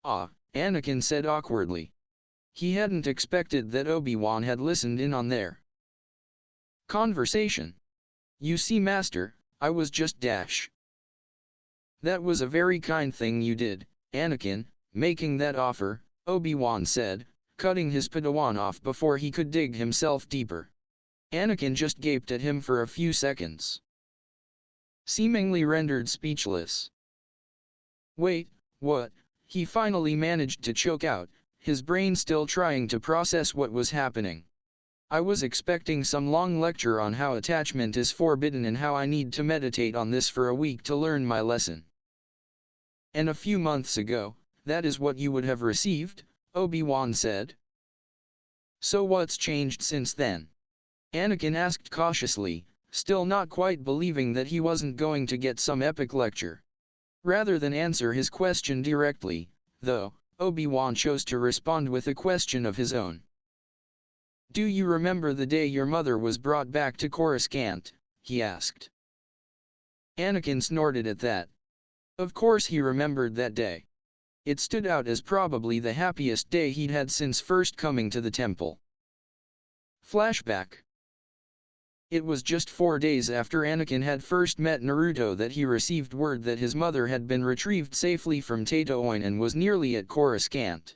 "Ah," Anakin said awkwardly. He hadn't expected that Obi-Wan had listened in on their conversation. "You see, Master, I was just That was a very kind thing you did, Anakin, making that offer," Obi-Wan said, cutting his Padawan off before he could dig himself deeper. Anakin just gaped at him for a few seconds, seemingly rendered speechless. "Wait, what?" he finally managed to choke out, his brain still trying to process what was happening. "I was expecting some long lecture on how attachment is forbidden and how I need to meditate on this for a week to learn my lesson." "And a few months ago, that is what you would have received?" Obi-Wan said. So what's changed since then? Anakin asked cautiously, still not quite believing that he wasn't going to get some epic lecture. Rather than answer his question directly, though, Obi-Wan chose to respond with a question of his own. Do you remember the day your mother was brought back to Coruscant? He asked. Anakin snorted at that. Of course he remembered that day. It stood out as probably the happiest day he'd had since first coming to the temple. Flashback. It was just 4 days after Anakin had first met Naruto that he received word that his mother had been retrieved safely from Tatooine and was nearly at Coruscant.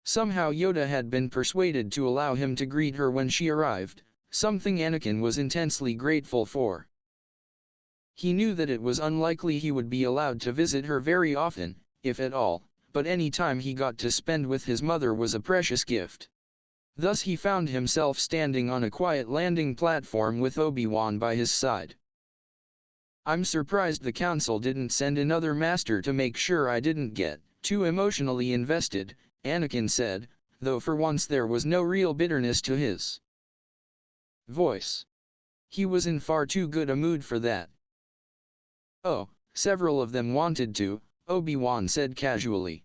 Somehow Yoda had been persuaded to allow him to greet her when she arrived, something Anakin was intensely grateful for. He knew that it was unlikely he would be allowed to visit her very often, if at all, but any time he got to spend with his mother was a precious gift. Thus he found himself standing on a quiet landing platform with Obi-Wan by his side. I'm surprised the Council didn't send another master to make sure I didn't get too emotionally invested, Anakin said, though for once there was no real bitterness to his voice. He was in far too good a mood for that. Oh, several of them wanted to, Obi-Wan said casually.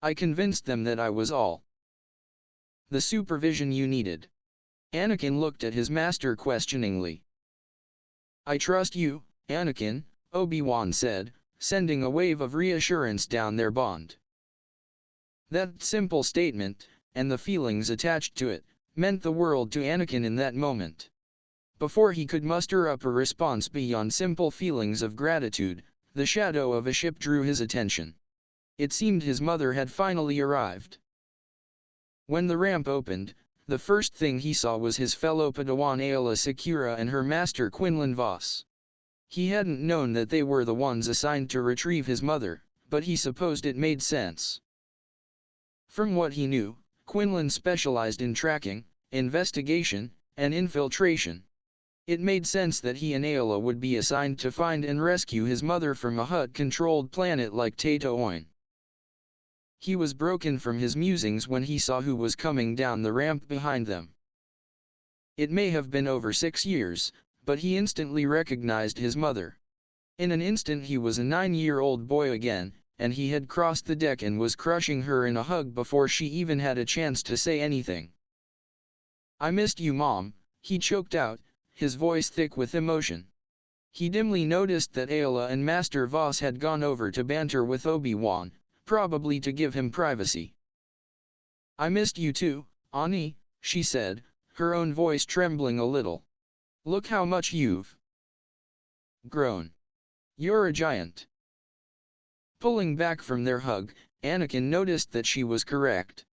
I convinced them that I was all the supervision you needed. Anakin looked at his master questioningly. I trust you, Anakin, Obi-Wan said, sending a wave of reassurance down their bond. That simple statement, and the feelings attached to it, meant the world to Anakin in that moment. Before he could muster up a response beyond simple feelings of gratitude, the shadow of a ship drew his attention. It seemed his mother had finally arrived. When the ramp opened, the first thing he saw was his fellow Padawan Aayla Secura and her master Quinlan Vos. He hadn't known that they were the ones assigned to retrieve his mother, but he supposed it made sense. From what he knew, Quinlan specialized in tracking, investigation, and infiltration. It made sense that he and Aayla would be assigned to find and rescue his mother from a Hutt-controlled planet like Tatooine. He was broken from his musings when he saw who was coming down the ramp behind them. It may have been over 6 years, but he instantly recognized his mother. In an instant he was a 9-year-old boy again, and he had crossed the deck and was crushing her in a hug before she even had a chance to say anything. I missed you, Mom, he choked out, his voice thick with emotion. He dimly noticed that Aayla and Master Vos had gone over to banter with Obi-Wan, probably to give him privacy. I missed you too, Ani, she said, her own voice trembling a little. Look how much you've grown. You're a giant. Pulling back from their hug, Anakin noticed that she was correct.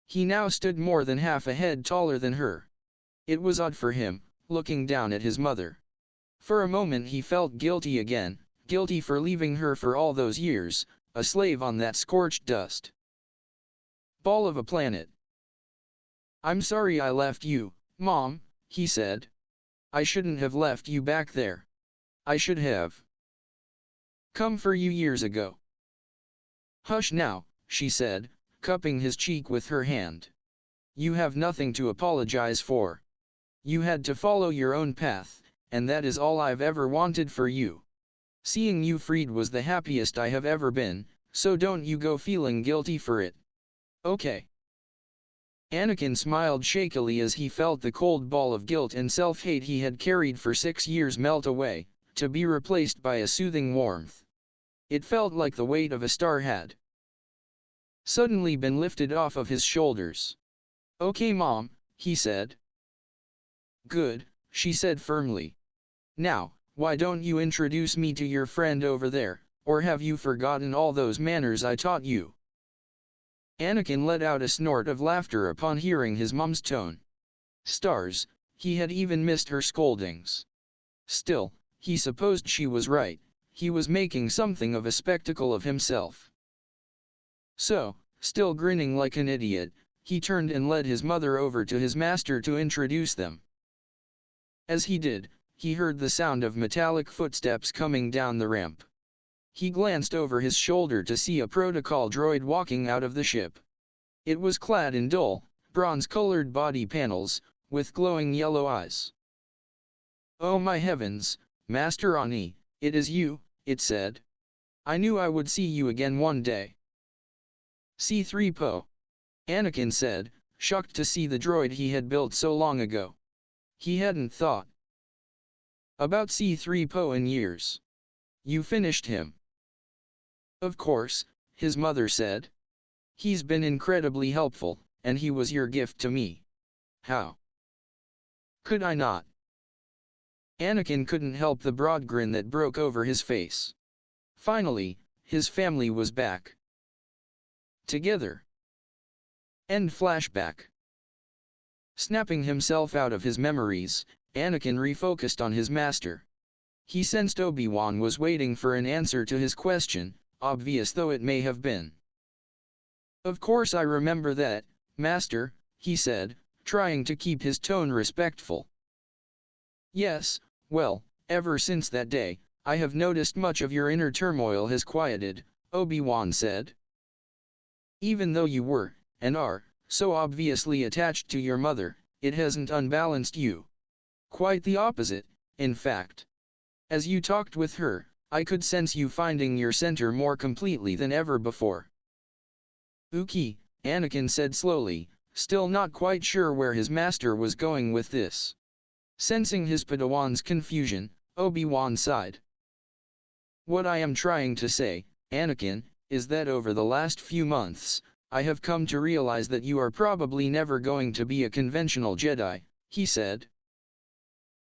He now stood more than half a head taller than her. It was odd for him, looking down at his mother. For a moment he felt guilty again, guilty for leaving her for all those years, a slave on that scorched dust ball of a planet. I'm sorry I left you, Mom, he said. I shouldn't have left you back there. I should have come for you years ago. Hush now, she said, cupping his cheek with her hand. You have nothing to apologize for. You had to follow your own path, and that is all I've ever wanted for you. Seeing you freed was the happiest I have ever been, so don't you go feeling guilty for it. Okay. Anakin smiled shakily as he felt the cold ball of guilt and self-hate he had carried for 6 years melt away, to be replaced by a soothing warmth. It felt like the weight of a star had suddenly been lifted off of his shoulders. Okay, Mom, he said. Good, she said firmly. Now, why don't you introduce me to your friend over there, or have you forgotten all those manners I taught you? Anakin let out a snort of laughter upon hearing his mom's tone. Stars, he had even missed her scoldings. Still, he supposed she was right, he was making something of a spectacle of himself. So, still grinning like an idiot, he turned and led his mother over to his master to introduce them. As he did, he heard the sound of metallic footsteps coming down the ramp. He glanced over his shoulder to see a protocol droid walking out of the ship. It was clad in dull, bronze-colored body panels, with glowing yellow eyes. "Oh my heavens, Master Ani, it is you," it said. "I knew I would see you again one day." C-3PO. Anakin said, shocked to see the droid he had built so long ago. He hadn't thought about C-3PO in years. "You finished him?" "Of course," his mother said. "He's been incredibly helpful, and he was your gift to me. How could I not?" Anakin couldn't help the broad grin that broke over his face. Finally, his family was back together. End flashback. Snapping himself out of his memories, Anakin refocused on his master. He sensed Obi-Wan was waiting for an answer to his question, obvious though it may have been. "Of course I remember that, Master," he said, trying to keep his tone respectful. "Yes, well, ever since that day, I have noticed much of your inner turmoil has quieted," Obi-Wan said. "Even though you were, and are, so obviously attached to your mother, it hasn't unbalanced you. Quite the opposite, in fact. As you talked with her, I could sense you finding your center more completely than ever before." "Uki," Anakin said slowly, still not quite sure where his master was going with this. Sensing his Padawan's confusion, Obi-Wan sighed. "What I am trying to say, Anakin, is that over the last few months, I have come to realize that you are probably never going to be a conventional Jedi," he said.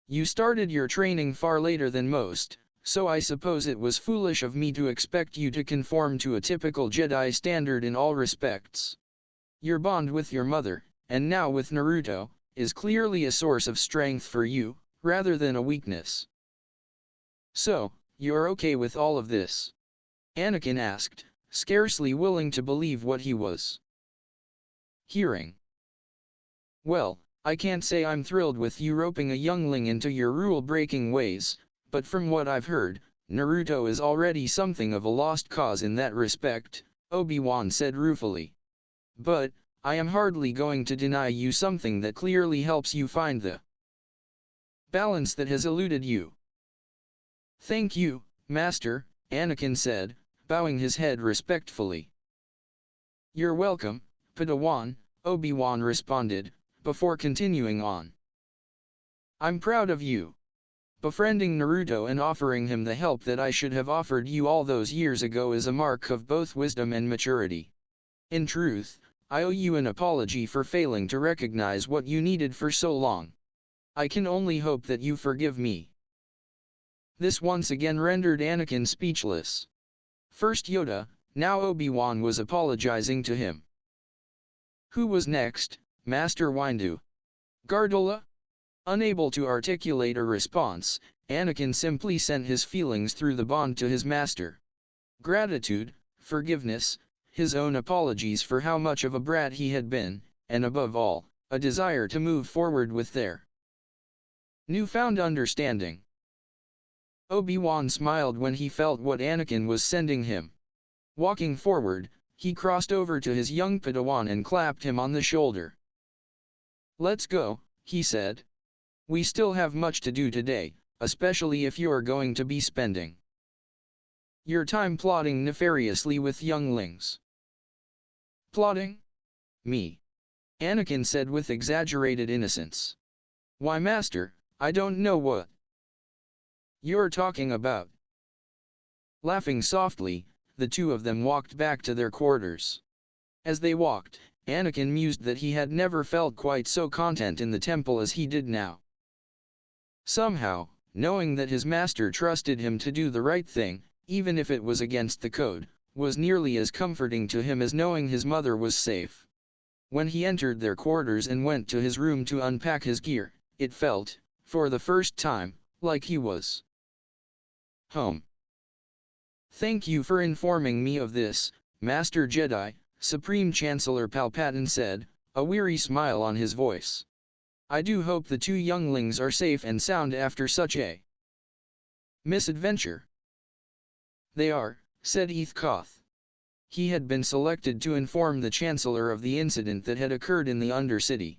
"You started your training far later than most, so I suppose it was foolish of me to expect you to conform to a typical Jedi standard in all respects. Your bond with your mother, and now with Naruto, is clearly a source of strength for you, rather than a weakness." "So, you're okay with all of this?" Anakin asked, scarcely willing to believe what he was hearing. "Well, I can't say I'm thrilled with you roping a youngling into your rule-breaking ways, but from what I've heard, Naruto is already something of a lost cause in that respect," Obi-Wan said ruefully. "But, I am hardly going to deny you something that clearly helps you find the balance that has eluded you." "Thank you, Master," Anakin said, bowing his head respectfully. "You're welcome, Padawan," Obi-Wan responded, before continuing on. "I'm proud of you. Befriending Naruto and offering him the help that I should have offered you all those years ago is a mark of both wisdom and maturity. In truth, I owe you an apology for failing to recognize what you needed for so long. I can only hope that you forgive me." This once again rendered Anakin speechless. First Yoda, now Obi-Wan was apologizing to him. "Who was next, Master Windu?" "Gardola?" Unable to articulate a response, Anakin simply sent his feelings through the bond to his master. Gratitude, forgiveness, his own apologies for how much of a brat he had been, and above all, a desire to move forward with their newfound understanding. Obi-Wan smiled when he felt what Anakin was sending him. Walking forward, he crossed over to his young Padawan and clapped him on the shoulder. "Let's go," he said. "We still have much to do today, especially if you're going to be spending your time plotting nefariously with younglings." "Plotting? Me?" Anakin said with exaggerated innocence. "Why, Master, I don't know what you're talking about." Laughing softly, the two of them walked back to their quarters. As they walked, Anakin mused that he had never felt quite so content in the temple as he did now. Somehow, knowing that his master trusted him to do the right thing, even if it was against the code, was nearly as comforting to him as knowing his mother was safe. When he entered their quarters and went to his room to unpack his gear, it felt, for the first time, like he was home. "Thank you for informing me of this, Master Jedi," Supreme Chancellor Palpatine said, a weary smile on his voice. "I do hope the two younglings are safe and sound after such a misadventure." "They are," said Koth. He had been selected to inform the Chancellor of the incident that had occurred in the Undercity.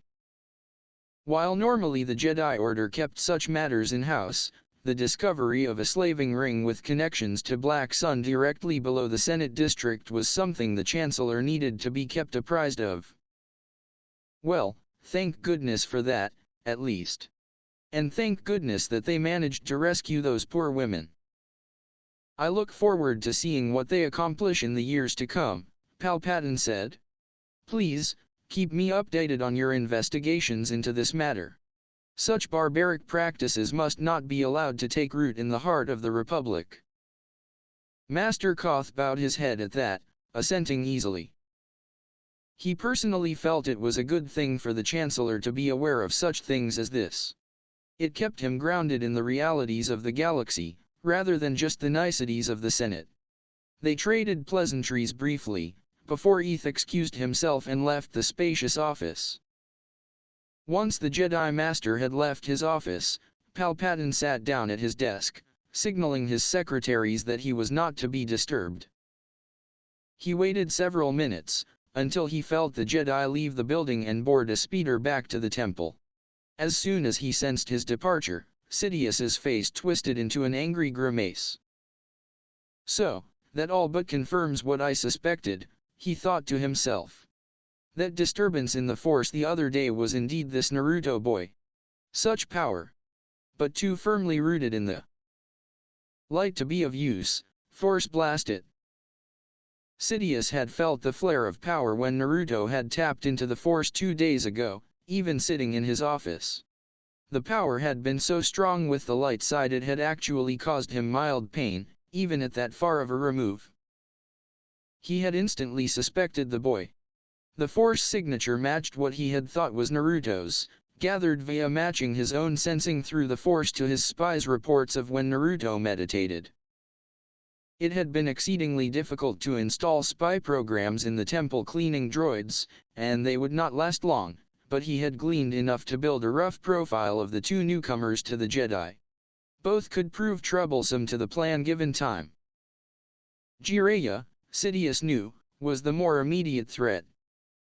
While normally the Jedi Order kept such matters in-house, the discovery of a slaving ring with connections to Black Sun directly below the Senate District was something the Chancellor needed to be kept apprised of. Well, thank goodness for that, at least. And thank goodness that they managed to rescue those poor women. I look forward to seeing what they accomplish in the years to come, Palpatine said. Please, keep me updated on your investigations into this matter. Such barbaric practices must not be allowed to take root in the heart of the Republic. Master Koth bowed his head at that, assenting easily. He personally felt it was a good thing for the Chancellor to be aware of such things as this. It kept him grounded in the realities of the galaxy, rather than just the niceties of the Senate. They traded pleasantries briefly, before Eth excused himself and left the spacious office. Once the Jedi Master had left his office, Palpatine sat down at his desk, signaling his secretaries that he was not to be disturbed. He waited several minutes, until he felt the Jedi leave the building and board a speeder back to the temple. As soon as he sensed his departure, Sidious's face twisted into an angry grimace. So, that all but confirms what I suspected, he thought to himself. That disturbance in the Force the other day was indeed this Naruto boy. Such power. But too firmly rooted in the light to be of use, Force blast it. Sidious had felt the flare of power when Naruto had tapped into the Force 2 days ago, even sitting in his office. The power had been so strong with the light side it had actually caused him mild pain, even at that far of a remove. He had instantly suspected the boy. The Force signature matched what he had thought was Naruto's, gathered via matching his own sensing through the Force to his spies' reports of when Naruto meditated. It had been exceedingly difficult to install spy programs in the temple cleaning droids, and they would not last long, but he had gleaned enough to build a rough profile of the two newcomers to the Jedi. Both could prove troublesome to the plan given time. Jiraya, Sidious knew, was the more immediate threat.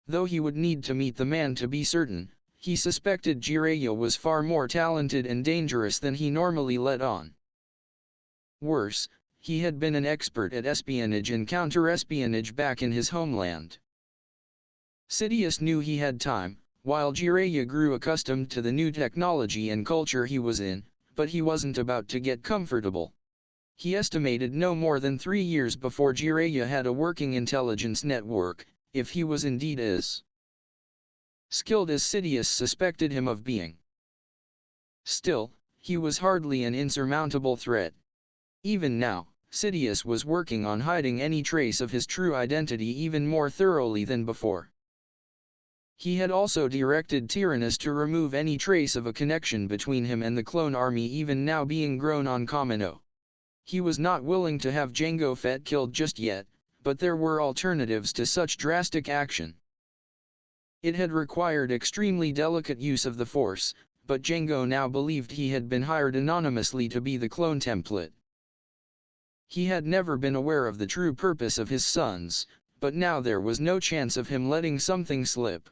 Though he would need to meet the man to be certain, he suspected Jiraya was far more talented and dangerous than he normally let on. Worse, he had been an expert at espionage and counter-espionage back in his homeland. Sidious knew he had time, while Jiraya grew accustomed to the new technology and culture he was in, but he wasn't about to get comfortable. He estimated no more than 3 years before Jiraya had a working intelligence network, if he was indeed as skilled as Sidious suspected him of being. Still, he was hardly an insurmountable threat. Even now, Sidious was working on hiding any trace of his true identity even more thoroughly than before. He had also directed Tyrannus to remove any trace of a connection between him and the clone army even now being grown on Kamino. He was not willing to have Jango Fett killed just yet, but there were alternatives to such drastic action. It had required extremely delicate use of the Force, but Jango now believed he had been hired anonymously to be the clone template. He had never been aware of the true purpose of his sons, but now there was no chance of him letting something slip.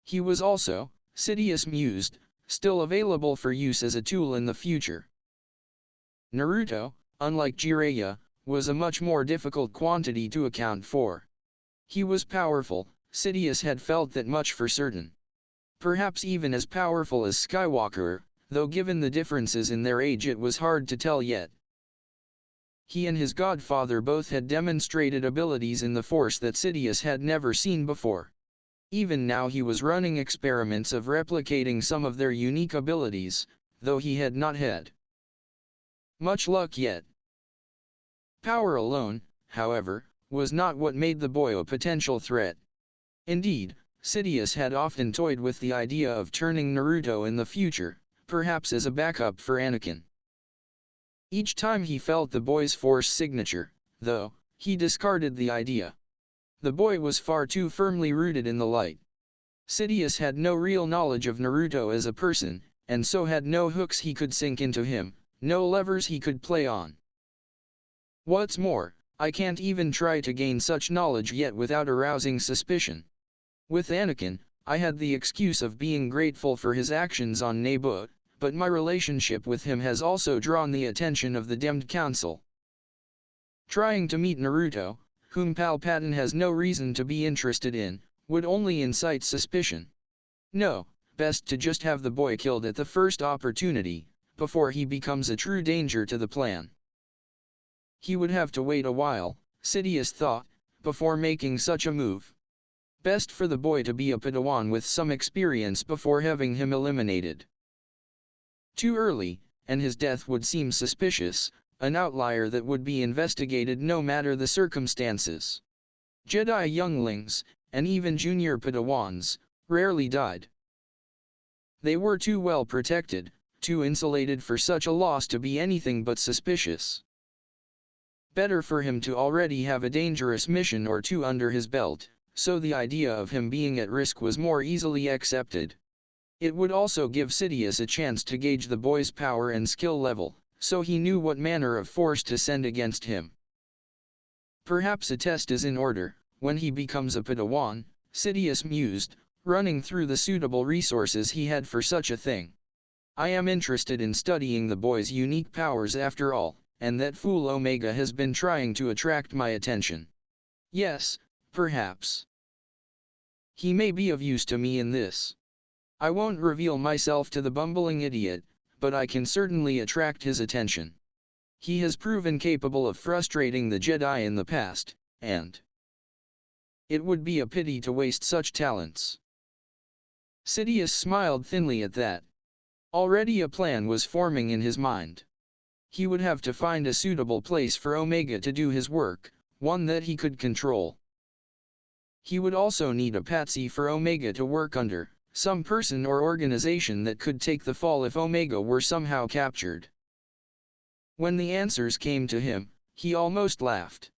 He was also, Sidious mused, still available for use as a tool in the future. Naruto, unlike Jiraya, was a much more difficult quantity to account for. He was powerful, Sidious had felt that much for certain. Perhaps even as powerful as Skywalker, though given the differences in their age it was hard to tell yet. He and his godfather both had demonstrated abilities in the Force that Sidious had never seen before. Even now he was running experiments of replicating some of their unique abilities, though he had not had much luck yet. Power alone, however, was not what made the boy a potential threat. Indeed, Sidious had often toyed with the idea of turning Naruto in the future, perhaps as a backup for Anakin. Each time he felt the boy's Force signature, though, he discarded the idea. The boy was far too firmly rooted in the light. Sidious had no real knowledge of Naruto as a person, and so had no hooks he could sink into him, no levers he could play on. What's more, I can't even try to gain such knowledge yet without arousing suspicion. With Anakin, I had the excuse of being grateful for his actions on Naboo, but my relationship with him has also drawn the attention of the demmed Council. Trying to meet Naruto, whom Palpatine has no reason to be interested in, would only incite suspicion. No, best to just have the boy killed at the first opportunity, before he becomes a true danger to the plan. He would have to wait a while, Sidious thought, before making such a move. Best for the boy to be a Padawan with some experience before having him eliminated. Too early, and his death would seem suspicious, an outlier that would be investigated no matter the circumstances. Jedi younglings, and even junior Padawans, rarely died. They were too well protected, too insulated for such a loss to be anything but suspicious. Better for him to already have a dangerous mission or two under his belt, so the idea of him being at risk was more easily accepted. It would also give Sidious a chance to gauge the boy's power and skill level, so he knew what manner of force to send against him. Perhaps a test is in order, when he becomes a Padawan, Sidious mused, running through the suitable resources he had for such a thing. I am interested in studying the boy's unique powers after all, and that fool Omega has been trying to attract my attention. Yes, perhaps. He may be of use to me in this. I won't reveal myself to the bumbling idiot, but I can certainly attract his attention. He has proven capable of frustrating the Jedi in the past, and it would be a pity to waste such talents. Sidious smiled thinly at that. Already a plan was forming in his mind. He would have to find a suitable place for Omega to do his work, one that he could control. He would also need a patsy for Omega to work under, some person or organization that could take the fall if Omega were somehow captured. When the answers came to him, he almost laughed.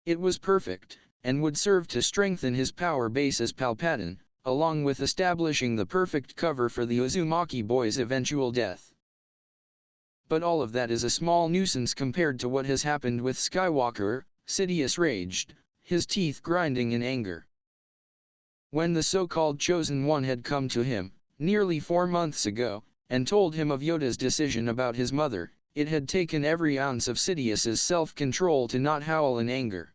It was perfect, and would serve to strengthen his power base as Palpatine, along with establishing the perfect cover for the Uzumaki boy's eventual death. But all of that is a small nuisance compared to what has happened with Skywalker, Sidious raged, his teeth grinding in anger. When the so-called Chosen One had come to him, nearly 4 months ago, and told him of Yoda's decision about his mother, it had taken every ounce of Sidious's self-control to not howl in anger.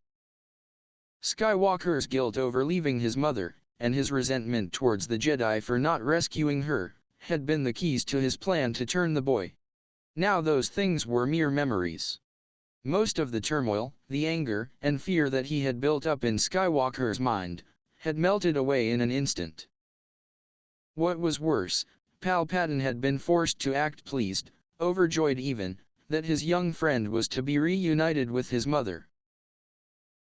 Skywalker's guilt over leaving his mother, and his resentment towards the Jedi for not rescuing her, had been the keys to his plan to turn the boy. Now those things were mere memories. Most of the turmoil, the anger, and fear that he had built up in Skywalker's mind, had melted away in an instant. What was worse, Palpatine had been forced to act pleased, overjoyed even, that his young friend was to be reunited with his mother.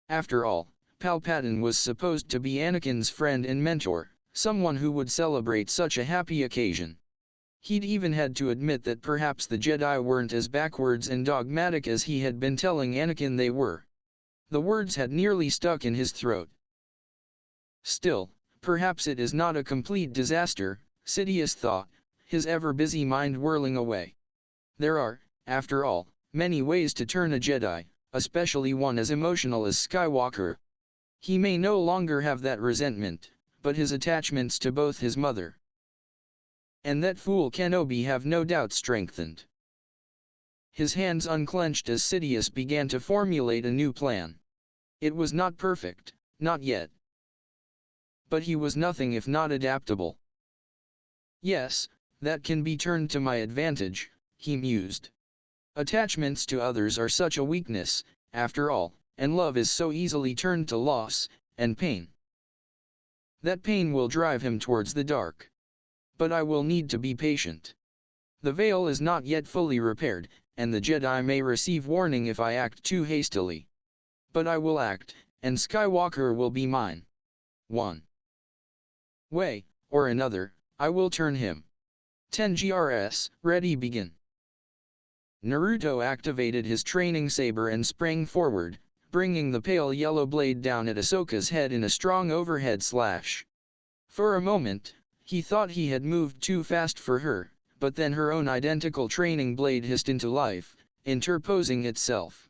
After all, Palpatine was supposed to be Anakin's friend and mentor, someone who would celebrate such a happy occasion. He'd even had to admit that perhaps the Jedi weren't as backwards and dogmatic as he had been telling Anakin they were. The words had nearly stuck in his throat. Still, perhaps it is not a complete disaster, Sidious thought, his ever-busy mind whirling away. There are, after all, many ways to turn a Jedi, especially one as emotional as Skywalker. He may no longer have that resentment, but his attachments to both his mother and that fool Kenobi have no doubt strengthened. His hands unclenched as Sidious began to formulate a new plan. It was not perfect, not yet. But he was nothing if not adaptable. Yes, that can be turned to my advantage, he mused. Attachments to others are such a weakness, after all, and love is so easily turned to loss and pain. That pain will drive him towards the dark. But I will need to be patient. The veil is not yet fully repaired, and the Jedi may receive warning if I act too hastily. But I will act, and Skywalker will be mine. One way or another, I will turn him. 10 GRS, ready begin. Naruto activated his training saber and sprang forward, bringing the pale yellow blade down at Ahsoka's head in a strong overhead slash. For a moment, he thought he had moved too fast for her, but then her own identical training blade hissed into life, interposing itself.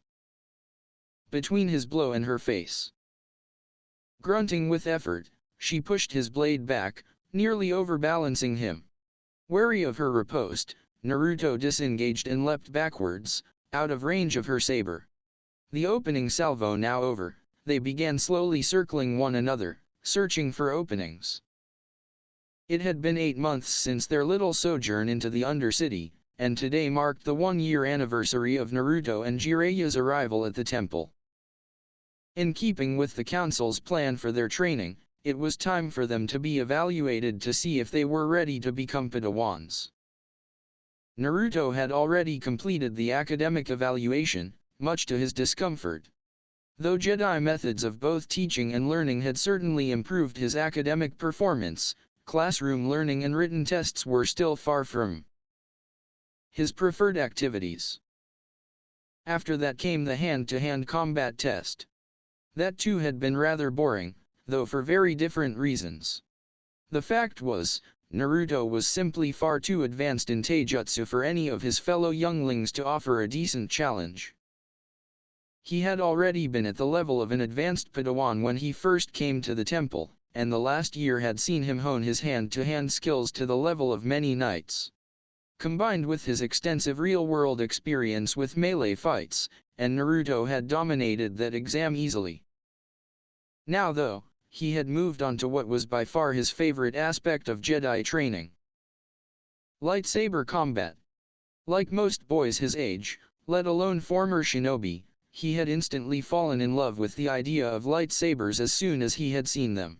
between his blow and her face. Grunting with effort, she pushed his blade back, nearly overbalancing him. Wary of her riposte, Naruto disengaged and leapt backwards, out of range of her saber. The opening salvo now over, they began slowly circling one another, searching for openings. It had been 8 months since their little sojourn into the Undercity, and today marked the 1-year anniversary of Naruto and Jiraya's arrival at the temple. In keeping with the Council's plan for their training, it was time for them to be evaluated to see if they were ready to become Padawans. Naruto had already completed the academic evaluation, much to his discomfort. Though Jedi methods of both teaching and learning had certainly improved his academic performance, classroom learning and written tests were still far from his preferred activities. After that came the hand-to-hand combat test. That too had been rather boring, though for very different reasons. The fact was, Naruto was simply far too advanced in taijutsu for any of his fellow younglings to offer a decent challenge. He had already been at the level of an advanced Padawan when he first came to the temple, and the last year had seen him hone his hand-to-hand skills to the level of many knights. Combined with his extensive real-world experience with melee fights, and Naruto had dominated that exam easily. Now though, he had moved on to what was by far his favorite aspect of Jedi training: lightsaber combat. Like most boys his age, let alone former shinobi, he had instantly fallen in love with the idea of lightsabers as soon as he had seen them.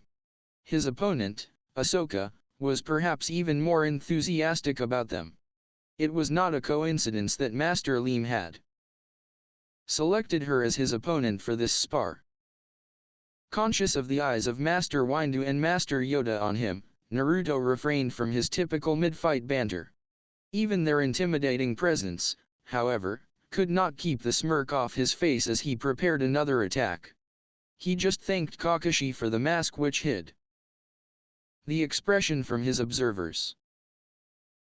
His opponent, Ahsoka, was perhaps even more enthusiastic about them. It was not a coincidence that Master Liam had selected her as his opponent for this spar. Conscious of the eyes of Master Windu and Master Yoda on him, Naruto refrained from his typical mid-fight banter. Even their intimidating presence, however, could not keep the smirk off his face as he prepared another attack. He just thanked Kakashi for the mask which hid the expression from his observers.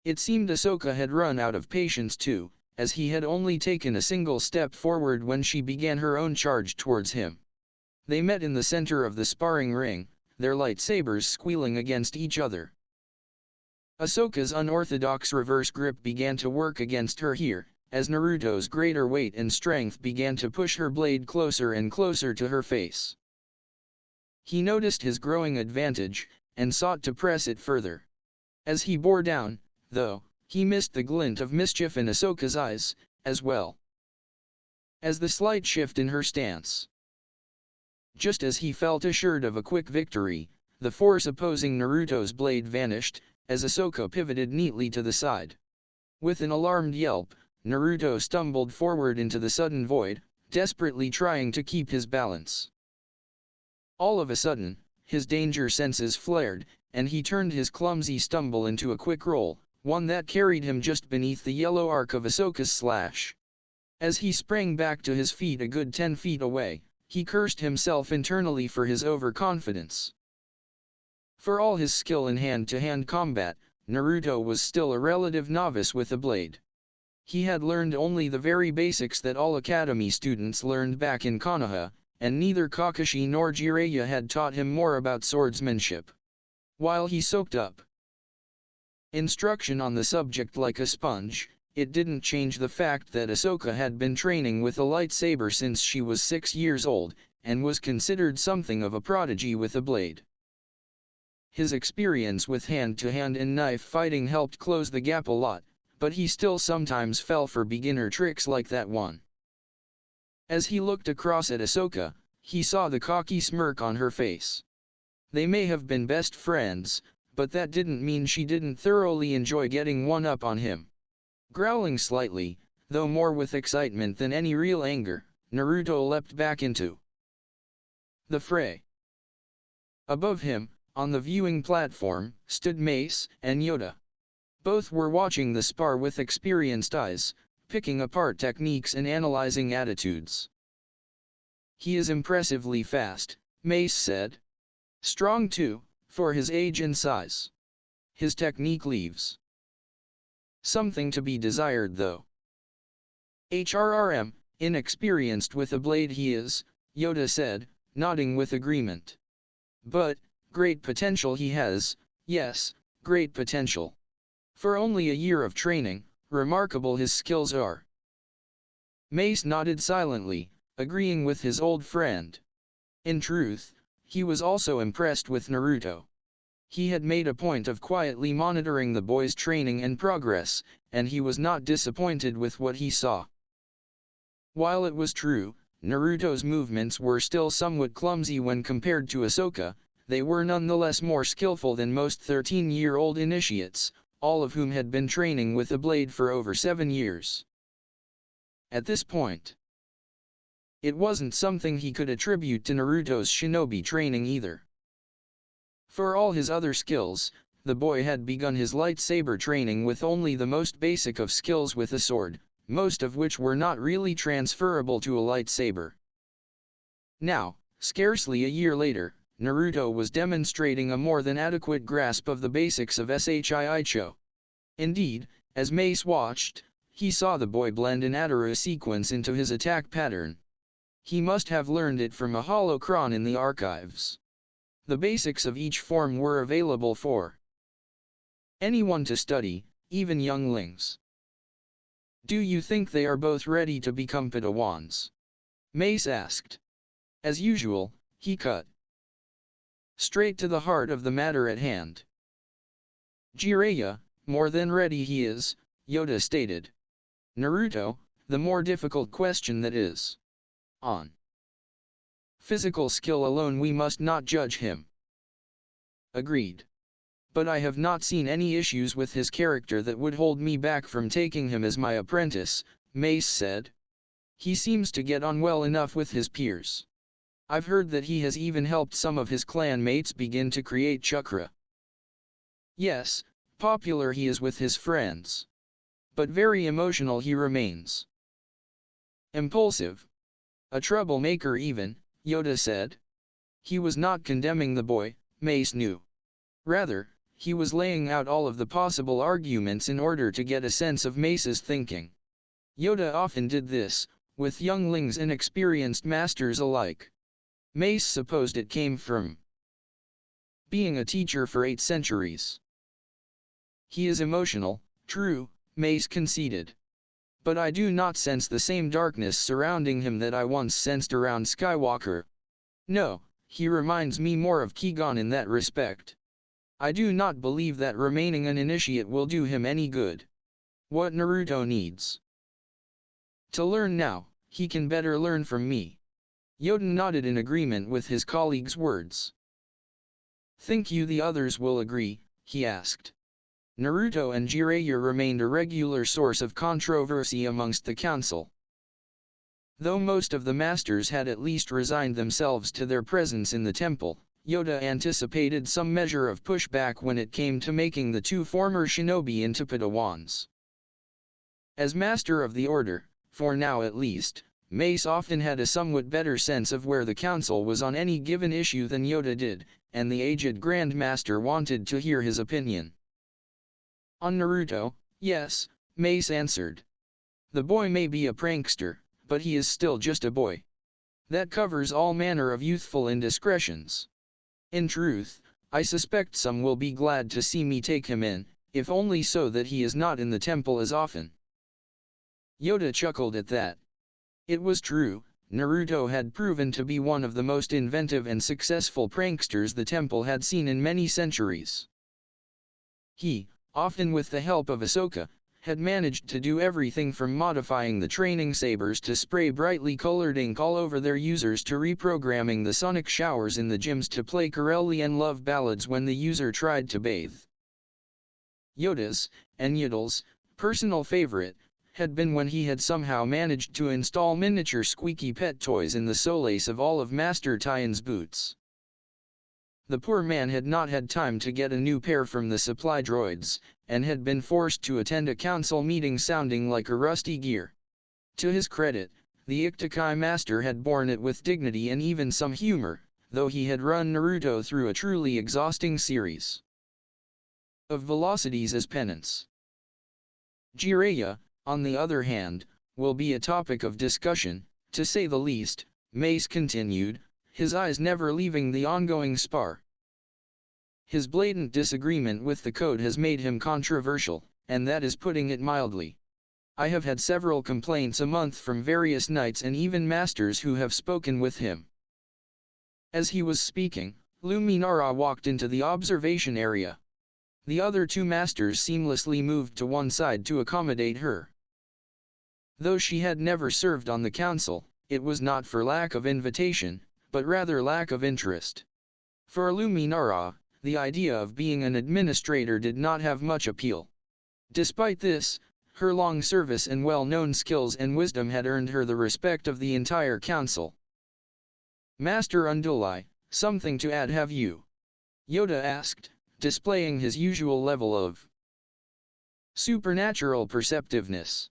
It seemed Ahsoka had run out of patience too, as he had only taken a single step forward when she began her own charge towards him. They met in the center of the sparring ring, their lightsabers squealing against each other. Ahsoka's unorthodox reverse grip began to work against her here, as Naruto's greater weight and strength began to push her blade closer and closer to her face. He noticed his growing advantage, and sought to press it further. As he bore down, though, he missed the glint of mischief in Ahsoka's eyes, as well as the slight shift in her stance. Just as he felt assured of a quick victory, the force opposing Naruto's blade vanished, as Ahsoka pivoted neatly to the side. With an alarmed yelp, Naruto stumbled forward into the sudden void, desperately trying to keep his balance. All of a sudden, his danger senses flared, and he turned his clumsy stumble into a quick roll, one that carried him just beneath the yellow arc of Ahsoka's slash. As he sprang back to his feet a good 10 feet away, he cursed himself internally for his overconfidence. For all his skill in hand-to-hand combat, Naruto was still a relative novice with a blade. He had learned only the very basics that all academy students learned back in Konoha, and neither Kakashi nor Jiraya had taught him more about swordsmanship. While he soaked up instruction on the subject like a sponge, it didn't change the fact that Ahsoka had been training with a lightsaber since she was 6 years old, and was considered something of a prodigy with a blade. His experience with hand-to-hand and knife fighting helped close the gap a lot, but he still sometimes fell for beginner tricks like that one. As he looked across at Ahsoka, he saw the cocky smirk on her face. They may have been best friends, but that didn't mean she didn't thoroughly enjoy getting one up on him. Growling slightly, though more with excitement than any real anger, Naruto leapt back into the fray. Above him, on the viewing platform, stood Mace and Yoda. Both were watching the spar with experienced eyes, picking apart techniques and analyzing attitudes. "He is impressively fast," Mace said. "Strong too, for his age and size. His technique leaves something to be desired though." "HRRM, Inexperienced with a blade he is, Yoda said, nodding with agreement. But, great potential he has, yes, great potential. For only a year of training, remarkable his skills are. Mace nodded silently, agreeing with his old friend. In truth, he was also impressed with Naruto. He had made a point of quietly monitoring the boy's training and progress, and he was not disappointed with what he saw. While it was true, Naruto's movements were still somewhat clumsy when compared to Ahsoka, they were nonetheless more skillful than most 13-year-old initiates, all of whom had been training with a blade for over 7 years. At this point, it wasn't something he could attribute to Naruto's shinobi training either. For all his other skills, the boy had begun his lightsaber training with only the most basic of skills with a sword, most of which were not really transferable to a lightsaber. Now, scarcely a year later, Naruto was demonstrating a more than adequate grasp of the basics of Shiicho. Indeed, as Mace watched, he saw the boy blend an Adara sequence into his attack pattern. He must have learned it from a holocron in the archives. The basics of each form were available for anyone to study, even younglings. "Do you think they are both ready to become Padawans?" Mace asked. As usual, he cut straight to the heart of the matter at hand. "Jiraya, more than ready he is," Yoda stated. "Naruto, the more difficult question that is. On physical skill alone we must not judge him." "Agreed. But I have not seen any issues with his character that would hold me back from taking him as my apprentice," Mace said. "He seems to get on well enough with his peers. I've heard that he has even helped some of his clan mates begin to create chakra. Yes, popular he is with his friends. But very emotional he remains. Impulsive. A troublemaker even," Yoda said. He was not condemning the boy, Mace knew. Rather, he was laying out all of the possible arguments in order to get a sense of Mace's thinking. Yoda often did this, with younglings and experienced masters alike. Mace supposed it came from being a teacher for 8 centuries. "He is emotional, true," Mace conceded. "But I do not sense the same darkness surrounding him that I once sensed around Skywalker. No, he reminds me more of Qui-Gon in that respect. I do not believe that remaining an initiate will do him any good. What Naruto needs to learn now, he can better learn from me." Yoda nodded in agreement with his colleague's words. "Think you the others will agree?" he asked. Naruto and Jiraiya remained a regular source of controversy amongst the council. Though most of the masters had at least resigned themselves to their presence in the temple, Yoda anticipated some measure of pushback when it came to making the 2 former shinobi into Padawans. As master of the order, for now at least, Mace often had a somewhat better sense of where the council was on any given issue than Yoda did, and the aged Grand Master wanted to hear his opinion. "On Naruto, yes," Mace answered. "The boy may be a prankster, but he is still just a boy. That covers all manner of youthful indiscretions. In truth, I suspect some will be glad to see me take him in, if only so that he is not in the temple as often." Yoda chuckled at that. It was true, Naruto had proven to be one of the most inventive and successful pranksters the temple had seen in many centuries. He, often with the help of Ahsoka, had managed to do everything from modifying the training sabers to spray brightly colored ink all over their users to reprogramming the sonic showers in the gyms to play Corellian love ballads when the user tried to bathe. Yoda's, and Yodel's, personal favorite, had been when he had somehow managed to install miniature squeaky pet toys in the soles of all of Master Taiyan's boots. The poor man had not had time to get a new pair from the supply droids, and had been forced to attend a council meeting sounding like a rusty gear. To his credit, the Iktokai master had borne it with dignity and even some humor, though he had run Naruto through a truly exhausting series of velocities as penance. Jiraiya, on the other hand, will be a topic of discussion, to say the least, Mace continued, his eyes never leaving the ongoing spar. His blatant disagreement with the code has made him controversial, and that is putting it mildly. I have had several complaints a month from various knights and even masters who have spoken with him. As he was speaking, Luminara walked into the observation area. The other two masters seamlessly moved to one side to accommodate her. Though she had never served on the council, it was not for lack of invitation, but rather lack of interest. For Luminara, the idea of being an administrator did not have much appeal. Despite this, her long service and well-known skills and wisdom had earned her the respect of the entire council. Master Unduli, something to add have you? Yoda asked, displaying his usual level of supernatural perceptiveness.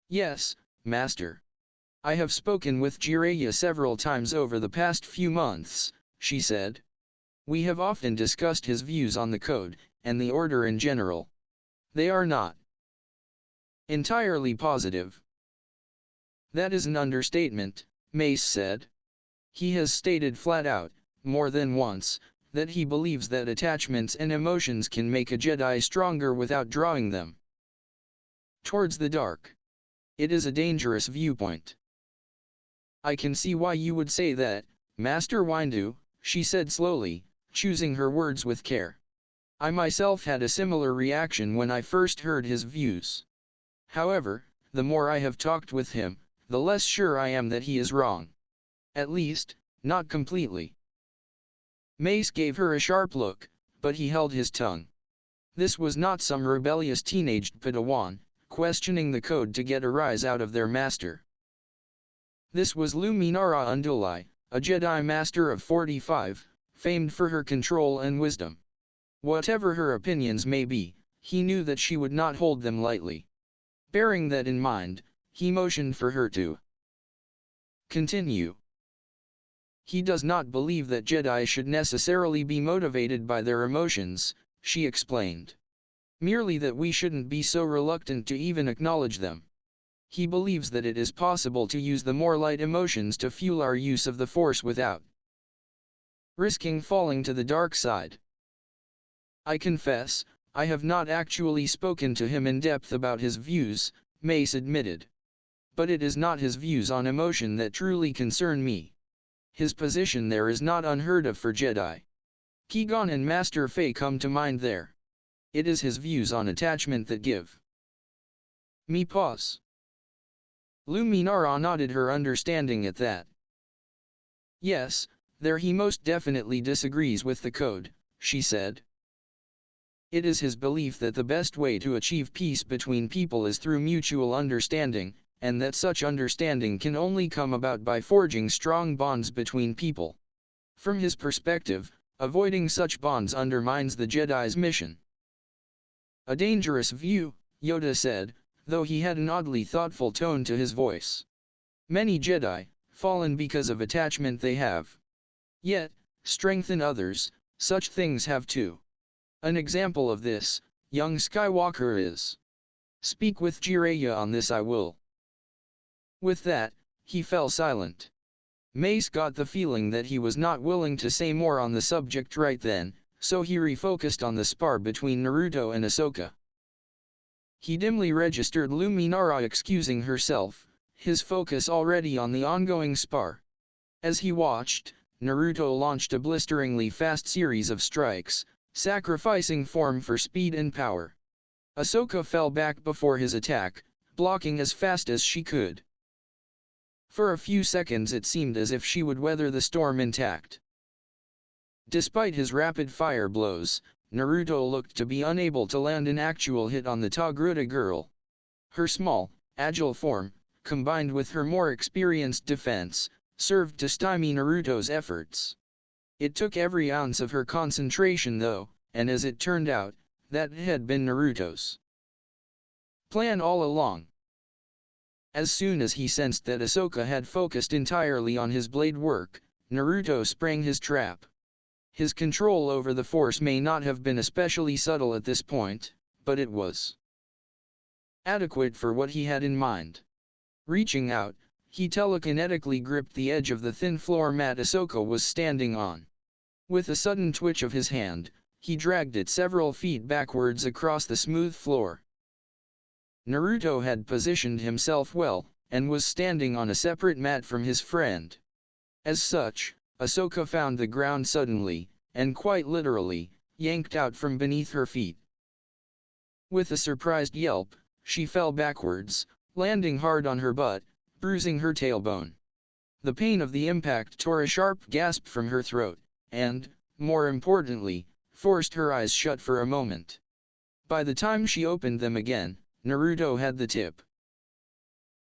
Yes, Master. I have spoken with Jiraya several times over the past few months, she said. We have often discussed his views on the code, and the order in general. They are not entirely positive. That is an understatement, Mace said. He has stated flat out, more than once, that he believes that attachments and emotions can make a Jedi stronger without drawing them towards the dark. It is a dangerous viewpoint. I can see why you would say that, Master Windu, she said slowly, choosing her words with care. I myself had a similar reaction when I first heard his views. However, the more I have talked with him, the less sure I am that he is wrong. At least, not completely. Mace gave her a sharp look, but he held his tongue. This was not some rebellious teenage Padawan, questioning the code to get a rise out of their master. This was Luminara Unduli, a Jedi Master of 45, famed for her control and wisdom. Whatever her opinions may be, he knew that she would not hold them lightly. Bearing that in mind, he motioned for her to continue. He does not believe that Jedi should necessarily be motivated by their emotions, she explained. Merely that we shouldn't be so reluctant to even acknowledge them. He believes that it is possible to use the more light emotions to fuel our use of the Force without risking falling to the dark side. I confess, I have not actually spoken to him in depth about his views, Mace admitted. But it is not his views on emotion that truly concern me. His position there is not unheard of for Jedi. Qui-Gon and Master Fei come to mind there. It is his views on attachment that give me pause. Luminara nodded her understanding at that. Yes, there he most definitely disagrees with the code, she said. It is his belief that the best way to achieve peace between people is through mutual understanding, and that such understanding can only come about by forging strong bonds between people. From his perspective, avoiding such bonds undermines the Jedi's mission. A dangerous view, Yoda said, though he had an oddly thoughtful tone to his voice. Many Jedi, fallen because of attachment they have. Yet, strengthen others, such things have too. An example of this, young Skywalker is. Speak with Jiraya on this I will. With that, he fell silent. Mace got the feeling that he was not willing to say more on the subject right then, so he refocused on the spar between Naruto and Ahsoka. He dimly registered Luminara excusing herself, his focus already on the ongoing spar. As he watched, Naruto launched a blisteringly fast series of strikes, sacrificing form for speed and power. Ahsoka fell back before his attack, blocking as fast as she could. For a few seconds it seemed as if she would weather the storm intact. Despite his rapid-fire blows, Naruto looked to be unable to land an actual hit on the Togruta girl. Her small, agile form, combined with her more experienced defense, served to stymie Naruto's efforts. It took every ounce of her concentration though, and as it turned out, that had been Naruto's plan all along. As soon as he sensed that Ahsoka had focused entirely on his blade work, Naruto sprang his trap. His control over the Force may not have been especially subtle at this point, but it was adequate for what he had in mind. Reaching out, he telekinetically gripped the edge of the thin floor mat Ahsoka was standing on. With a sudden twitch of his hand, he dragged it several feet backwards across the smooth floor. Naruto had positioned himself well, and was standing on a separate mat from his friend. As such, Ahsoka found the ground suddenly, and quite literally, yanked out from beneath her feet. With a surprised yelp, she fell backwards, landing hard on her butt, bruising her tailbone. The pain of the impact tore a sharp gasp from her throat, and, more importantly, forced her eyes shut for a moment. By the time she opened them again, Naruto had the tip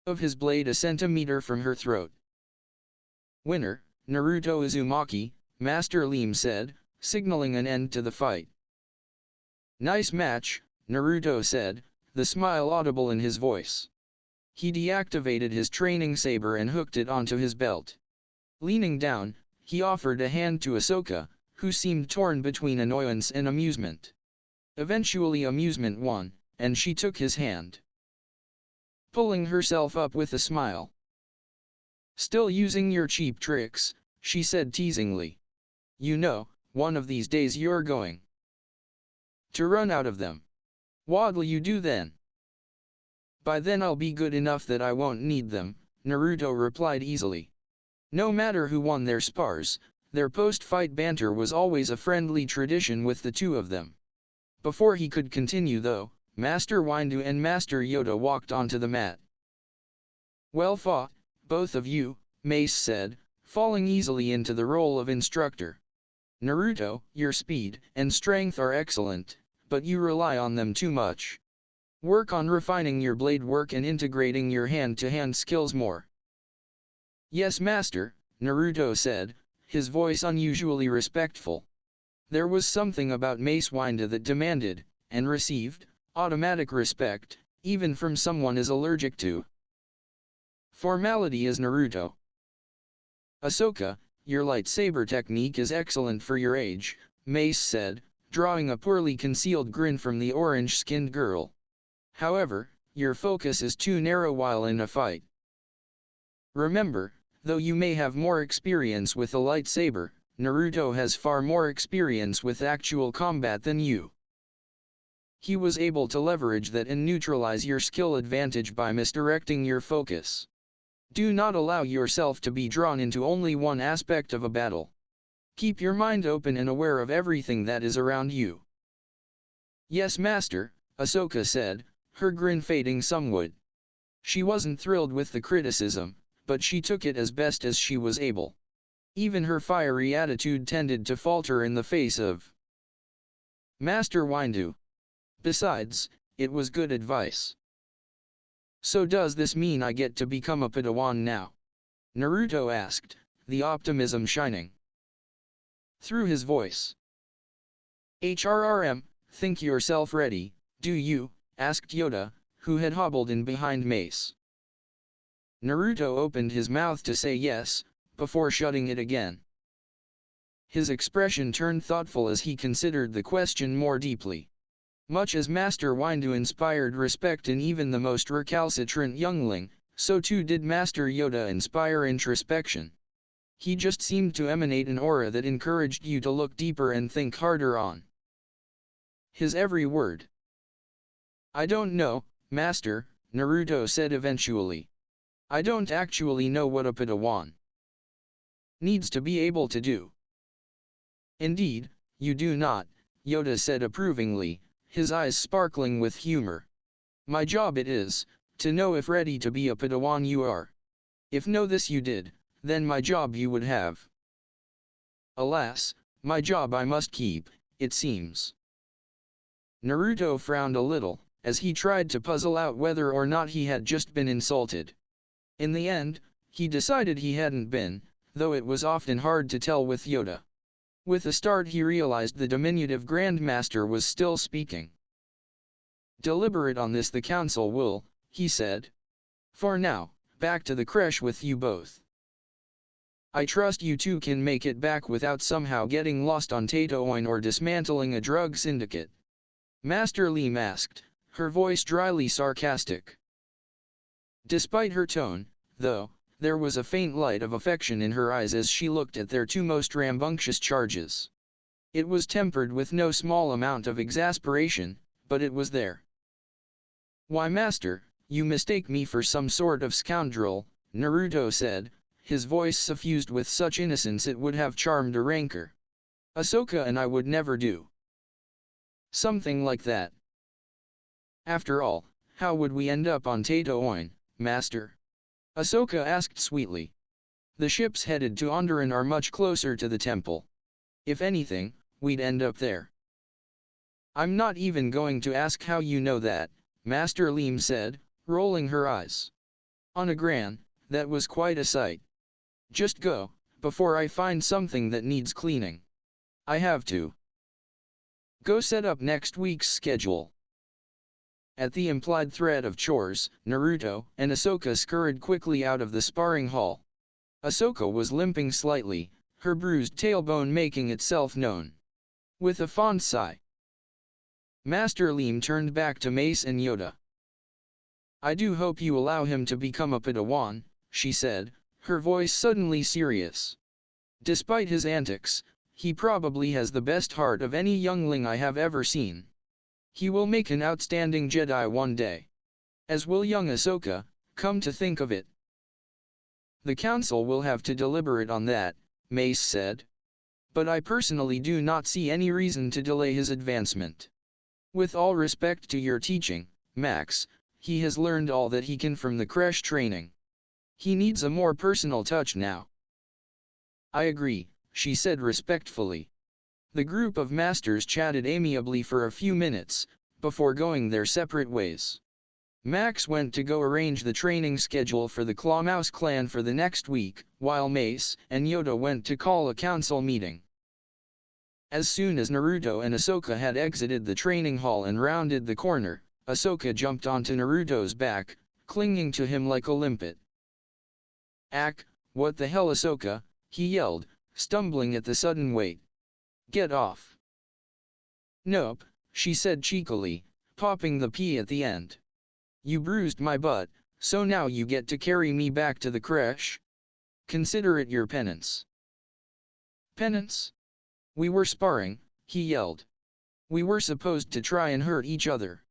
of his blade a centimeter from her throat. "Winner, Naruto Uzumaki," Master Leem said, signaling an end to the fight. "Nice match," Naruto said, the smile audible in his voice. He deactivated his training saber and hooked it onto his belt. Leaning down, he offered a hand to Ahsoka, who seemed torn between annoyance and amusement. Eventually amusement won, and she took his hand, pulling herself up with a smile. "Still using your cheap tricks," she said teasingly. "You know, one of these days you're going to run out of them. What'll you do then?" "By then I'll be good enough that I won't need them," Naruto replied easily. No matter who won their spars, their post-fight banter was always a friendly tradition with the two of them. Before he could continue though, Master Windu and Master Yoda walked onto the mat. "Well fought, both of you," Mace said, falling easily into the role of instructor. "Naruto, your speed and strength are excellent, but you rely on them too much. Work on refining your blade work and integrating your hand-to-hand skills more." "Yes, Master," Naruto said, his voice unusually respectful. There was something about Mace Windu that demanded, and received, automatic respect, even from someone as allergic to formality as Naruto. "Ahsoka, your lightsaber technique is excellent for your age," Mace said, drawing a poorly concealed grin from the orange-skinned girl. "However, your focus is too narrow while in a fight. Remember, though you may have more experience with a lightsaber, Naruto has far more experience with actual combat than you. He was able to leverage that and neutralize your skill advantage by misdirecting your focus. Do not allow yourself to be drawn into only one aspect of a battle. Keep your mind open and aware of everything that is around you." "Yes, Master," Ahsoka said, her grin fading somewhat. She wasn't thrilled with the criticism, but she took it as best as she was able. Even her fiery attitude tended to falter in the face of Master Windu. Besides, it was good advice. "So does this mean I get to become a Padawan now?" Naruto asked, the optimism shining through his voice. "HRRM, think yourself ready, do you?" asked Yoda, who had hobbled in behind Mace. Naruto opened his mouth to say yes, before shutting it again. His expression turned thoughtful as he considered the question more deeply. Much as Master Windu inspired respect in even the most recalcitrant youngling, so too did Master Yoda inspire introspection. He just seemed to emanate an aura that encouraged you to look deeper and think harder on his every word. "I don't know, Master," Naruto said eventually. "I don't actually know what a Padawan needs to be able to do." "Indeed, you do not," Yoda said approvingly, his eyes sparkling with humor. "My job it is, to know if ready to be a Padawan you are. If know this you did, then my job you would have. Alas, my job I must keep, it seems." Naruto frowned a little, as he tried to puzzle out whether or not he had just been insulted. In the end, he decided he hadn't been, though it was often hard to tell with Yoda. With a start he realized the diminutive Grandmaster was still speaking. "Deliberate on this the Council will," he said. "For now, back to the creche with you both. I trust you two can make it back without somehow getting lost on Tatooine or dismantling a drug syndicate." Master Leem asked, her voice dryly sarcastic. Despite her tone, though, there was a faint light of affection in her eyes as she looked at their two most rambunctious charges. It was tempered with no small amount of exasperation, but it was there. "Why, master, you mistake me for some sort of scoundrel," Naruto said, his voice suffused with such innocence it would have charmed a rancor. "Ahsoka and I would never do something like that. After all, how would we end up on Tatooine, master?" Ahsoka asked sweetly. "The ships headed to Onderon are much closer to the temple. If anything, we'd end up there." "I'm not even going to ask how you know that," Master Leem said, rolling her eyes. "On a gran, that was quite a sight. Just go, before I find something that needs cleaning. I have to go set up next week's schedule." At the implied threat of chores, Naruto and Ahsoka scurried quickly out of the sparring hall. Ahsoka was limping slightly, her bruised tailbone making itself known. With a fond sigh, Master Leem turned back to Mace and Yoda. "I do hope you allow him to become a Padawan," she said, her voice suddenly serious. "Despite his antics, he probably has the best heart of any youngling I have ever seen. He will make an outstanding Jedi one day. As will young Ahsoka, come to think of it." "The Council will have to deliberate on that," Mace said. "But I personally do not see any reason to delay his advancement. With all respect to your teaching, Max, he has learned all that he can from the creche training. He needs a more personal touch now." "I agree," she said respectfully. The group of masters chatted amiably for a few minutes, before going their separate ways. Max went to go arrange the training schedule for the Clawmouse clan for the next week, while Mace and Yoda went to call a council meeting. As soon as Naruto and Ahsoka had exited the training hall and rounded the corner, Ahsoka jumped onto Naruto's back, clinging to him like a limpet. "Ack, what the hell, Ahsoka?" he yelled, stumbling at the sudden weight. "Get off." "Nope," she said cheekily, popping the P at the end. "You bruised my butt, so now you get to carry me back to the creche? Consider it your penance." "Penance? We were sparring," he yelled. "We were supposed to try and hurt each other."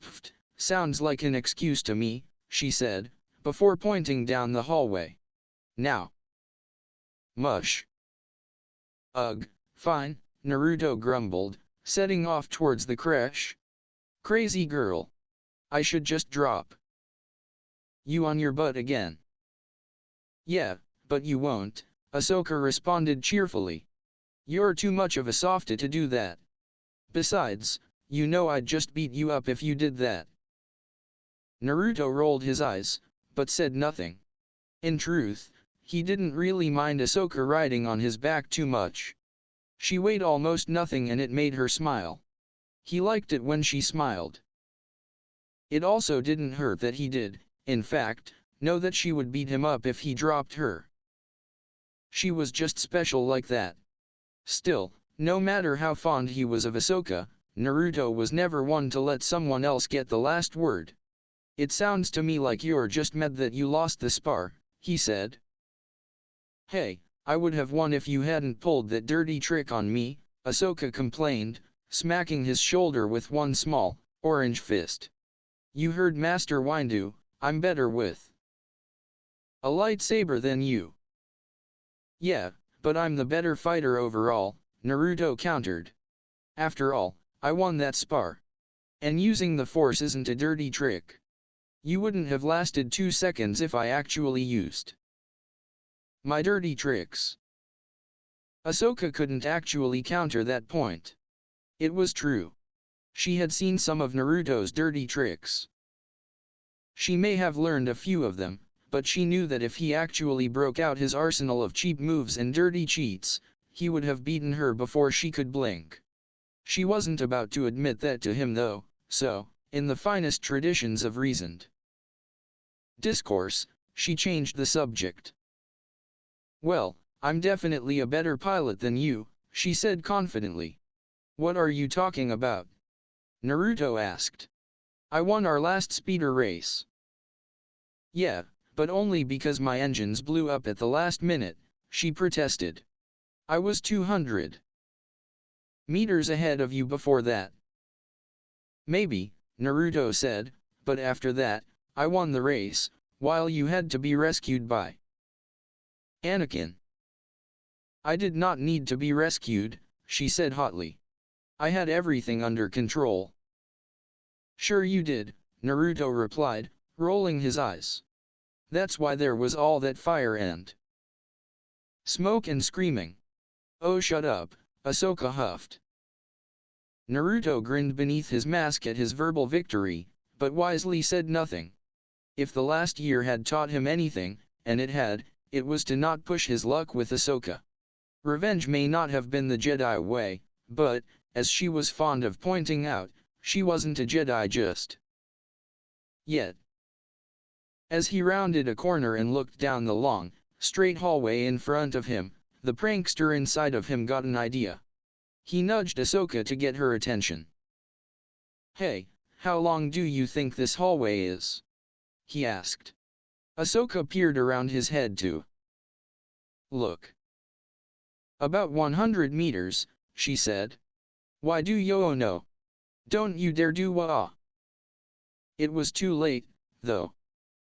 "Pfft, sounds like an excuse to me," she said, before pointing down the hallway. "Now." "Mush." "Ugh, fine," Naruto grumbled, setting off towards the creche. "Crazy girl. I should just drop you on your butt again." "Yeah, but you won't," Ahsoka responded cheerfully. "You're too much of a softie to do that. Besides, you know I'd just beat you up if you did that." Naruto rolled his eyes, but said nothing. In truth, he didn't really mind Ahsoka riding on his back too much. She weighed almost nothing and it made her smile. He liked it when she smiled. It also didn't hurt that he did, in fact, know that she would beat him up if he dropped her. She was just special like that. Still, no matter how fond he was of Ahsoka, Naruto was never one to let someone else get the last word. "It sounds to me like you're just mad that you lost the spar," he said. "Hey, I would have won if you hadn't pulled that dirty trick on me," Ahsoka complained, smacking his shoulder with one small, orange fist. "You heard Master Windu, I'm better with a lightsaber than you." "Yeah, but I'm the better fighter overall," Naruto countered. "After all, I won that spar. And using the Force isn't a dirty trick. You wouldn't have lasted 2 seconds if I actually used my dirty tricks." Ahsoka couldn't actually counter that point. It was true. She had seen some of Naruto's dirty tricks. She may have learned a few of them, but she knew that if he actually broke out his arsenal of cheap moves and dirty cheats, he would have beaten her before she could blink. She wasn't about to admit that to him though, so, in the finest traditions of reasoned discourse, she changed the subject. "Well, I'm definitely a better pilot than you," she said confidently. "What are you talking about?" Naruto asked. I won our last speeder race. Yeah, but only because my engines blew up at the last minute, she protested. I was 200 meters ahead of you before that. Maybe, Naruto said, but after that, I won the race, while you had to be rescued by Anakin. I did not need to be rescued, she said hotly. I had everything under control. Sure you did, Naruto replied, rolling his eyes. That's why there was all that fire and smoke and screaming. Oh shut up, Ahsoka huffed. Naruto grinned beneath his mask at his verbal victory, but wisely said nothing. If the last year had taught him anything, and it was to not push his luck with Ahsoka. Revenge may not have been the Jedi way, but, as she was fond of pointing out, she wasn't a Jedi just yet. As he rounded a corner and looked down the long, straight hallway in front of him, the prankster inside of him got an idea. He nudged Ahsoka to get her attention. Hey, how long do you think this hallway is? He asked. Ahsoka peered around his head to look. About 100 meters, she said. Why do you know? Don't you dare do wah. It was too late, though.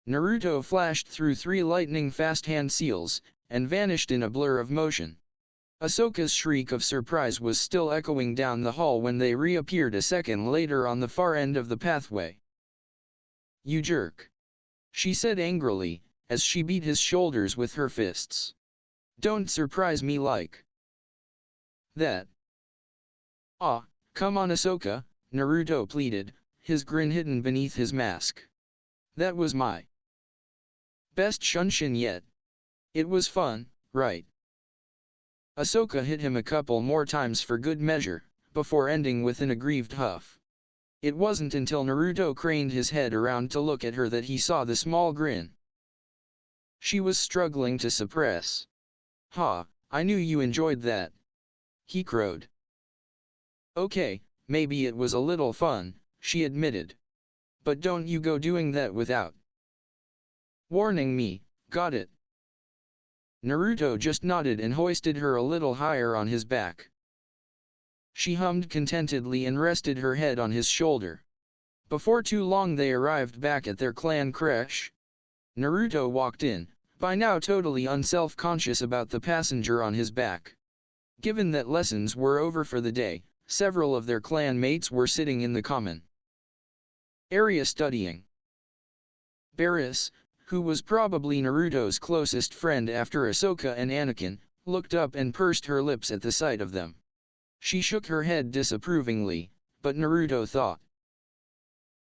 Naruto flashed through 3 lightning-fast hand seals, and vanished in a blur of motion. Ahsoka's shriek of surprise was still echoing down the hall when they reappeared a second later on the far end of the pathway. You jerk. She said angrily, as she beat his shoulders with her fists. Don't surprise me like that. Ah, come on Ahsoka, Naruto pleaded, his grin hidden beneath his mask. That was my best shunshin yet. It was fun, right? Ahsoka hit him a couple more times for good measure, before ending with an aggrieved huff. It wasn't until Naruto craned his head around to look at her that he saw the small grin she was struggling to suppress. Ha, I knew you enjoyed that. He crowed. Okay, maybe it was a little fun, she admitted. But don't you go doing that without warning me, got it? Naruto just nodded and hoisted her a little higher on his back. She hummed contentedly and rested her head on his shoulder. Before too long they arrived back at their clan creche. Naruto walked in, by now totally unself-conscious about the passenger on his back. Given that lessons were over for the day, several of their clan mates were sitting in the common area studying. Barris, who was probably Naruto's closest friend after Ahsoka and Anakin, looked up and pursed her lips at the sight of them. She shook her head disapprovingly, but Naruto thought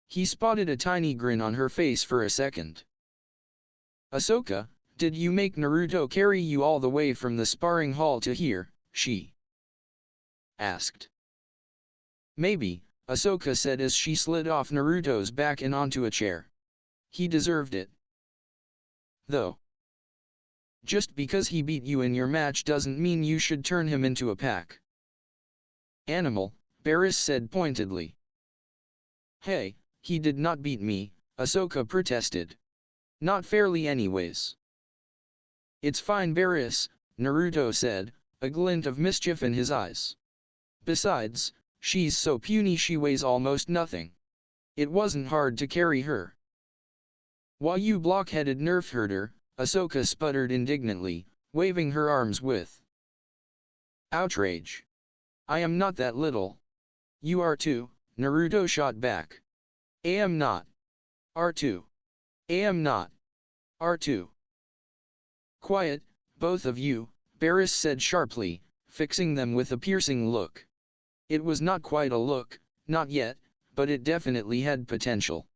he spotted a tiny grin on her face for a second. Ahsoka, did you make Naruto carry you all the way from the sparring hall to here? She asked. Maybe, Ahsoka said as she slid off Naruto's back and onto a chair. He deserved it. Though. Just because he beat you in your match doesn't mean you should turn him into a pack animal, Barris said pointedly. Hey, he did not beat me, Ahsoka protested. Not fairly anyways. It's fine Barris, Naruto said, a glint of mischief in his eyes. Besides, she's so puny she weighs almost nothing. It wasn't hard to carry her. Why you blockheaded nerf herder, Ahsoka sputtered indignantly, waving her arms with outrage. I am not that little. You are too, Naruto shot back. I am not. R2. I am not. R2. Quiet, both of you, Barris said sharply, fixing them with a piercing look. It was not quite a look, not yet, but it definitely had potential.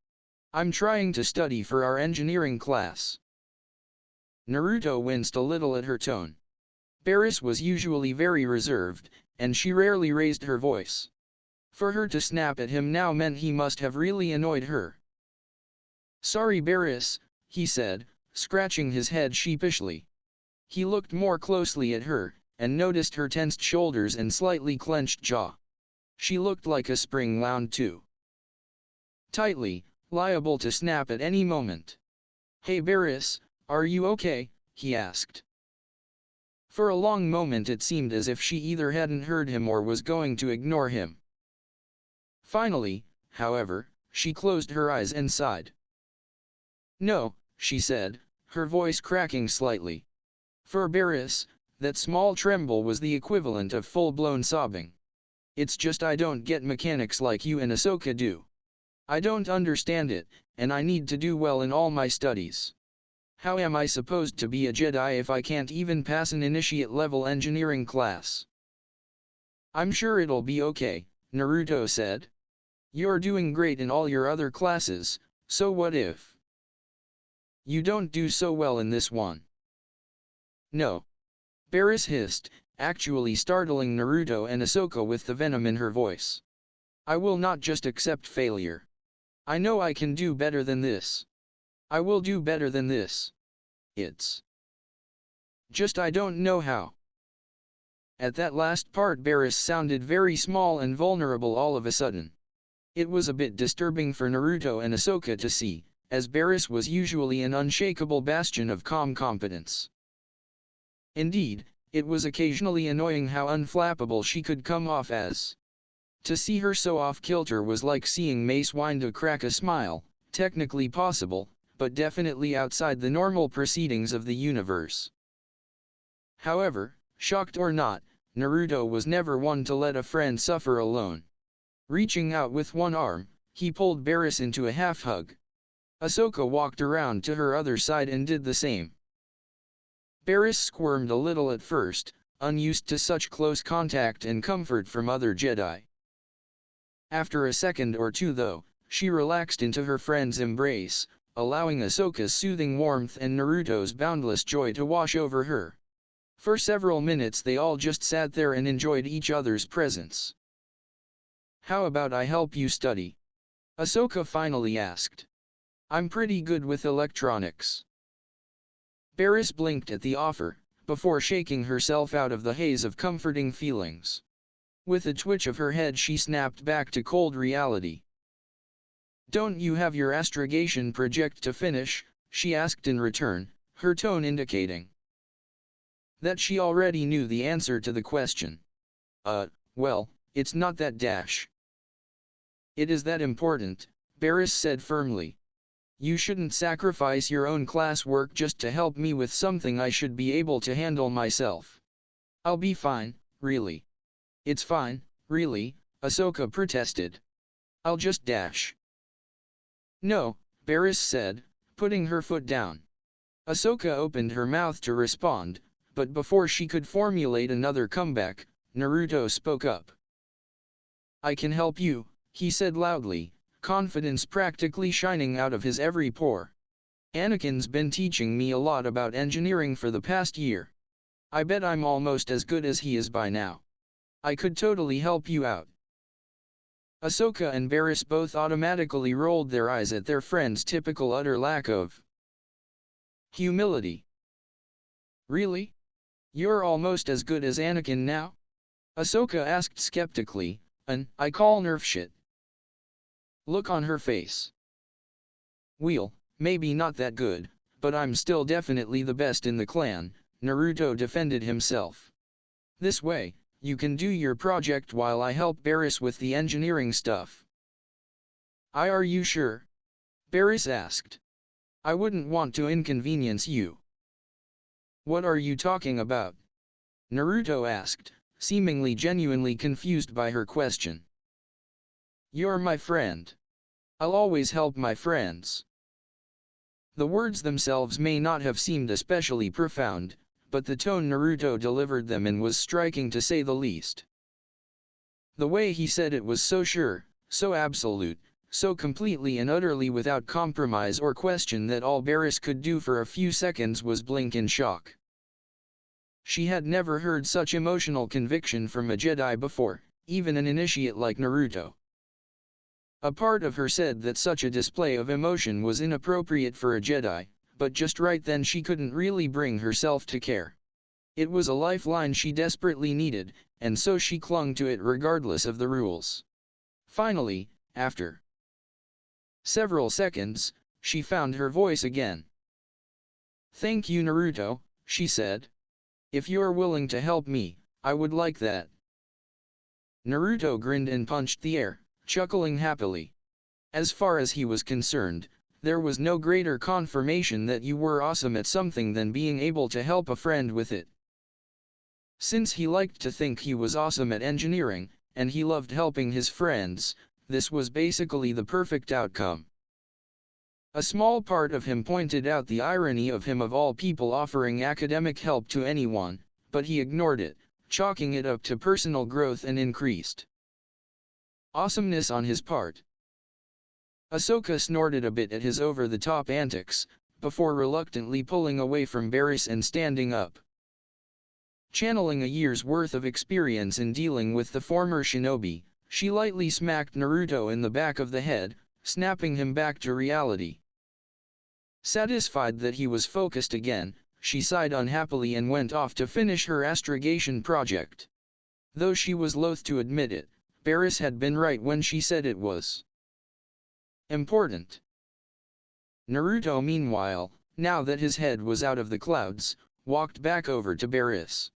I'm trying to study for our engineering class. Naruto winced a little at her tone. Barris was usually very reserved, and she rarely raised her voice. For her to snap at him now meant he must have really annoyed her. Sorry Barris, he said, scratching his head sheepishly. He looked more closely at her, and noticed her tensed shoulders and slightly clenched jaw. She looked like a spring wound too tightly, liable to snap at any moment. "Hey Barris, are you okay?" he asked. For a long moment it seemed as if she either hadn't heard him or was going to ignore him. Finally, however, she closed her eyes and sighed. "No," she said, her voice cracking slightly. For Barris, that small tremble was the equivalent of full-blown sobbing. "It's just I don't get mechanics like you and Ahsoka do. I don't understand it, and I need to do well in all my studies. How am I supposed to be a Jedi if I can't even pass an initiate-level engineering class?" "I'm sure it'll be okay," Naruto said. "You're doing great in all your other classes, so what if you don't do so well in this one?" "No," Barris hissed, actually startling Naruto and Ahsoka with the venom in her voice. "I will not just accept failure. I know I can do better than this. I will do better than this. It's just I don't know how." At that last part Barris sounded very small and vulnerable all of a sudden. It was a bit disturbing for Naruto and Ahsoka to see, as Barris was usually an unshakable bastion of calm competence. Indeed, it was occasionally annoying how unflappable she could come off as. To see her so off-kilter was like seeing Mace Windu crack a smile, technically possible, but definitely outside the normal proceedings of the universe. However, shocked or not, Naruto was never one to let a friend suffer alone. Reaching out with one arm, he pulled Barris into a half-hug. Ahsoka walked around to her other side and did the same. Barris squirmed a little at first, unused to such close contact and comfort from other Jedi. After a second or two though, she relaxed into her friend's embrace, allowing Ahsoka's soothing warmth and Naruto's boundless joy to wash over her. For several minutes they all just sat there and enjoyed each other's presence. "How about I help you study?" Ahsoka finally asked. "I'm pretty good with electronics." Barris blinked at the offer, before shaking herself out of the haze of comforting feelings. With a twitch of her head she snapped back to cold reality. "Don't you have your astrogation project to finish?" she asked in return, her tone indicating that she already knew the answer to the question. Well, it's not that dash. It is that important," Barris said firmly. "You shouldn't sacrifice your own classwork just to help me with something I should be able to handle myself." "I'll be fine, really." "It's fine, really," Ahsoka protested. "I'll just dash." "No," Barris said, putting her foot down. Ahsoka opened her mouth to respond, but before she could formulate another comeback, Naruto spoke up. "I can help you," he said loudly, confidence practically shining out of his every pore. "Anakin's been teaching me a lot about engineering for the past year. I bet I'm almost as good as he is by now. I could totally help you out." Ahsoka and Barris both automatically rolled their eyes at their friend's typical utter lack of humility. "Really? You're almost as good as Anakin now?" Ahsoka asked skeptically, I call nerf shit look on her face. "Well, maybe not that good, but I'm still definitely the best in the clan," Naruto defended himself. "This way, you can do your project while I help Barris with the engineering stuff." Are you sure?" Barris asked. "I wouldn't want to inconvenience you." "What are you talking about?" Naruto asked, seemingly genuinely confused by her question. "You're my friend. I'll always help my friends." The words themselves may not have seemed especially profound, but the tone Naruto delivered them in was striking to say the least. The way he said it was so sure, so absolute, so completely and utterly without compromise or question that all Barris could do for a few seconds was blink in shock. She had never heard such emotional conviction from a Jedi before, even an initiate like Naruto. A part of her said that such a display of emotion was inappropriate for a Jedi, but just right then she couldn't really bring herself to care. It was a lifeline she desperately needed, and so she clung to it regardless of the rules. Finally, after several seconds, she found her voice again. "Thank you, Naruto," she said. "If you're willing to help me, I would like that." Naruto grinned and punched the air, chuckling happily. As far as he was concerned, there was no greater confirmation that you were awesome at something than being able to help a friend with it. Since he liked to think he was awesome at engineering, and he loved helping his friends, this was basically the perfect outcome. A small part of him pointed out the irony of him of all people offering academic help to anyone, but he ignored it, chalking it up to personal growth and increased awesomeness on his part. Ahsoka snorted a bit at his over-the-top antics, before reluctantly pulling away from Barris and standing up. Channeling a year's worth of experience in dealing with the former shinobi, she lightly smacked Naruto in the back of the head, snapping him back to reality. Satisfied that he was focused again, she sighed unhappily and went off to finish her astrogation project. Though she was loath to admit it, Barris had been right when she said it was important. Naruto meanwhile, now that his head was out of the clouds, walked back over to Barris.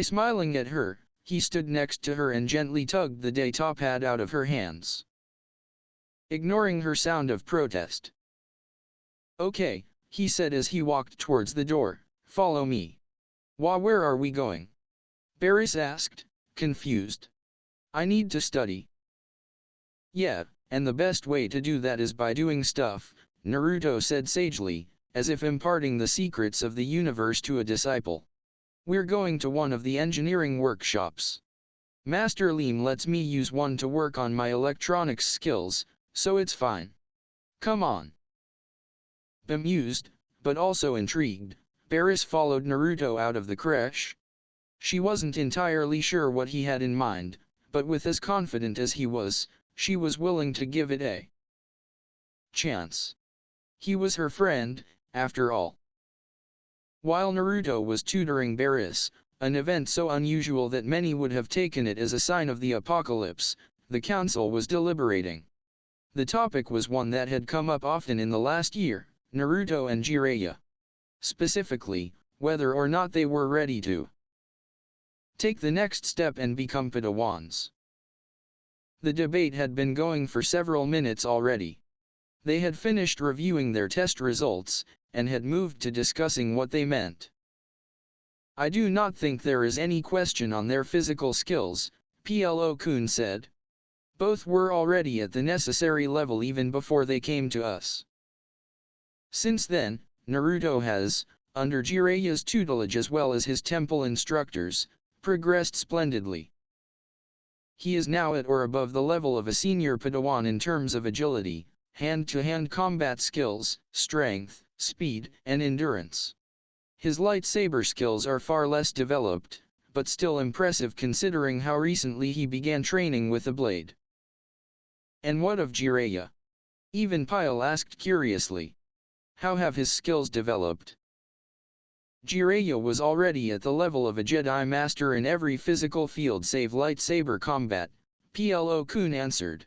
Smiling at her, he stood next to her and gently tugged the data pad out of her hands, ignoring her sound of protest. "Okay," he said as he walked towards the door, "follow me." Where are we going?" Barris asked, confused. "I need to study." "Yeah, and the best way to do that is by doing stuff," Naruto said sagely, as if imparting the secrets of the universe to a disciple. "We're going to one of the engineering workshops. Master Leem lets me use one to work on my electronics skills, so it's fine. Come on." Bemused, but also intrigued, Barris followed Naruto out of the creche. She wasn't entirely sure what he had in mind, but with as confident as he was, she was willing to give it a chance. He was her friend, after all. While Naruto was tutoring Barris, an event so unusual that many would have taken it as a sign of the apocalypse, the Council was deliberating. The topic was one that had come up often in the last year, Naruto and Jiraya. Specifically, whether or not they were ready to take the next step and become Padawans. The debate had been going for several minutes already. They had finished reviewing their test results, and had moved to discussing what they meant. "I do not think there is any question on their physical skills," Plo-kun said. "Both were already at the necessary level even before they came to us. Since then, Naruto has, under Jiraya's tutelage as well as his temple instructors, progressed splendidly. He is now at or above the level of a senior Padawan in terms of agility, hand-to-hand combat skills, strength, speed, and endurance. His lightsaber skills are far less developed, but still impressive considering how recently he began training with a blade." "And what of Jiraya?" Even Pyle asked curiously. "How have his skills developed?" "Jiraya was already at the level of a Jedi Master in every physical field save lightsaber combat," Plo-kun answered.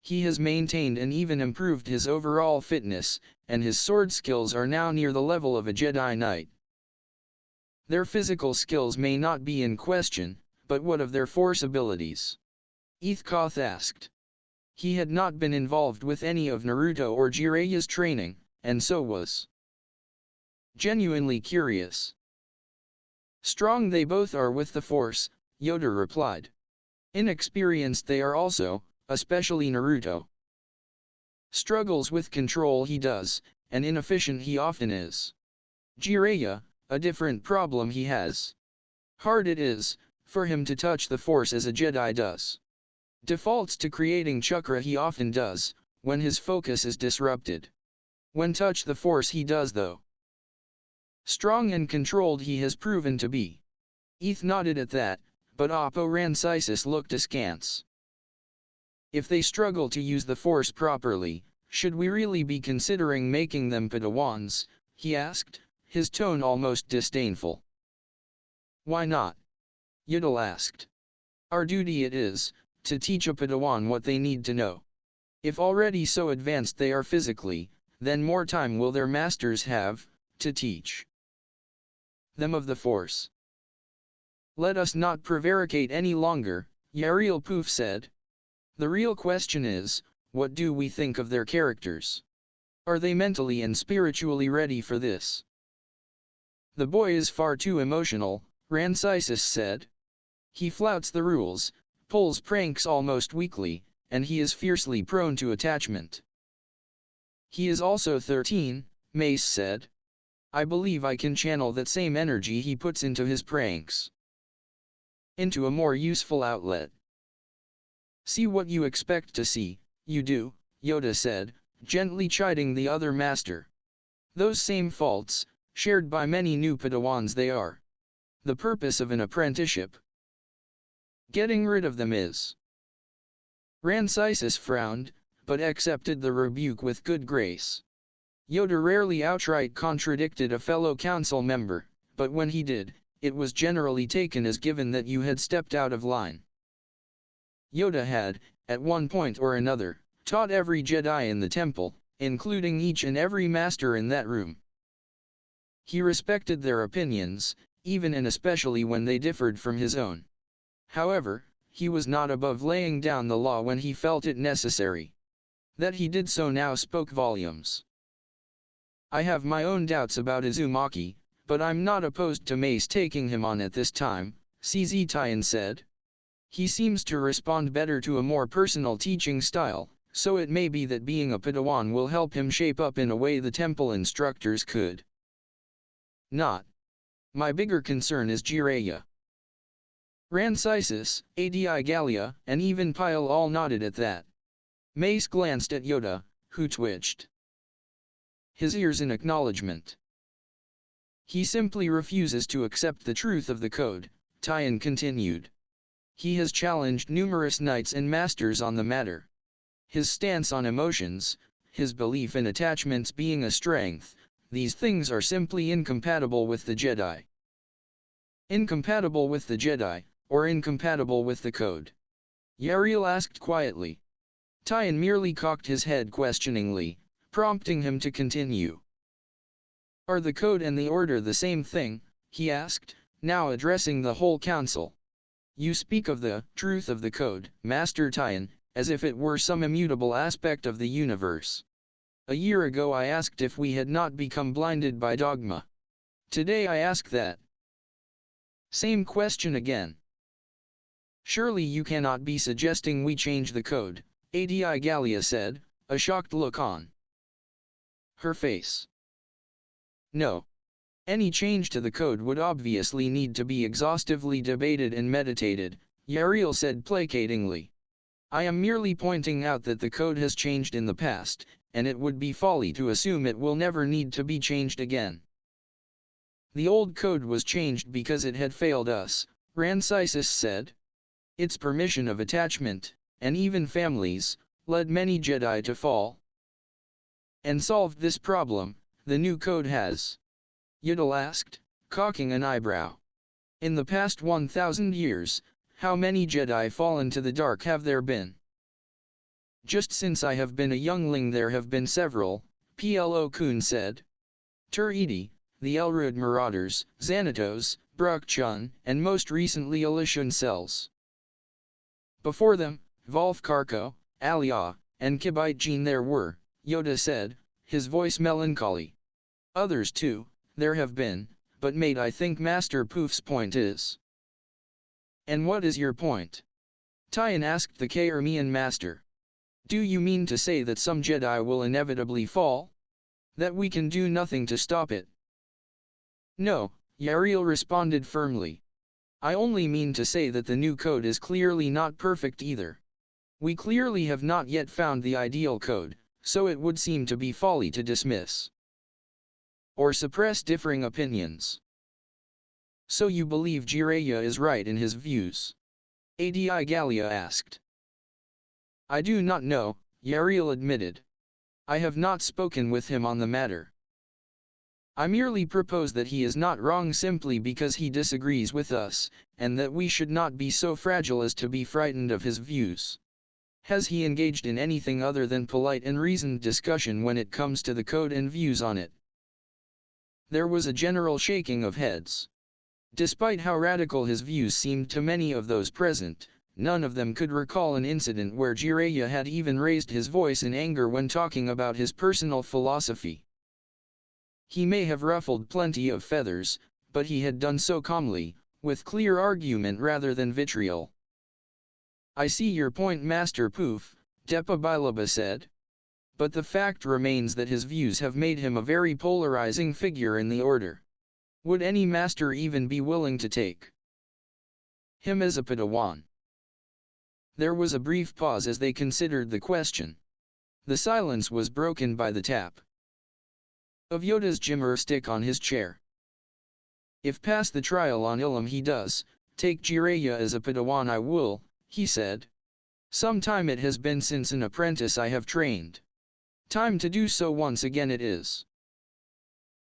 "He has maintained and even improved his overall fitness, and his sword skills are now near the level of a Jedi Knight." "Their physical skills may not be in question, but what of their force abilities?" Ithkoth asked. He had not been involved with any of Naruto or Jiraya's training, and so was genuinely curious. "Strong they both are with the Force," Yoda replied. "Inexperienced they are also, especially Naruto. Struggles with control he does, and inefficient he often is. Jiraya, a different problem he has. Hard it is, for him to touch the Force as a Jedi does. Defaults to creating chakra he often does, when his focus is disrupted. When touch the Force he does though. Strong and controlled he has proven to be." Eth nodded at that, but Oppo Rancisis looked askance. "If they struggle to use the Force properly, should we really be considering making them Padawans?" he asked, his tone almost disdainful. Why not? Yodel asked. Our duty it is, to teach a Padawan what they need to know. If already so advanced they are physically, then more time will their masters have, to teach them of the Force. Let us not prevaricate any longer, Yariel Poof said. The real question is, what do we think of their characters? Are they mentally and spiritually ready for this? The boy is far too emotional, Rancisis said. He flouts the rules, pulls pranks almost weekly, and he is fiercely prone to attachment. He is also 13, Mace said. I believe I can channel that same energy he puts into his pranks into a more useful outlet. See what you expect to see, you do, Yoda said, gently chiding the other master. Those same faults, shared by many new Padawans they are. The purpose of an apprenticeship. Getting rid of them is. Rancisis frowned, but accepted the rebuke with good grace. Yoda rarely outright contradicted a fellow council member, but when he did, it was generally taken as given that you had stepped out of line. Yoda had, at one point or another, taught every Jedi in the temple, including each and every master in that room. He respected their opinions, even and especially when they differed from his own. However, he was not above laying down the law when he felt it necessary. That he did so now spoke volumes. I have my own doubts about Uzumaki, but I'm not opposed to Mace taking him on at this time, CZ Tyan said. He seems to respond better to a more personal teaching style, so it may be that being a Padawan will help him shape up in a way the temple instructors could not. My bigger concern is Jiraya. Rancisis, Adi Gallia, and even Pyle all nodded at that. Mace glanced at Yoda, who twitched his ears in acknowledgement. He simply refuses to accept the truth of the code, Tyan continued. He has challenged numerous knights and masters on the matter. His stance on emotions, his belief in attachments being a strength, these things are simply incompatible with the Jedi. Incompatible with the Jedi, or incompatible with the code? Yariel asked quietly. Tyan merely cocked his head questioningly, prompting him to continue. Are the code and the order the same thing? He asked, now addressing the whole council. You speak of the truth of the code, Master Tyan, as if it were some immutable aspect of the universe. A year ago I asked if we had not become blinded by dogma. Today I ask that same question again. Surely you cannot be suggesting we change the code, Adi Gallia said, a shocked look on her face. No. Any change to the code would obviously need to be exhaustively debated and meditated, Yariel said placatingly. I am merely pointing out that the code has changed in the past, and it would be folly to assume it will never need to be changed again. The old code was changed because it had failed us, Rancisis said. Its permission of attachment, and even families, led many Jedi to fall. And solved this problem, the new code has. Yodel asked, cocking an eyebrow. In the past 1,000 years, how many Jedi fallen to the dark have there been? Just since I have been a youngling there have been several, Plo Koon said. Tur-Edi, the Elrud Marauders, Xanatos, Bruk-Chun, and most recently Alishun Cells. Before them, Volf Karko, Alia, and Kibite Jean there were, Yoda said, his voice melancholy. Others too, there have been, but mate I think Master Poof's point is. And what is your point? Tyan asked the Kaermian master. Do you mean to say that some Jedi will inevitably fall? That we can do nothing to stop it? No, Yariel responded firmly. I only mean to say that the new code is clearly not perfect either. We clearly have not yet found the ideal code, so it would seem to be folly to dismiss or suppress differing opinions. So you believe Jiraya is right in his views? Adi Gallia asked. I do not know, Yariel admitted. I have not spoken with him on the matter. I merely propose that he is not wrong simply because he disagrees with us, and that we should not be so fragile as to be frightened of his views. Has he engaged in anything other than polite and reasoned discussion when it comes to the code and views on it? There was a general shaking of heads. Despite how radical his views seemed to many of those present, none of them could recall an incident where Jiraya had even raised his voice in anger when talking about his personal philosophy. He may have ruffled plenty of feathers, but he had done so calmly, with clear argument rather than vitriol. I see your point, Master Poof, Depa Bilaba said. But the fact remains that his views have made him a very polarizing figure in the order. Would any master even be willing to take him as a Padawan? There was a brief pause as they considered the question. The silence was broken by the tap of Yoda's Jimmer stick on his chair. If pass the trial on Ilum he does, take Jiraya as a Padawan I will, he said. Some time it has been since an apprentice I have trained. Time to do so once again it is.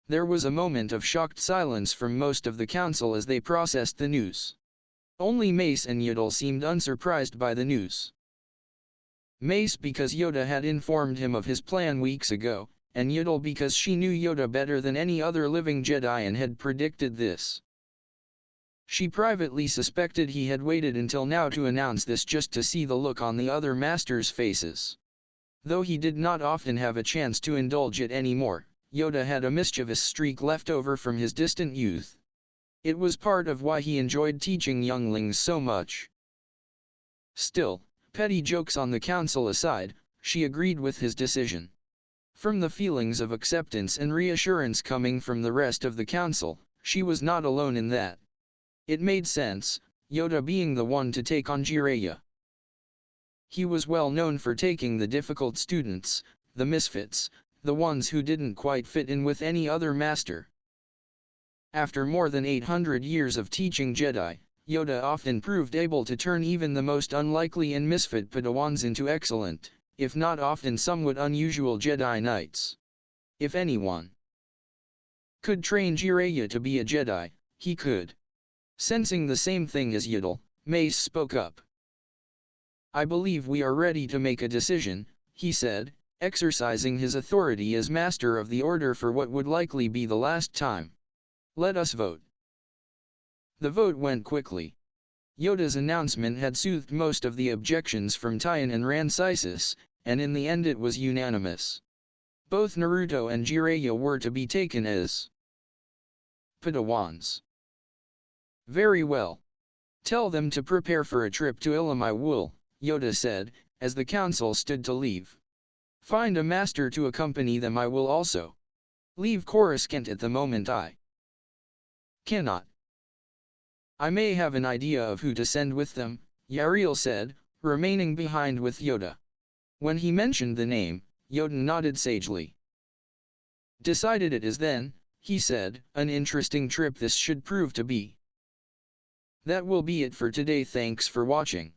There was a moment of shocked silence from most of the council as they processed the news. Only Mace and Yodel seemed unsurprised by the news. Mace because Yoda had informed him of his plan weeks ago, and Yodel because she knew Yoda better than any other living Jedi and had predicted this. She privately suspected he had waited until now to announce this just to see the look on the other masters' faces. Though he did not often have a chance to indulge it anymore, Yoda had a mischievous streak left over from his distant youth. It was part of why he enjoyed teaching younglings so much. Still, petty jokes on the council aside, she agreed with his decision. From the feelings of acceptance and reassurance coming from the rest of the council, she was not alone in that. It made sense, Yoda being the one to take on Jiraya. He was well known for taking the difficult students, the misfits, the ones who didn't quite fit in with any other master. After more than 800 years of teaching Jedi, Yoda often proved able to turn even the most unlikely and misfit Padawans into excellent, if not often somewhat unusual Jedi Knights. If anyone could train Jiraya to be a Jedi, he could. Sensing the same thing as Yodel, Mace spoke up. I believe we are ready to make a decision, he said, exercising his authority as Master of the Order for what would likely be the last time. Let us vote. The vote went quickly. Yoda's announcement had soothed most of the objections from Tyan and Rancisis, and in the end it was unanimous. Both Naruto and Jiraya were to be taken as Padawans. Very well. Tell them to prepare for a trip to Ilum I will, Yoda said, as the council stood to leave. Find a master to accompany them I will also. Leave Coruscant at the moment I cannot. I may have an idea of who to send with them, Yariel said, remaining behind with Yoda. When he mentioned the name, Yoda nodded sagely. Decided it is then, he said, an interesting trip this should prove to be. That will be it for today, thanks for watching.